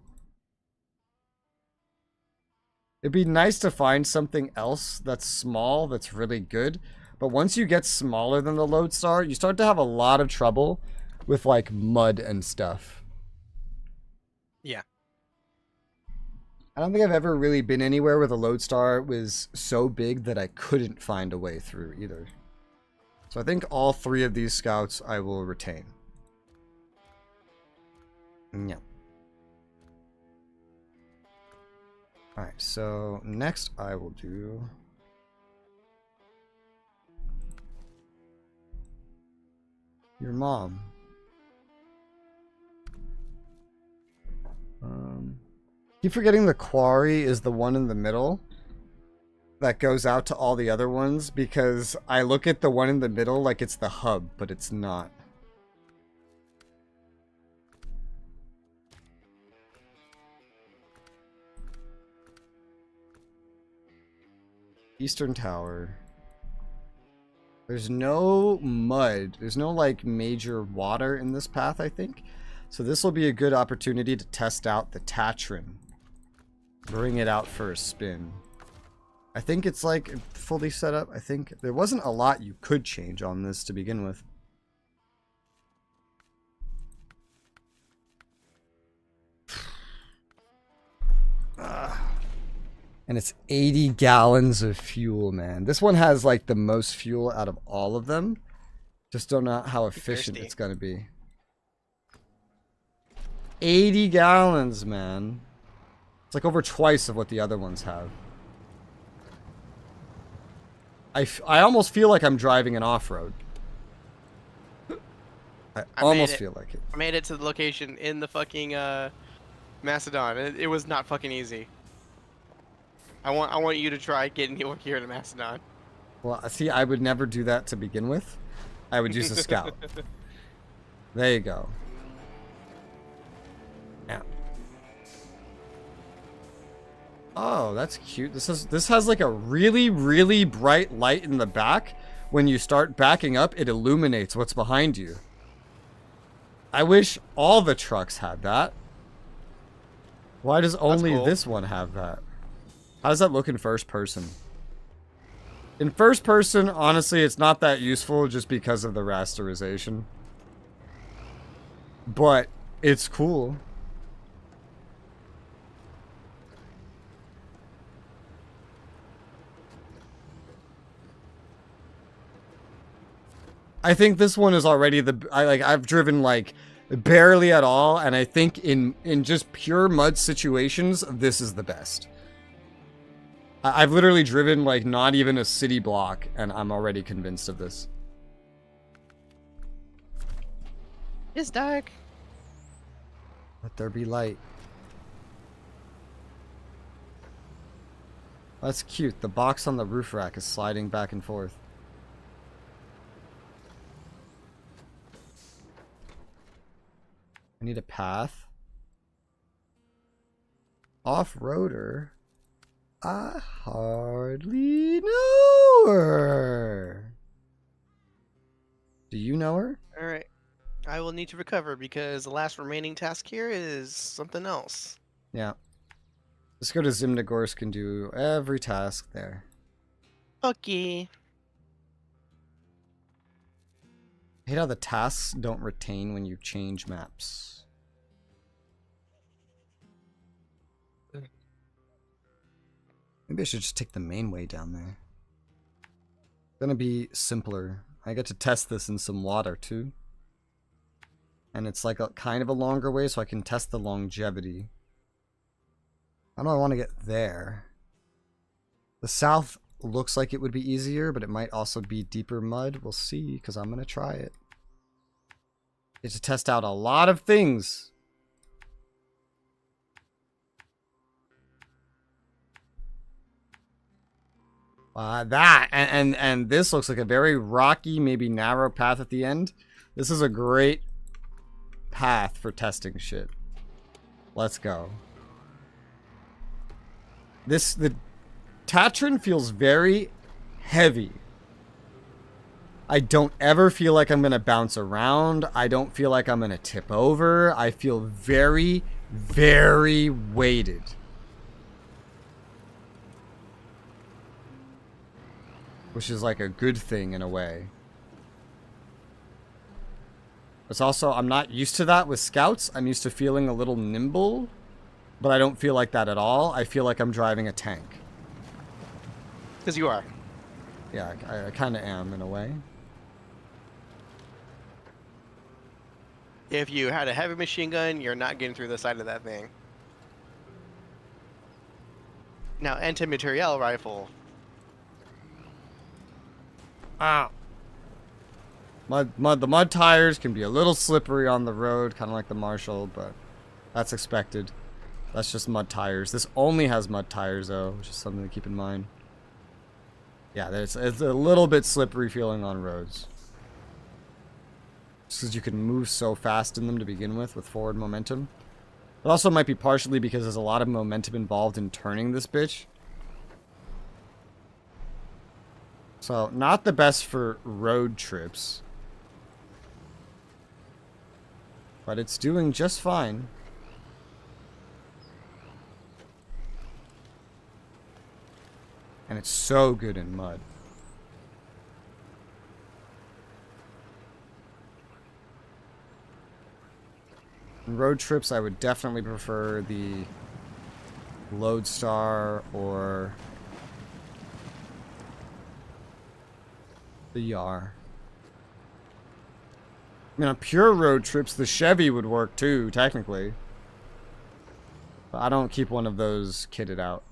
It'd be nice to find something else that's small, that's really good. But once you get smaller than the Lodestar, you start to have a lot of trouble with like mud and stuff. Yeah. I don't think I've ever really been anywhere where the Lodestar was so big that I couldn't find a way through either. So I think all three of these scouts I will retain. Yeah. Alright, so next I will do... your mom. Keep forgetting the quarry is the one in the middle that goes out to all the other ones because I look at the one in the middle like it's the hub, but it's not. Eastern Tower. There's no mud. There's no like major water in this path, I think. So this will be a good opportunity to test out the Tatran. Bring it out for a spin. I think it's like fully set up. I think there wasn't a lot you could change on this to begin with. And it's 80 gallons of fuel, man. This one has like the most fuel out of all of them. Just don't know how efficient it's gonna be. 80 gallons, man. It's like over twice of what the other ones have. I almost feel like I'm driving an off-road. I almost feel like it. I made it to the location in the fucking Macedon. It was not fucking easy. I want you to try getting over here to Macedon. Well, see, I would never do that to begin with. I would use a scout. There you go. Yeah. Oh, that's cute. This has like a really, really bright light in the back. When you start backing up, it illuminates what's behind you. I wish all the trucks had that. Why does only this one have that? How does that look in first person? In first person, honestly, it's not that useful just because of the rasterization. But it's cool. I think this one is already I've driven like barely at all, and I think in just pure mud situations, this is the best. I've literally driven like not even a city block, and I'm already convinced of this. It's dark. Let there be light. That's cute. The box on the roof rack is sliding back and forth. I need a path. Off-roader. I hardly know her. Do you know her? Alright. I will need to recover because the last remaining task here is something else. Yeah. Let's go to Zimnogorsk and do every task there. Okay. I hate how the tasks don't retain when you change maps. Maybe I should just take the main way down there. It's gonna be simpler. I get to test this in some water too. And it's like a kind of a longer way, so I can test the longevity. I don't want to get there. The south looks like it would be easier, but it might also be deeper mud. We'll see, because I'm gonna try it. Get to test out a lot of things. And this looks like a very rocky, maybe narrow path at the end. This is a great path for testing shit. Let's go. The Tatran feels very heavy. I don't ever feel like I'm gonna bounce around. I don't feel like I'm gonna tip over. I feel very, very weighted. Which is like a good thing in a way. It's also, I'm not used to that with scouts. I'm used to feeling a little nimble. But I don't feel like that at all. I feel like I'm driving a tank. Because you are. Yeah, I kind of am in a way. If you had a heavy machine gun, you're not getting through the side of that thing. Now, anti-materiel rifle. Ah. The mud tires can be a little slippery on the road, kind of like the Marshall, but that's expected. That's just mud tires. This only has mud tires, though, which is something to keep in mind. Yeah, it's a little bit slippery feeling on roads. Just because you can move so fast in them to begin with forward momentum. It also might be partially because there's a lot of momentum involved in turning this bitch. So, not the best for road trips. But it's doing just fine. And it's so good in mud. In road trips, I would definitely prefer the Lodestar or the Yar. I mean, on pure road trips, the Chevy would work too, technically. But I don't keep one of those kitted out.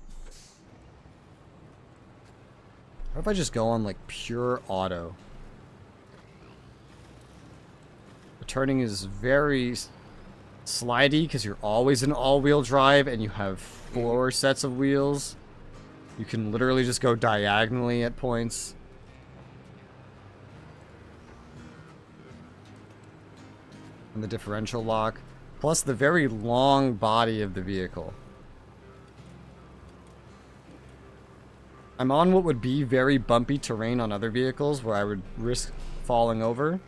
What if I just go on, like, pure auto? The turning is very slidey because you're always in all-wheel drive and you have 4 sets of wheels. You can literally just go diagonally at points. And the differential lock. Plus the very long body of the vehicle. I'm on what would be very bumpy terrain on other vehicles where I would risk falling over.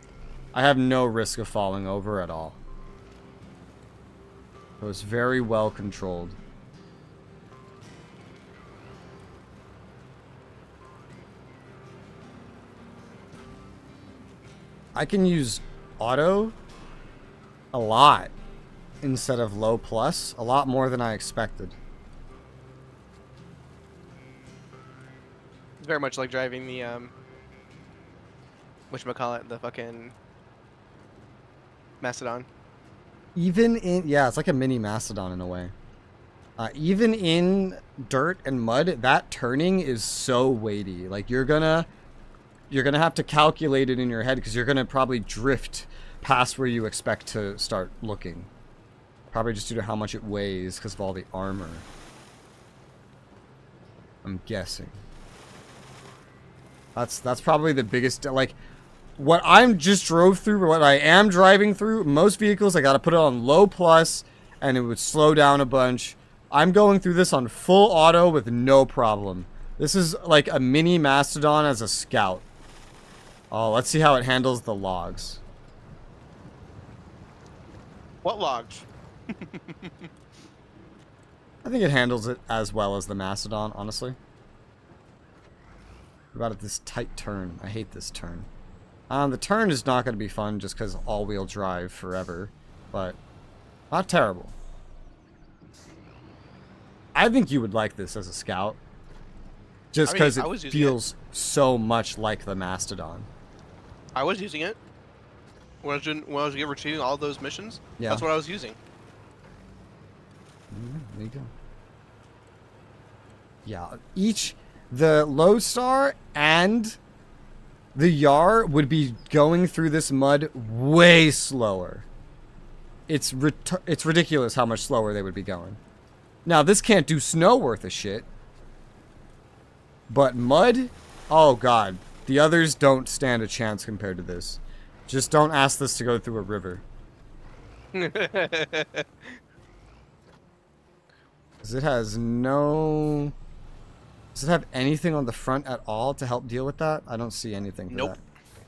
I have no risk of falling over at all. So it's very well controlled. I can use auto a lot instead of low plus. A lot more than I expected. It's very much like driving the whatchamacallit, the fucking Mastodon. Even in, yeah, it's like a mini Mastodon in a way. Even in dirt and mud, that turning is so weighty. Like you're gonna have to calculate it in your head because you're gonna probably drift past where you expect to start looking. Probably just due to how much it weighs because of all the armor. I'm guessing. That's probably the biggest, like, what I'm just drove through, what I am driving through, most vehicles I gotta put it on low plus and it would slow down a bunch. I'm going through this on full auto with no problem. This is like a mini Mastodon as a scout. Oh, let's see how it handles the logs. What logs? I think it handles it as well as the Mastodon, honestly. What about this tight turn? I hate this turn. The turn is not going to be fun just because all-wheel drive forever, but not terrible. I think you would like this as a scout, just because it feels so much like the Mastodon. I was using it when I was retrieving all those missions. Yeah, that's what I was using. There you go. Yeah, the Lodestar and the Yar would be going through this mud way slower. It's ridiculous how much slower they would be going. Now, this can't do snow worth a shit. But mud? Oh, God. The others don't stand a chance compared to this. Just don't ask this to go through a river. Because it has no... Does it have anything on the front at all to help deal with that? I don't see anything for that.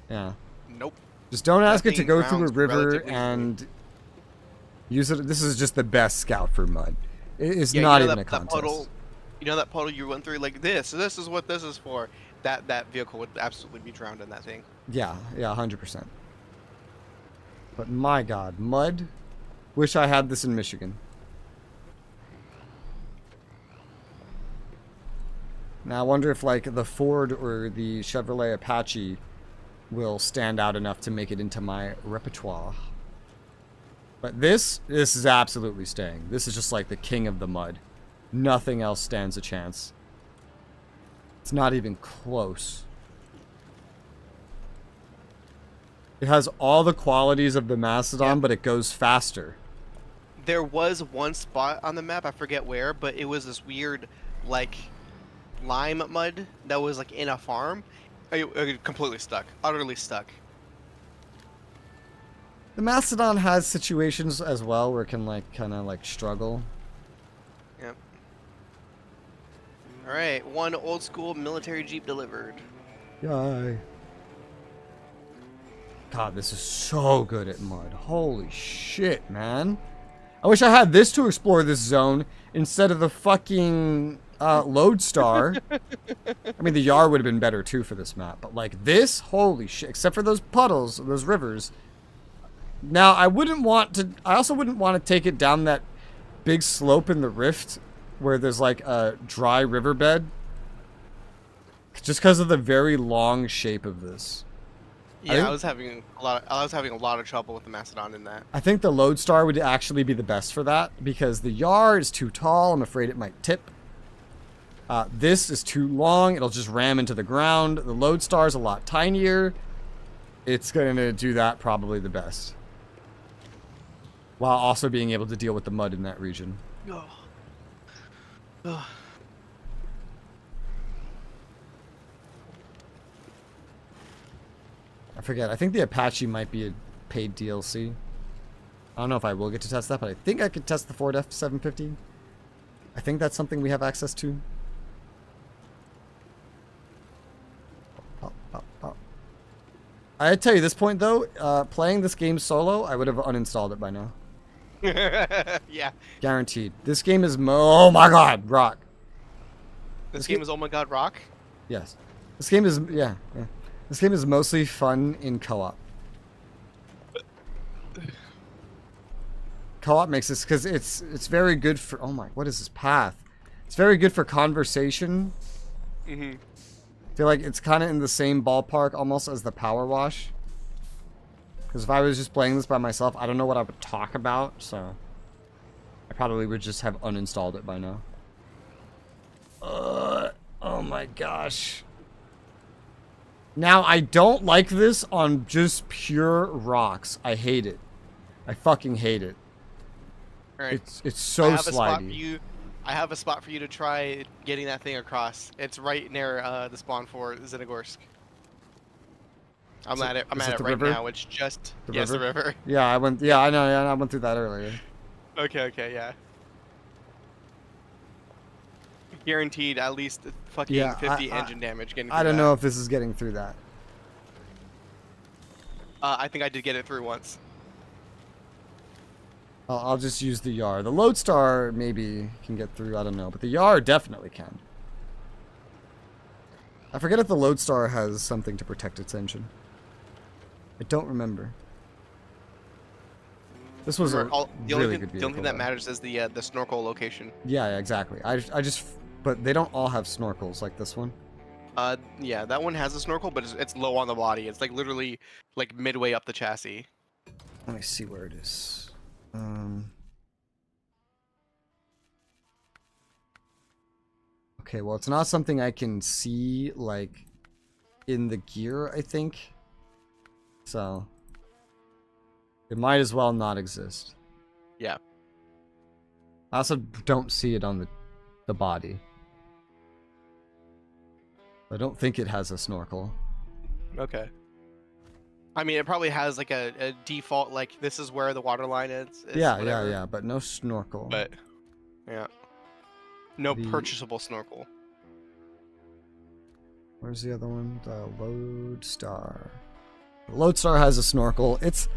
Yeah. Nope. Just don't ask it to go through a river and use it. This is just the best scout for mud. It is not even a contest. Puddle, you know that puddle you went through? Like this is what this is for. That vehicle would absolutely be drowned in that thing. Yeah, 100%. But my God, mud. Wish I had this in Michigan. Now I wonder if like the Ford or the Chevrolet Apache will stand out enough to make it into my repertoire. But this is absolutely staying. This is just like the king of the mud. Nothing else stands a chance. It's not even close. It has all the qualities of the Mastodon, but it goes faster. There was one spot on the map, I forget where, but it was this weird, like, lime mud that was like in a farm. It completely stuck, utterly stuck. The Mastodon has situations as well where it can like kind of like struggle. Yep. All right, one old school military Jeep delivered. Yay. God, this is so good at mud. Holy shit, man. I wish I had this to explore this zone instead of the fucking Lodestar. I mean, the Yar would have been better too for this map, but like this, holy shit! Except for those puddles, those rivers. Now, I also wouldn't want to take it down that big slope in the rift where there's like a dry riverbed. Just because of the very long shape of this. Yeah, I was having a lot of trouble with the Mastodon in that. I think the Lodestar would actually be the best for that because the Yar is too tall. I'm afraid it might tip. This is too long. It'll just ram into the ground. The Lodestar is a lot tinier. It's going to do that probably the best. While also being able to deal with the mud in that region. Oh. Oh. I forget. I think the Apache might be a paid DLC. I don't know if I will get to test that, but I think I could test the Ford F-750. I think that's something we have access to. I tell you, this point though, playing this game solo, I would have uninstalled it by now. Yeah. Guaranteed. This game is oh my god, rock. This game is oh my god, rock? Yes. This game is yeah. This game is mostly fun in co-op. Co-op makes this because it's very good for what is this path? It's very good for conversation. Mm-hmm. I feel like it's kind of in the same ballpark almost as the Power Wash. Because if I was just playing this by myself, I don't know what I would talk about, so I probably would just have uninstalled it by now. Oh my gosh. Now, I don't like this on just pure rocks. I hate it. I fucking hate it. All right. It's so slidey. I have a spot for you to try getting that thing across. It's right near the spawn for Zenogorsk. I'm at it right river? now. It's just the river? the river. Yeah, I went. Yeah, I know. Yeah, I went through that earlier. Okay, yeah. Guaranteed at least fucking 50 engine damage getting through I don't know if this is getting through that. I think I did get it through once. I'll just use the Yar. The Lodestar maybe can get through. I don't know. But the Yar definitely can. I forget if the Lodestar has something to protect its engine. I don't remember. This was a really good vehicle. The only thing that matters is the snorkel location. Yeah, exactly. But they don't all have snorkels like this one. Yeah, that one has a snorkel, but it's low on the body. It's like literally like midway up the chassis. Let me see where it is. Okay, well, it's not something I can see like in the gear, I think. So it might as well not exist. Yeah. I also don't see it on the body. I don't think it has a snorkel. Okay. I mean, it probably has like a default, like this is where the water line is yeah, but no snorkel. But, yeah. No purchasable snorkel. Where's the other one? The Lodestar. The Lodestar has a snorkel. It's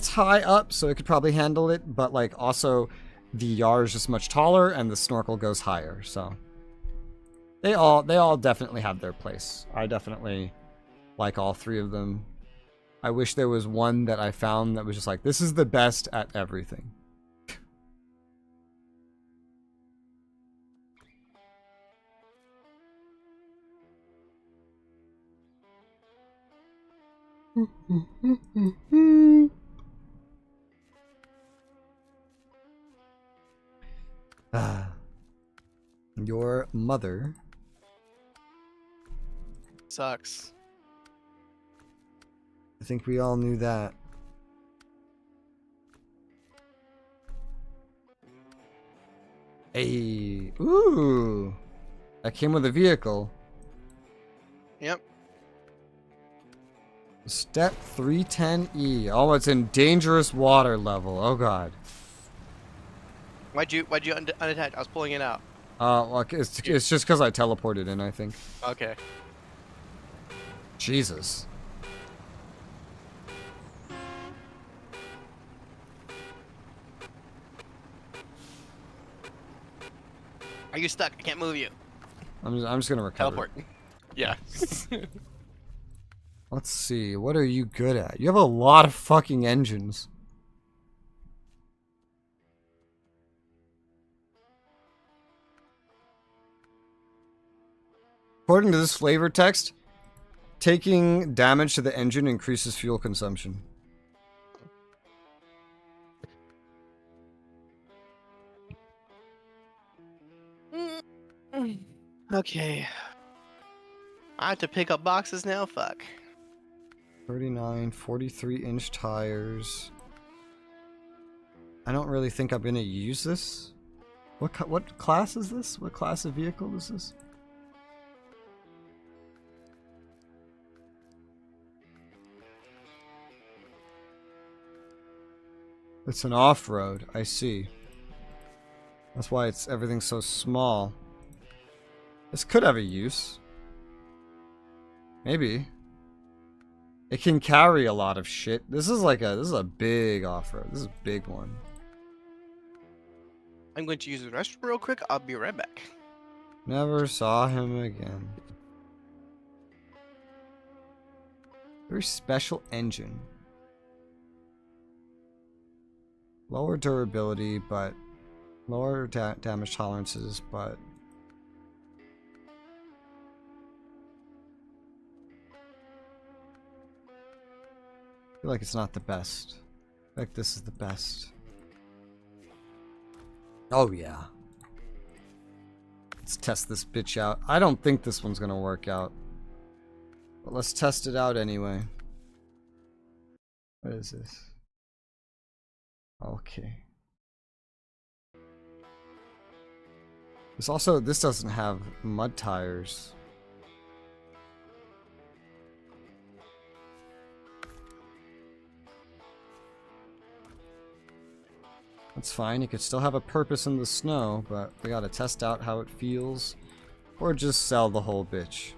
high up, so it could probably handle it, but like also the Yar is just much taller and the snorkel goes higher, so they all definitely have their place. I definitely like all three of them. I wish there was one that I found that was just like, this is the best at everything. Your mother sucks. I think we all knew that. Hey, ooh, that came with a vehicle. Yep. Step 310E. Oh, it's in dangerous water level. Oh god. Why'd you unattach? I was pulling it out. Like it's just because I teleported in, I think. Okay. Jesus. Are you stuck? I can't move you. I'm just gonna recover. Teleport. Yeah. Let's see. What are you good at? You have a lot of fucking engines. According to this flavor text, taking damage to the engine increases fuel consumption. Okay. I have to pick up boxes now? Fuck. 39, 43-inch tires. I don't really think I'm gonna use this. What class is this? What class of vehicle is this? It's an off-road, I see. That's why everything's so small. This could have a use. Maybe. It can carry a lot of shit. This is a big off-road. This is a big one. I'm going to use the restroom real quick. I'll be right back. Never saw him again. Very special engine. Lower durability, but lower damage tolerances, but I feel like it's not the best. I feel like this is the best. Oh yeah. Let's test this bitch out. I don't think this one's gonna work out. But let's test it out anyway. What is this? Okay. This doesn't have mud tires. That's fine, it could still have a purpose in the snow, but we gotta test out how it feels. Or just sell the whole bitch.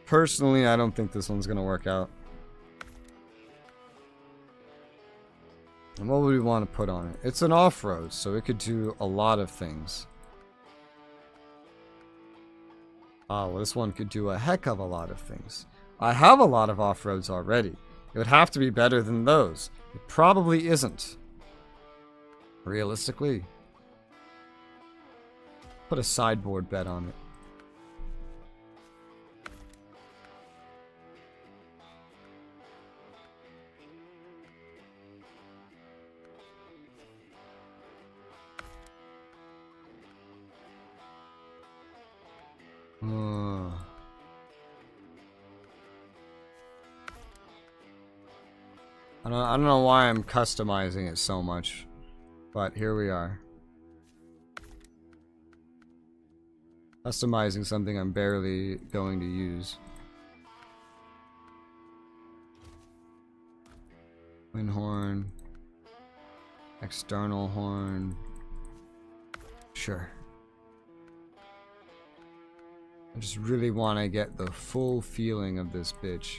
Personally, I don't think this one's gonna work out. And what would we want to put on it? It's an off-road, so it could do a lot of things. Well, this one could do a heck of a lot of things. I have a lot of off-roads already. It would have to be better than those. It probably isn't. Realistically. Put a sideboard bet on it. I don't know why I'm customizing it so much, but here we are. Customizing something I'm barely going to use. Wind horn. External horn. Sure. I just really want to get the full feeling of this bitch.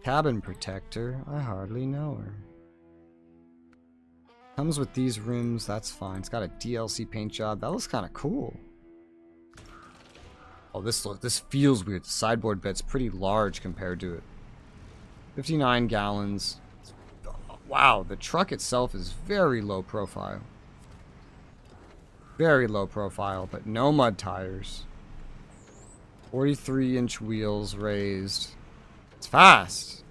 Cabin protector? I hardly know her. Comes with these rims, that's fine. It's got a DLC paint job. That looks kind of cool. Oh, this feels weird. The sideboard bed's pretty large compared to it. 59 gallons. Wow, the truck itself is very low profile. Very low profile, but no mud tires. 43-inch wheels raised. It's fast.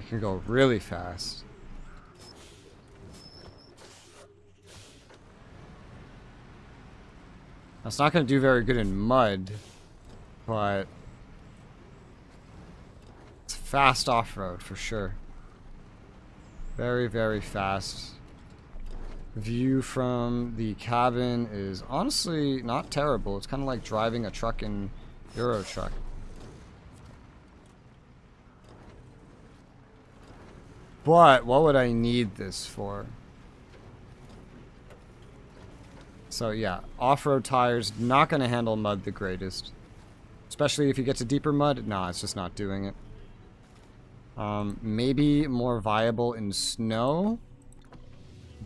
It can go really fast. Now, it's not going to do very good in mud, but it's fast off-road for sure. Very, very fast. View from the cabin is honestly not terrible. It's kind of like driving a truck in Euro Truck. But what would I need this for? So yeah, off-road tires, not going to handle mud the greatest. Especially if you get to deeper mud. No, it's just not doing it. Maybe more viable in snow.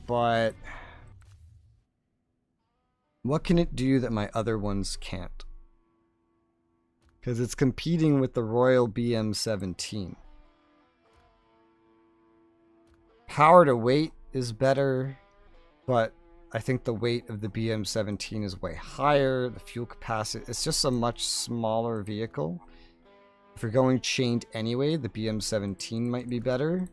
But what can it do that my other ones can't? Because it's competing with the Royal BM17. Power to weight is better, but I think the weight of the BM17 is way higher. The fuel capacity, it's just a much smaller vehicle. If you're going chained anyway, the BM17 might be better.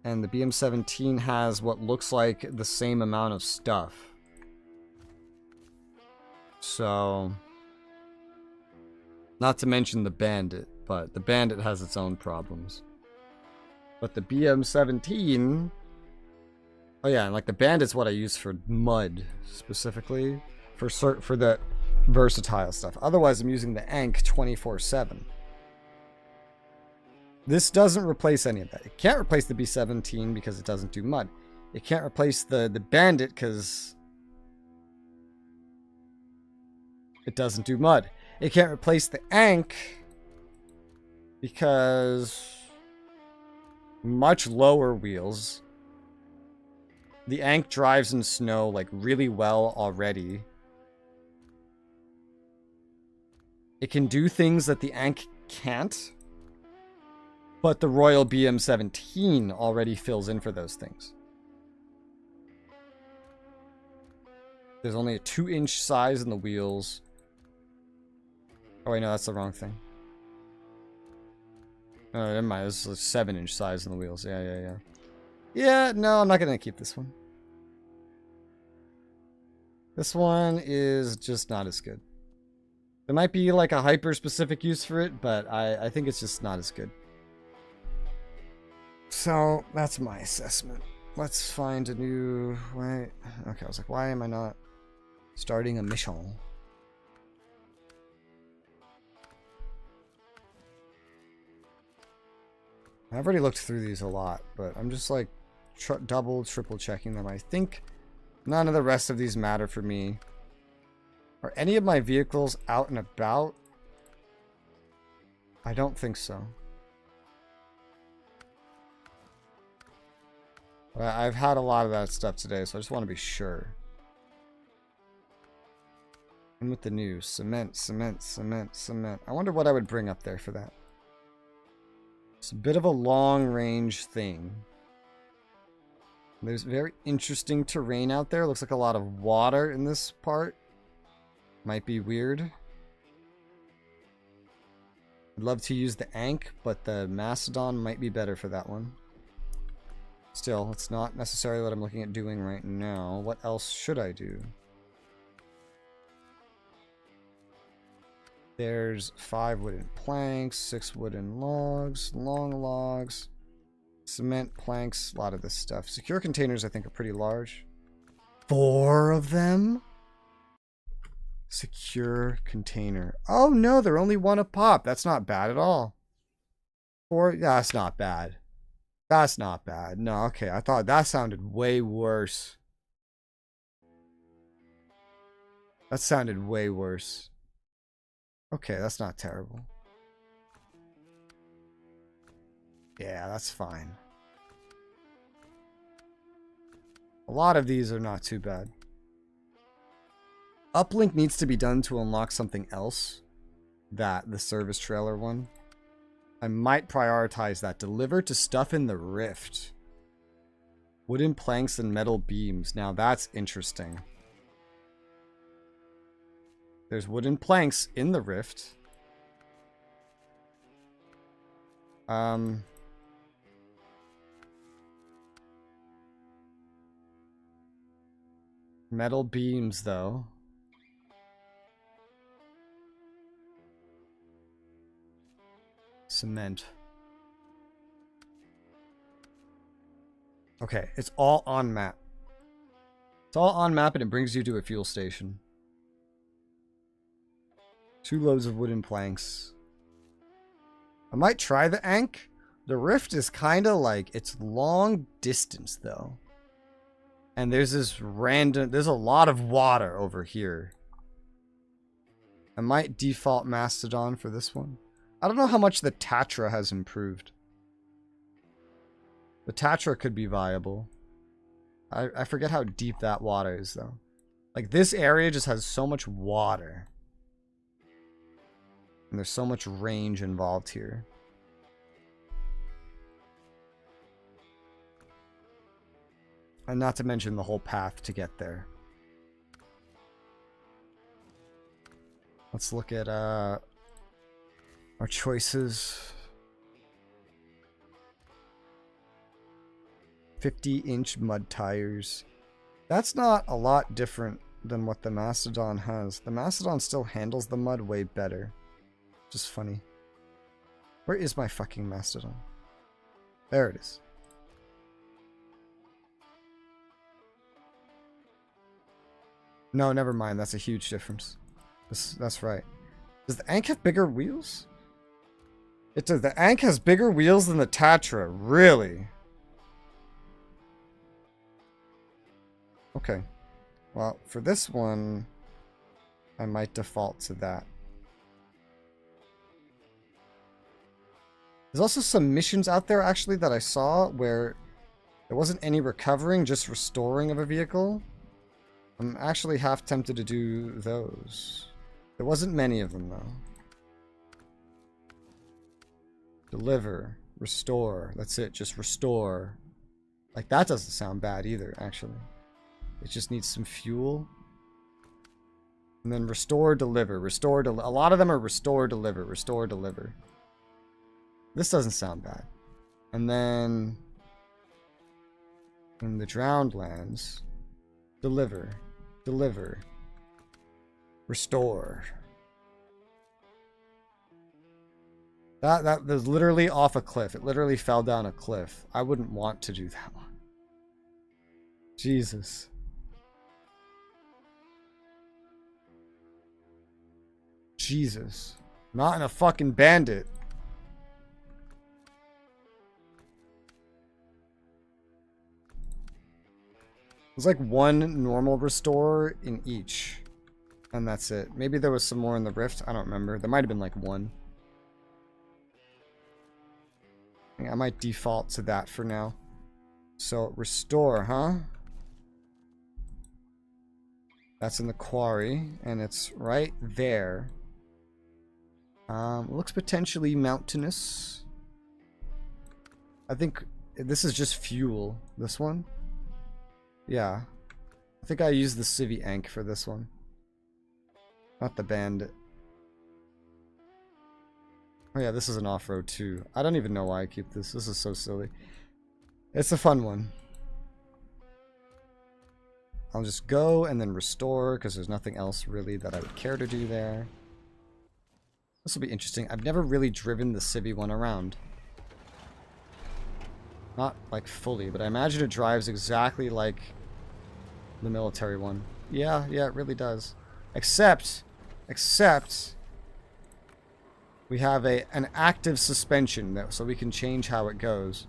And the BM17 has what looks like the same amount of stuff. So, not to mention the Bandit, but the Bandit has its own problems. But the BM17... Oh yeah, and like the Bandit's what I use for mud, specifically. For the versatile stuff. Otherwise, I'm using the Ankh 24/7. This doesn't replace any of that. It can't replace the B17 because it doesn't do mud. It can't replace the Bandit because it doesn't do mud. It can't replace the Ankh because much lower wheels. The Ankh drives in snow like really well already. It can do things that the Ankh can't. But the Royal BM17 already fills in for those things. There's only a 2-inch size in the wheels. Oh wait, no, that's the wrong thing. Oh, never mind. This is a 7-inch size in the wheels. Yeah. Yeah, no, I'm not going to keep this one. This one is just not as good. There might be like a hyper-specific use for it, but I think it's just not as good. So, that's my assessment. Let's find a new way. Okay, I was like, why am I not starting a mission? I've already looked through these a lot, but I'm just like double, triple checking them. I think none of the rest of these matter for me. Are any of my vehicles out and about? I don't think so. I've had a lot of that stuff today, so I just want to be sure. And with the news, cement. I wonder what I would bring up there for that. It's a bit of a long-range thing. There's very interesting terrain out there. Looks like a lot of water in this part. Might be weird. I'd love to use the Ankh, but the Mastodon might be better for that one. Still, it's not necessarily what I'm looking at doing right now. What else should I do? There's 5 wooden planks, 6 wooden logs, long logs, cement planks, a lot of this stuff. Secure containers, I think, are pretty large. 4 of them? Secure container. Oh no, they're only 1 a pop. That's not bad at all. 4, yeah, that's not bad. That's not bad. No, okay. I thought that sounded way worse. That sounded way worse. Okay, that's not terrible. Yeah, that's fine. A lot of these are not too bad. Uplink needs to be done to unlock something else. The service trailer one. I might prioritize that. Deliver to stuff in the rift. Wooden planks and metal beams. Now that's interesting. There's wooden planks in the rift. Metal beams, though. Cement. Okay, it's all on map. It's all on map and it brings you to a fuel station. 2 loads of wooden planks. I might try the Ankh. The rift is kind of like, it's long distance though. And there's this random, there's a lot of water over here. I might default Mastodon for this one. I don't know how much the Tatra has improved. The Tatra could be viable. I forget how deep that water is, though. Like, this area just has so much water. And there's so much range involved here. And not to mention the whole path to get there. Let's look at our choices. 50-inch mud tires. That's not a lot different than what the Mastodon has. The Mastodon still handles the mud way better. Just funny. Where is my fucking Mastodon? There it is. No, never mind. That's a huge difference. That's right. Does the Ankh have bigger wheels? It does. The Ankh has bigger wheels than the Tatra. Really? Okay. Well, for this one, I might default to that. There's also some missions out there, actually, that I saw where there wasn't any recovering, just restoring of a vehicle. I'm actually half tempted to do those. There wasn't many of them, though. Deliver. Restore. That's it. Just restore. Like, that doesn't sound bad either, actually. It just needs some fuel. And then restore, deliver. Restore, a lot of them are restore, deliver. Restore, deliver. This doesn't sound bad. And then in the drowned lands, deliver. Deliver. Restore. That was literally off a cliff. It literally fell down a cliff. I wouldn't want to do that one. Jesus. Jesus. Not in a fucking bandit. There's like one normal restore in each. And that's it. Maybe there was some more in the rift. I don't remember. There might have been like one. I might default to that for now. So, restore, huh? That's in the quarry. And it's right there. Looks potentially mountainous. I think this is just fuel. This one? Yeah. I think I used the Civi Ankh for this one. Not the bandit. Oh yeah, this is an off-road too. I don't even know why I keep this. This is so silly. It's a fun one. I'll just go and then restore because there's nothing else really that I would care to do there. This will be interesting. I've never really driven the Civi one around. Not like fully, but I imagine it drives exactly like the military one. Yeah, it really does. Except we have an active suspension though, so we can change how it goes.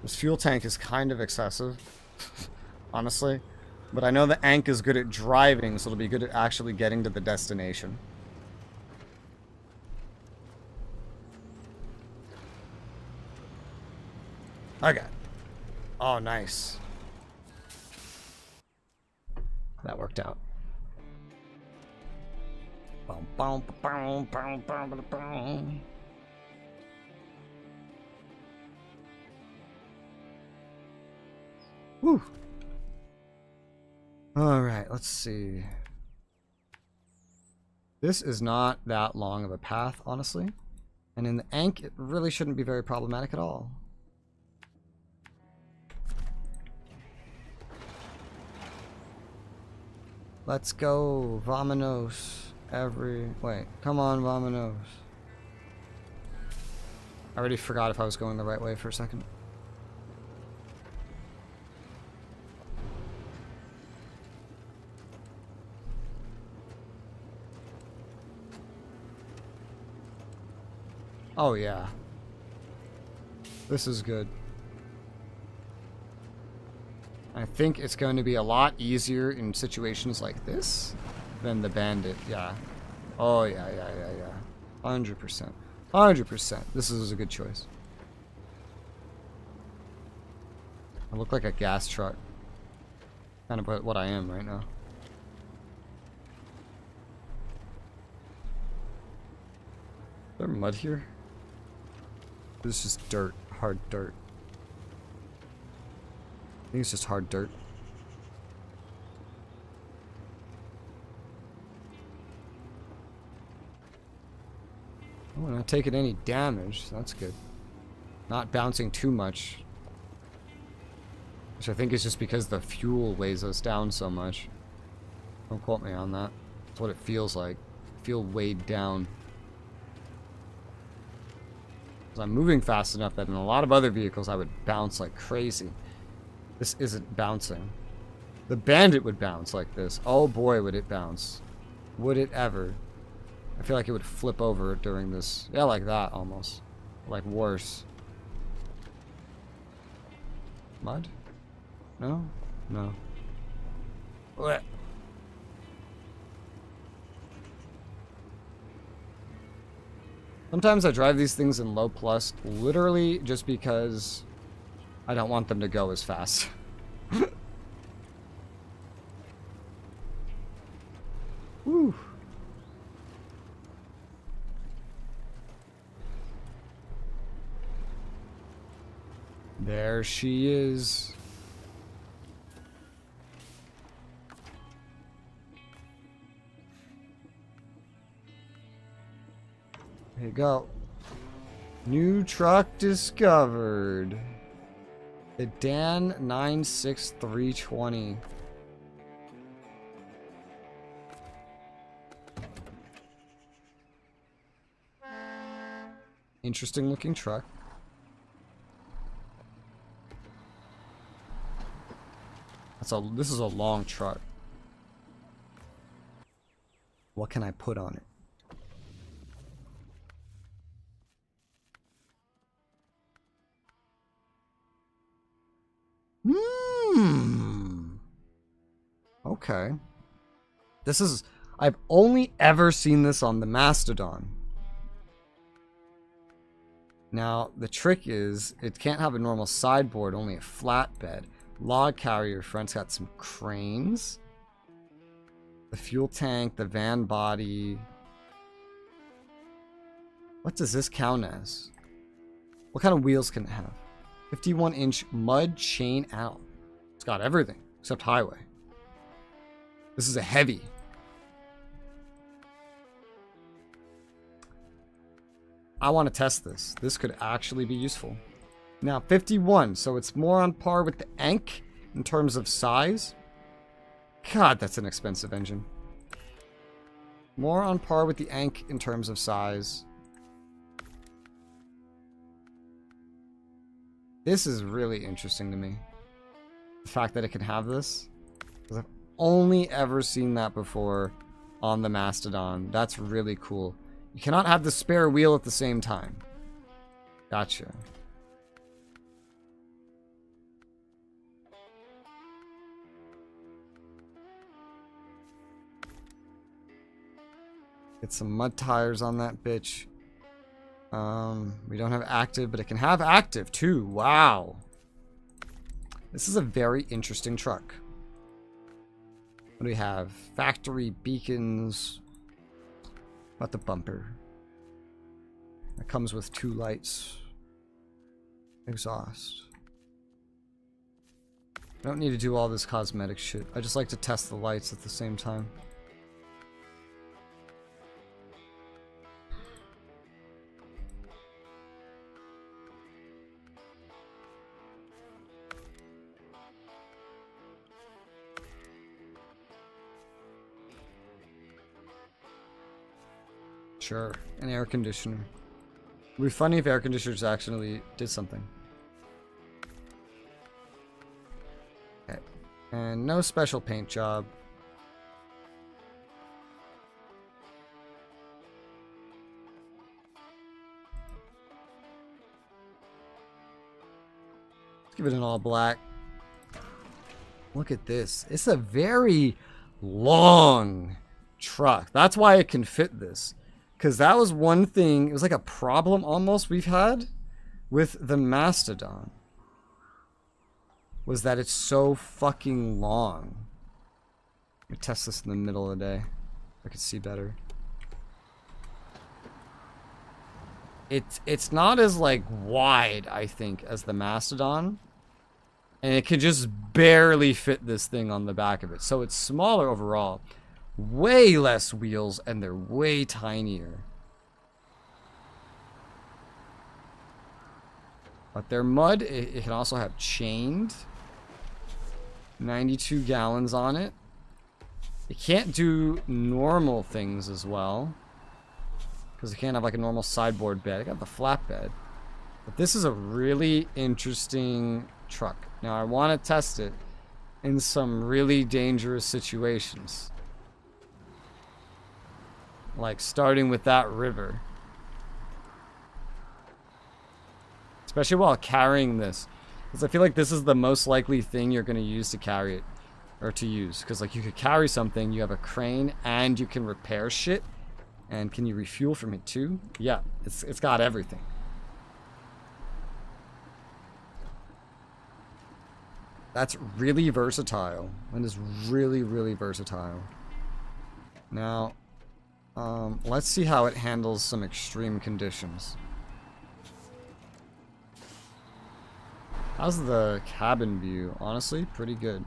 This fuel tank is kind of excessive, honestly. But I know the Ankh is good at driving, so it'll be good at actually getting to the destination. Okay. Oh, nice. That worked out. Woo. Alright, let's see. This is not that long of a path, honestly. And in the Ankh, it really shouldn't be very problematic at all. Let's go, Vamonos. Wait, come on, Vamonos. I already forgot if I was going the right way for a second. Oh yeah. This is good. I think it's going to be a lot easier in situations like this than the bandit. Yeah. Oh, yeah. 100%. 100%. This is a good choice. I look like a gas truck. Kind of what I am right now. Is there mud here? This is just dirt. Hard dirt. I think it's just hard dirt. Oh, we're not taking any damage. So that's good. Not bouncing too much. Which I think is just because the fuel weighs us down so much. Don't quote me on that. That's what it feels like. I feel weighed down. I'm moving fast enough that in a lot of other vehicles I would bounce like crazy. This isn't bouncing. The bandit would bounce like this. Oh boy, would it bounce. Would it ever. I feel like it would flip over during this. Yeah, like that almost. Like worse. Mud? No? No. Blech. Sometimes I drive these things in low plus, literally just because I don't want them to go as fast. Woo. There she is. There you go. New truck discovered. The Dan 96320. Interesting looking truck. This is a long truck. What can I put on it? Okay. I've only ever seen this on the Mastodon. Now, the trick is, it can't have a normal sideboard, only a flatbed. Log carrier front's got some cranes. The fuel tank, the van body. What does this count as? What kind of wheels can it have? 51-inch mud chain out. It's got everything except highway. This is a heavy. I want to test this. This could actually be useful. Now, 51, so it's more on par with the Enk in terms of size. God, that's an expensive engine. More on par with the Enk in terms of size. This is really interesting to me. The fact that it can have this. Because I've only ever seen that before on the Mastodon. That's really cool. You cannot have the spare wheel at the same time. Gotcha. Get some mud tires on that bitch. We don't have active, but it can have active too. Wow. This is a very interesting truck. What do we have? Factory beacons. About the bumper. That comes with 2 lights. Exhaust. I don't need to do all this cosmetic shit. I just like to test the lights at the same time. Sure, an air conditioner. It would be funny if air conditioners actually did something. Okay. And no special paint job. Let's give it an all black. Look at this. It's a very long truck. That's why it can fit this. Because that was one thing, it was like a problem almost we've had with the Mastodon. Was that it's so fucking long. Let me test this in the middle of the day. I could see better. It's not as like wide, I think, as the Mastodon. And it can just barely fit this thing on the back of it. So it's smaller overall. Way less wheels, and they're way tinier. But they're mud. It can also have chained. 92 gallons on it. It can't do normal things as well. Because it can't have like a normal sideboard bed. I got the flatbed. But this is a really interesting truck. Now I want to test it in some really dangerous situations. Like starting with that river. Especially while carrying this. Because I feel like this is the most likely thing you're going to use to carry it. Or to use. Because like you could carry something, you have a crane, and you can repair shit. And can you refuel from it too? Yeah, it's got everything. That's really versatile. And is really, really versatile. Now, let's see how it handles some extreme conditions. How's the cabin view? Honestly, pretty good.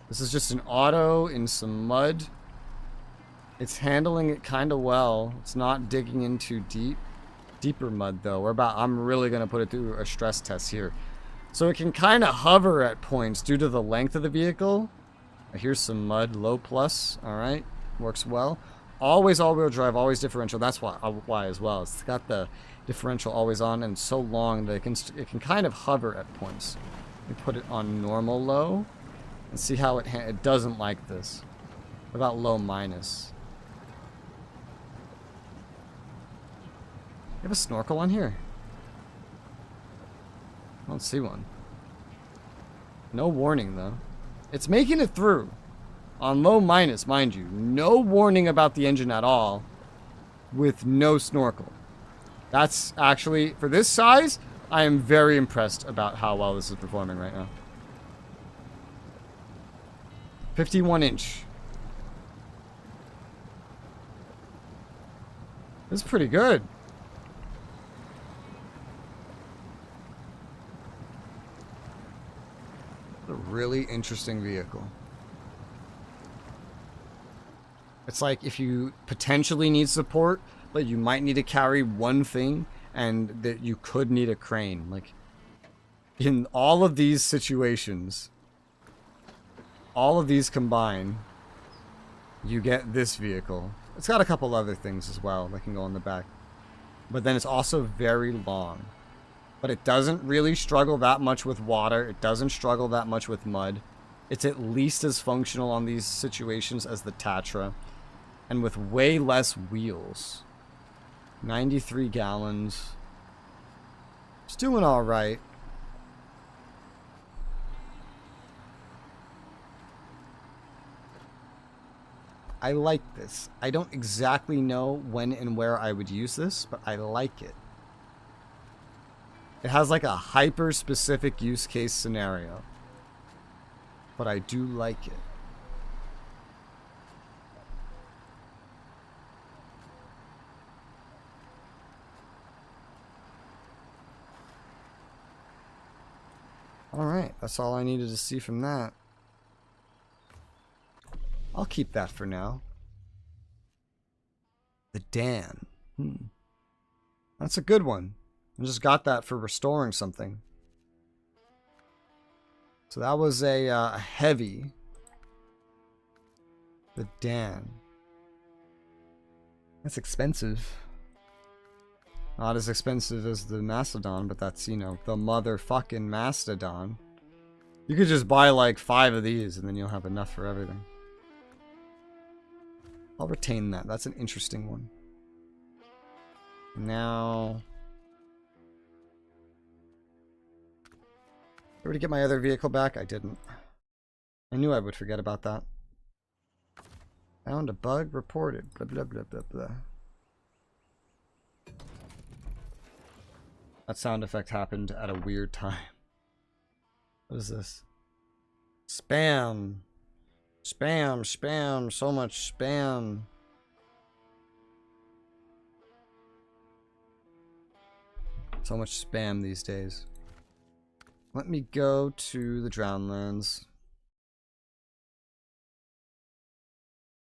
This is just an auto in some mud. It's handling it kind of well. It's not digging into deeper mud though. I'm really gonna put it through a stress test here. So it can kind of hover at points due to the length of the vehicle. Here's some mud, low plus. All right, works well. Always all-wheel drive, always differential. That's why as well. It's got the differential always on and so long that it can kind of hover at points. We put it on normal low and see how it doesn't like this. What about low minus? You have a snorkel on here? I don't see one. No warning though. It's making it through. On low minus, mind you. No warning about the engine at all. With no snorkel. That's actually, for this size, I am very impressed about how well this is performing right now. 51 inch. This is pretty good. A really interesting vehicle. It's like if you potentially need support, but you might need to carry one thing and that you could need a crane. Like in all of these situations, all of these combine, you get this vehicle. It's got a couple other things as well that can go on the back. But then it's also very long. But it doesn't really struggle that much with water. It doesn't struggle that much with mud. It's at least as functional on these situations as the Tatra. And with way less wheels. 93 gallons. It's doing alright. I like this. I don't exactly know when and where I would use this, but I like it. It has like a hyper-specific use case scenario. But I do like it. Alright, that's all I needed to see from that. I'll keep that for now. The Dan. That's a good one. I just got that for restoring something. So that was a heavy. The Dan. That's expensive. Not as expensive as the Mastodon, but that's, you know, the motherfucking Mastodon. You could just buy like 5 of these and then you'll have enough for everything. I'll retain that. That's an interesting one. Now... Did I already get my other vehicle back? I didn't. I knew I would forget about that. Found a bug reported. Blah, blah, blah, blah, blah. That sound effect happened at a weird time. What is this? Spam. Spam, spam, so much spam. So much spam these days. Let me go to the Drownlands.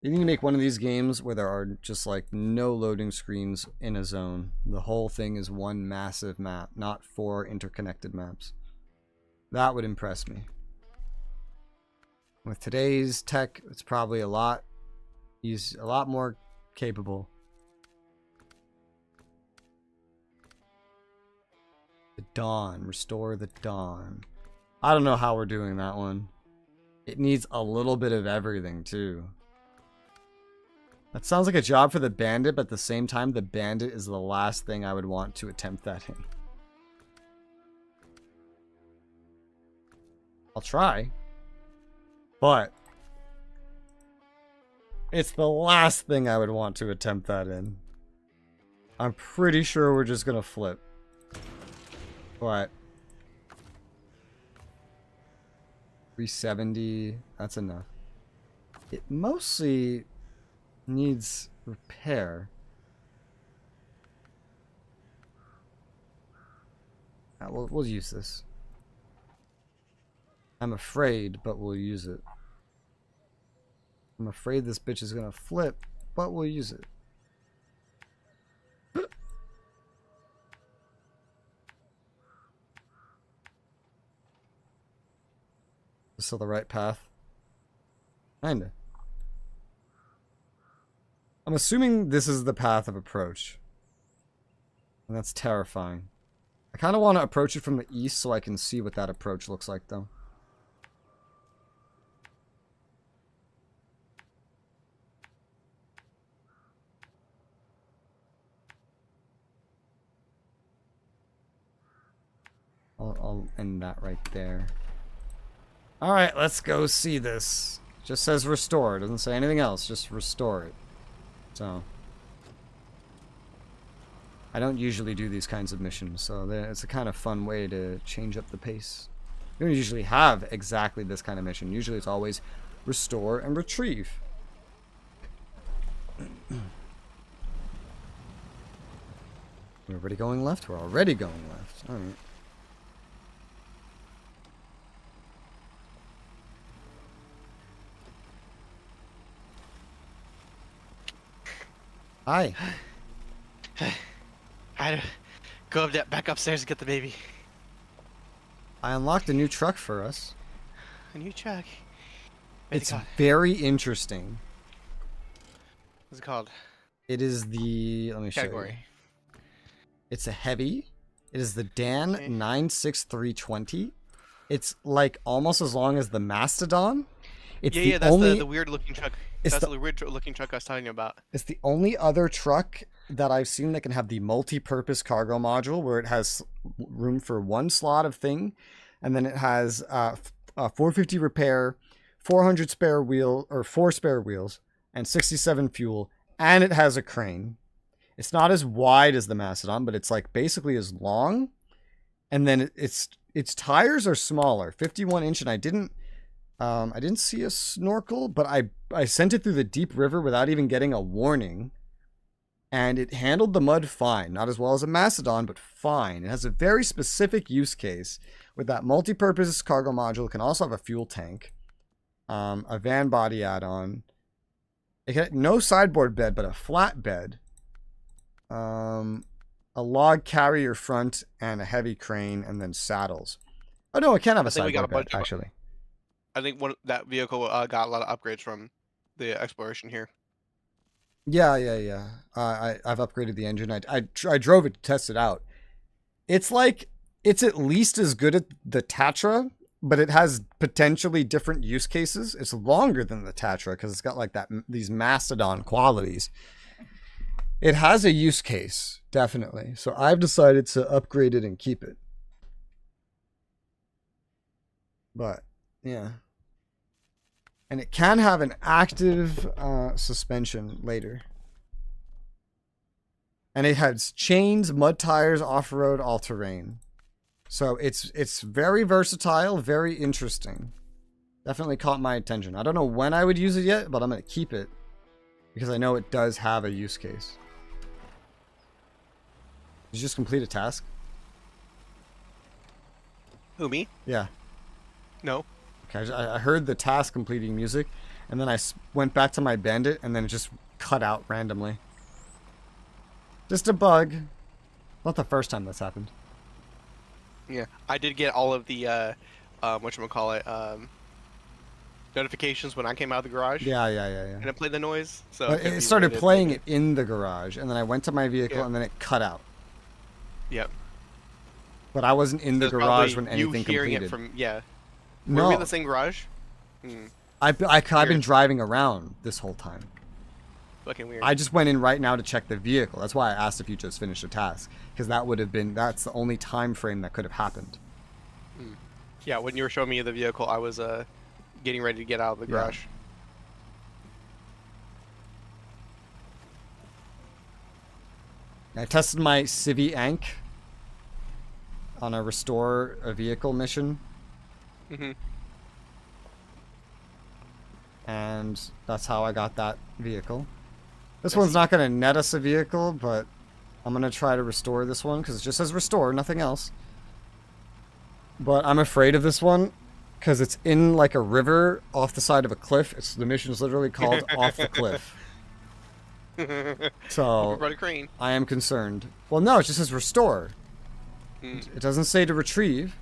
You need to make one of these games where there are just like no loading screens in a zone. The whole thing is one massive map, not 4 interconnected maps. That would impress me. With today's tech, it's probably a lot more capable. The Dawn, restore the Dawn. I don't know how we're doing that one. It needs a little bit of everything too. That sounds like a job for the Bandit, but at the same time, the Bandit is the last thing I would want to attempt that in. I'll try. But it's the last thing I would want to attempt that in. I'm pretty sure we're just gonna flip. What? 370, that's enough. It mostly needs repair. We'll use this. I'm afraid, but we'll use it. I'm afraid this bitch is gonna flip, but we'll use it. Is this the right path? Kinda. I'm assuming this is the path of approach. And that's terrifying. I kind of want to approach it from the east so I can see what that approach looks like, though. I'll end that right there. Alright, let's go see this. Just says restore. It doesn't say anything else. Just restore it. So I don't usually do these kinds of missions, so it's a kind of fun way to change up the pace. You don't usually have exactly this kind of mission. Usually it's always restore and retrieve. We're already going left? We're already going left. Alright. Hi. I had to go back upstairs and get the baby. I unlocked a new truck for us. A new truck? It's very interesting. What's it called? It is the... Let me show you. It's a heavy. It is the Dan 96320. It's like almost as long as the Mastodon. It's yeah, that's the weird looking truck. That's the weird looking truck I was telling you about. It's the only other truck that I've seen that can have the multi-purpose cargo module where it has room for one slot of thing, and then it has 450 repair, 400 spare wheel or 4 spare wheels, and 67 fuel, and it has a crane. It's not as wide as the Mastodon, but it's like basically as long, and then its tires are smaller, 51-inch, and I didn't see a snorkel, but I sent it through the deep river without even getting a warning. And it handled the mud fine. Not as well as a Mastodon, but fine. It has a very specific use case with that multi-purpose cargo module. It can also have a fuel tank. A van body add-on. It can no sideboard bed, but a flat bed. A log carrier front and a heavy crane, and then saddles. Oh no, it can have a sideboard bed, actually. I think that vehicle got a lot of upgrades from the exploration here. Yeah. I've upgraded the engine. I drove it to test it out. It's like, it's at least as good as the Tatra, but it has potentially different use cases. It's longer than the Tatra because it's got like these Mastodon qualities. It has a use case, definitely. So I've decided to upgrade it and keep it. But, yeah. And it can have an active suspension later. And it has chains, mud tires, off-road, all-terrain. So it's very versatile, very interesting. Definitely caught my attention. I don't know when I would use it yet, but I'm going to keep it. Because I know it does have a use case. Did you just complete a task? Who, me? Yeah. No. Okay, I heard the task completing music, and then I went back to my bandit, and then it just cut out randomly. Just a bug. Not the first time that's happened. Yeah, I did get all of the, whatchamacallit, notifications when I came out of the garage. Yeah. And it played the noise, so... But it started playing it in the garage, and then I went to my vehicle, and then it cut out. Yep. But I wasn't in the garage when anything you hearing completed. it from... Yeah. No. Were we in the same garage? I've been driving around this whole time. Fucking weird. I just went in right now to check the vehicle. That's why I asked if you just finished a task. Because that would have been... That's the only time frame that could have happened. Yeah, when you were showing me the vehicle, I was getting ready to get out of the garage. I tested my Civi Ank on a restore a vehicle mission. And that's how I got that vehicle. This one's not going to net us a vehicle, but I'm going to try to restore this one because it just says restore, nothing else. But I'm afraid of this one because it's in like a river off the side of a cliff. The mission is literally called Off the Cliff. So I am concerned. Well, no, it just says restore. It doesn't say to retrieve.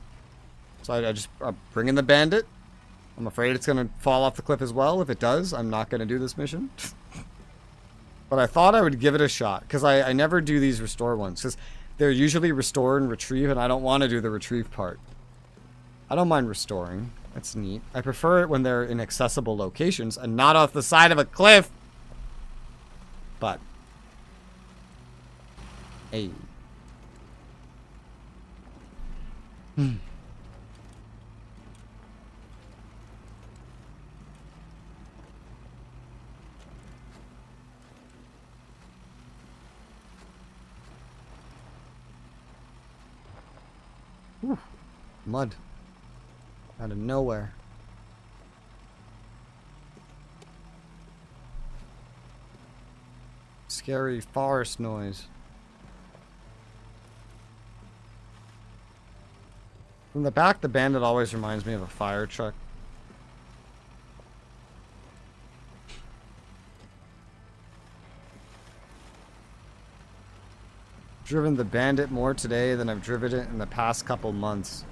So I'm bringing the bandit. I'm afraid it's going to fall off the cliff as well. If it does, I'm not going to do this mission. But I thought I would give it a shot because I never do these restore ones because they're usually restore and retrieve, and I don't want to do the retrieve part. I don't mind restoring. That's neat. I prefer it when they're in accessible locations and not off the side of a cliff. But hey. Whew. Mud. Out of nowhere. Scary forest noise. From the back, the bandit always reminds me of a fire truck. Driven the bandit more today than I've driven it in the past couple months.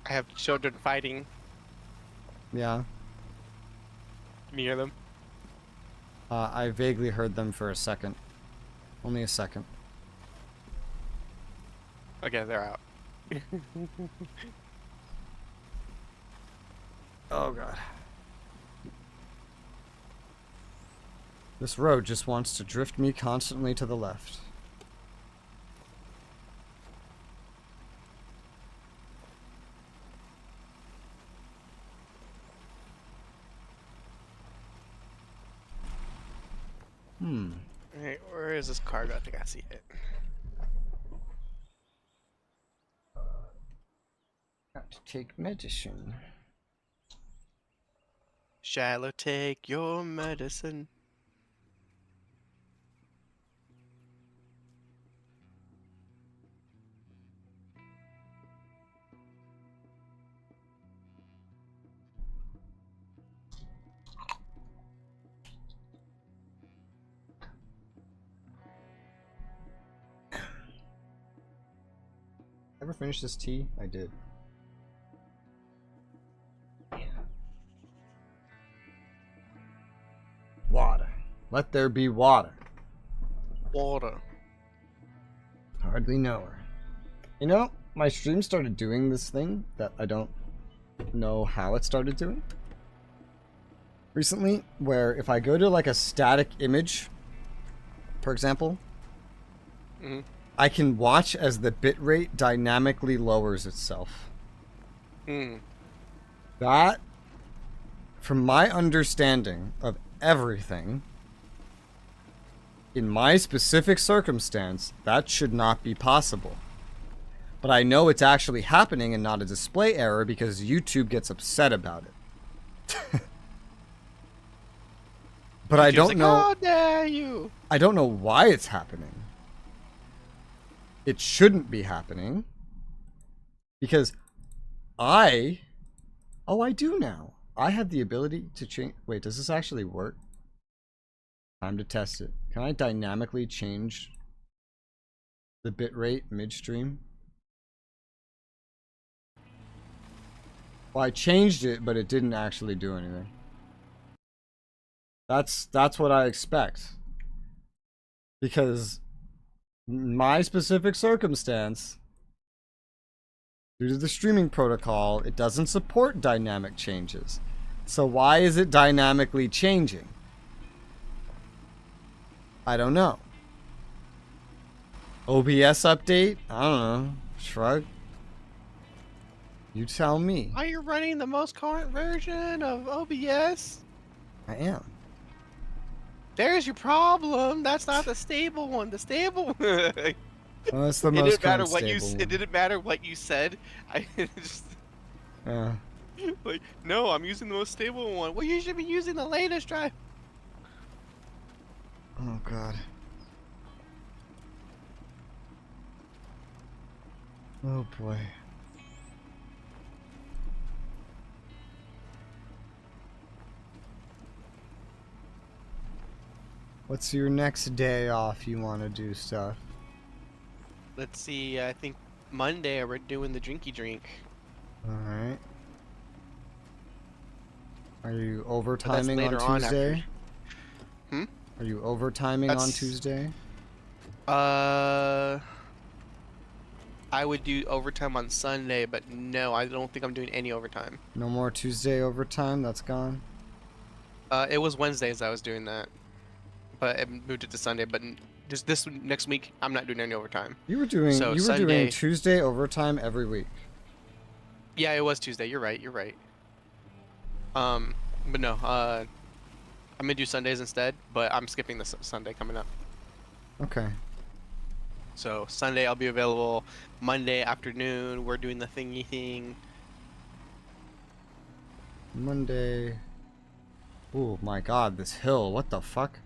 I have children fighting. Yeah. Can you hear them? I vaguely heard them for a second. Only a second. Okay, they're out. Oh god. This road just wants to drift me constantly to the left. Alright, where is this car? I think I see it. Got to take medicine. Shallow, take your medicine. Ever finish this tea? I did. Water. Let there be water. Water. Hardly know her. You know, my stream started doing this thing that I don't know how it started doing. Recently, where if I go to like a static image for example, Mm-hmm. I can watch as the bitrate dynamically lowers itself. Mm. That, from my understanding of everything, in my specific circumstance, that should not be possible. But I know it's actually happening and not a display error because YouTube gets upset about it. But I don't know. How dare you? I don't know why it's happening. It shouldn't be happening. Because I do now. I have the ability to change. Wait, does this actually work? Time to test it. Can I dynamically change the bitrate midstream? Well, I changed it, but it didn't actually do anything. That's what I expect. Because my specific circumstance, due to the streaming protocol, it doesn't support dynamic changes. So why is it dynamically changing? I don't know. OBS update? I don't know. Shrug. You tell me. Are you running the most current version of OBS? I am. There's your problem. That's not the stable one. The stable one. Well, that's the It most didn't matter current what you. stable It one. didn't matter what you said. I just Yeah. like no. I'm using the most stable one. Well, you should be using the latest drive. Oh god. Oh boy. What's your next day off you want to do stuff? Let's see. I think Monday we're doing the drinky drink. Alright. Are you But that's overtiming later on on Tuesday? after. Hmm? Are you overtiming on That's- Tuesday? I would do overtime on Sunday, but no, I don't think I'm doing any overtime. No more Tuesday overtime? That's gone? It was Wednesdays I was doing that, but I moved it to Sunday. But just this next week, I'm not doing any overtime. You were doing So doing Sunday- Tuesday overtime every week. Yeah, it was Tuesday. You're right. You're right. But no, I'm gonna do Sundays instead. But I'm skipping the Sunday coming up. Okay. So Sunday I'll be available. Monday afternoon we're doing the thingy thing. Monday. Oh my god, this hill. What the fuck?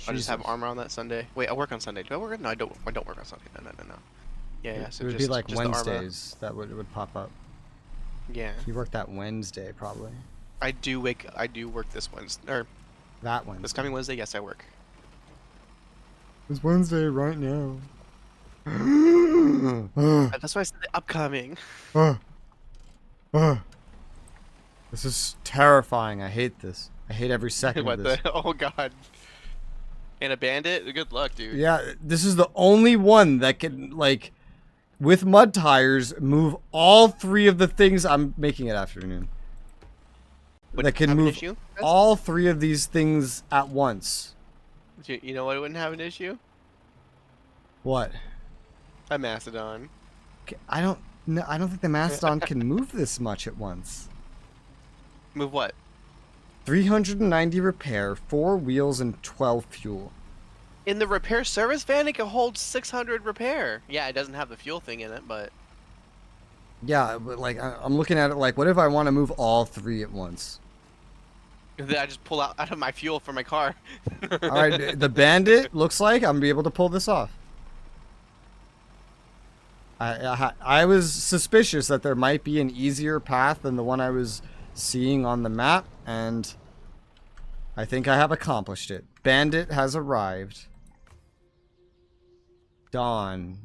I'll just have Jesus. armor on that Sunday. Wait, I work on Sunday. Do I work? No, I don't. I don't work on Sunday. No. Yeah, yeah. So it would just, be like just the armor. Wednesdays that would pop up. Yeah, You work that Wednesday probably. I do work this Wednesday or That Wednesday. this coming Wednesday. Yes, I work. It's Wednesday right now. That's why I said upcoming. This is terrifying. I hate this. I hate every second What of this. the? Oh god. And a bandit? Good luck, dude. Yeah, this is the only one that can, like, with mud tires, move all three of the things. I'm making it afternoon. Would That can have an move issue? all three of these things at once. You know what wouldn't have an issue? What? A mastodon. I don't think the Mastodon can move this much at once. Move what? 390 repair, 4 wheels, and 12 fuel. In the repair service van, it can hold 600 repair. Yeah, it doesn't have the fuel thing in it, but Yeah, but like I'm looking at it like, what if I want to move all three at once? then I just pull out of my fuel for my car. All right, the Bandit looks like I'm gonna be able to pull this off. I was suspicious that there might be an easier path than the one I was seeing on the map, and I think I have accomplished it. Bandit has arrived. Dawn.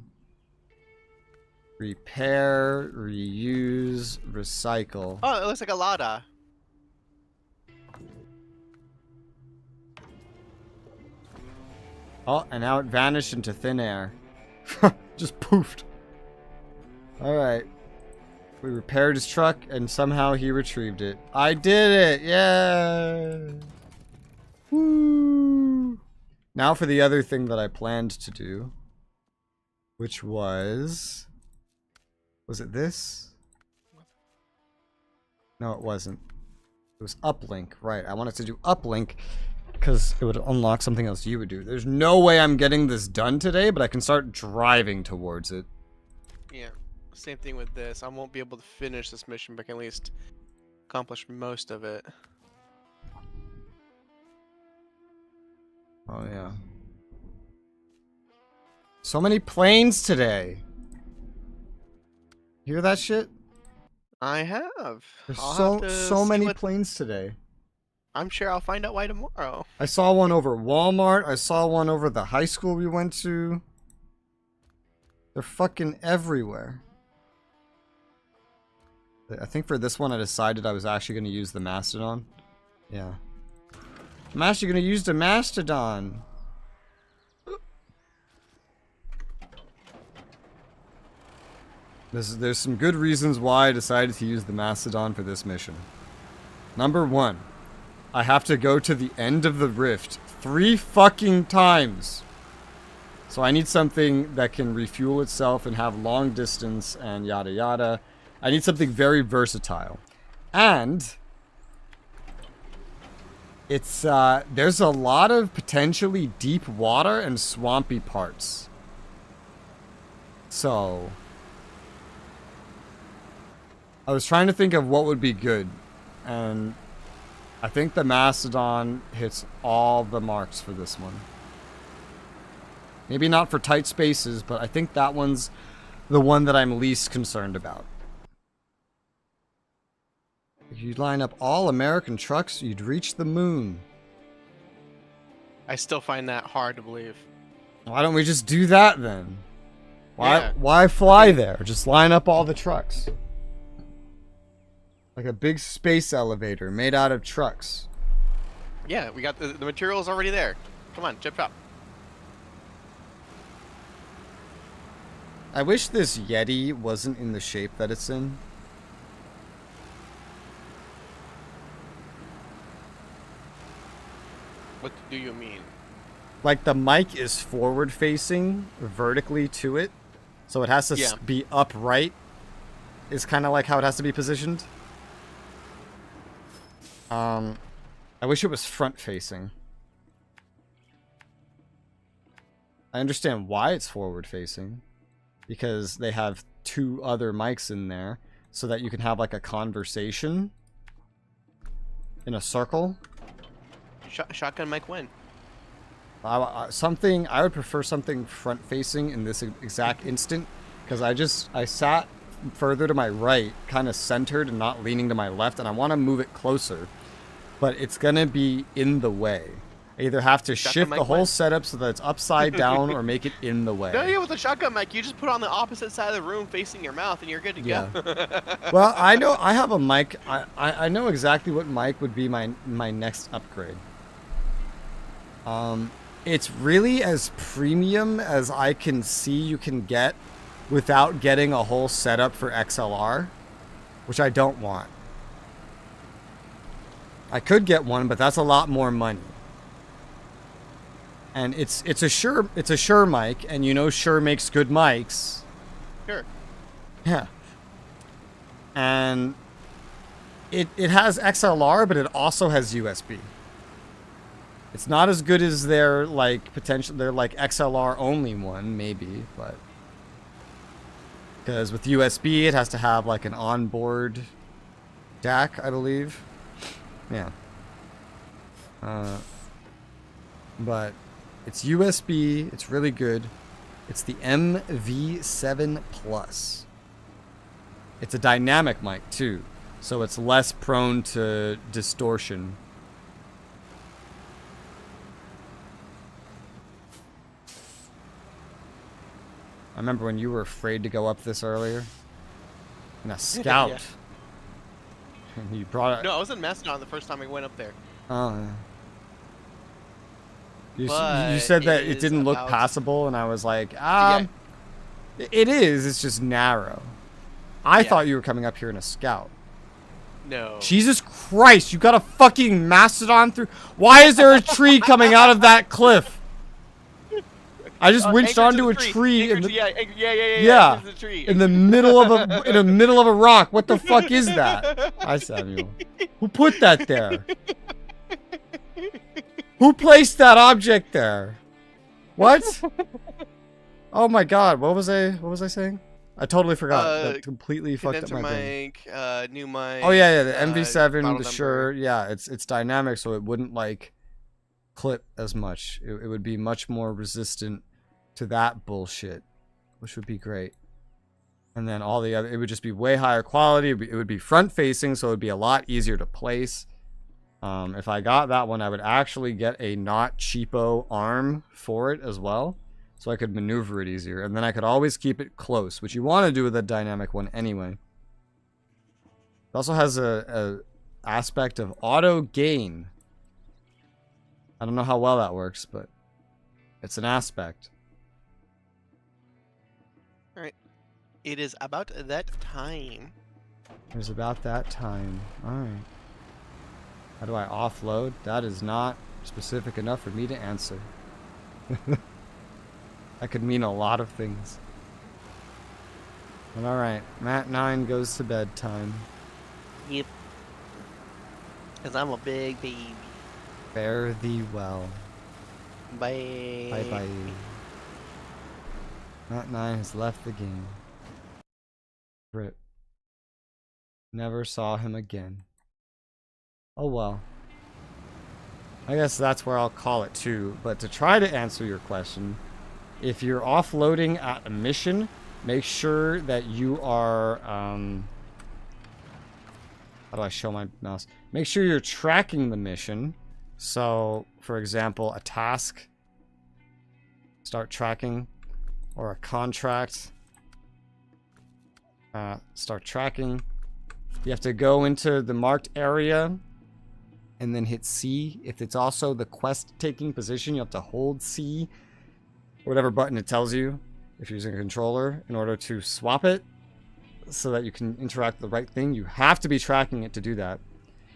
Repair, reuse, recycle. Oh, it looks like a Lada. Oh, and now it vanished into thin air. Just poofed. Alright. We repaired his truck, and somehow he retrieved it. I did it! Yeah! Woo! Now for the other thing that I planned to do, which was it this? No, it wasn't. It was uplink, right? I wanted to do uplink because it would unlock something else you would do. There's no way I'm getting this done today, but I can start driving towards it. Yeah, same thing with this. I won't be able to finish this mission, but I can at least accomplish most of it. Oh, yeah. So many planes today. Hear that shit? I have. There's I'll have to so see many what- planes today. I'm sure I'll find out why tomorrow. I saw one over Walmart. I saw one over the high school we went to. They're fucking everywhere. I think for this one I decided I was actually going to use the Mastodon. Yeah. I'm actually going to use the Mastodon. There's some good reasons why I decided to use the Mastodon for this mission. Number 1. I have to go to the end of the rift 3 fucking times. So I need something that can refuel itself and have long distance and yada yada. I need something very versatile. And it's there's a lot of potentially deep water and swampy parts. So I was trying to think of what would be good, and I think the Mastodon hits all the marks for this one. Maybe not for tight spaces, but I think that one's the one that I'm least concerned about. If you line up all American trucks, you'd reach the moon. I still find that hard to believe. Why don't we just do that then? Yeah. Why fly there? Just line up all the trucks. Like a big space elevator made out of trucks. Yeah, we got the materials already there. Come on, chip chop. I wish this Yeti wasn't in the shape that it's in. What do you mean? Like the mic is forward facing vertically to it. So it has to be upright. Is kind of like how it has to be positioned. I wish it was front facing. I understand why it's forward facing. Because they have 2 other mics in there. So that you can have like a conversation. In a circle. Shotgun mic win. I would prefer something front facing in this exact instant. Because I sat further to my right, kind of centered and not leaning to my left, and I want to move it closer, but it's gonna be in the way. I either have to shift the whole setup so that it's upside down or make it in the way. No, yeah, with the shotgun mic, you just put it on the opposite side of the room facing your mouth and you're good to go. Well, I know I have a mic. I know exactly what mic would be my next upgrade. It's really as premium as I can see you can get without getting a whole setup for XLR, which I don't want. I could get one, but that's a lot more money. And it's a Shure mic, and you know Shure makes good mics. Sure. Yeah. And it has XLR, but it also has USB. It's not as good as their like XLR only one, maybe, but because with USB it has to have like an onboard DAC, I believe. Yeah. But it's USB. It's really good. It's the MV7 Plus. It's a dynamic mic too, so it's less prone to distortion. I remember when you were afraid to go up this earlier. In a Scout. Yeah. And you brought it. No, I was in Mastodon the first time we went up there. Oh, yeah. You said that it didn't look passable, and I was like, it is. It's just narrow. I thought you were coming up here in a Scout. No. Jesus Christ, you got a fucking Mastodon through. Why is there a tree coming out of that cliff? I just winched Anchor to onto the a tree Anchor in to- the, yeah. Anchor to the tree. in the middle of a rock. What the fuck is that? Hi, Samuel. Who put that there? Who placed that object there? What? Oh my god, what was I saying? I totally forgot. That completely fucked up my brain. Mic, new mic. Oh yeah, the MV7, model the Shure, number. yeah, it's dynamic, so it wouldn't like clip as much. It would be much more resistant to that bullshit, which would be great. And then all the other, it would just be way higher quality. It would be front facing, so it would be a lot easier to place. If I got that one, I would actually get a not cheapo arm for it as well, so I could maneuver it easier. And then I could always keep it close, which you want to do with a dynamic one anyway. It also has a aspect of auto gain. I don't know how well that works, but it's an aspect. Alright. It is about that time. It was about that time. Alright. How do I offload? That is not specific enough for me to answer. That could mean a lot of things. But alright, Matt 9 goes to bedtime. Yep. Because I'm a big baby. Fare thee well. Bye. Bye bye. Matt 9 has left the game. Rip. Never saw him again. Oh well. I guess that's where I'll call it too. But to try to answer your question, if you're offloading at a mission, make sure that you are, how do I show my mouse? Make sure you're tracking the mission. So, for example, a task, start tracking, or a contract, start tracking. You have to go into the marked area and then hit C. If it's also the quest taking position, you have to hold C, whatever button it tells you, if you're using a controller, in order to swap it so that you can interact with the right thing. You have to be tracking it to do that.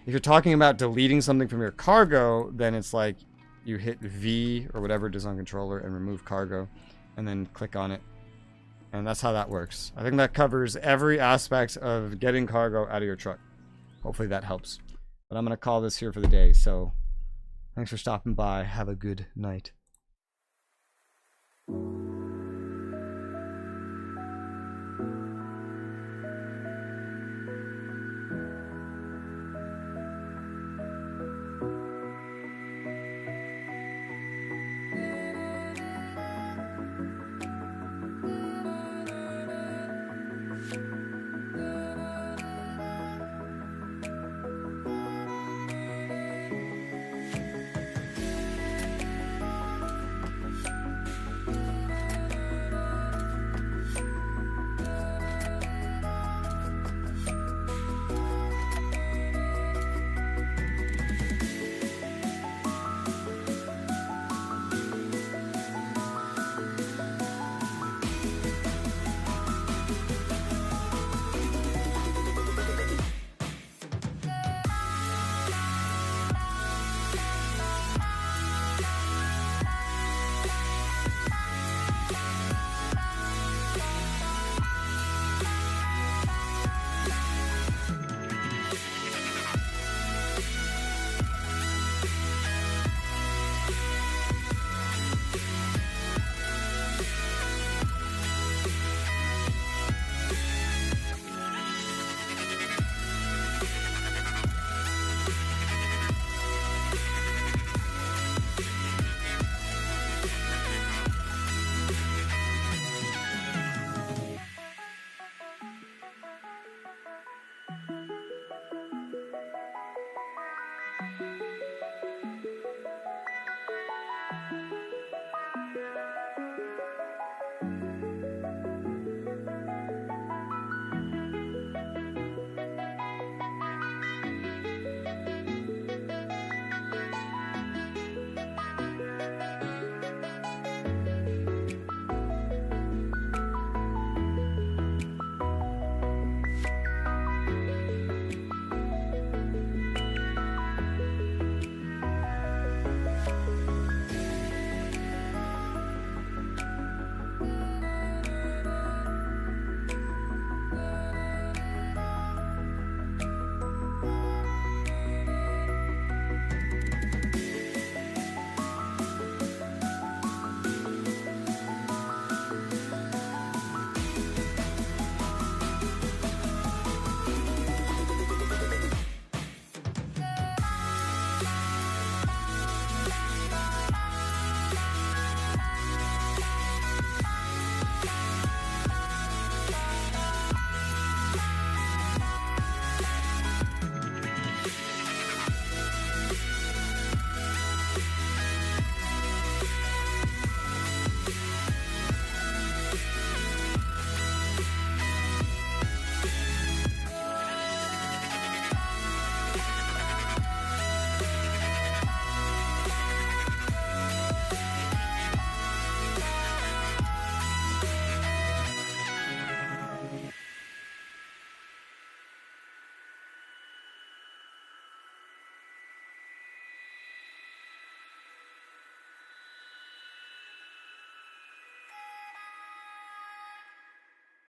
If you're talking about deleting something from your cargo, then it's like you hit V or whatever it is on controller and remove cargo, and then click on it. And that's how that works. I think that covers every aspect of getting cargo out of your truck. Hopefully that helps. But I'm going to call this here for the day. So thanks for stopping by. Have a good night.